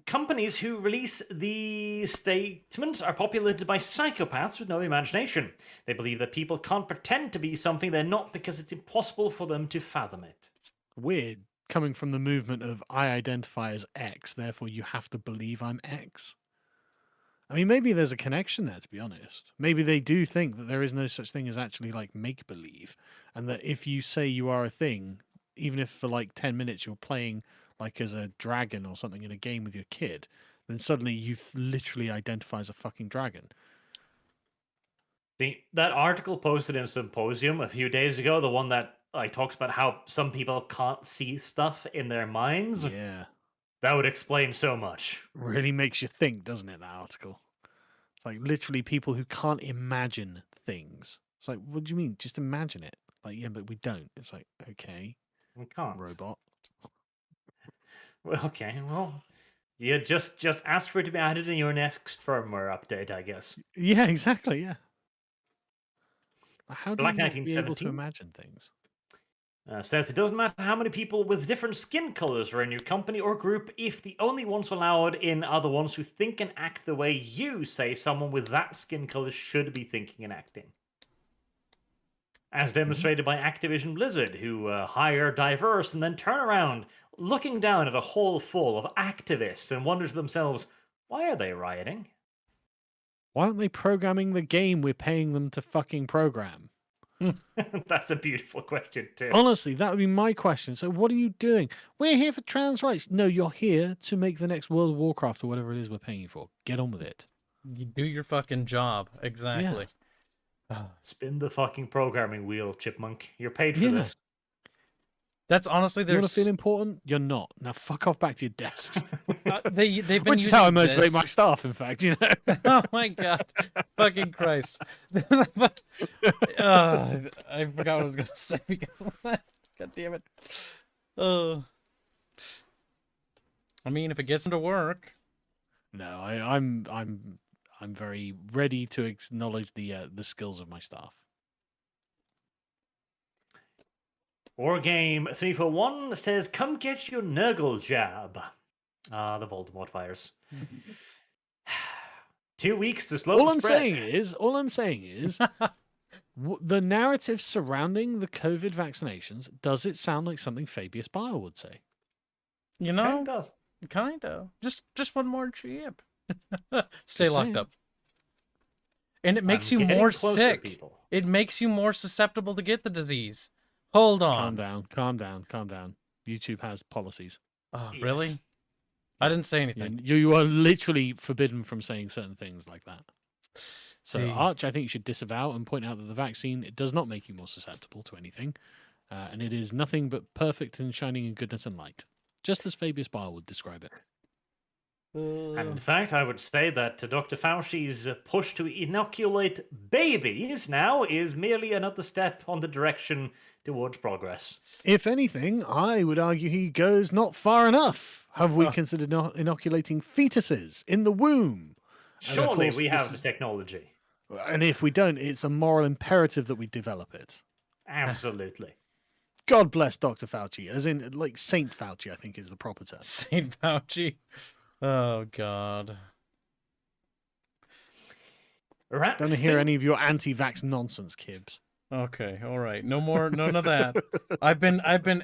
companies who release these statements are populated by psychopaths with no imagination. They believe that people can't pretend to be something they're not because it's impossible for them to fathom it. Weird, coming from the movement of I identify as X, therefore you have to believe I'm X. I mean, maybe there's a connection there, to be honest. Maybe they do think that there is no such thing as actually like make-believe, and that if you say you are a thing, even if for like 10 minutes you're playing like as a dragon or something in a game with your kid, then suddenly you literally identify as a fucking dragon. That article posted in Symposium a few days ago, the one that like talks about how some people can't see stuff in their minds, Yeah. that would explain so much. Really makes you think, doesn't it, that article? It's like literally people who can't imagine things. It's like, what do you mean? Just imagine it. Like, yeah, but we don't. It's like, okay, We can't. robot. Well, okay, well, you just ask for it to be added in your next firmware update, I guess. Yeah, exactly. Yeah. How do Black you not be able to 1917 imagine things? says it doesn't matter how many people with different skin colors are in your company or group if the only ones allowed in are the ones who think and act the way you say someone with that skin color should be thinking and acting. As demonstrated by Activision Blizzard, who hire diverse and then turn around, looking down at a hall full of activists and wonder to themselves, why are they rioting? Why aren't they programming the game we're paying them to fucking program? That's a beautiful question, too. Honestly, that would be my question. So, what are you doing? We're here for trans rights. No, you're here to make the next World of Warcraft or whatever it is we're paying you for. Get on with it. You do your fucking job. Exactly. Spin the fucking programming wheel, Chipmunk. You're paid for Yeah. this. That's honestly You want to feel there's important? You're not. Now, fuck off back to your desks. they've been Which is using how I motivate this. my staff, in fact, you know. Oh my god, fucking Christ! I forgot what I was gonna say because of that. God damn it. I mean, if it gets into work, No, I'm very ready to acknowledge the skills of my staff. Wargame 341 says, come get your Nurgle jab. The Voldemort virus. 2 weeks to slow All the I'm spread. saying is, the narrative surrounding the COVID vaccinations, does it sound like something Fabius Bile would say? you Kinda know, does. kind of. Just one more chip. Stay Just locked saying. up. And it makes I'm you getting more closer, sick. people. It makes you more susceptible to get the disease. Hold on. Calm down. YouTube has policies. Oh, Yes. really? I didn't say anything. You are literally forbidden from saying certain things like that. So, See. Arch, I think you should disavow and point out that the vaccine, it does not make you more susceptible to anything. And it is nothing but perfect and shining in goodness and light. Just as Fabius Bile would describe it. And in fact, I would say that Dr. Fauci's push to inoculate babies now is merely another step on the direction towards progress. If anything, I would argue he goes not far enough. Have we considered inoculating fetuses in the womb? And of Surely course, we this have the is- technology. And if we don't, it's a moral imperative that we develop it. Absolutely. God bless Dr. Fauci, as in, like, Saint Fauci, I think is the proper term. Saint Fauci. Oh God. Rat Don't hear Fin- any of your anti-vax nonsense, Kibbs. Okay, all right. No more. None of that. I've been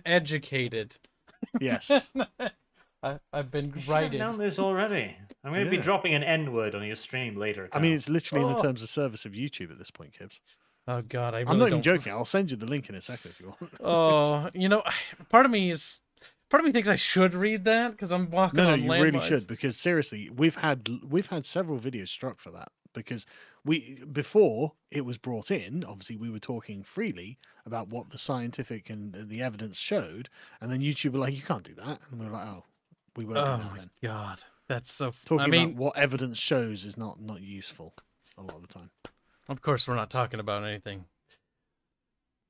educated. Yes. I've been You should have righted. known this already. I'm going to be Yeah. dropping an N-word on your stream later. I mean, Kyle. it's literally in the Oh. terms of service of YouTube at this point, Kibbs. Oh God, I really I'm not even don't- joking. I'll send you the link in a second if you want. Oh, you know, part of me thinks I should read that because I'm walking No, on you landmines. really should, because seriously, we've had several videos struck for that, because before it was brought in, obviously we were talking freely about what the scientific and the evidence showed, and then YouTube were like, you can't do that, and we were like, oh, we won't Oh do that my then. God, that's so. Talking I mean, about what evidence shows is not useful a lot of the time. of course, we're not talking about anything.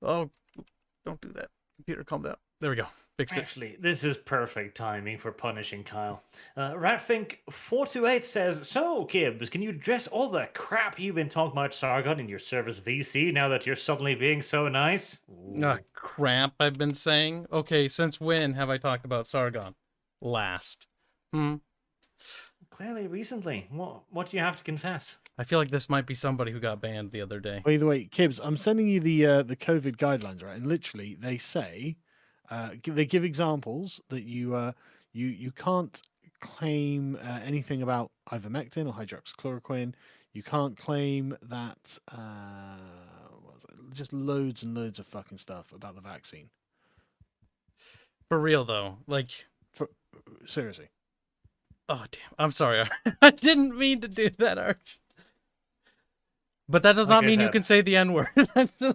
Oh, don't do that. Computer, calm down. There we go. Fixed it. Actually, this is perfect timing for punishing Kyle. Ratfink428 says, so, Kibbs, can you address all the crap you've been talking about Sargon in your service VC now that you're suddenly being so nice? Ah, crap, I've been saying. Okay, since when have I talked about Sargon? Last. Clearly, recently. What do you have to confess? I feel like this might be somebody who got banned the other day. By the way, Kibbs, I'm sending you the COVID guidelines, right? And literally, they say they give examples that you can't claim anything about ivermectin or hydroxychloroquine. You can't claim that what was it? Just loads and loads of fucking stuff about the vaccine. For real though, like, Seriously. oh damn, I'm sorry. I didn't mean to do that, Arch. But that does Like not I mean you said. can say the N-word.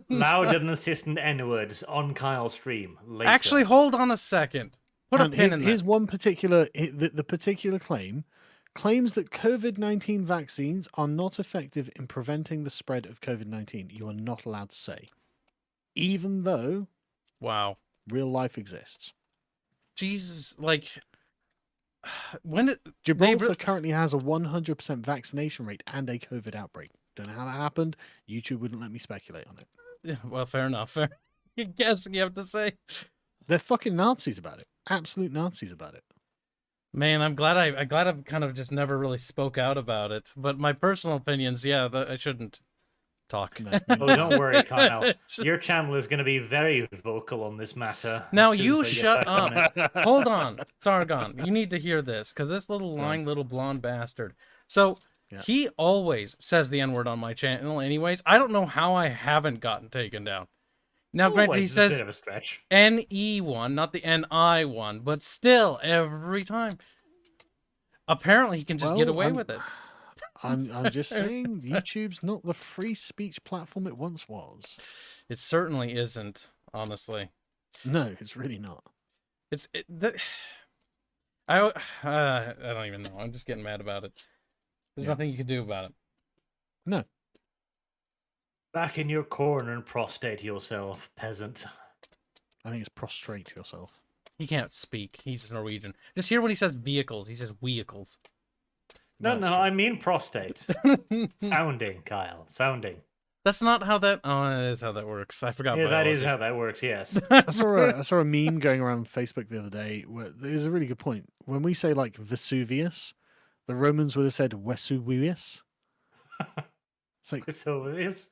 Loud and insistent N-words on Kyle's stream later. Actually, hold on a second. Put a And pin in that. here's one particular the particular claims that COVID-19 vaccines are not effective in preventing the spread of COVID-19. You are not allowed to say, even though Wow. real life exists. Jesus, like when it Gibraltar currently has a 100% vaccination rate and a COVID outbreak. Don't know how that happened. YouTube wouldn't let me speculate on it. Yeah, well, fair enough. Fair. I guess you have to say. They're fucking Nazis about it. Absolute Nazis about it. Man, I'm glad I've kind of just never really spoke out about it. But my personal opinions, yeah, I shouldn't talk. No, Oh, don't worry, Kyle. Your channel is going to be very vocal on this matter. Now as soon you as I get shut back on up. it. Hold on, Sargon. You need to hear this, because this little lying little blonde bastard. So he always says the N-word on my channel anyways. I don't know how I haven't gotten taken down. Now, granted, Always he is a says bit of a stretch. NE one, not the NI one, but still, every time. Apparently, he can just get away with it. I'm just saying, YouTube's not the free speech platform it once was. It certainly isn't, honestly. No, it's really not. I don't even know. I'm just getting mad about it. There's nothing you can do about it. No. Back in your corner and prostrate yourself, peasant. I think it's prostrate yourself. He can't speak. He's Norwegian. Just hear when he says vehicles. He says vehicles. No, That's no, true. I mean prostate. Sounding, Kyle. Sounding. That's not how that... Oh, that is how that works. I forgot Yeah, that biology. is how that works, yes. I saw a meme going around Facebook the other day where there's a really good point. When we say like Vesuvius, the Romans would have said Vesuvius. It's like So it is.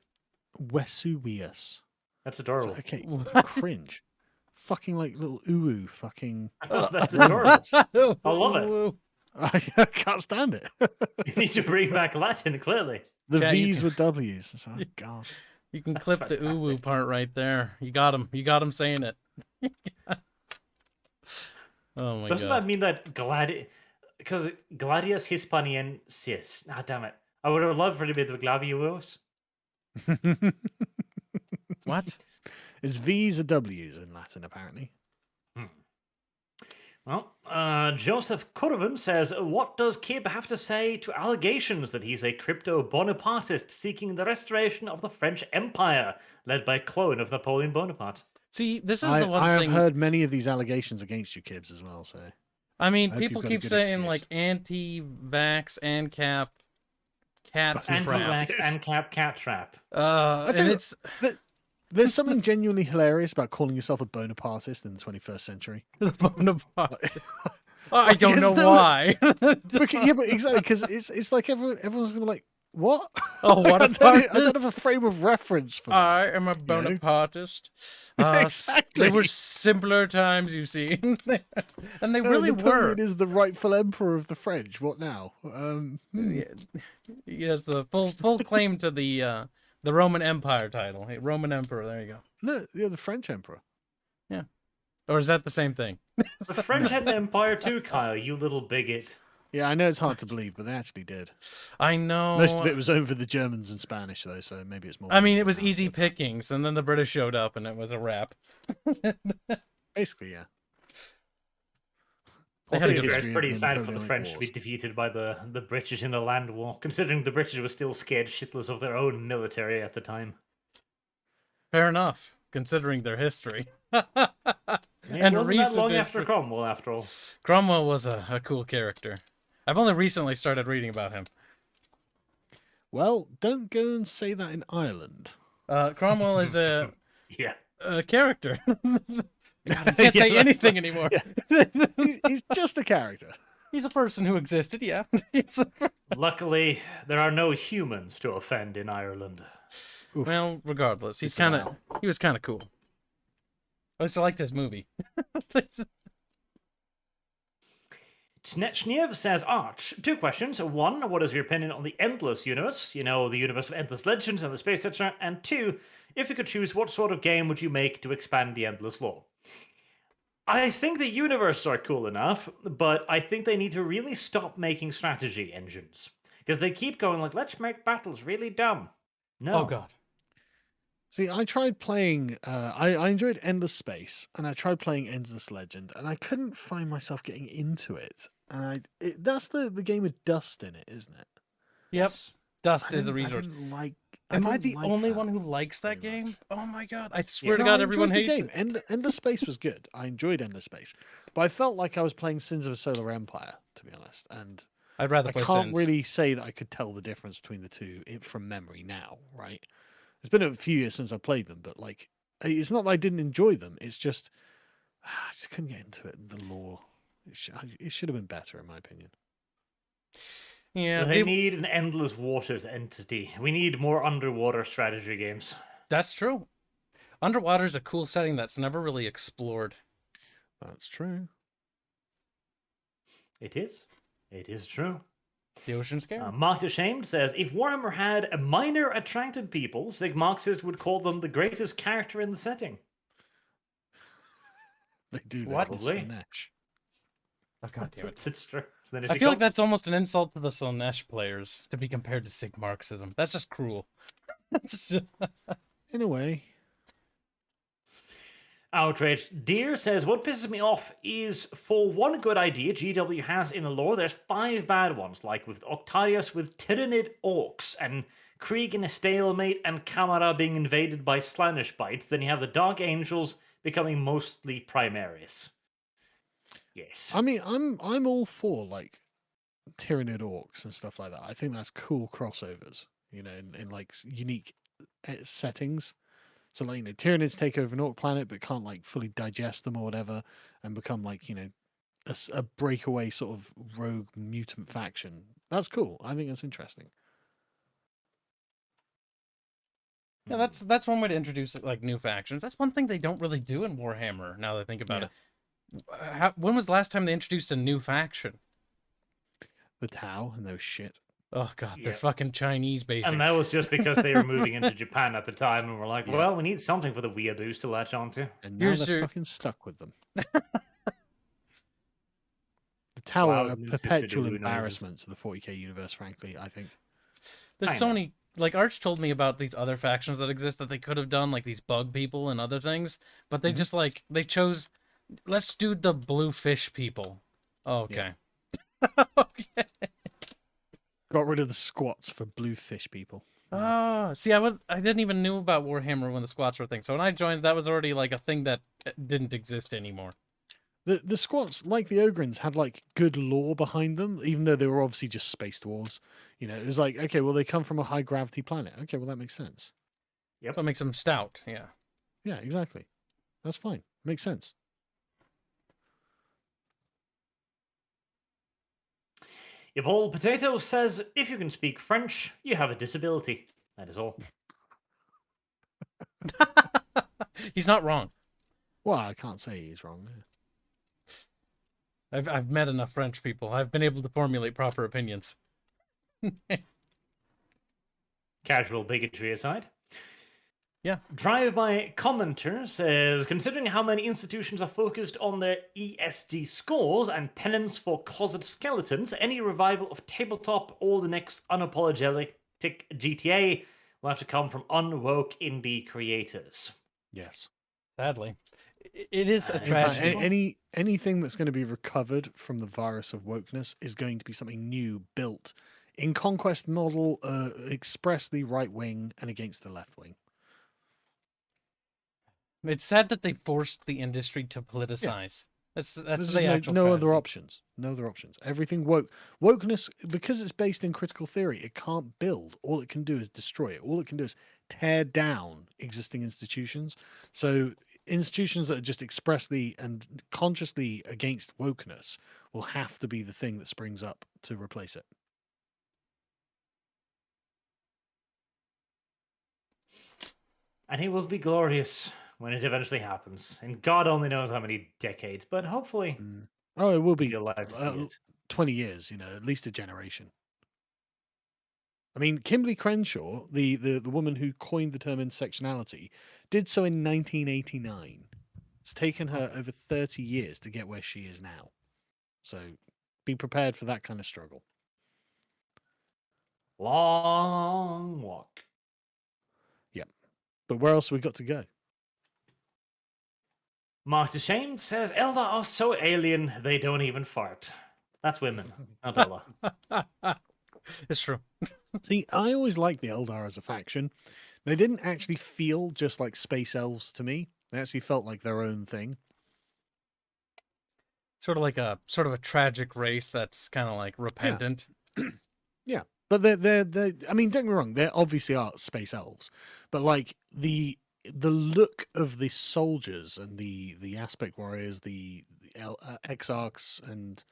Vesuvius. That's It's adorable. like, okay, cringe. Fucking like little uwu fucking. Oh, that's adorable. I love it. I can't stand it. You need to bring back Latin, clearly. The Chat, you V's can- with W's. It's like, oh, God. You can clip the fantastic. uwu part right there. You got him. You got him saying it. Oh my Doesn't god. that mean that because Gladius Hispaniensis? Ah, damn it. I would have loved for it to be the Gladius. What? It's V's and W's in Latin, apparently. Well, Joseph Curvin says, what does Kib have to say to allegations that he's a crypto-Bonapartist seeking the restoration of the French Empire, led by a clone of Napoleon Bonaparte? See, this is I the one have thing. heard many of these allegations against you, Kibbs, as well. So I mean, I hope people you've got a keep good saying excuse. like anti-vax and cat Anti-vax trap. And cat trap. I And tell you, it's there's something genuinely hilarious about calling yourself a Bonapartist in the 21st century. Bonaparte. I don't know Yes, no, why. Yeah, but exactly, because it's like everyone's gonna be like, what? Oh, what I a don't have a frame of reference for that. I am a Bonapartist. Exactly. They were simpler times, you see, and they No, really Napoleon were. is the rightful emperor of the French. What now? Yeah, he has the full claim to the Roman Empire title. Hey, Roman Emperor. There you go. No, you're the French emperor. Or is that the same thing? The French had an empire too, Kyle, you little bigot. Yeah, I know it's hard to believe, but they actually did. I know. Most of it was over the Germans and Spanish, though, so maybe it's more. I mean, it was now, easy but pickings, and then the British showed up, and it was a wrap. Basically, yeah. They had a To be good fair, history it's of pretty the sad for the Napoleonic French to be Wars. defeated by the British in the land war, considering the British were still scared shitless of their own military at the time. Fair enough, considering their history. It And wasn't that recent long history. after Cromwell, after all. Cromwell was a cool character. I've only recently started reading about him. Well, don't go and say that in Ireland. Cromwell is a Yeah. character. Can't say anything anymore. He's just a character. He's a person who existed, yeah. Luckily, there are no humans to offend in Ireland. Oof. Well, regardless, he Disavow. was kind of cool. At least I liked his movie. Chnechniev says, Arch, 2 questions. 1, what is your opinion on the endless universe? You know, the universe of endless legends and the space, etc. And 2, if you could choose, what sort of game would you make to expand the endless lore? I think the universes are cool enough, but I think they need to really stop making strategy engines. Because they keep going like, let's make battles really dumb. No. Oh god. See, I tried playing. I enjoyed Endless Space, and I tried playing Endless Legend, and I couldn't find myself getting into it. And that's the game with dust in it, isn't it? Yep. Yes. Dust I is a didn't, I resource. didn't like. Am I didn't the like only that one who likes that very game? much. Oh my god. I swear to No, god I everyone enjoyed the hates game. it. Endless Space was good. I enjoyed Endless Space, but I felt like I was playing Sins of a Solar Empire, to be honest. And I'd rather I play can't Sins. really say that I could tell the difference between the two from memory now, right? It's been a few years since I played them, but like, it's not that I didn't enjoy them. It's just I just couldn't get into it. The lore, it should have been better, in my opinion. Yeah, They need an endless waters entity. We need more underwater strategy games. that's true. Underwater's a cool setting that's never really explored. That's true. It is. It is true. The ocean's scary. Marked Ashamed says, if Warhammer had a minor attracted people, Sigmarxists would call them the greatest character in the setting. They do. What? They're called Probably. Slanesh. Oh god damn it. It's true. I feel like that's almost an insult to the Slaanesh players to be compared to Sigmarxism. That's just cruel. That's just... In a way. Outrage. Deer says, what pisses me off is for one good idea GW has in the lore, there's 5 bad ones, like with Octarius with Tyrannid Orcs, and Krieg in a stalemate, and Camara being invaded by Slaanesh bites. Then you have the Dark Angels becoming mostly Primaris. Yes. I mean, I'm all for like Tyrannid Orcs and stuff like that. I think that's cool crossovers, you know, in like unique settings. So like, you know, Tyranids take over an orc planet but can't like fully digest them or whatever, and become like, you know, a breakaway sort of rogue mutant faction. That's cool. I think that's interesting. Yeah, that's one way to introduce like new factions. That's one thing they don't really do in Warhammer. Now that I think about it, when was the last time they introduced a new faction? The Tau and those shit. Oh god, they're Yeah. fucking Chinese basic. And that was just because they were moving into Japan at the time, and we're like, Yeah. well, we need something for the weeaboos to latch onto. And now Here's they're your- fucking stuck with them. The Tau Wow, are a this is perpetual to do embarrassment to the 40k universe, frankly, I think. There's I so know. many. Like Arch told me about these other factions that exist that they could have done, like these bug people and other things, but they just like they chose. Let's do the blue fish people. Okay. Okay. Got rid of the squats for blue fish people. Oh, see, I didn't even knew about Warhammer when the squats were a thing. So when I joined, that was already like a thing that didn't exist anymore. The squats, like the Ogrins, had like good lore behind them, even though they were obviously just space dwarves. You know, it was like, okay, well, they come from a high gravity planet. Okay, well, that makes sense. Yep. So it makes them stout. Yeah. Yeah, exactly. That's fine. Makes sense. Evolved Potato says, if you can speak French, you have a disability. That is all. He's not wrong. Well, I can't say he's wrong. I've met enough French people. I've been able to formulate proper opinions. Casual bigotry aside. Yeah. Drive-by commenter says, considering how many institutions are focused on their ESG scores and penance for closet skeletons, any revival of tabletop or the next unapologetic GTA will have to come from unwoke indie creators. Yes. Sadly, it is a In fact, tragedy. Anything that's going to be recovered from the virus of wokeness is going to be something new, built in conquest model, expressly right wing and against the left wing. It's sad that they forced the industry to politicize. That's There's the just actual no other tragedy. options. No other options. Everything wokeness, because it's based in critical theory, it can't build. All it can do is destroy it. All it can do is tear down existing institutions. So institutions that are just expressly and consciously against wokeness will have to be the thing that springs up to replace it. And it will be glorious when it eventually happens. And God only knows how many decades, but hopefully Oh, it will we'll be be alive to see it. 20 years, you know, at least a generation. I mean, Kimberly Crenshaw, the woman who coined the term intersectionality, did so in 1989. It's taken her over 30 years to get where she is now. So be prepared for that kind of struggle. Long walk. But where else have we got to go? Mark Deshamed says Eldar are so alien they don't even fart. That's women, not Eldar. It's true. See, I always liked the Eldar as a faction. They didn't actually feel just like space elves to me. They actually felt like their own thing. Sort of a tragic race that's kind of like repentant. Yeah, but they're I mean, don't get me wrong, they obviously are space elves, but like the look of the soldiers and the aspect warriors, the exarchs and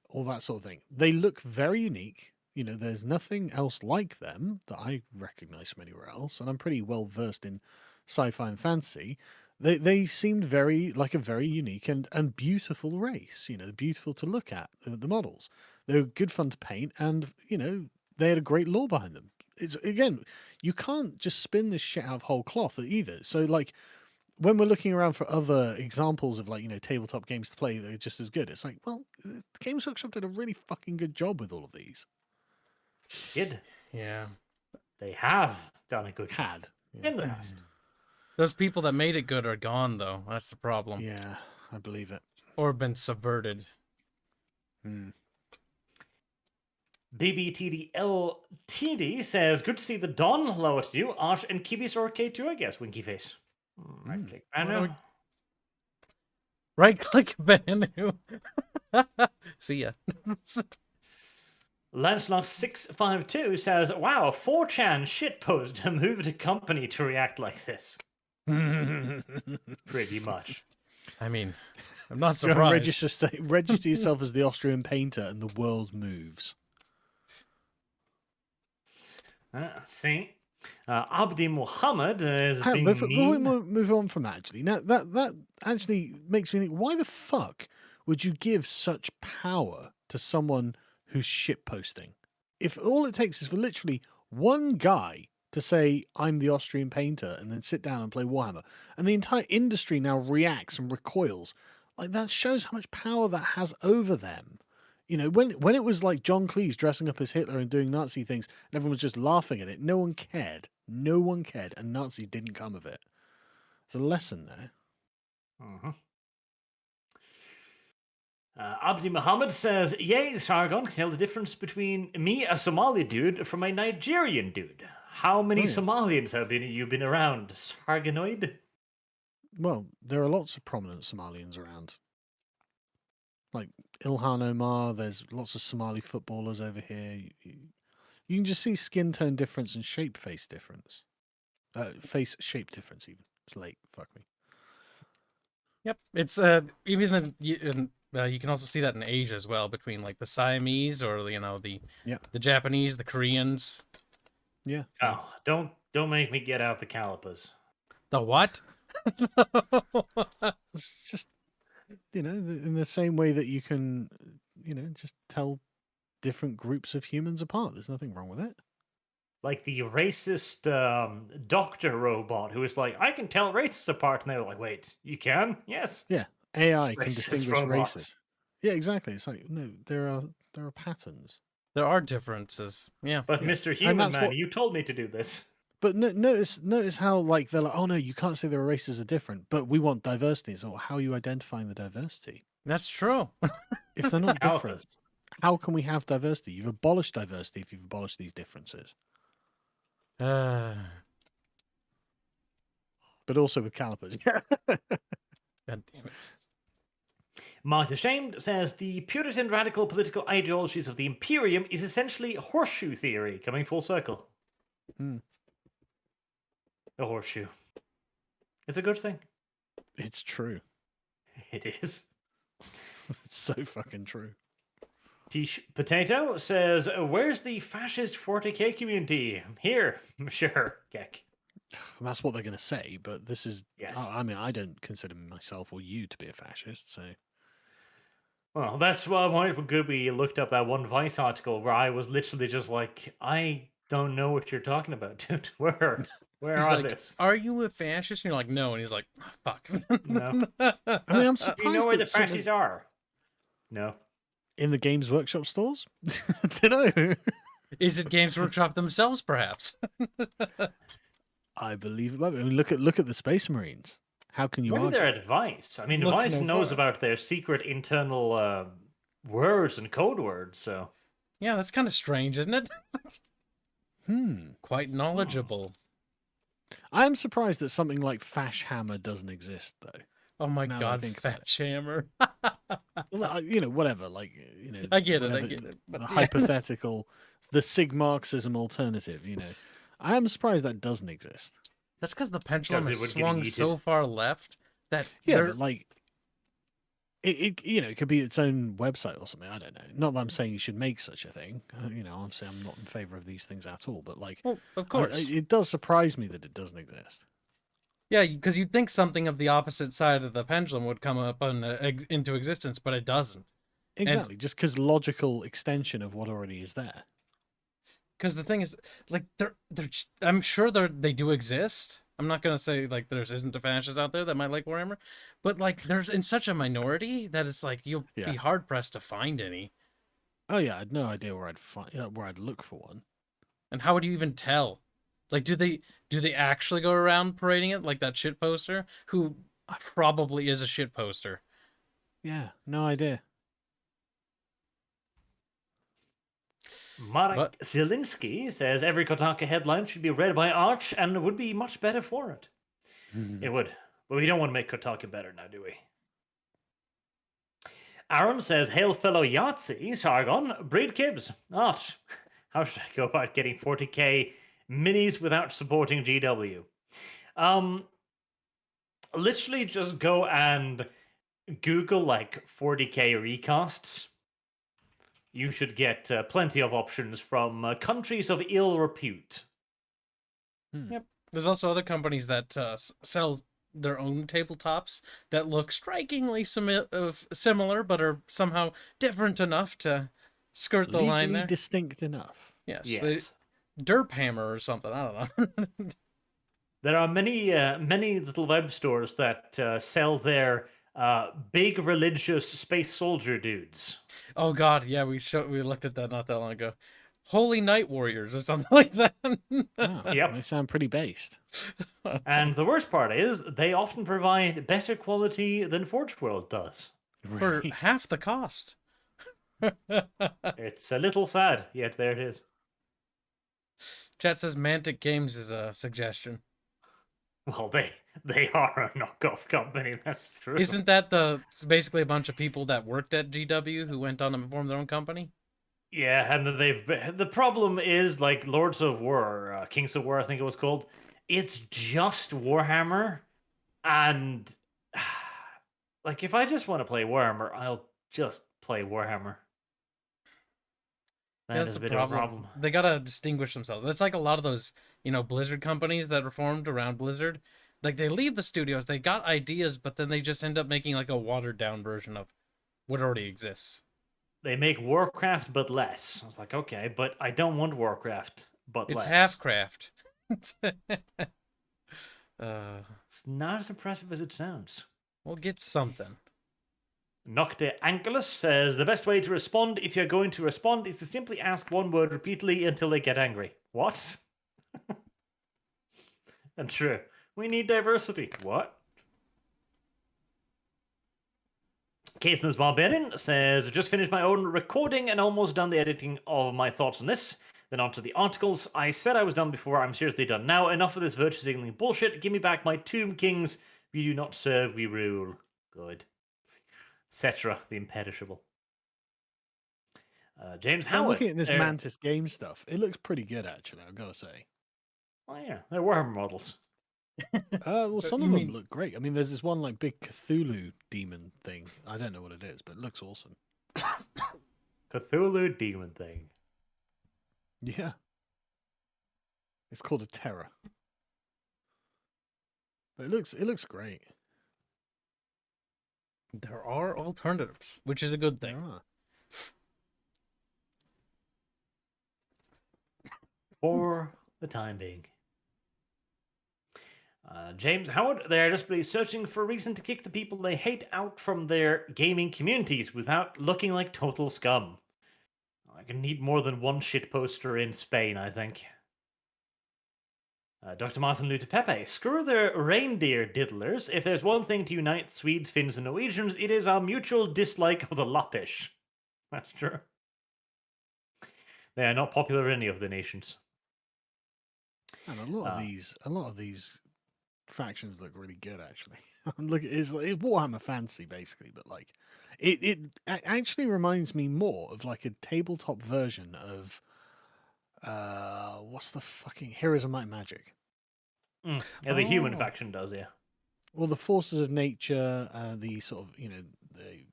all that sort of thing, they look very unique. You know, there's nothing else like them that I recognize from anywhere else, and I'm pretty well versed in sci-fi and fantasy. They seemed very like a very unique and beautiful race. You know, beautiful to look at, the models. They were good fun to paint, and you know, they had a great lore behind them. It's again, you can't just spin this shit out of whole cloth either. So like, when we're looking around for other examples of like, you know, tabletop games to play that are just as good, it's like, well, Games Workshop did a really fucking good job with all of these. Did. Yeah. They have done a good job. Had. Yeah. In the past. Those people that made it good are gone, though. That's the problem. Yeah, I believe it. Or been subverted. BBTDLTD says, good to see the Dawn lower to you. Arch and Kibis or K2, I guess. Winky face. Right click banner. Right click banner. See ya. Lancelot652 says, wow, 4chan shitpost a moved a company to react like this. Pretty much. I mean, I'm not Go and surprised. register yourself as the Austrian painter, and the world moves. Let's see. Abdi Muhammad is being Before we mean. move on from that, actually, now that actually makes me think: why the fuck would you give such power to someone who's shitposting? If all it takes is for literally one guy to say, I'm the Austrian painter, and then sit down and play Warhammer, and the entire industry now reacts and recoils, like that shows how much power that has over them. You know, when it was like John Cleese dressing up as Hitler and doing Nazi things, and everyone was just laughing at it, no one cared. No one cared, and Nazis didn't come of it. There's a lesson there. Abdi Muhammad says, yay, Sargon can tell the difference between me, a Somali dude, from a Nigerian dude. How many Somalians have you been around, Sargonoid? Well, there are lots of prominent Somalians around. Like Ilhan Omar, there's lots of Somali footballers over here. You can just see skin tone difference and face difference. Face shape difference, even. It's late. Fuck me. Yep. It's even you can also see that in Asia as well, between like the Siamese or the Japanese, the Koreans. Yeah. Oh, don't make me get out the calipers. The what? It's just, in the same way that you can, just tell different groups of humans apart. There's nothing wrong with it. Like the racist doctor robot who was like, I can tell races apart. And they were like, wait, you can? Yes. Yeah. AI can Racist distinguish robots. races. Yeah, exactly. It's like, no, there are patterns. There are differences. Yeah. But Yeah. Mr. And Human that's Man, what- you told me to do this. But notice how like they're like, oh no, you can't say their races are different, but we want diversity. So how are you identifying the diversity? That's true. If they're not different, Calipers. how can we have diversity? You've abolished diversity if you've abolished these differences. God But also with calipers. damn it. Mark Ashamed says the Puritan radical political ideologies of the Imperium is essentially horseshoe theory coming full circle. The horseshoe. It's a good thing. It's true. It is. It's so fucking true. Tish Potato says, where's the fascist 40k community? Here, sure, Gek. That's what they're going to say, but this is... Yes. I mean, I don't consider myself or you to be a fascist, so... Well, that's why when good we looked up that one Vice article where I was literally just like, I don't know what you're talking about, dude. Where He's are like, this? are you a fascist? And you're like, no. And he's like, oh, fuck. No. I mean, I'm Do surprised you know where the that some of- fascists are? No. in the Games Workshop stores? I don't know. Is it Games Workshop themselves, perhaps? I believe it. I mean, look at the Space Marines. How can you Maybe argue? their advice. I mean, Look Vice no knows further. about their secret internal words and code words, so. Yeah, that's kind of strange, isn't it? Quite Hmm. knowledgeable. I am surprised that something like Fash Hammer doesn't exist, though. Oh my Now that I god, think about it. Fetch Hammer. Well, you know, whatever. Like, you know, I get whatever, it. But the yeah. hypothetical, the Sig Marxism alternative. You know, I am surprised that doesn't exist. That's because the pendulum Because has it would get swung so yeeted. far left that Yeah, there- but like, it you know, it could be its own website or something. I don't know. Not that I'm saying you should make such a thing. You know, obviously I'm not in favor of these things at all. But like, well, of course. it does surprise me that it doesn't exist. Yeah, because you'd think something of the opposite side of the pendulum would come up into existence, but it doesn't. Exactly, just because logical extension of what already is there. Because the thing is, like, I'm sure they do exist. I'm not gonna say like there isn't a fascist out there that might like Warhammer, but like there's in such a minority that it's like you'll be hard pressed to find any. Oh yeah, I had no idea where I'd look for one. And how would you even tell? Like, do they actually go around parading it like that shit poster? Who probably is a shit poster. Yeah, no idea. Marek Zielinski says every Kotaku headline should be read by Arch and it would be much better for it. It would. But we don't want to make Kotaku better now, do we? Aaron says, hail fellow Yahtzee, Sargon, breed kibs. Arch, how should I go about getting 40k minis without supporting GW? Literally just go and Google like 40k recasts. You should get plenty of options from countries of ill repute. Yep. There's also other companies that sell their own tabletops that look strikingly similar, but are somehow different enough to skirt the line there. Distinct enough. Yes. Derp Hammer or something. I don't know. There are many little web stores that sell their big religious space soldier dudes. Oh God, yeah, we looked at that not that long ago. Holy Night Warriors or something like that. Yep, they sound pretty based. And the worst part is they often provide better quality than Forge World does for half the cost. It's a little sad, yet there it is. Chat says Mantic Games is a suggestion. Well, they are a knockoff company, that's true. Isn't that basically a bunch of people that worked at GW who went on and formed their own company? Yeah, and the problem is like Lords of War, Kings of War, I think it was called. It's just Warhammer, and like if I just want to play Warhammer, I'll just play Warhammer. That is a bit of a problem. They gotta distinguish themselves. It's like a lot of those, Blizzard companies that were formed around Blizzard. Like they leave the studios, they got ideas, but then they just end up making like a watered down version of what already exists. They make Warcraft but less. I was like, okay, but I don't want Warcraft but less. It's half-craft. It's not as impressive as it sounds. We'll get something. Nocte Angelus says, the best way to respond if you're going to respond is to simply ask one word repeatedly until they get angry. What? And true. We need diversity. What? Caitlin's Barbarian says, just finished my own recording and almost done the editing of my thoughts on this. Then on to the articles. I said I was done before. I'm seriously done now. Enough of this virtue signaling bullshit. Give me back my Tomb Kings. We do not serve, we rule. Good. Etc. The imperishable. James Howard. I'm looking at this Mantis game stuff. It looks pretty good, actually, I've got to say. Oh, yeah. They're Warhammer models. Well, some of them look great. I mean, there's this one like big Cthulhu demon thing. I don't know what it is, but it looks awesome. Cthulhu demon thing. Yeah. It's called a Terror. But it looks great. There are alternatives, which is a good thing. For the time being. James Howard, they're desperately searching for a reason to kick the people they hate out from their gaming communities without looking like total scum. I can need more than one shit poster in Spain, I think. Dr. Martin Luther Pepe, screw the reindeer diddlers. If there's one thing to unite Swedes, Finns, and Norwegians, it is our mutual dislike of the Lappish. That's true. They are not popular in any of the nations. And a lot of these factions look really good, actually. Look, it's Warhammer Fantasy, basically, but like, it actually reminds me more of like a tabletop version of what's the fucking Heroes of Might and Magic. Yeah, the human faction does, yeah. Well, the forces of nature, the sort of the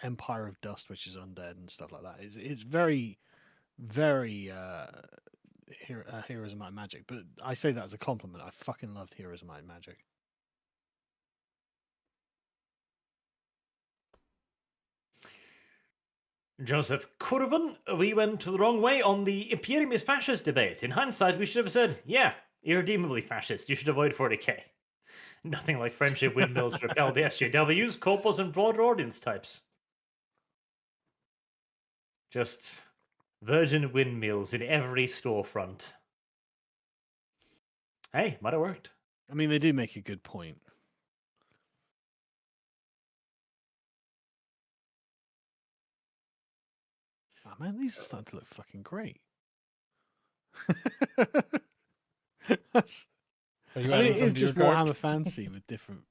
Empire of Dust, which is undead and stuff like that. It's very, very Heroes of Might and Magic. But I say that as a compliment. I fucking loved Heroes of Might and Magic. Joseph Curvan, we went the wrong way on the Imperium is fascist debate. In hindsight, we should have said, yeah, irredeemably fascist. You should avoid 40k. Nothing like friendship windmills repel the SJWs, corpos, and broader audience types. Just virgin windmills in every storefront. Hey, might have worked. I mean, they do make a good point. Oh, man, these are starting to look fucking great. Are you I mean, adding it some is to your just cart? Warhammer Fantasy with different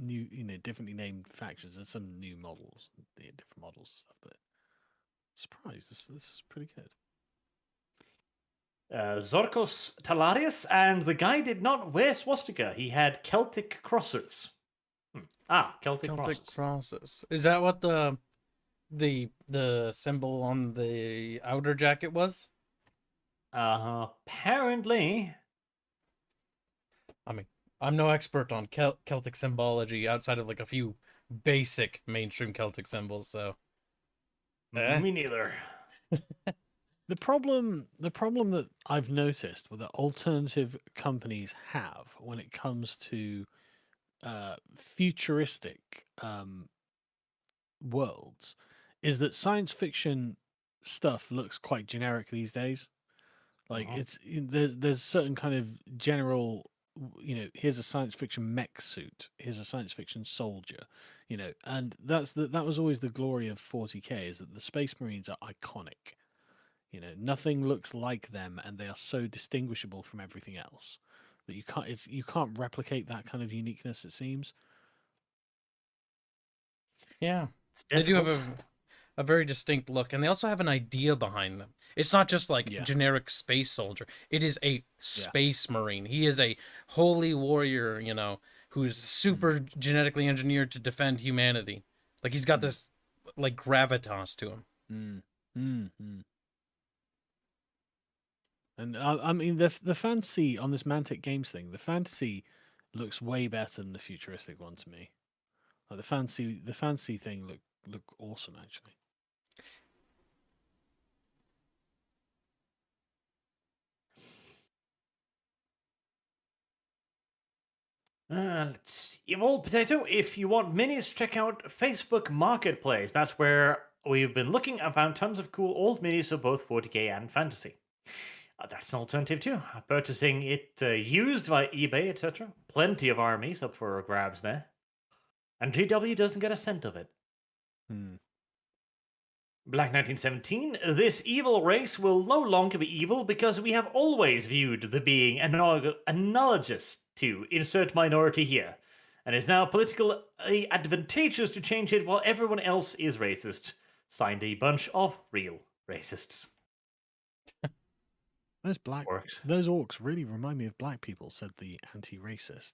new, differently named factions and some new models, different models and stuff. But surprised, this is pretty good. Zorkos Talarius, and the guy did not wear swastika. He had Celtic crossers. Celtic crosses. Is that what the symbol on the outer jacket was? Apparently. I mean, I'm no expert on Celtic symbology outside of like a few basic mainstream Celtic symbols, so. Me neither. The problem that I've noticed with the alternative companies have when it comes to futuristic worlds is that science fiction stuff looks quite generic these days. Like there's certain kind of general, here's a science fiction mech suit, here's a science fiction soldier, and that was always the glory of 40k, is that the Space Marines are iconic. Nothing looks like them, and they are so distinguishable from everything else that you can't replicate that kind of uniqueness, it seems. Yeah, they do have a very distinct look, and they also have an idea behind them. It's not just like generic space soldier. It is a space marine. He is a holy warrior, who's super genetically engineered to defend humanity. Like he's got this like gravitas to him. And I mean, the fantasy on this Mantic Games thing, the fantasy looks way better than the futuristic one to me. Like the fantasy thing look awesome, actually. Let's see. Evolved Potato, if you want minis, check out Facebook Marketplace. That's where we've been looking and found tons of cool old minis of both 40k and fantasy. That's an alternative too. Purchasing it used via eBay, etc. Plenty of armies up for grabs there. And GW doesn't get a cent of it. Black 1917, this evil race will no longer be evil because we have always viewed the being analogous to insert minority here, and it's now politically advantageous to change it while everyone else is racist. Signed a bunch of real racists. Those orcs really remind me of black people, said the anti-racist.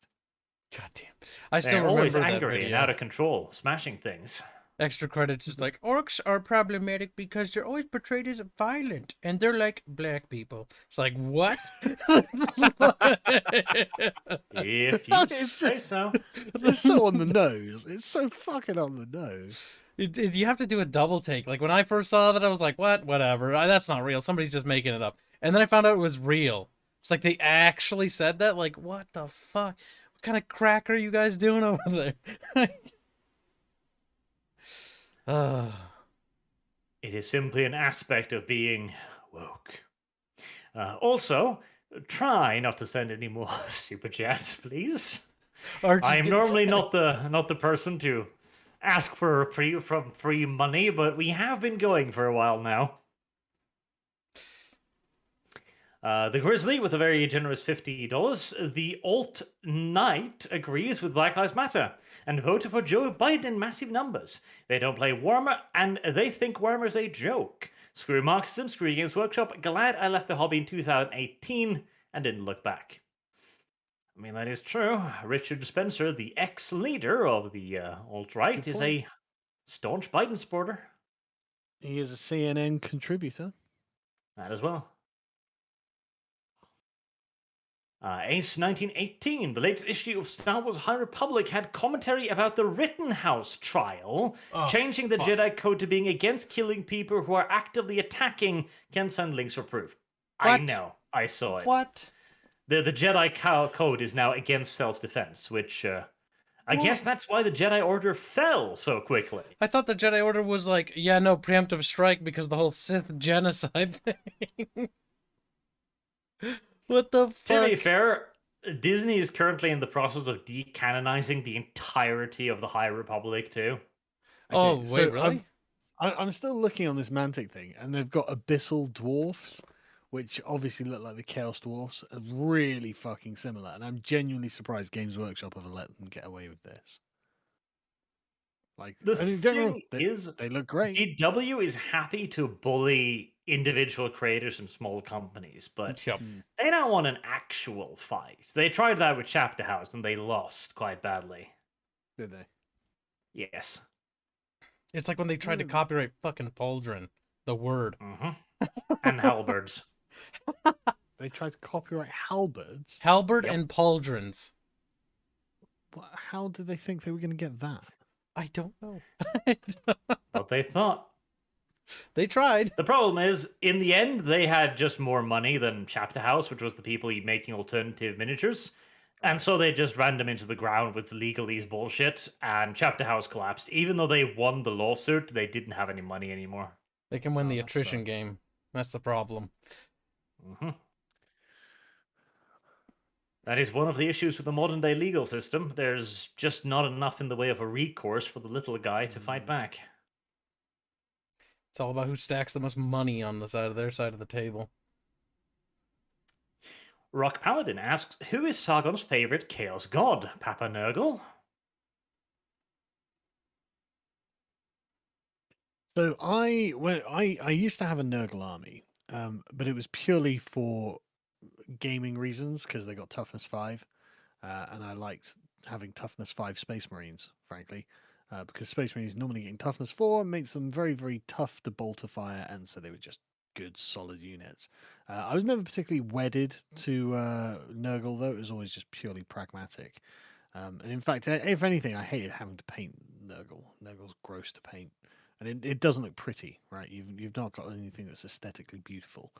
God damn. I still They're remember always that angry video. and out of control, smashing things. Extra credits is like, orcs are problematic because they're always portrayed as violent, and they're like black people. It's like, what? If you say so. It's so on the nose. It's so fucking on the nose. You have to do a double take. Like, when I first saw that, I was like, what? Whatever. That's not real. Somebody's just making it up. And then I found out it was real. It's like they actually said that? Like, what the fuck? What kind of crack are you guys doing over there? It is simply an aspect of being woke. Also, Try not to send any more super chats, please. Arch is I am getting normally tired. not the person to ask for free money, but we have been going for a while now. The Grizzly with a very generous $50. The Alt Knight agrees with Black Lives Matter and voted for Joe Biden in massive numbers. They don't play Warhammer and they think Warhammer is a joke. Screw Marxism, screw Games Workshop. Glad I left the hobby in 2018 and didn't look back. I mean, that is true. Richard Spencer, the ex-leader of the alt-right, Good is point. a staunch Biden supporter. He is a CNN contributor. That as well. Ace 1918, the latest issue of Star Wars High Republic, had commentary about the Rittenhouse trial, changing the Jedi Code to being against killing people who are actively attacking. Can send links for proof. I What? know, I saw it. What? The Jedi Code is now against self-defense, which I guess that's why the Jedi Order fell so quickly. I thought the Jedi Order was like, yeah, no, preemptive strike because the whole Sith genocide thing. What the fuck? To be fair, Disney is currently in the process of decanonizing the entirety of the High Republic too. Oh, Okay, wait, so really? I'm still looking on this Mantic thing, and they've got abyssal dwarfs, which obviously look like the Chaos Dwarfs, are really fucking similar. And I'm genuinely surprised Games Workshop have let them get away with this. Like, The I mean, don't get me wrong, thing is, they look great. GW is happy to bully individual creators and small companies, but Yep. they don't want an actual fight. They tried that with Chapter House and they lost quite badly. Did they? Yes. It's like when they tried to copyright fucking Pauldron, the word. And halberds. They tried to copyright halberds. Halberd Yep. and Pauldrons. How did they think they were going to get that? I don't know. What they thought. They tried. The problem is, in the end, they had just more money than Chapter House, which was the people making alternative miniatures. And so they just ran them into the ground with legalese bullshit, and Chapter House collapsed. Even though they won the lawsuit, they didn't have any money anymore. They can win Oh, the that attrition sucks. game. That's the problem. That is one of the issues with the modern day legal system. There's just not enough in the way of a recourse for the little guy to fight back. It's all about who stacks the most money on the side of their side of the table. Rock Paladin asks, who is Sargon's favorite Chaos God? Papa Nurgle? So I used to have a Nurgle army, but it was purely for gaming reasons because they got toughness 5, and I liked having toughness 5 Space Marines, frankly, because Space Marines normally getting toughness 4 makes them very, very tough to bolter fire, and so they were just good solid units. I was never particularly wedded to Nurgle though; it was always just purely pragmatic. And in fact, if anything, I hated having to paint Nurgle. Nurgle's gross to paint, and it doesn't look pretty, right? You've not got anything that's aesthetically beautiful,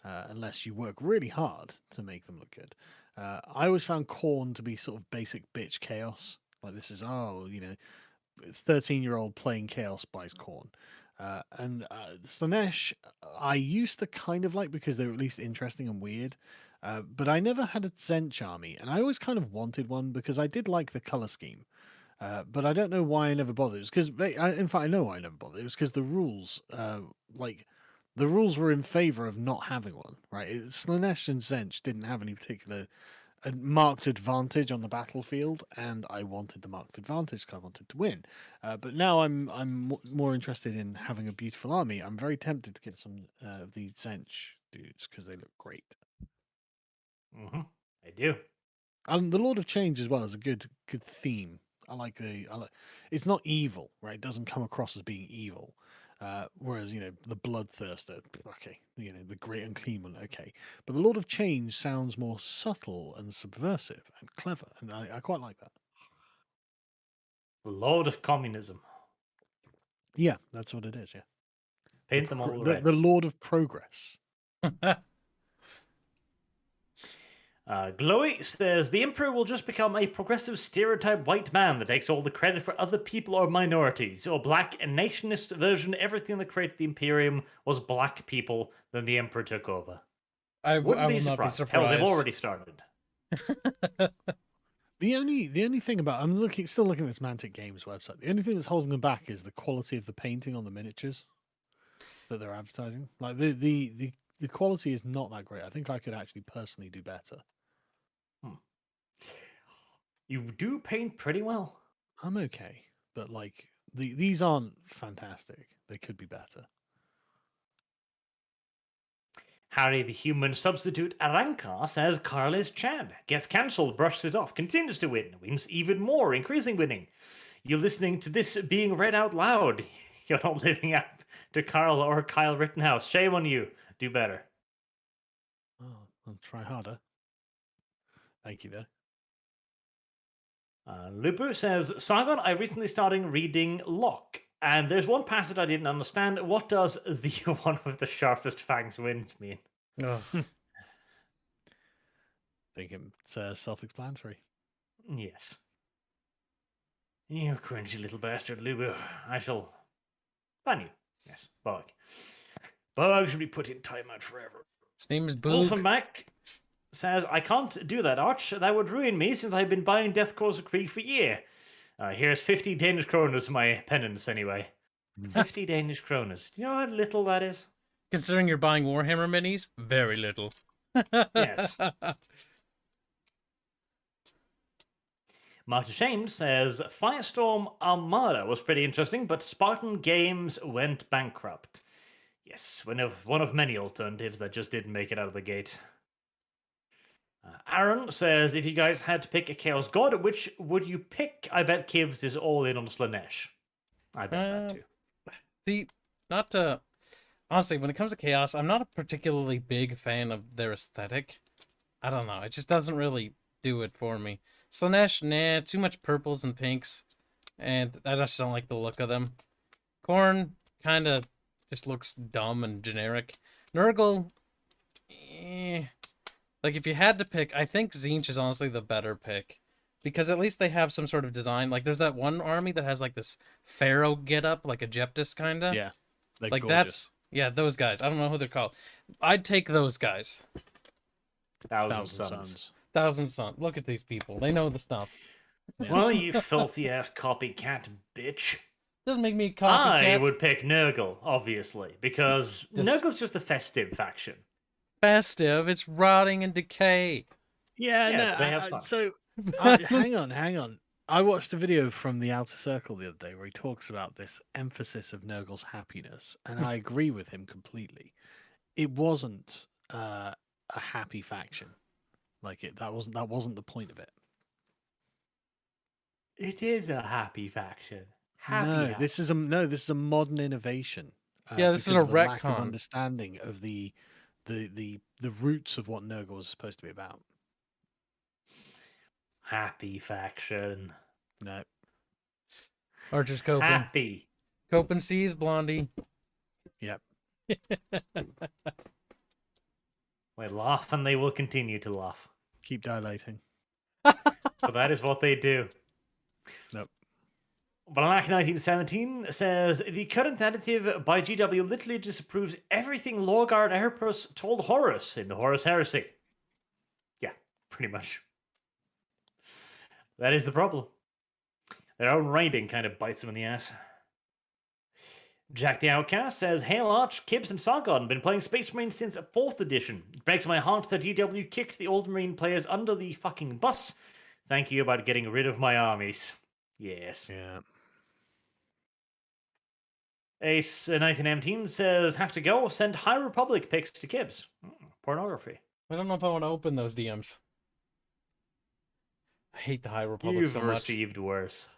unless you work really hard to make them look good. I always found Khorne to be sort of basic bitch chaos. Like this is 13-year-old playing chaos buys Khorne. And Slanesh, I used to kind of like because they were at least interesting and weird. But I never had a Zench army, and I always kind of wanted one because I did like the color scheme. But I don't know why I never bothered. Because, in fact, I know why I never bothered. It was because the rules, the rules were in favor of not having one, right? Slanesh and Zench didn't have any particular marked advantage on the battlefield, and I wanted the marked advantage because I wanted to win. But now I'm more interested in having a beautiful army. I'm very tempted to get some of the Zench dudes because they look great. I do. And the Lord of Change as well is a good theme. I like it's not evil, right? It doesn't come across as being evil. Whereas, the Bloodthirster, okay, the Great Unclean One, okay. But the Lord of Change sounds more subtle and subversive and clever, and I quite like that. The Lord of Communism. Yeah, that's what it is, yeah. Paint them all red. The Lord of Progress. Glowy says, the Emperor will just become a progressive stereotype white man that takes all the credit for other people or minorities, or black and nationalist version. Everything that created the Imperium was black people, then the Emperor took over. I Wouldn't will be not be surprised. Hell, they've surprised. already started. The only thing about still looking at this Mantic Games website. The only thing that's holding them back is the quality of the painting on the miniatures that they're advertising. Like the quality is not that great. I think I could actually personally do better. You do paint pretty well. I'm okay, but like these aren't fantastic. They could be better. Harry the Human Substitute Aranka says Carl is Chad. Gets cancelled, brushes it off, continues to win, wins even more, increasing winning. You're listening to this being read out loud. You're not living up to Carl or Kyle Rittenhouse. Shame on you. Do better. Oh, I'll try harder. Thank you, though. Lupu says, Sargon, I recently started reading Locke, and there's one passage I didn't understand. What does the one with the sharpest fangs wins mean? Ugh. I think it's self-explanatory. Yes. You cringy little bastard, Lubu. I shall ban you. Yes, Bog. Bog should be put in timeout forever. His name is Boog. Wolfenbach says, I can't do that, Arch. That would ruin me since I've been buying Death Course Krieg for a year. Here's 50 Danish kroners for my penance, anyway. 50 Danish kroners. Do you know how little that is? Considering you're buying Warhammer minis, very little. Yes. Martin Shames says, Firestorm Armada was pretty interesting, but Spartan Games went bankrupt. Yes, one of many alternatives that just didn't make it out of the gate. Aaron says, if you guys had to pick a Chaos God, which would you pick? I bet Kibbs is all in on Slanesh. I bet that too. See, not to... Honestly, when it comes to Chaos, I'm not a particularly big fan of their aesthetic. I don't know, it just doesn't really do it for me. Slanesh, nah, too much purples and pinks, and I just don't like the look of them. Korn, kind of just looks dumb and generic. Nurgle, eh... Like, if you had to pick, I think Tzeentch is honestly the better pick. Because at least they have some sort of design. Like, there's that one army that has, like, this pharaoh get-up, like a Jeptis, kind of. Yeah. Like, gorgeous. that's... Yeah, those guys. I don't know who they're called. I'd take those guys. Thousand Suns. Thousand Suns. Look at these people. They know the stuff. Yeah. Well, you filthy-ass copycat bitch. Doesn't make me a copycat. I would pick Nurgle, obviously, because Just- Nurgle's just a festive faction. Festive. It's rotting and decay. Yeah, Yeah, no. they have fun. So, hang on. I watched a video from the Outer Circle the other day where he talks about this emphasis of Nurgle's happiness, and I agree with him completely. It wasn't a happy faction, that wasn't the point of it. It is a happy faction. No, this is a modern innovation. Yeah, this is because a of the lack of retcon. understanding of the roots of what Nurgle was supposed to be about. Happy faction. No. Archer's Copen. Happy. Copen Seethe, Blondie. Yep. They laugh and they will continue to laugh. Keep dilating. So that is what they do. Nope. Black 1917 says, the current narrative by GW literally disapproves everything Lorgar and Erebus told Horus in the Horus Heresy. Yeah, pretty much. That is the problem. Their own writing kind of bites them in the ass. Jack the Outcast says, Hail Arch, Kibbs and Sargon been playing Space Marine since 4th edition. It breaks my heart that GW kicked the old Marine players under the fucking bus. Thank you about getting rid of my armies. Yes. Yeah. Ace 1917 says, have to go, send High Republic pics to Kibbs. Pornography. I don't know if I want to open those DMs. I hate the High Republic You've so much. received worse.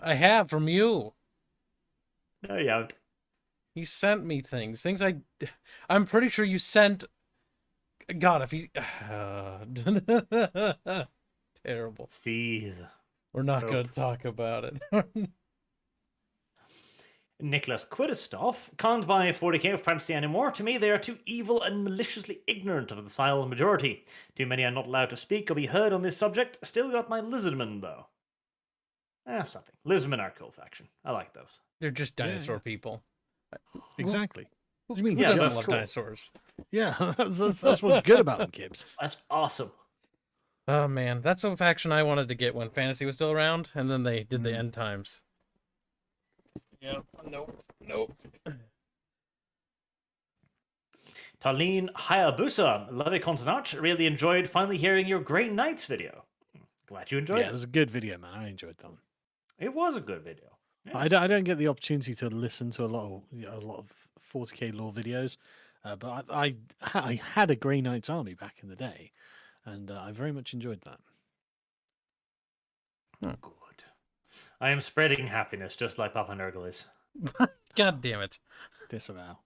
I have from you. No, you haven't. He sent me things. I'm pretty sure you sent... God, if he... Terrible. Seethe. We're not Nope. going to talk about it. Nicholas Quidistov can't buy 40k of fantasy anymore. To me, they are too evil and maliciously ignorant of the silent majority. Too many are not allowed to speak or be heard on this subject. Still got my lizardmen, though. Something. Lizardmen are a cool faction. I like those. They're just Yeah, dinosaur yeah. people. Exactly. Who, What do you mean? who Yeah, doesn't that's love cool. dinosaurs? Yeah, that's what's good about them, Kibbs. That's awesome. Oh man, that's a faction I wanted to get when fantasy was still around, and then they did the end times. Yep. Nope. Talene Hayabusa, love it, Continent. Really enjoyed finally hearing your Grey Knights video. Glad you enjoyed Yeah, it. it was a good video, man. I enjoyed that one. It was a good video. Yeah. I don't get the opportunity to listen to a lot of 40k lore videos, but I had a Grey Knights army back in the day, and I very much enjoyed that. Good. I am spreading happiness just like Papa Nurgle is. God damn it. Disavow.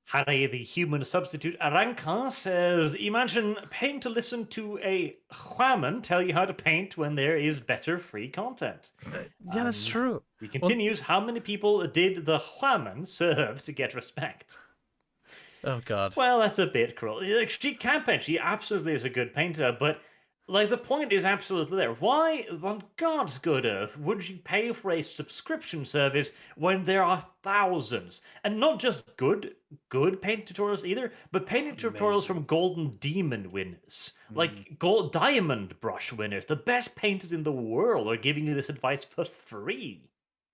Harry, the human substitute Aranka, says, imagine paying to listen to a Huaman tell you how to paint when there is better free content. Yeah, that's true. He continues, how many people did the Huaman serve to get respect? Oh god. Well, that's a bit cruel. Like, she can paint. She absolutely is a good painter, but like the point is absolutely there. Why on God's good earth would you pay for a subscription service when there are thousands, and not just good paint tutorials either, but painting tutorials from Golden Demon winners, like gold diamond brush winners, the best painters in the world are giving you this advice for free.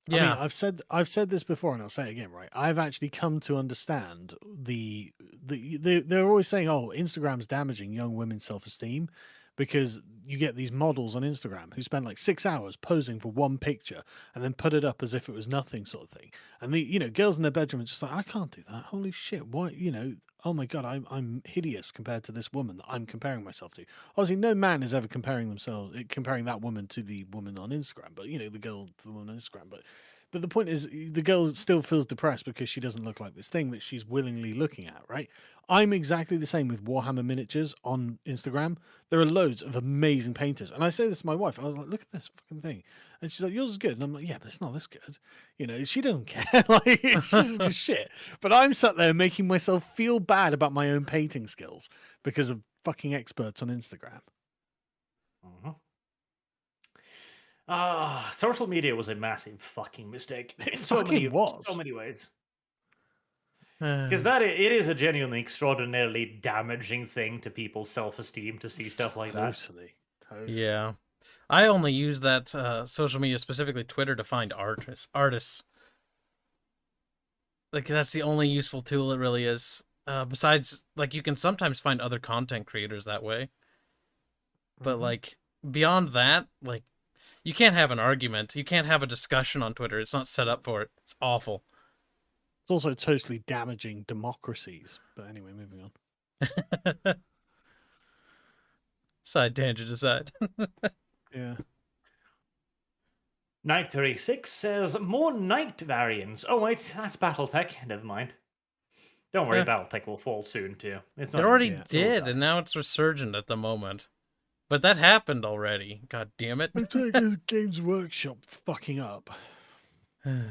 Yeah. I mean, I've said this before, and I'll say it again. Right, I've actually come to understand they're always saying, "Oh, Instagram's damaging young women's self-esteem," because you get these models on Instagram who spend like 6 hours posing for one picture and then put it up as if it was nothing, sort of thing. And the girls in their bedroom are just like, "I can't do that. Holy shit! Why? Oh my god, I'm hideous compared to this woman that I'm comparing myself to." Obviously, no man is ever comparing that woman to the woman on Instagram, but the girl to the woman on Instagram. But the point is, the girl still feels depressed because she doesn't look like this thing that she's willingly looking at, right? I'm exactly the same with Warhammer miniatures on Instagram. There are loads of amazing painters, and I say this to my wife. I was like, "Look at this fucking thing," and she's like, "Yours is good," and I'm like, "Yeah, but it's not this good." She doesn't care. Like, it's just shit. But I'm sat there making myself feel bad about my own painting skills because of fucking experts on Instagram. Social media was a massive fucking mistake in so many ways. Because it is a genuinely extraordinarily damaging thing to people's self-esteem to see stuff like that. Totally. Yeah. I only use that social media, specifically Twitter, to find artists. Like, that's the only useful tool it really is. Besides, like, you can sometimes find other content creators that way. But, like, beyond that, like, you can't have an argument. You can't have a discussion on Twitter. It's not set up for it. It's awful. It's also totally damaging democracies. But anyway, moving on. Side tangent aside. Yeah. Knight 36 says, more Knight variants. Oh wait, that's Battletech. Never mind. Don't worry, Battletech will fall soon too. It already did, and now it's resurgent at the moment. But that happened already. God damn it. It's like Games Workshop fucking up. I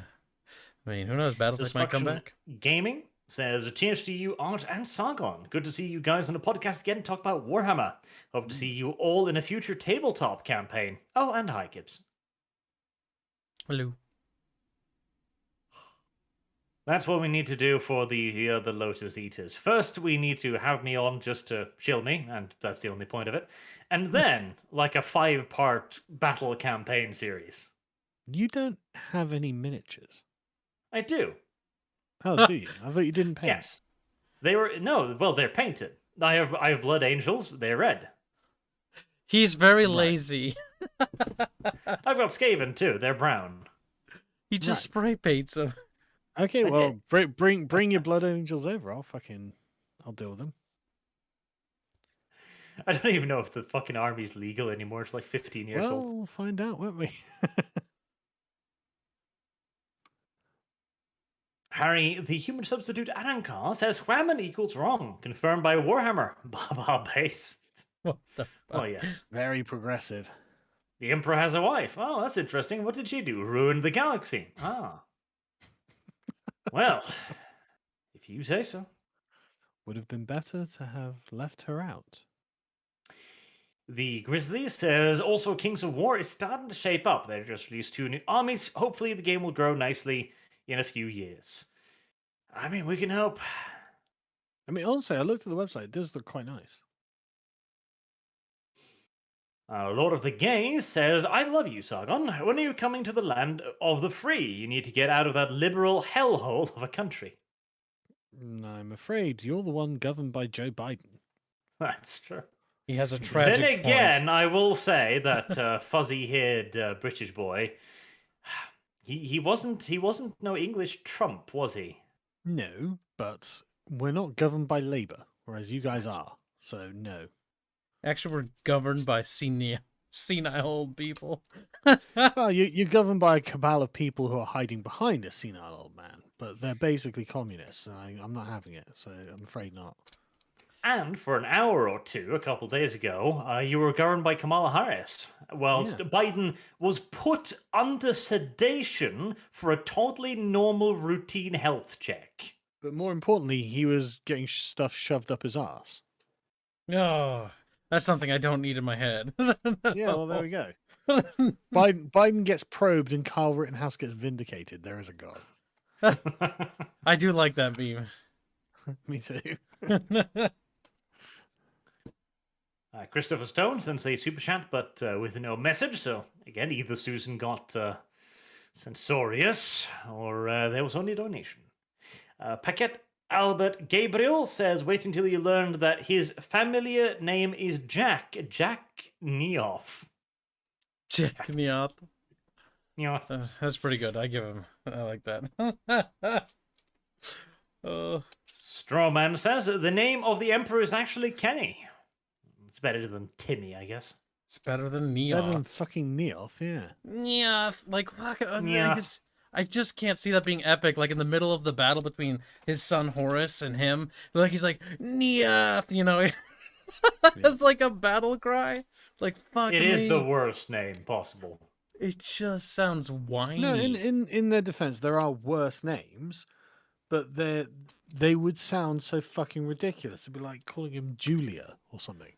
mean, who knows? Battletech might come back. Gaming says, cheers to you, Art and Sargon. Good to see you guys on the podcast again and talk about Warhammer. Hope to see you all in a future tabletop campaign. Oh, and hi, Gibbs. Hello. That's what we need to do for the Lotus Eaters. First, we need to have me on just to chill me, and that's the only point of it. And then, like a 5-part battle campaign series. You don't have any miniatures. I do. Oh, do you? I thought you didn't paint. Yes. They're painted. I have Blood Angels, they're red. He's very lazy. I've got Skaven too, they're brown. He just spray paints them. Okay, well, bring your Blood Angels over. I'll deal with them. I don't even know if the fucking army's legal anymore. It's like 15 years old. Well, we'll find out, won't we? Harry, the human substitute Arankar, says Whammon equals wrong. Confirmed by Warhammer. Baba based. What the fuck? Oh, yes. Very progressive. The Emperor has a wife. Oh, that's interesting. What did she do? Ruined the galaxy. Ah. Well, if you say so. Would have been better to have left her out. The Grizzly says, also Kings of War is starting to shape up. They just released 2 new armies. Hopefully the game will grow nicely in a few years. I mean, we can hope. I mean, honestly, I looked at the website. It does look quite nice. Lord of the Gays says, I love you, Sargon. When are you coming to the land of the free? You need to get out of that liberal hellhole of a country. I'm afraid you're the one governed by Joe Biden. That's true. He has a tragic Then again, point. I will say that fuzzy-haired British boy, he wasn't no English Trump, was he? No, but we're not governed by Labour, whereas you guys are. So no. Actually, we're governed by senile old people. Well, you're governed by a cabal of people who are hiding behind a senile old man, but they're basically communists, and I'm not having it, so I'm afraid not. And for an hour or two, a couple days ago, you were governed by Kamala Harris, whilst Biden was put under sedation for a totally normal routine health check. But more importantly, he was getting stuff shoved up his ass. Oh, that's something I don't need in my head. Yeah, well, there we go. Biden gets probed and Kyle Rittenhouse gets vindicated. There is a god. I do like that meme. Me too. Christopher Stone sends a super chat, but with no message. So again, either Susan got censorious, or there was only a donation. Paquette Albert Gabriel says, "Wait until you learned that his familiar name is Jack Neoff." Jack Neoff. Neoff. That's pretty good. I like that. Strawman says the name of the emperor is actually Kenny. It's better than Timmy, I guess. It's better than Better Neoff. than fucking Neoff, yeah. Neoff, like fuck. Neoff. I just can't see that being epic. Like in the middle of the battle between his son Horus and him, like he's like Neoff, you know. It's like a battle cry. Like fuck. It is the worst name possible. It just sounds whiny. No, in their defense, there are worse names, but they would sound so fucking ridiculous. It'd be like calling him Julia or something.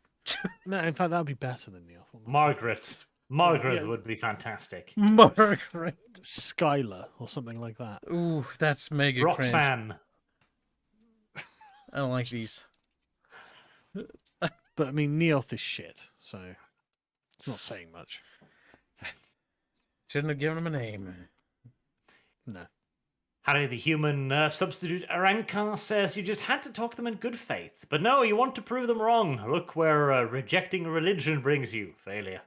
No, in fact, that would be better than Neoff. Margaret would be fantastic. Margaret. Skylar or something like that. Ooh, that's mega cringe. Roxanne. I don't like these. But I mean, Neoth is shit, so it's not saying much. Shouldn't have given him a name. No. Harry the Human Substitute Aranka says you just had to talk them in good faith. But no, you want to prove them wrong. Look where rejecting religion brings you. Failure.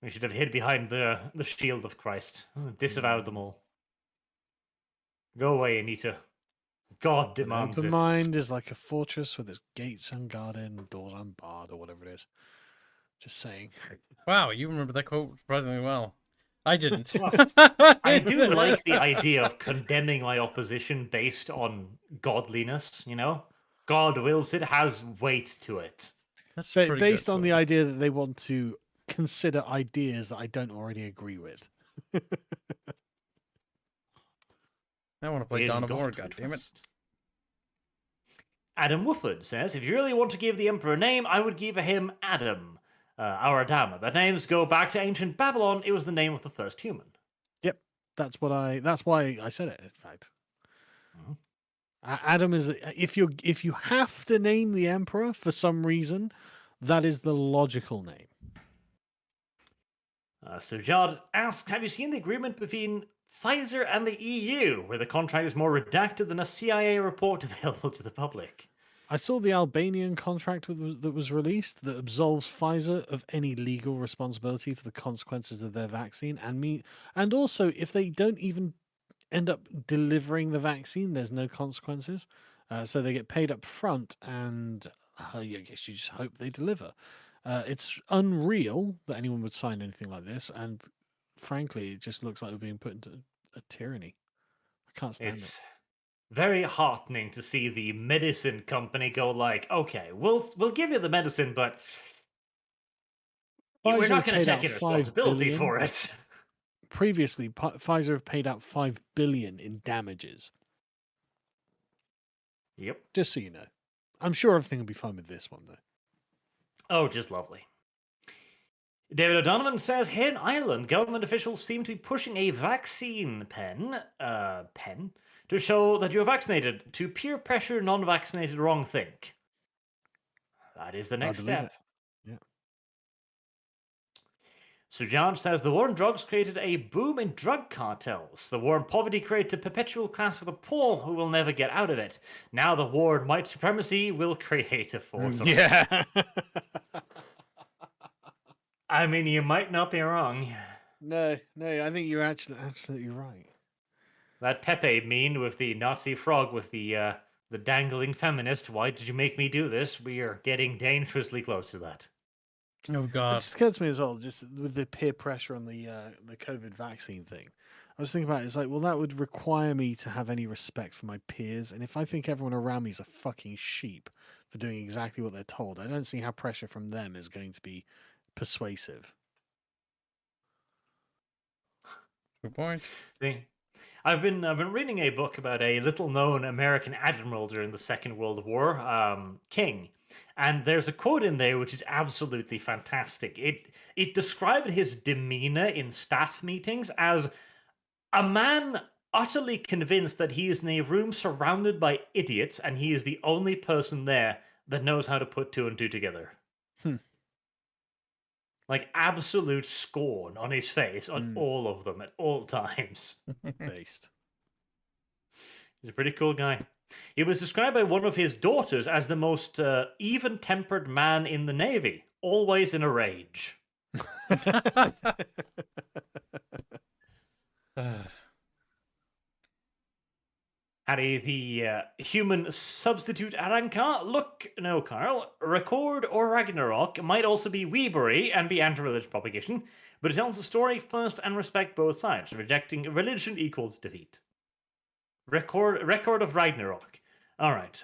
We should have hid behind the shield of Christ. Disavowed them all. Go away, Anita. God demands The it. mind is like a fortress with its gates unguarded and doors unbarred, or whatever it is. Just saying. Wow, you remember that quote surprisingly well. I didn't. I do like the idea of condemning my opposition based on godliness, you know? God wills it, has weight to it. That's Based on the idea that they want to consider ideas that I don't already agree with. I want to play Dawn of War, goddammit. Adam Wooford says, if you really want to give the Emperor a name, I would give him Adam. Our Adama. The names go back to ancient Babylon. It was the name of the first human. Yep, that's why I said it. In fact, Adam is if you have to name the emperor for some reason, that is the logical name. Sir Jard asks, have you seen the agreement between Pfizer and the EU, where the contract is more redacted than a CIA report available to the public? I saw the Albanian contract that was released that absolves Pfizer of any legal responsibility for the consequences of their vaccine, and also if they don't even end up delivering the vaccine, there's no consequences. So they get paid up front, and I guess you just hope they deliver. It's unreal that anyone would sign anything like this, and frankly, it just looks like we're being put into a tyranny. I can't stand it. Very heartening to see the medicine company go like, okay, we'll give you the medicine, but we're not going to take responsibility for it. Previously, Pfizer have paid out $5 billion in damages. Yep. Just so you know. I'm sure everything will be fine with this one, though. Oh, just lovely. David O'Donovan says, here in Ireland, government officials seem to be pushing a vaccine pen to show that you're vaccinated to peer pressure non-vaccinated wrongthink. That is the next believe step. it. Yeah. Sujan says the war on drugs created a boom in drug cartels. The war on poverty created a perpetual class for the poor who will never get out of it. Now the war on white supremacy will create a fourth. Yeah. I mean, you might not be wrong. No, I think you're absolutely right. That Pepe meme with the Nazi frog with the dangling feminist. Why did you make me do this? We are getting dangerously close to that. Oh It god. just occurred to me as well, just with the peer pressure on the COVID vaccine thing. I was thinking about it, it's like, well, that would require me to have any respect for my peers, and if I think everyone around me is a fucking sheep for doing exactly what they're told, I don't see how pressure from them is going to be persuasive. Good point. I've been reading a book about a little-known American admiral during the Second World War, King, and there's a quote in there which is absolutely fantastic. It described his demeanor in staff meetings as a man utterly convinced that he is in a room surrounded by idiots and he is the only person there that knows how to put two and two together. Like absolute scorn on his face on all of them at all times. Based. He's a pretty cool guy. He was described by one of his daughters as the most even-tempered man in the Navy, always in a rage. Harry, the human substitute Aranka. Look, no, Carl. Record or Ragnarok might also be Weebury and be anti-religious propagation, but it tells the story first and respect both sides. Rejecting religion equals defeat. Record of Ragnarok. All right.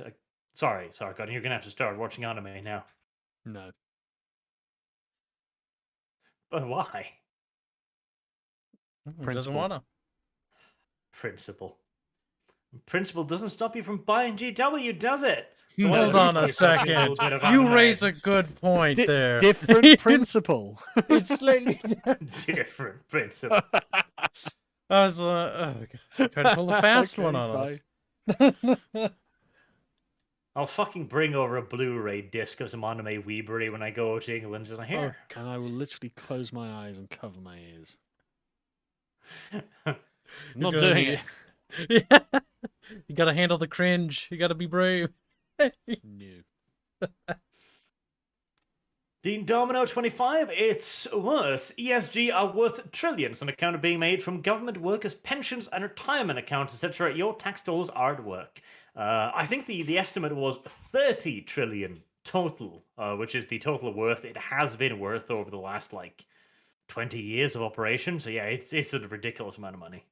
Sorry, Sargon. You're gonna have to start watching anime now. No. But why? He doesn't want to. Principle doesn't stop you from buying GW, does it? So Hold on a second. You raise a good point there. Different principle. It's slightly different principle. I was trying to pull a fast one on us. I'll fucking bring over a Blu-ray disc of some anime Weebury when I go to England. Just like, here. And I will literally close my eyes and cover my ears. I'm not doing it. Yeah. You gotta handle the cringe. You gotta be brave. No. Dean Domino 25, it's worse. ESG are worth trillions on account of being made from government workers' pensions and retirement accounts, etc. Your tax dollars are at work. I think the estimate was 30 trillion total, which is the total worth it has been worth over the last, 20 years of operation. So yeah, it's a ridiculous amount of money.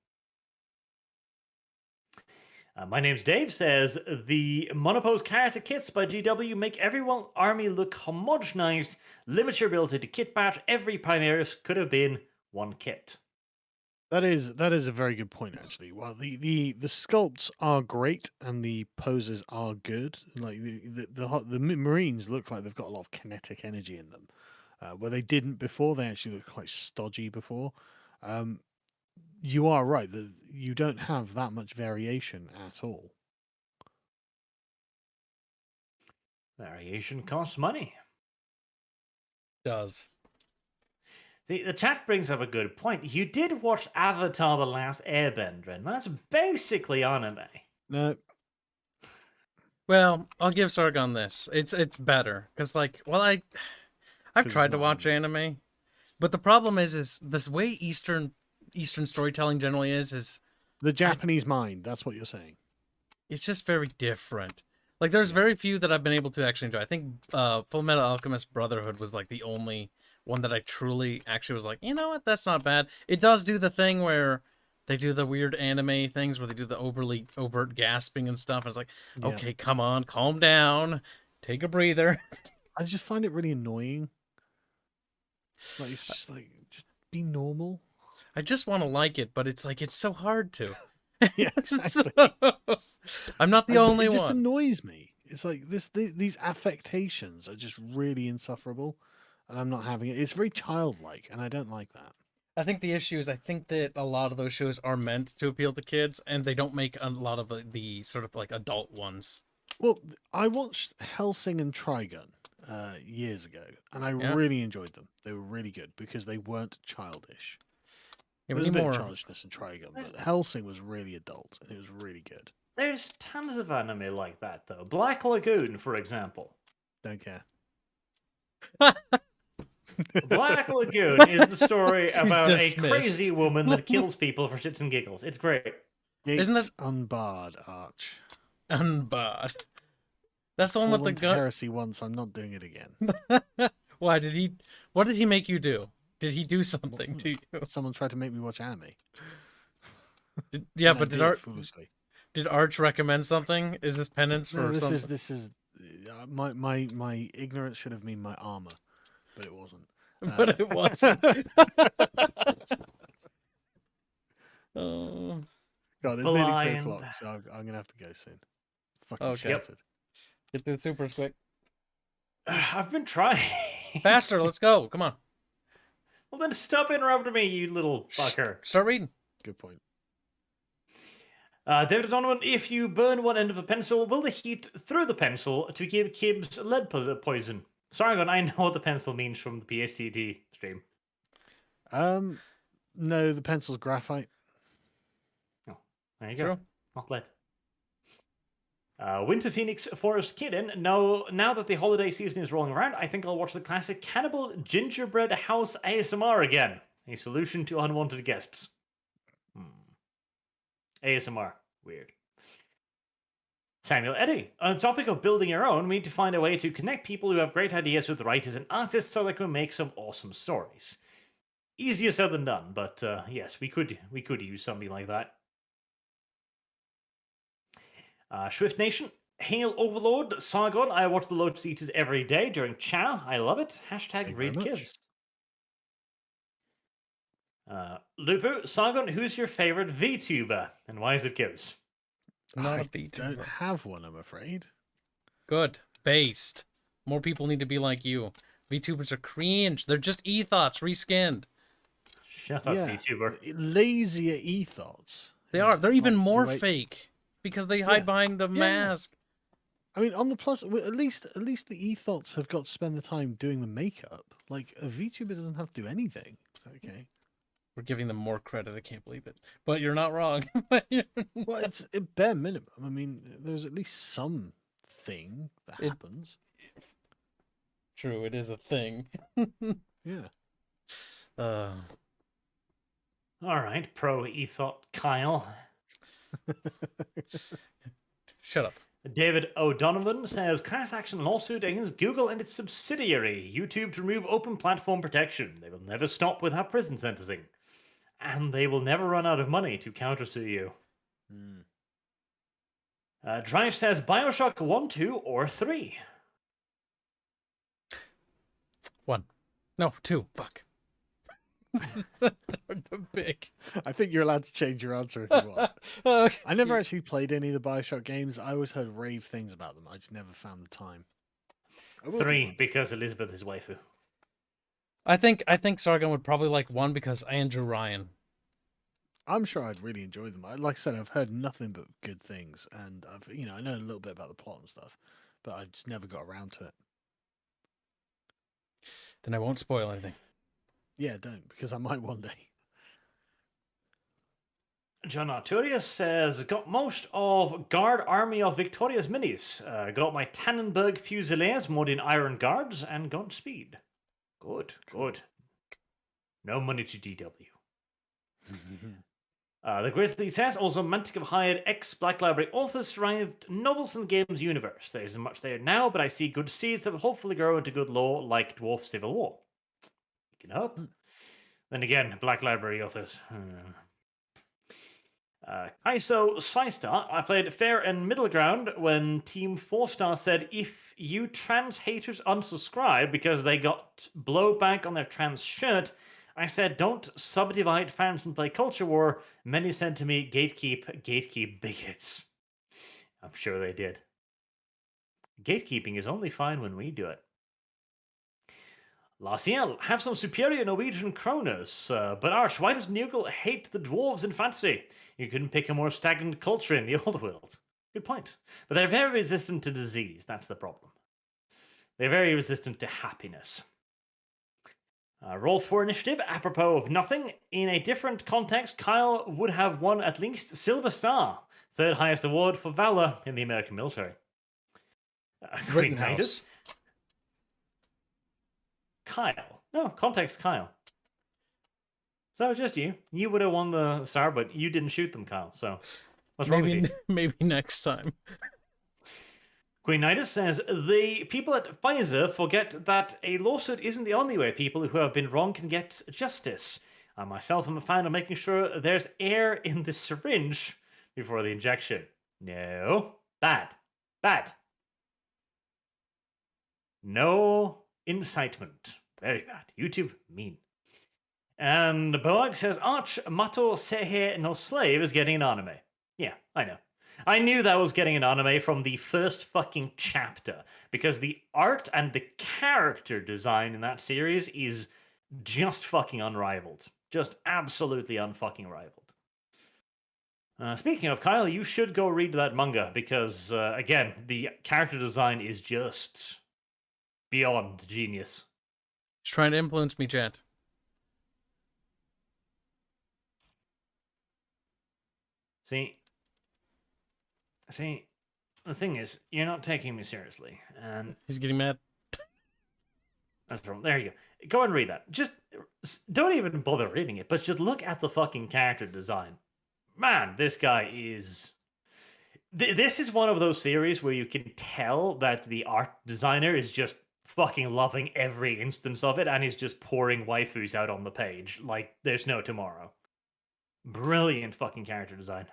My name's Dave says, the Monopose character kits by GW make everyone army look homogenized, limit your ability to kit batch. Every Primaris could have been one kit. That is a very good point, actually. Well, the sculpts are great and the poses are good. Like the Marines look like they've got a lot of kinetic energy in them, where they didn't before. They actually looked quite stodgy before. You are right that you don't have that much variation at all. Variation costs money. Does. The chat brings up a good point. You did watch Avatar: The Last Airbender, and that's basically anime. No. Well, I'll give Sargon this. It's better because I've tried to watch anime, but the problem is this way Eastern storytelling generally is the Japanese mind. That's what you're saying. It's just very different. Like there's very few that I've been able to actually enjoy. I think Full Metal Alchemist Brotherhood was like the only one that I truly actually was like, you know what, that's not bad. It does do the thing where they do the weird anime things where they do the overly overt gasping and stuff. And it's like, okay, come on, calm down, take a breather. I just find it really annoying. Like it's just just be normal. I just want to like it, but it's so hard to. Yeah, exactly. I'm not the only one. It just annoys me. It's like these affectations are just really insufferable, and I'm not having it. It's very childlike, and I don't like that. I think the issue is I think that a lot of those shows are meant to appeal to kids, and they don't make a lot of the sort of like adult ones. Well, I watched Hellsing and Trigun years ago, and I Yeah. really enjoyed them. They were really good because they weren't childish. Yeah, we There's a need bit more. of childishness in Trigun, but Hellsing was really adult, and it was really good. There's tons of anime like that, though. Black Lagoon, for example. Don't care. Black Lagoon is the story about a Dismissed. crazy woman that kills people for shits and giggles. It's great. Gates Isn't that- unbarred, Arch? Unbarred. That's the one with Fall the into gun. heresy once. I'm not doing it again. Why did he? What did he make you do? Did he do something to you? Someone tried to make me watch anime. Yeah, and I but did it foolishly. did Arch recommend something? Is this penance for No, something? this is my ignorance should have been my armor, but it wasn't. But it wasn't. Oh. God, it's nearly Blind. 2:00, so I'm gonna have to go soon. Fucking Okay. shattered. Get through the supers quick. I've been trying. Faster, let's go. Come on. Well, then stop interrupting me, you little fucker. Start reading. Good point. David Donovan, if you burn one end of a pencil, will the heat through the pencil to give Kibbs lead poison? Sargon, I know what the pencil means from the PSTD stream. No, the pencil's graphite. There you go. True. Not lead. Winter Phoenix Forest Kitten. Now that the holiday season is rolling around, I think I'll watch the classic Cannibal Gingerbread House ASMR again. A solution to unwanted guests. ASMR. Weird. Samuel Eddy. On the topic of building your own, we need to find a way to connect people who have great ideas with writers and artists so they can make some awesome stories. Easier said than done, but yes, we could use something like that. Swift Nation. Hail Overlord. Sargon. I watch the Lotus Eaters every day during chow. I love it. Thank you Read very much. kids. Lupu. Sargon, who's your favorite VTuber? And why is it Gibbs? Not I a beat. don't have one, I'm afraid. Good. Based. More people need to be like you. VTubers are cringe. They're just ethos reskinned. Shut up, VTuber. Lazier ethos. They are. They're even Not more great. fake because they hide behind the mask. I mean, on the plus, at least the ethos have got to spend the time doing the makeup. Like a VTuber doesn't have to do anything. It's okay. We're giving them more credit. I can't believe it. But you're not wrong. Well, it's a bare minimum. I mean, there's at least some thing that happens. True, it is a thing. Yeah. All right, pro ethos Kyle. Shut up. David O'Donovan says class action lawsuit against Google and its subsidiary YouTube to remove open platform protection. They will never stop without prison sentencing, and they will never run out of money to countersue you. Drive says Bioshock 1, 2, or 3. 1. No, 2. Fuck. That's hard to pick. I think you're allowed to change your answer if you want. Okay. I never actually played any of the Bioshock games. I always heard rave things about them. I just never found the time. I will do 3, one. because Elizabeth is waifu. I think Sargon would probably like 1 because Andrew Ryan. I'm sure I'd really enjoy them. Like I said, I've heard nothing but good things, and I know a little bit about the plot and stuff, but I just never got around to it. Then I won't spoil anything. Yeah, don't, because I might one day. John Arturius says, got most of Guard Army of Victoria's minis. Got my Tannenberg Fusiliers mod in Iron Guards and got speed. Good, good. No money to DW. The Grizzly says, also Mantic have hired ex-Black Library authors to write novels in the game's universe. There isn't much there now, but I see good seeds that will hopefully grow into good lore like Dwarf Civil War. You can hope. Then again, Black Library authors. Kaiso Systar, I played Fair and Middle Ground when Team 4-Star said, if you trans haters unsubscribe because they got blowback on their trans shirt, I said, don't subdivide fans and play culture war. Many said to me, gatekeep bigots. I'm sure they did. Gatekeeping is only fine when we do it. Laciel, have some superior Norwegian kroners. But Arch, why does Nugel hate the dwarves in fantasy? You couldn't pick a more stagnant culture in the old world. Good point. But they're very resistant to disease. That's the problem. They're very resistant to happiness. Roll for initiative, apropos of nothing. In a different context, Kyle would have won at least Silver Star, third highest award for valor in the American military. Green Raiders. Kyle. No, context Kyle. So just you. You would have won the star, but you didn't shoot them, Kyle. So what's wrong with you? Maybe next time. Queen Nidus says, the people at Pfizer forget that a lawsuit isn't the only way people who have been wrong can get justice. I myself am a fan of making sure there's air in the syringe before the injection. No. Bad. Bad. No incitement. Very bad. YouTube, mean. And Boag says, Arch Mato Sehe no Slave is getting an anime. Yeah, I know. I knew that was getting an anime from the first fucking chapter, because the art and the character design in that series is just fucking unrivaled. Just absolutely unfucking rivaled. Speaking of, Kyle, you should go read that manga, because, again, the character design is just beyond genius. He's trying to influence me, chat. See, the thing is, you're not taking me seriously, and He's getting mad. that's the problem. There you go. Go and read that. Just don't even bother reading it, but just look at the fucking character design. Man, this guy is. This is one of those series where you can tell that the art designer is just fucking loving every instance of it, and is just pouring waifus out on the page like there's no tomorrow. Brilliant fucking character design.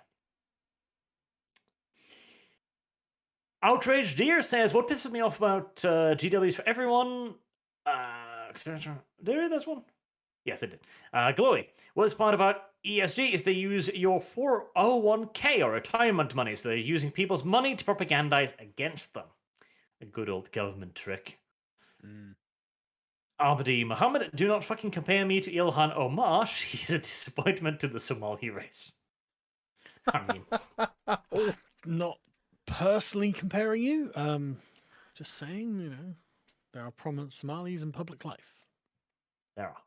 Outraged Deer says, what pisses me off about GWs for everyone? Did I read this one? Yes, I did. Glowy. What's part about ESG is they use your 401k or retirement money, so they're using people's money to propagandize against them. A good old government trick. Abdi Muhammad, do not fucking compare me to Ilhan Omar. She's a disappointment to the Somali race. I mean... Not personally comparing you. Just saying, you know, there are prominent Somalis in public life. There are.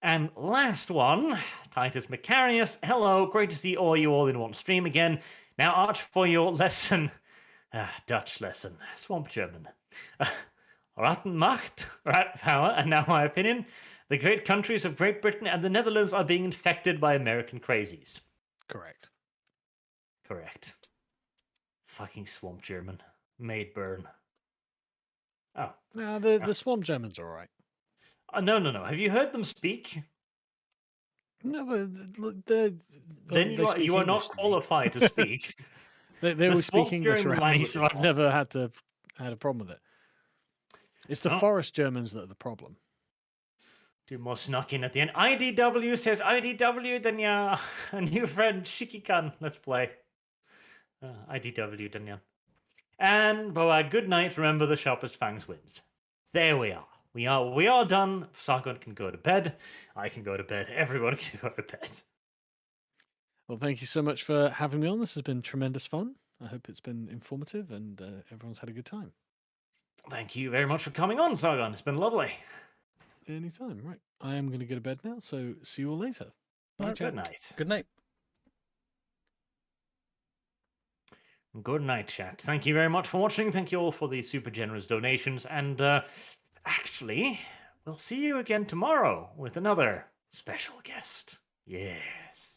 And last one, Titus Macarius. Hello, great to see all you all in one stream again. Now, Arch, for your lesson, Dutch lesson, Swamp German. Rattenmacht, rat power, and now my opinion, the great countries of Great Britain and the Netherlands are being infected by American crazies. Correct. Correct. Fucking Swamp German. Made burn. Oh. No, the Swamp Germans are all right. No. Have you heard them speak? No, but then you are not qualified to speak. they always speak English around me, so I've never had a problem with it. It's the forest Germans that are the problem. Do more snarking at the end. IDW says, IDW, Danya, a new friend, Shikikan. Let's play. IDW, Danya. And, Boa, good night. Remember, the sharpest fangs wins. There we are. We are done. Sargon can go to bed. I can go to bed. Everyone can go to bed. Well, thank you so much for having me on. This has been tremendous fun. I hope it's been informative and everyone's had a good time. Thank you very much for coming on, Sargon. It's been lovely. Anytime, right. I am going to go to bed now, so see you all later. Bye, Good night. Good night. Good night, chat. Thank you very much for watching. Thank you all for the super generous donations. And actually, we'll see you again tomorrow with another special guest. Yes.